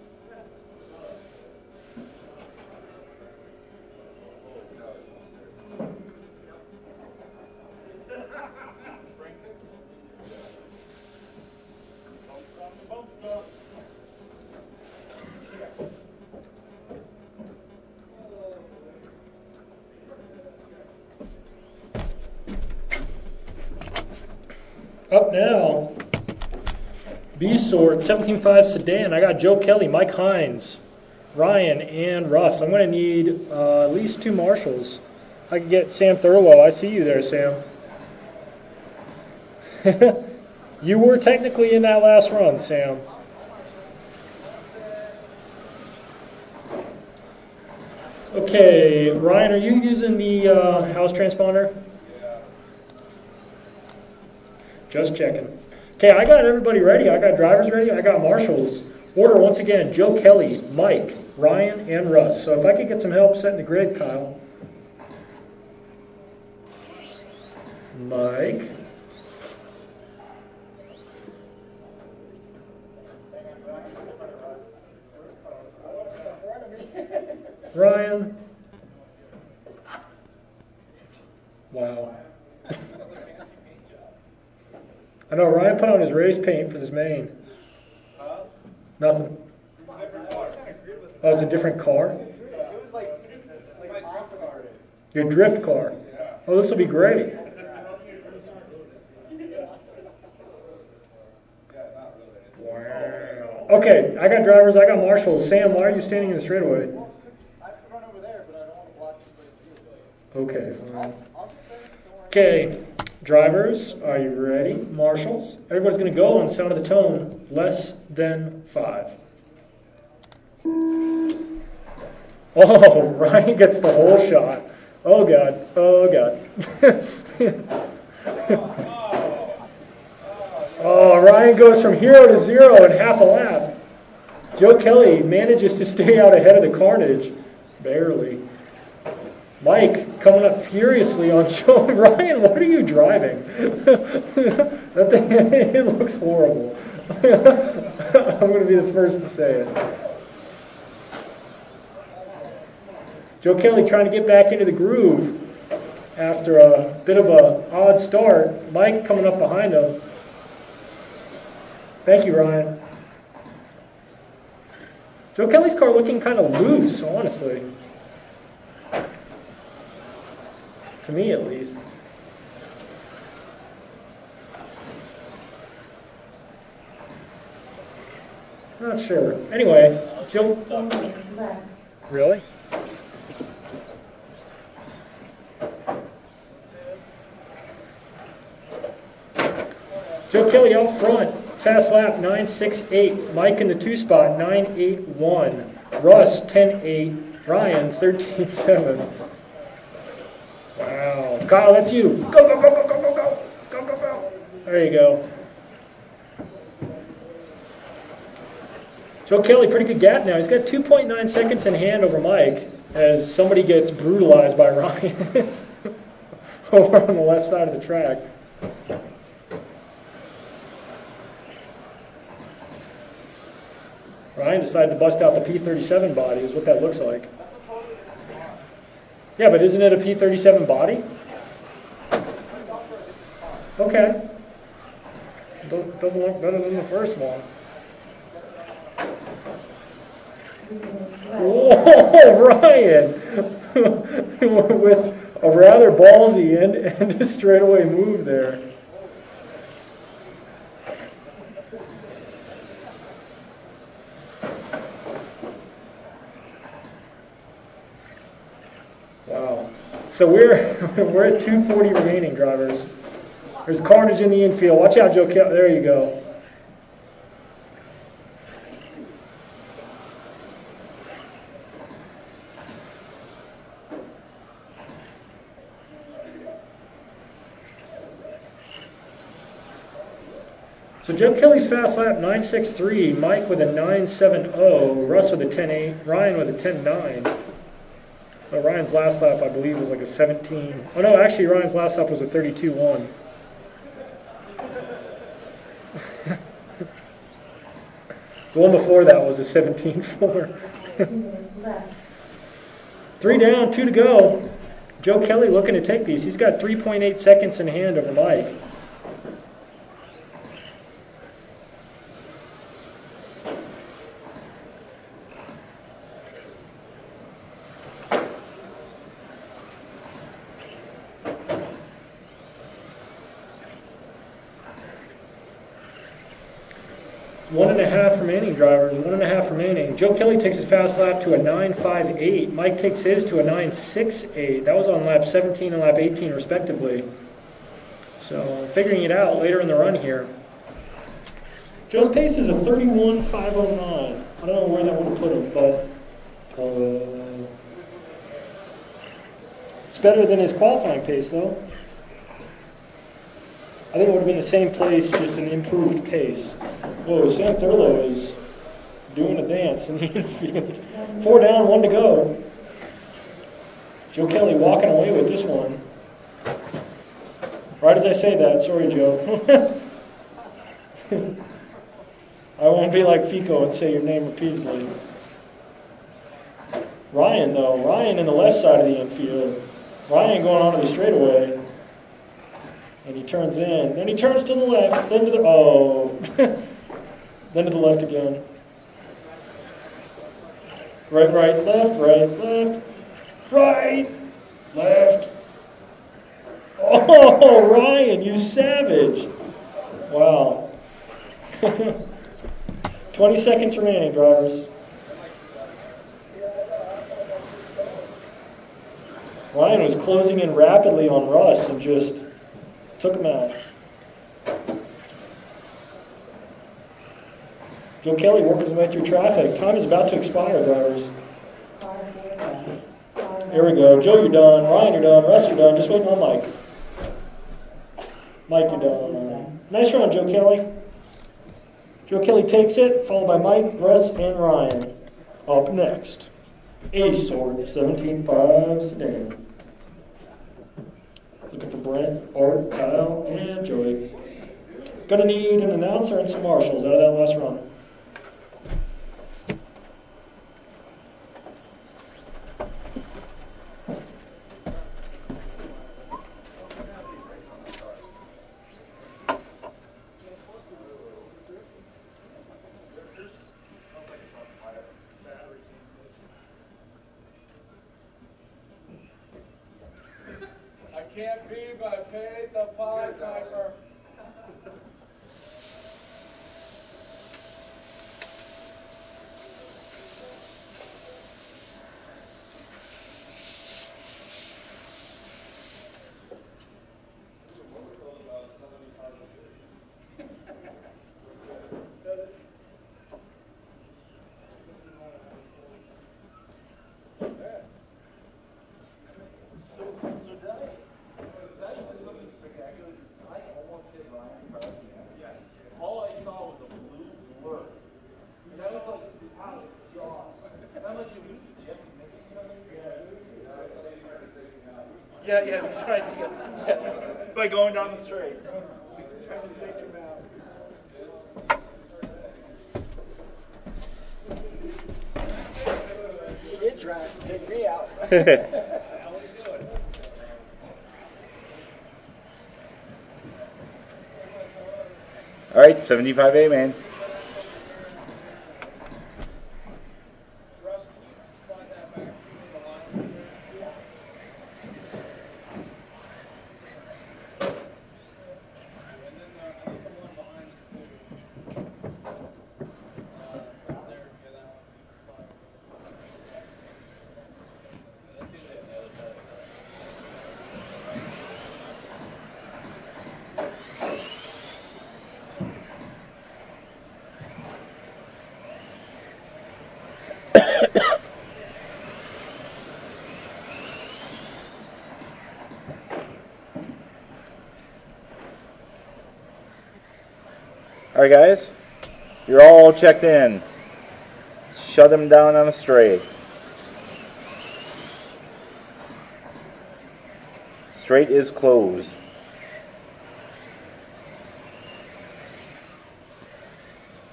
Spring kicks? Up now, B sort 17.5 sedan. I got Joe Kelly, Mike Hines, Ryan, and Russ. I'm going to need at least 2 marshals. I can get Sam Thurlow. I see you there, Sam. You were technically in that last run, Sam. Okay, Ryan, are you using the house transponder? Just checking. Okay, I got everybody ready. I got drivers ready. I got marshals. Order once again, Joe Kelly, Mike, Ryan, and Russ. So if I could get some help setting the grid, Kyle. Mike. Ryan. Wow. I know, Ryan put on his race paint for this main. Nothing. Oh, it's a different car? It was like off the car. Your drift car. Oh, this will be great. Wow. Okay, I got drivers, I got marshals. Sam, why are you standing in the straightaway? I could run over there, but I don't want to block this way. Okay, fine. Okay, drivers, are you ready? Marshals, everybody's going to go on sound of the tone, less than 5. Oh, Ryan gets the whole shot. Oh, God. Oh, God. Oh, Ryan goes from 0 to 0 in half a lap. Joe Kelly manages to stay out ahead of the carnage. Barely. Mike coming up furiously on Joe. Ryan, what are you driving? That thing, it looks horrible. I'm going to be the first to say it. Joe Kelly trying to get back into the groove after a bit of an odd start. Mike coming up behind him. Thank you, Ryan. Joe Kelly's car looking kind of loose, honestly. To me, at least. Not sure. Anyway, Joe. Really? Joe Kelly out front, fast lap 9.68. Mike in the 2 spot, 9.81. Russ 10.8. Ryan 13.7. Wow. Kyle, that's you. Go, go, go, go, go, go, go. Go, go, go. There you go. Joe Kelly, pretty good gap now. He's got 2.9 seconds in hand over Mike as somebody gets brutalized by Ryan over on the left side of the track. Ryan decided to bust out the P37 body is what that looks like. Yeah, but isn't it a P37 body? Okay. Doesn't look better than the first one. Whoa, Ryan! With a rather ballsy and a straightaway move there. Wow. So we're at 2:40 remaining, drivers. There's carnage in the infield. Watch out, Joe Kelly. There you go. So Joe Kelly's fast lap 9.63, Mike with a 9.70, Russ with a 10.8, Ryan with a 10.9. Well, Ryan's last lap, I believe, was like a 17. Oh no, actually Ryan's last lap was a 32.1. The one before that was a 17.4. 3 down, 2 to go. Joe Kelly looking to take these. He's got 3.8 seconds in hand over Mike. One and a half remaining, drivers. 1.5 remaining. Joe Kelly takes his fast lap to a 9.58. Mike takes his to a 9.68. That was on lap 17 and lap 18, respectively. So figuring it out later in the run here. Joe's pace is a 31.509. I don't know where that would have put him, but it's better than his qualifying pace, though. I think it would have been the same place, just an improved pace. Whoa, Sam Thurlow is doing a dance in the infield. 4 down, 1 to go. Joe Kelly walking away with this one. Right as I say that, sorry, Joe. I won't be like Fico and say your name repeatedly. Ryan, though. Ryan in the left side of the infield. Ryan going onto the straightaway. And he turns in. Then he turns to the left. Then to the... Oh. Then to the left again. Right, right, left, right, left. Oh, Ryan, you savage. Wow. 20 seconds remaining, drivers. Ryan was closing in rapidly on Russ and just took him out. Joe Kelly working his way through traffic. Time is about to expire, drivers. Here we go. Joe, you're done. Ryan, you're done. Russ, you're done. Just waiting on Mike. Mike, you're done. Nice run, Joe Kelly. Joe Kelly takes it, followed by Mike, Russ, and Ryan. Up next, Ace Sword 17.5 Sedan. Looking for Brent, Art, Kyle, and Joey. Gonna need an announcer and some marshals out of that last run. I can't be, but I paid the Pied Piper. Yeah, we tried to by going down the straight. Trying to take him out. You did try to take me out. All right, 75A, man. All right, guys, you're all checked in. Shut them down on a straight. Straight is closed.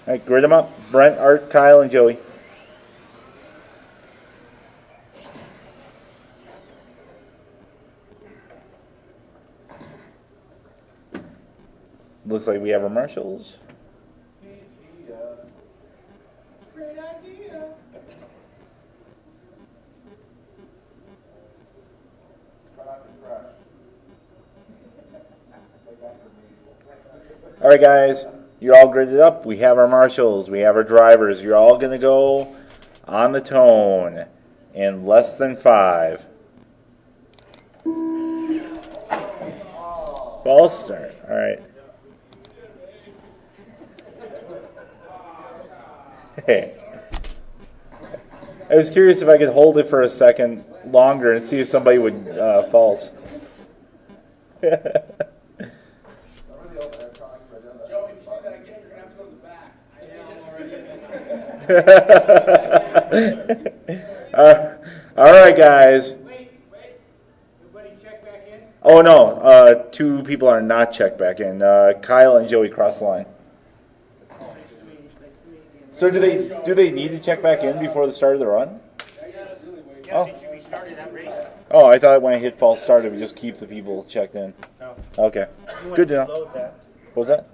All right, grid them up. Brent, Art, Kyle, and Joey. Looks like we have our marshals. Great idea. All right, guys, you're all gridded up. We have our marshals. We have our drivers. You're all going to go on the tone in less than 5. False start. All right. Hey. I was curious if I could hold it for a second longer and see if somebody would false. Joe, if you do that again, you're going to have to go to the back. All right, guys. Wait. Everybody check back in? Oh, no. 2 people are not checked back in. Kyle and Joey cross the line. So do they need to check back in before the start of the run? Yes, it should be started that race. Oh, I thought when I hit false start, it would just keep the people checked in. No. Okay. Good to know. That. What was that?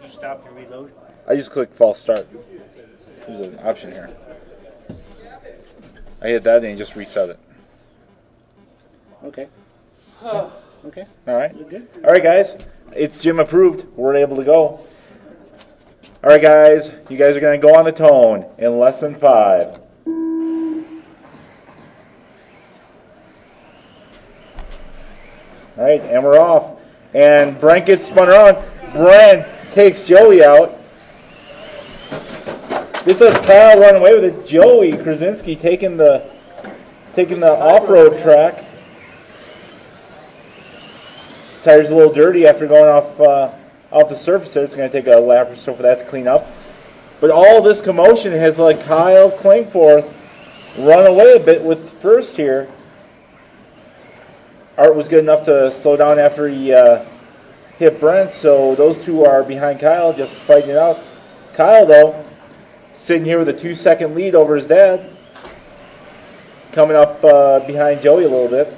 You stopped to reload. I just clicked false start. There's an option here. I hit that and it just reset it. Okay. Okay. All right. All right, guys. It's Jim approved. We're able to go. All right, guys. You guys are going to go on the tone in less than 5. All right, and we're off. And Brent gets spun around. Brent takes Joey out. This is Kyle running away with it. Joey Krasinski taking the off-road track. His tire's a little dirty after going off the surface there. It's going to take a lap or so for that to clean up. But all this commotion has let Kyle Klingforth run away a bit with first here. Art was good enough to slow down after he hit Brent, so those 2 are behind Kyle, just fighting it out. Kyle, though, sitting here with a 2-second lead over his dad, coming up behind Joey a little bit.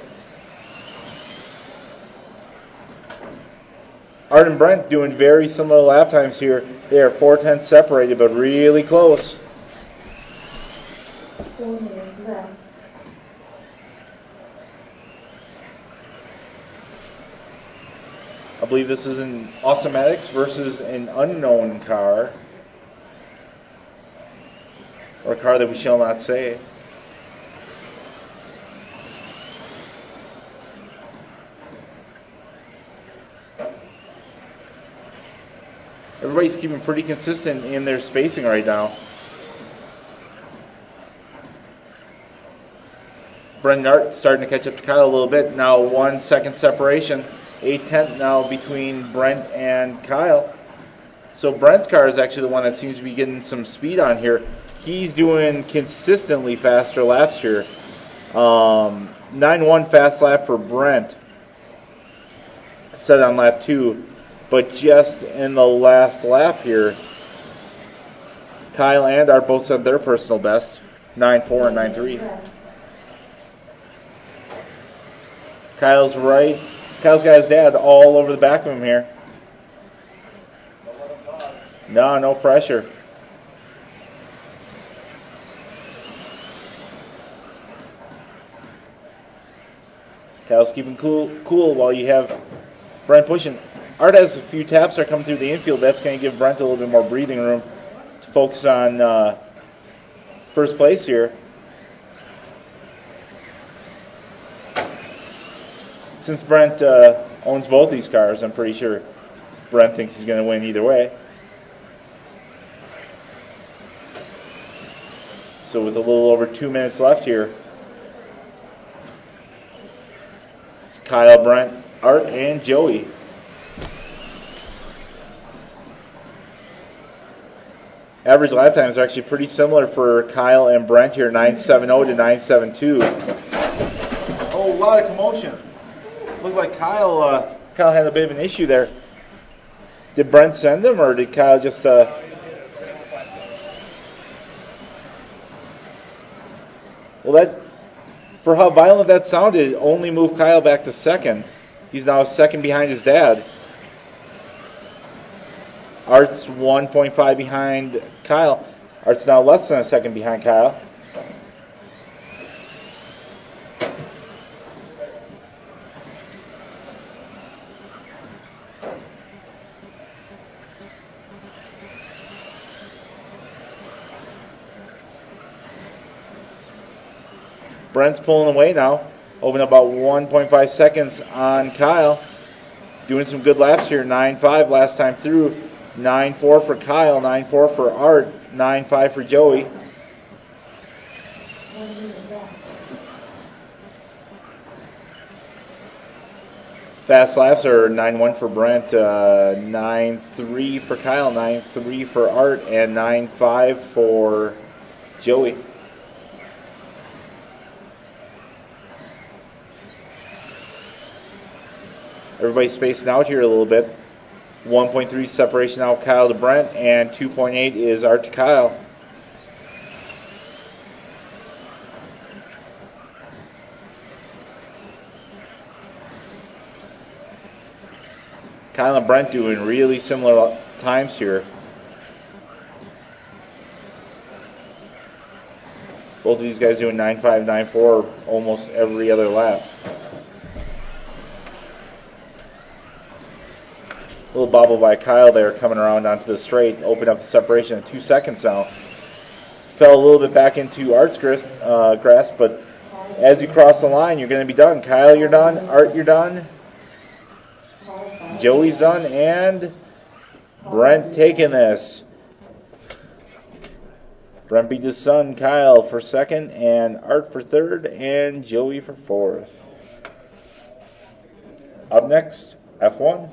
Art and Brent doing very similar lap times here. They are 4/10 separated, but really close. 4 minutes left. I believe this is an Automatics versus an unknown car. Or a car that we shall not say. Everybody's keeping pretty consistent in their spacing right now. Brendan Art starting to catch up to Kyle a little bit. Now 1 second separation. 8/10 now between Brent and Kyle. So Brent's car is actually the one that seems to be getting some speed on here. He's doing consistently faster laps here. 9.1 fast lap for Brent. set on lap 2. But just in the last lap here, Kyle and Art both set their personal best, 9.4 and 9.3. Kyle's right. Kyle's got his dad all over the back of him here. No pressure. Kyle's keeping cool while you have Brent pushing. Art has a few taps that are coming through the infield. That's going to give Brent a little bit more breathing room to focus on first place here. Since Brent owns both these cars, I'm pretty sure Brent thinks he's going to win either way. So with a little over 2 minutes left here, it's Kyle, Brent, Art, and Joey. Average lap times are actually pretty similar for Kyle and Brent here, 9.70 to 9.72. Oh, a lot of commotion. Looked like Kyle had a bit of an issue there. Did Brent send him, or did Kyle just... Well, that, for how violent that sounded, it only moved Kyle back to second. He's now second behind his dad. Art's 1.5 behind Kyle. Art's now less than a second behind Kyle. Brent's pulling away now. Open about 1.5 seconds on Kyle. Doing some good laps here. 9.5 last time through. 9.4 for Kyle. 9.4 for Art. 9.5 for Joey. Fast laps are 9.1 for Brent. 9.3 for Kyle. 9.3 for Art. And 9.5 for Joey. Everybody's spacing out here a little bit. 1.3 separation now Kyle to Brent, and 2.8 is Art to Kyle. Kyle and Brent doing really similar times here. Both of these guys doing 9.5, 9.4 almost every other lap. Little bobble by Kyle there coming around onto the straight. Open up the separation in 2 seconds now. Fell a little bit back into Art's grasp, but as you cross the line, you're going to be done. Kyle, you're done. Art, you're done. Joey's done. And Brent taking this. Brent beat his son, Kyle, for second, and Art for third, and Joey for fourth. Up next, F1.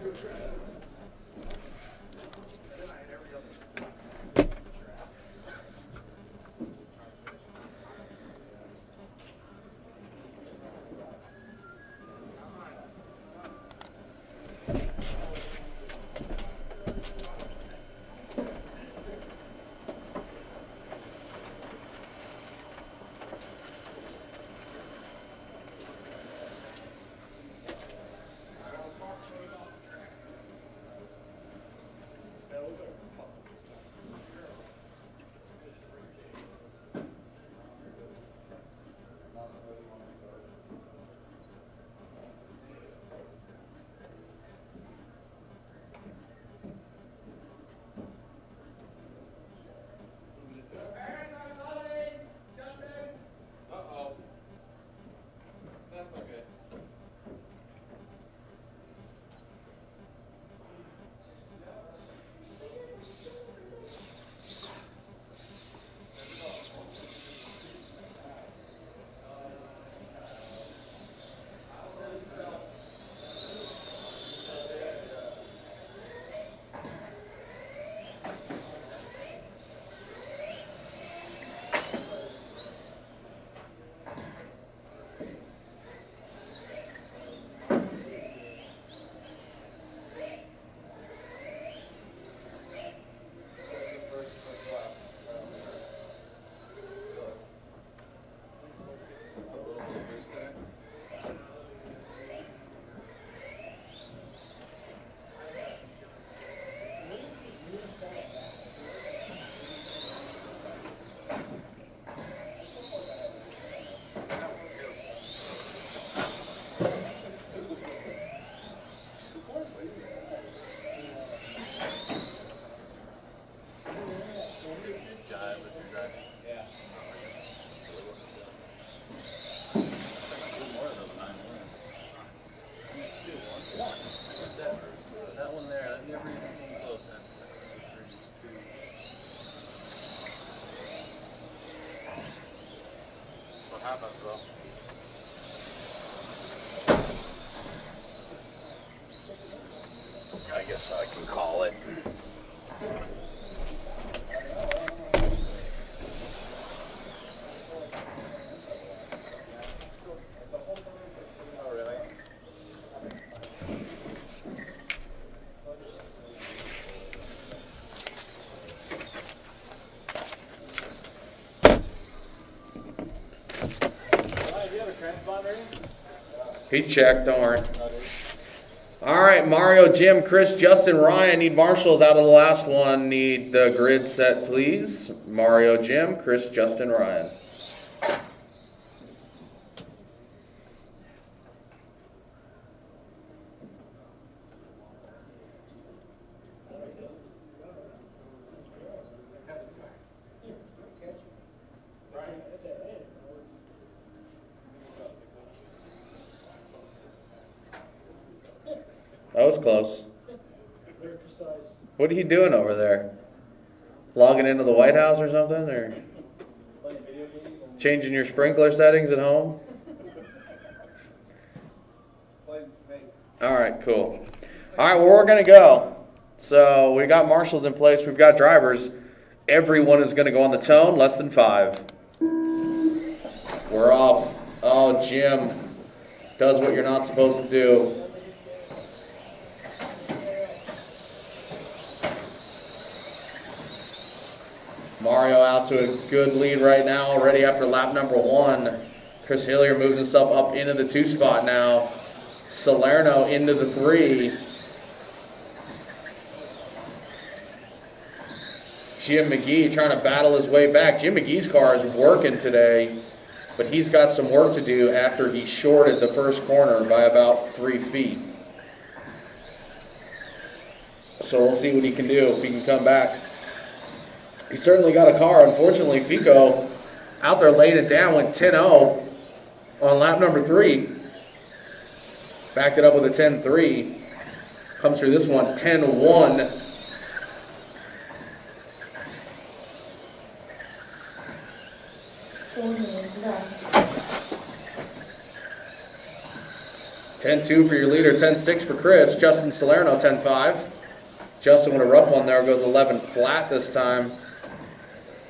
I guess I can call it. He's checked, don't worry. All right, Mario, Jim, Chris, Justin, Ryan. Need marshals out of the last one. Need the grid set, please. Mario, Jim, Chris, Justin, Ryan. That was close. What are you doing over there? Logging into the White House or something? Or changing your sprinkler settings at home? All right, cool. All right, well, we're going to go. So we got marshals in place. We've got drivers. Everyone is going to go on the tone, less than 5. We're off. Oh, Jim does what you're not supposed to do. Mario out to a good lead right now already after lap number 1. Chris Hillier moved himself up into the 2 spot now. Salerno into the 3. Jim McGee trying to battle his way back. Jim McGee's car is working today, but he's got some work to do after he shorted the first corner by about 3 feet. So we'll see what he can do, if he can come back. He certainly got a car. Unfortunately, Fico out there laid it down, went 10-0 on lap number 3. Backed it up with a 10-3. Comes through this one 10-1. $10-2 for your leader, 10-6 for Chris. Justin Salerno, 10-5. Justin with a rough one there, goes 11 flat this time.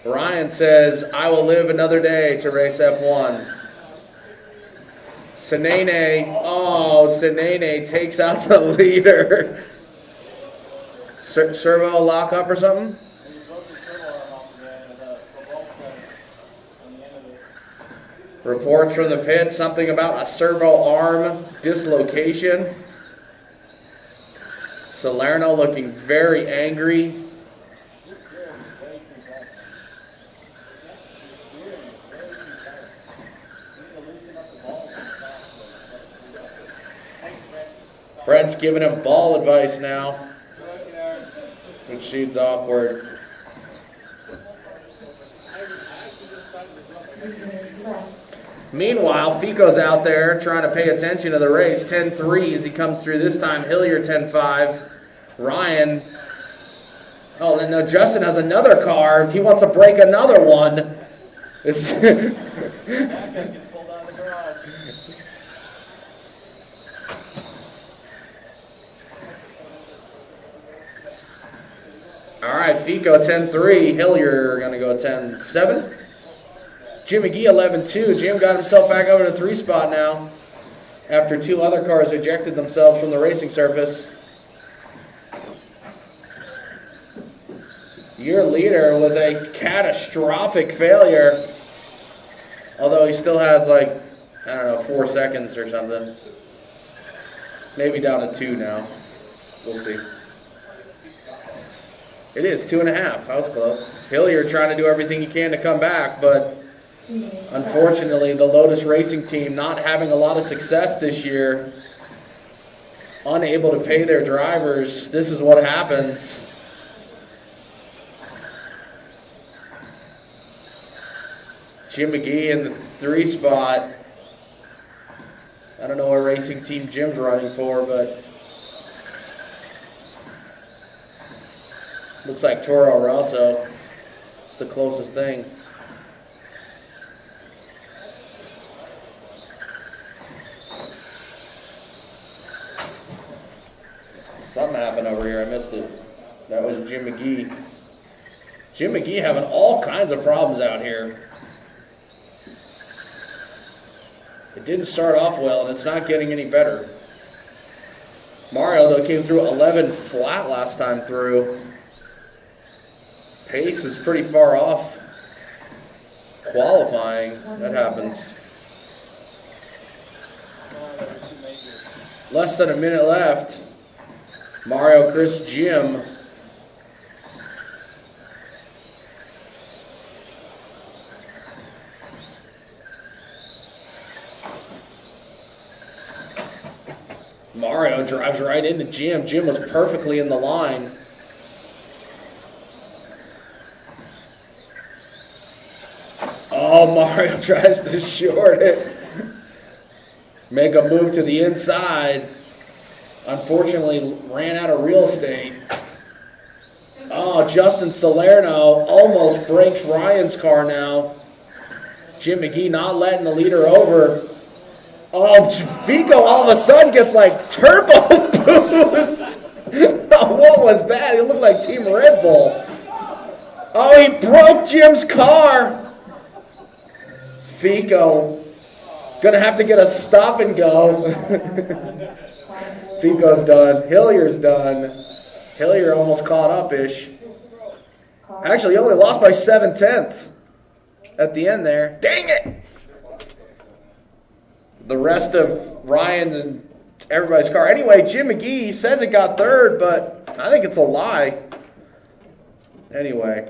Ryan says, I will live another day to race F1. Senene takes out the leader. Servo lockup or something? Reports from the pit, something about a servo arm dislocation. Salerno looking very angry. Brent's giving him ball advice now, which seems awkward. Meanwhile, Fico's out there trying to pay attention to the race. 10-3 as he comes through this time. Hillier 10-5. Ryan. Oh, and no, Justin has another car. He wants to break another one. All right, Fico 10-3. Hillier going to go 10-7. Jim McGee 11-2. Jim got himself back over to the 3 spot now after 2 other cars ejected themselves from the racing surface. Your leader with a catastrophic failure, although he still has 4 seconds or something. Maybe down to 2 now. We'll see. It is 2.5. That was close. Hillier trying to do everything he can to come back, but unfortunately, the Lotus Racing team not having a lot of success this year, unable to pay their drivers. This is what happens. Jim McGee in the 3 spot. I don't know what racing team Jim's running for, but looks like Toro Rosso. It's the closest thing. Something happened over here. I missed it. That was Jim McGee. Jim McGee having all kinds of problems out here. It didn't start off well, and it's not getting any better. Mario, though, came through 11 flat last time through. Pace is pretty far off qualifying. That happens. Less than a minute left. Mario, Chris, Jim. Mario drives right into Jim. Jim was perfectly in the line. Oh, Mario tries to short it. Make a move to the inside. Unfortunately, ran out of real estate. Oh, Justin Salerno almost breaks Ryan's car now. Jim McGee not letting the leader over. Oh, Vico all of a sudden gets like turbo boost. What was that? It looked like Team Red Bull. Oh, he broke Jim's car. Vico gonna have to get a stop and go. Vico's done. Hillier's done. Hillier almost caught up-ish. Actually, he only lost by 7/10 at the end there. Dang it! The rest of Ryan and everybody's car. Anyway, Jim McGee says it got third, but I think it's a lie. Anyway,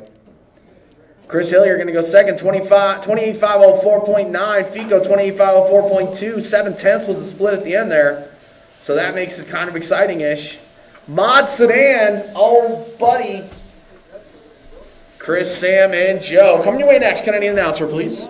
Chris Hillier going to go second, 28.504.9. Fico, 28.504.2. 7/10 was the split at the end there. So that makes it kind of exciting-ish. Mod Sedan, oh buddy. Chris, Sam, and Joe. Coming your way next. Can I need an announcer, please?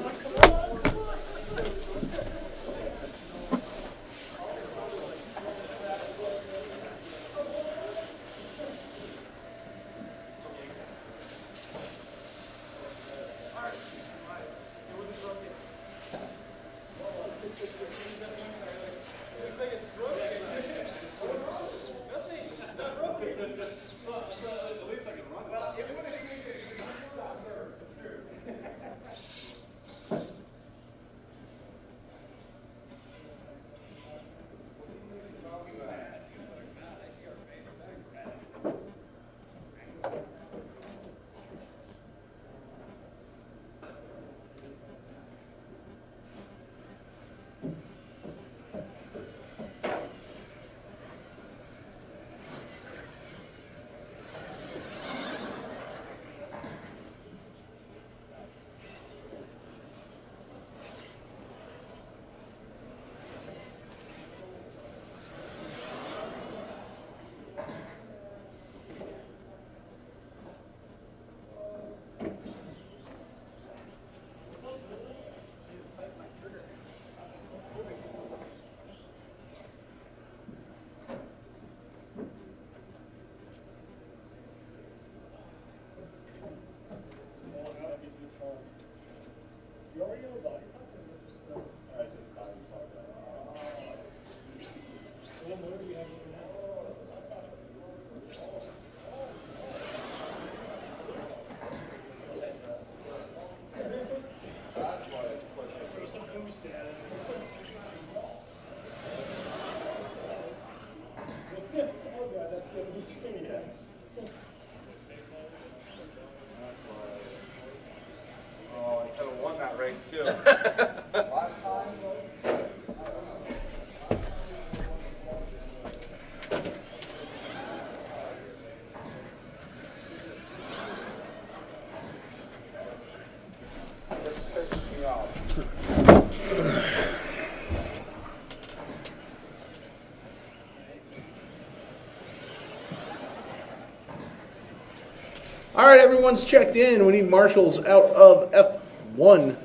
All right, everyone's checked in. We need marshals out of F1.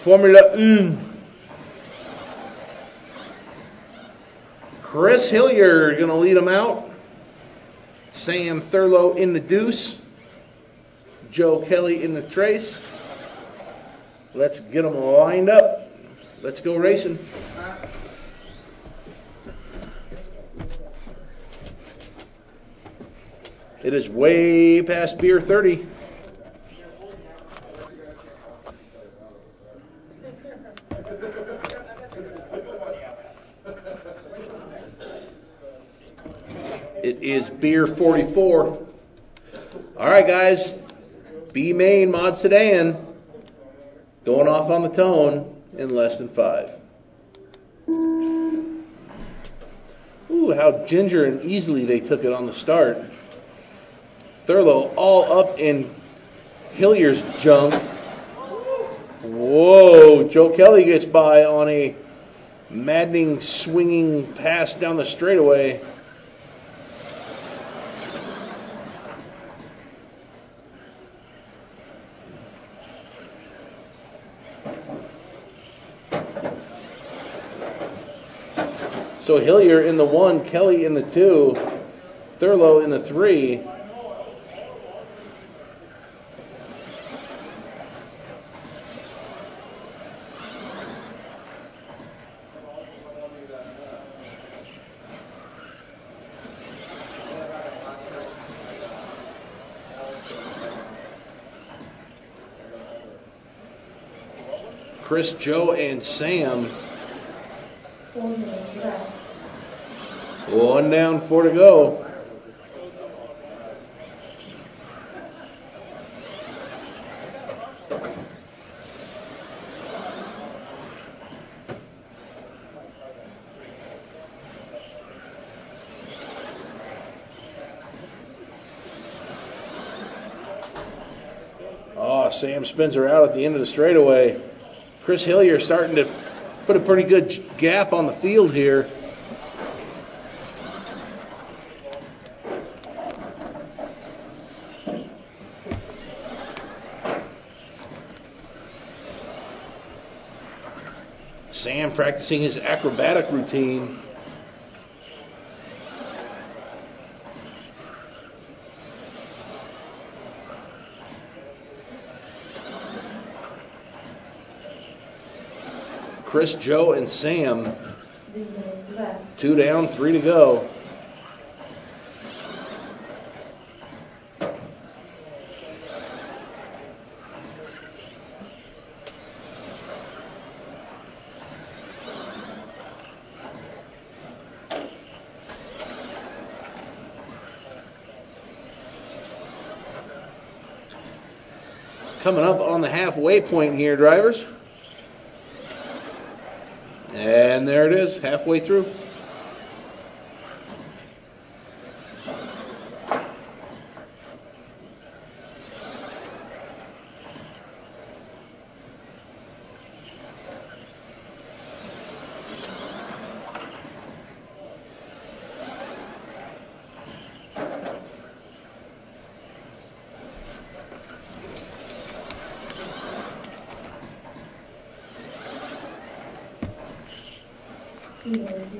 Formula 1. Chris Hillier going to lead them out. Sam Thurlow in the deuce. Joe Kelly in the trace. Let's get them lined up. Let's go racing. It is way past beer 30. It is beer 44. All right, guys. B main mod sedan going off on the tone in less than 5. Ooh, how ginger and easily they took it on the start. Thurlow all up in Hillier's junk. Whoa, Joe Kelly gets by on a maddening swinging pass down the straightaway. So Hillier in the 1, Kelly in the 2, Thurlow in the 3. Chris, Joe, and Sam. 4 minutes left. 1 down, 4 to go. Oh, Sam spins her out at the end of the straightaway. Chris Hillier starting to put a pretty good gap on the field here. Sam practicing his acrobatic routine. Chris, Joe, and Sam. 3 minutes left. 2 down, 3 to go. Coming up on the halfway point here, drivers. And there it is, halfway through.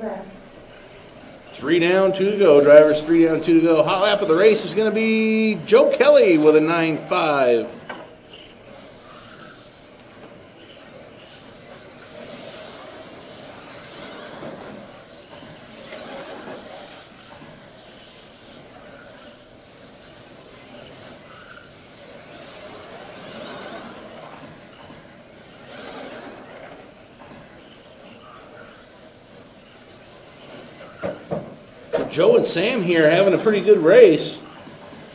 Left. 3 down, 2 to go, drivers. 3 down, 2 to go. Hot lap of the race is going to be Joe Kelly with a 9.5. Joe and Sam here having a pretty good race.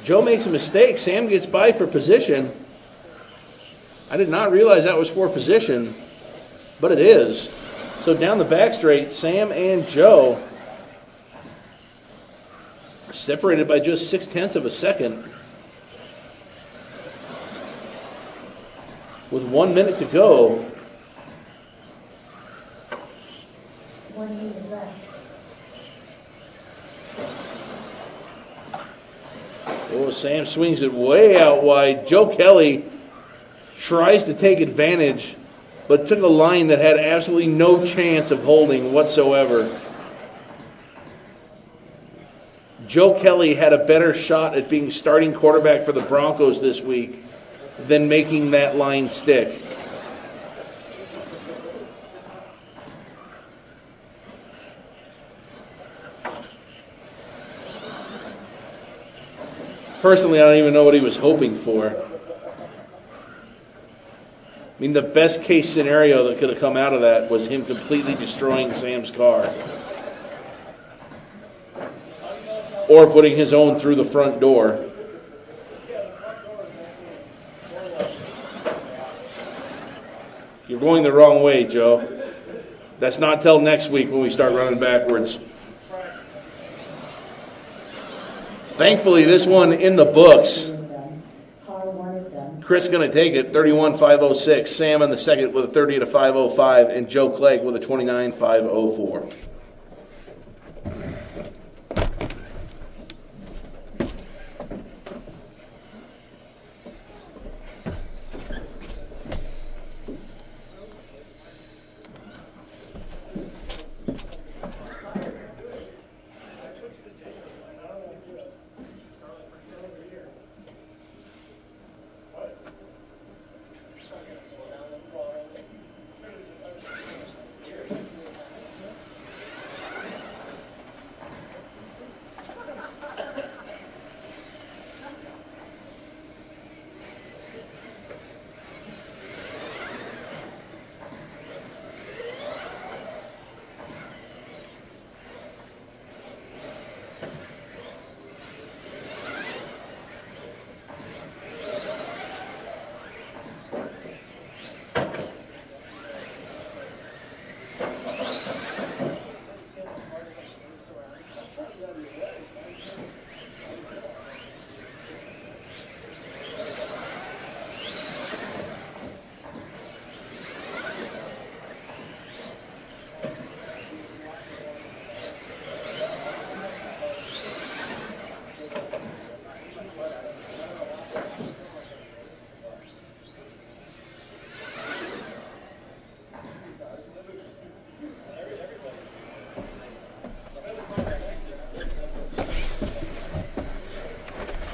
Joe makes a mistake. Sam gets by for position. I did not realize that was for position, but it is. So down the back straight, Sam and Joe separated by just 0.6 of a second. With 1 minute to go. 1 minute left. Oh, Sam swings it way out wide. Joe Kelly tries to take advantage, but took a line that had absolutely no chance of holding whatsoever. Joe Kelly had a better shot at being starting quarterback for the Broncos this week than making that line stick. Personally, I don't even know what he was hoping for. I mean, the best case scenario that could have come out of that was him completely destroying Sam's car. Or putting his own through the front door. You're going the wrong way, Joe. That's not till next week when we start running backwards. Thankfully, this one in the books. Chris going to take it, 31.506. Sam in the second with a 30 at a 505, and Joe Clegg with a 29.504.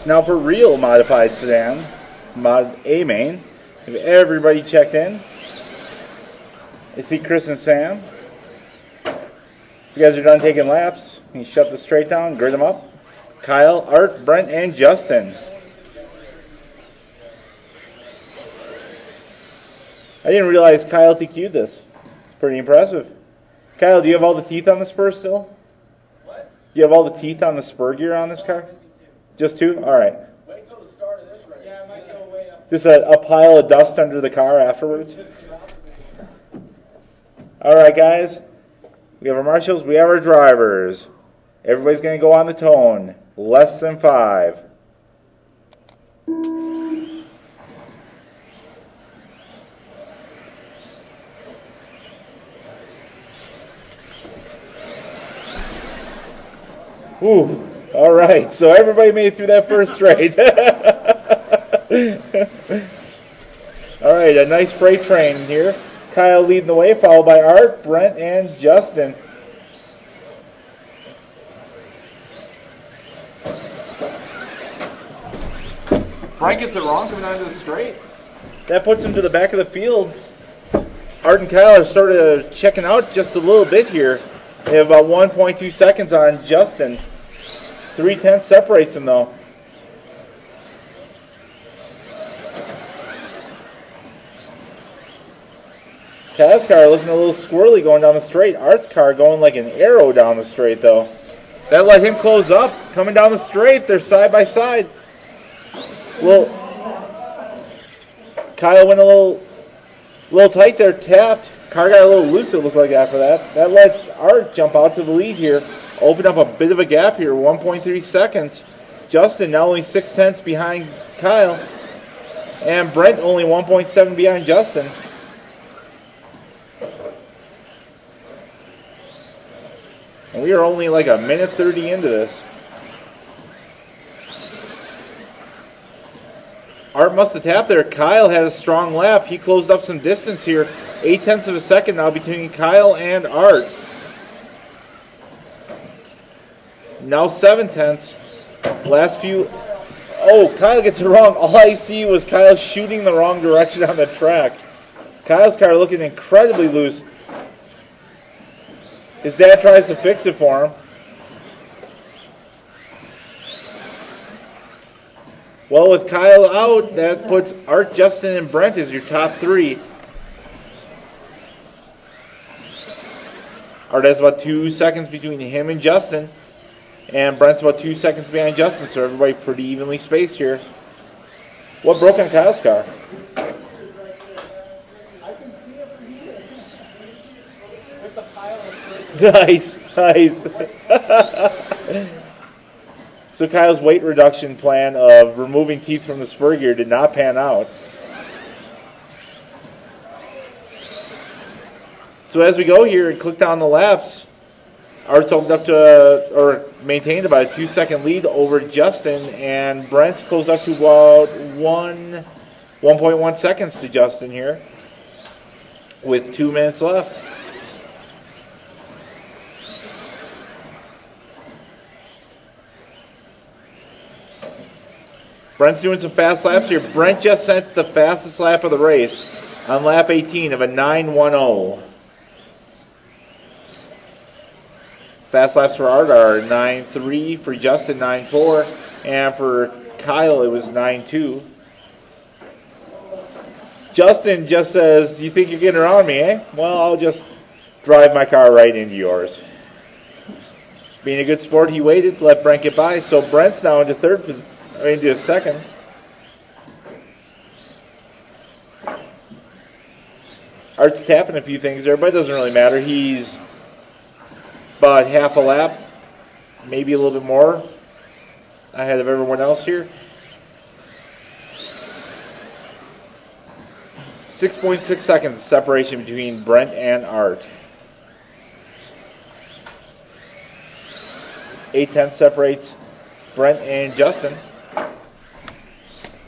Now for real modified sedan, mod A main, have everybody checked in? I see Chris and Sam. If you guys are done taking laps, can you shut the straight down, grid them up? Kyle, Art, Brent, and Justin. I didn't realize Kyle TQ'd this. It's pretty impressive. Kyle, do you have all the teeth on the spur still? What? Do you have all the teeth on the spur gear on this car? Just two? All right. Wait till the start of this race. Yeah, I might go way up. Just a pile of dust under the car afterwards? All right, guys. We have our marshals. We have our drivers. Everybody's going to go on the tone. Less than 5. Ooh. All right, so everybody made it through that first straight. All right, a nice freight train here. Kyle leading the way, followed by Art, Brent, and Justin. Brent gets it wrong coming onto the straight. That puts him to the back of the field. Art and Kyle are sort of checking out just a little bit here. They have about 1.2 seconds on Justin. 3/10 separates them, though. Kyle's car looking a little squirrely going down the straight. Art's car going like an arrow down the straight, though. That let him close up. Coming down the straight, they're side by side. Well, Kyle went a little tight there, tapped. Car got a little loose, it looked like, after that. That let Art jump out to the lead here. Open up a bit of a gap here, 1.3 seconds. Justin now only 0.6 behind Kyle. And Brent only 1.7 behind Justin. And we are only like a minute 30 into this. Art must have tapped there. Kyle had a strong lap. He closed up some distance here. 0.8 of a second now between Kyle and Art. Now 0.7. Last few. Oh, Kyle gets it wrong. All I see was Kyle shooting the wrong direction on the track. Kyle's car looking incredibly loose. His dad tries to fix it for him. Well, with Kyle out, that puts Art, Justin, and Brent as your top three. Art has about 2 seconds between him and Justin, and Brent's about 2 seconds behind Justin, so everybody pretty evenly spaced here. What broke on Kyle's car? Nice. So Kyle's weight reduction plan of removing teeth from the spur gear did not pan out. So as we go here and click down the laps, Art's opened up to, or maintained about a 2-second lead over Justin, and Brent's closed up to about 1.1 seconds to Justin here with 2 minutes left. Brent's doing some fast laps here. Brent just sent the fastest lap of the race on lap 18 of a 9:10. Fast laps for Art are 9:3, for Justin 9:4, and for Kyle it was 9:2. Justin just says, "You think you're getting around me, eh? Well, I'll just drive my car right into yours." Being a good sport, he waited to let Brent get by, so Brent's now into into second. Art's tapping a few things there, but it doesn't really matter. He's about half a lap, maybe a little bit more, ahead of everyone else here. 6.6 seconds separation between Brent and Art. 0.8 separates Brent and Justin.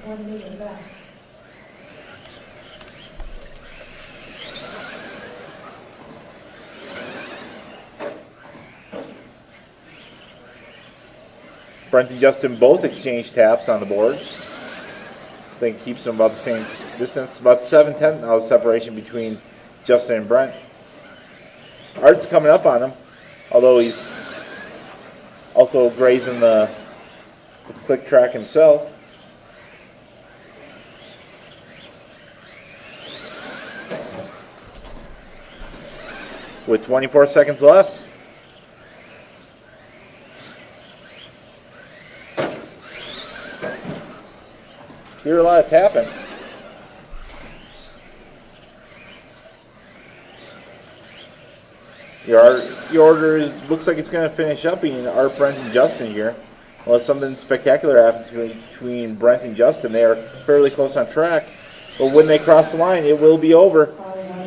1 minute left. Brent and Justin both exchange taps on the board. I think it keeps them about the same distance. About 7/10 now separation between Justin and Brent. Art's coming up on him, although he's also grazing the quick track himself. With 24 seconds left. Hear a lot of tapping. Your order looks like it's going to finish up being Art, Brent, and Justin here. Unless something spectacular happens between Brent and Justin. They are fairly close on track. But when they cross the line, it will be over.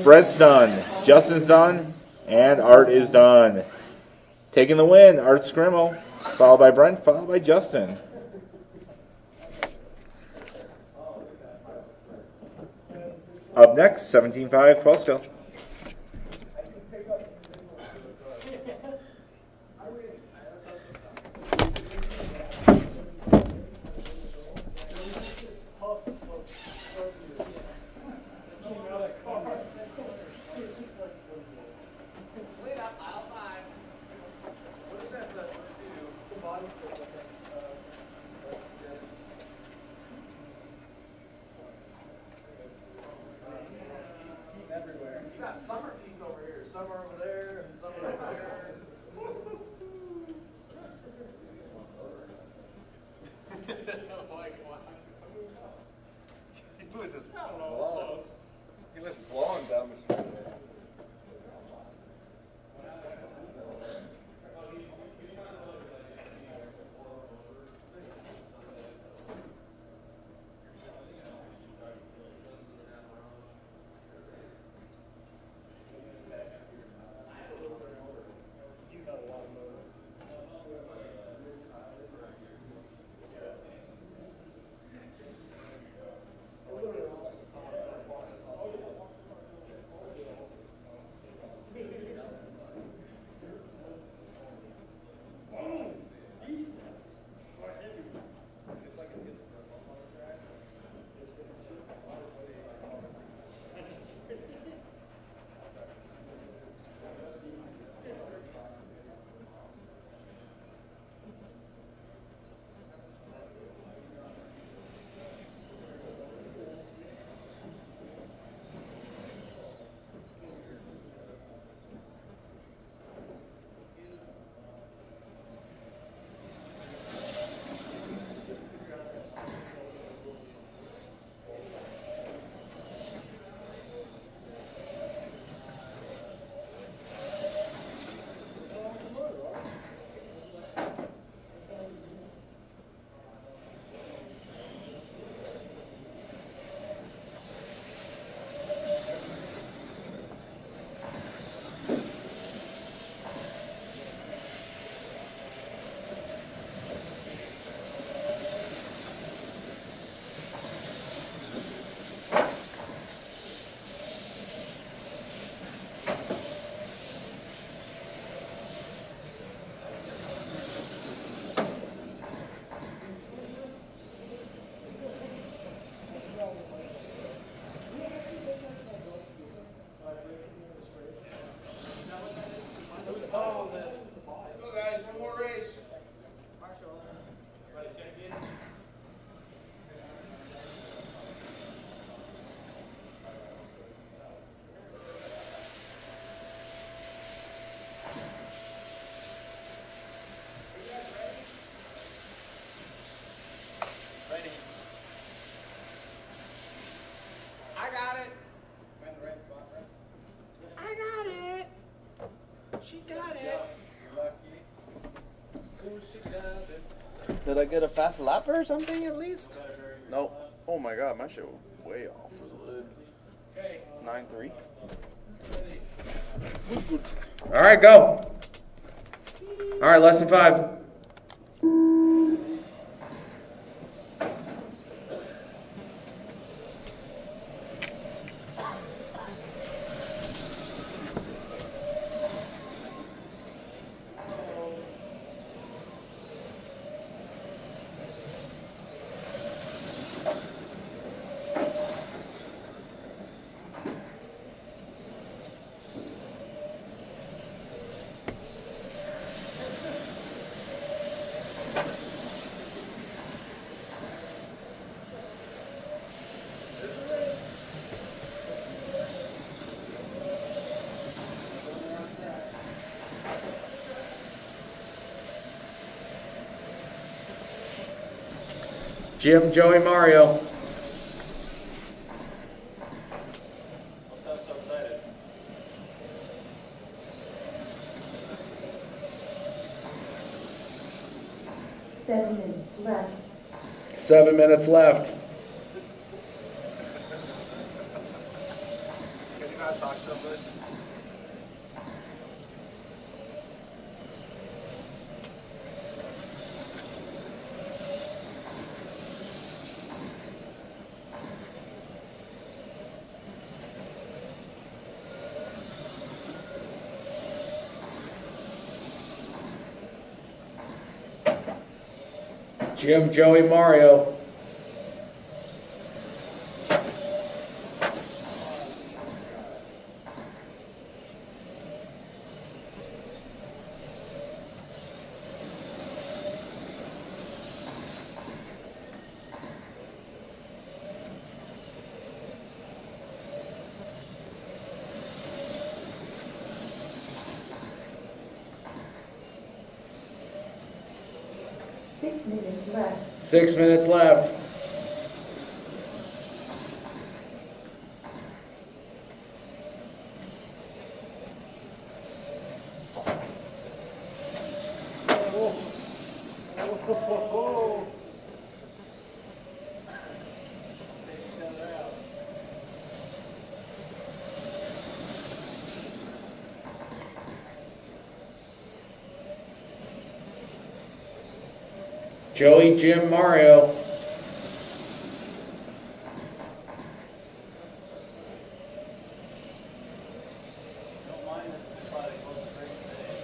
Brent's done. Justin's done. And Art is done. Taking the win, Art Scrimmel, followed by Brent, followed by Justin. Up next, 17.5 Twelsville. Everywhere. You got summer teeth over here, some are over there, and some are over there. He was just blowing. He was blowing down the street. Did I get a fast lapper or something at least? Nope. Oh my god, my shit was way off. Was it 9-3? All right, go. All right, lesson 5. Jim, Joey, Mario. I'm so excited. Left. 7 minutes left. Can you not talk so much? Jim, Joey, Mario. Left. 6 minutes left. Joey, Jim, Mario. Don't mind this is probably the closest race today.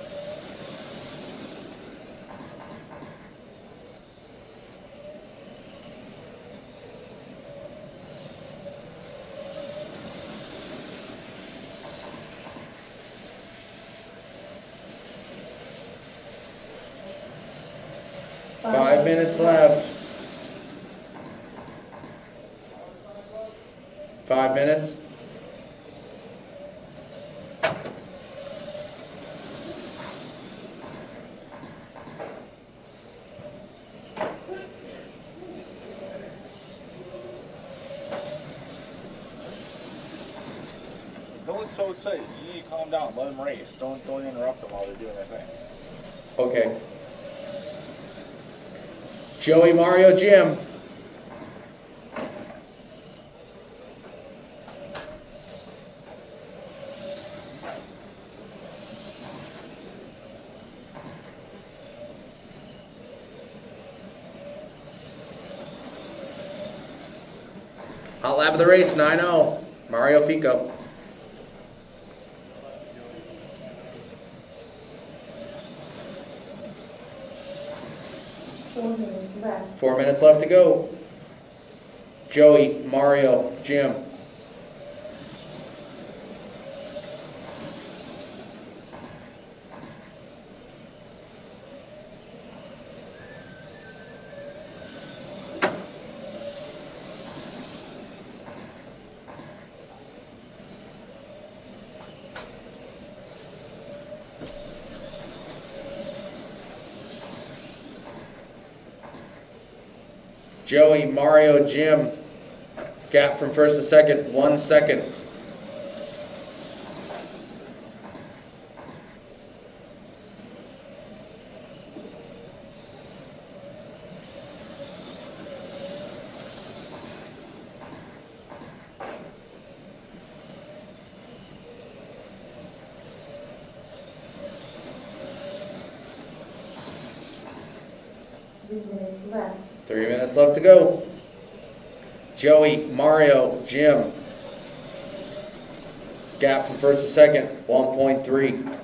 Five minutes left. 5 minutes. No one's so excited. You need to calm down. Let them race. Don't interrupt them while they're doing their thing. Okay. Joey, Mario, Jim. Hot lap of the race, 9-0. Mario Fico. Left. 4 minutes left to go. Joey, Mario, Jim. Joey, Mario, Jim. Gap from first to second, 1 second. 3 minutes left. 3 minutes left to go. Joey, Mario, Jim. Gap from first to second, 1.3.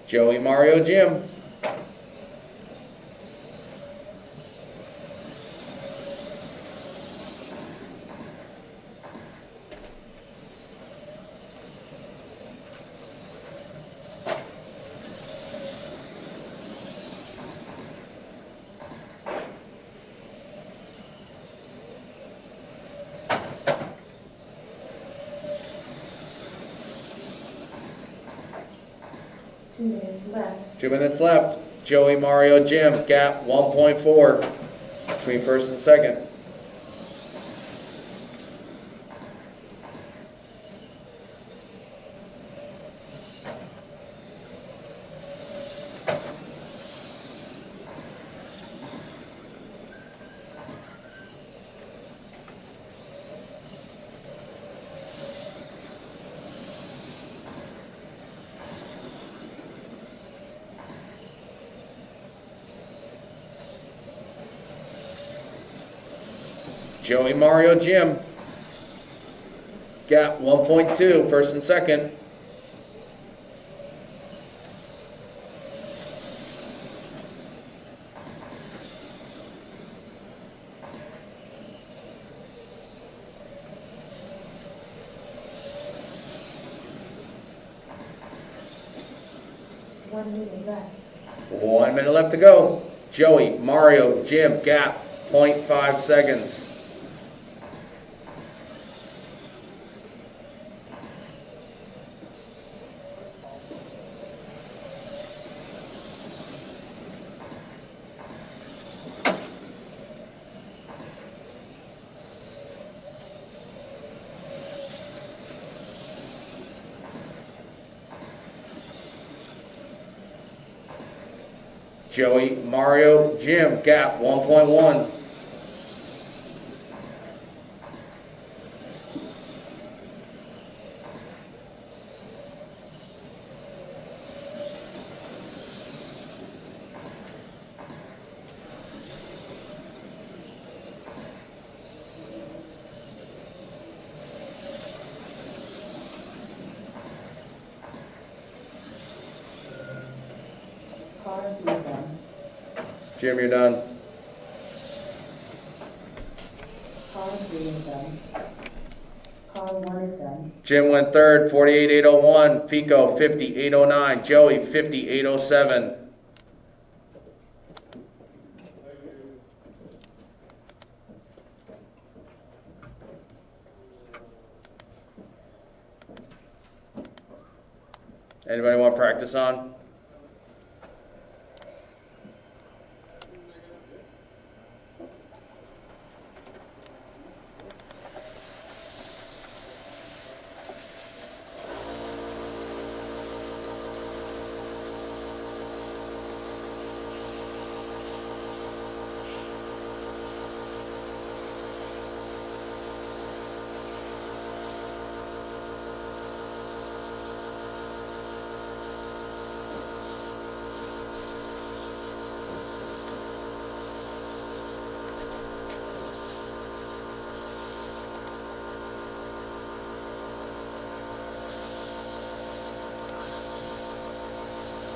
Joey, Mario, Jim. Left. 2 minutes left. Joey, Mario, Jim. Gap 1.4 between first and second. Joey, Mario, Jim. Gap 1.2, first and second. One minute left. 1 minute left to go. Joey, Mario, Jim. Gap 0.5 seconds. Joey, Mario, Jim. Gap 1.1. Car 3 is done. Jim, you're done. Car 3 is done. Car 1 is done. Jim went third, 48.801. Fico, 50.809. Joey, 50.807. Anybody want to practice on?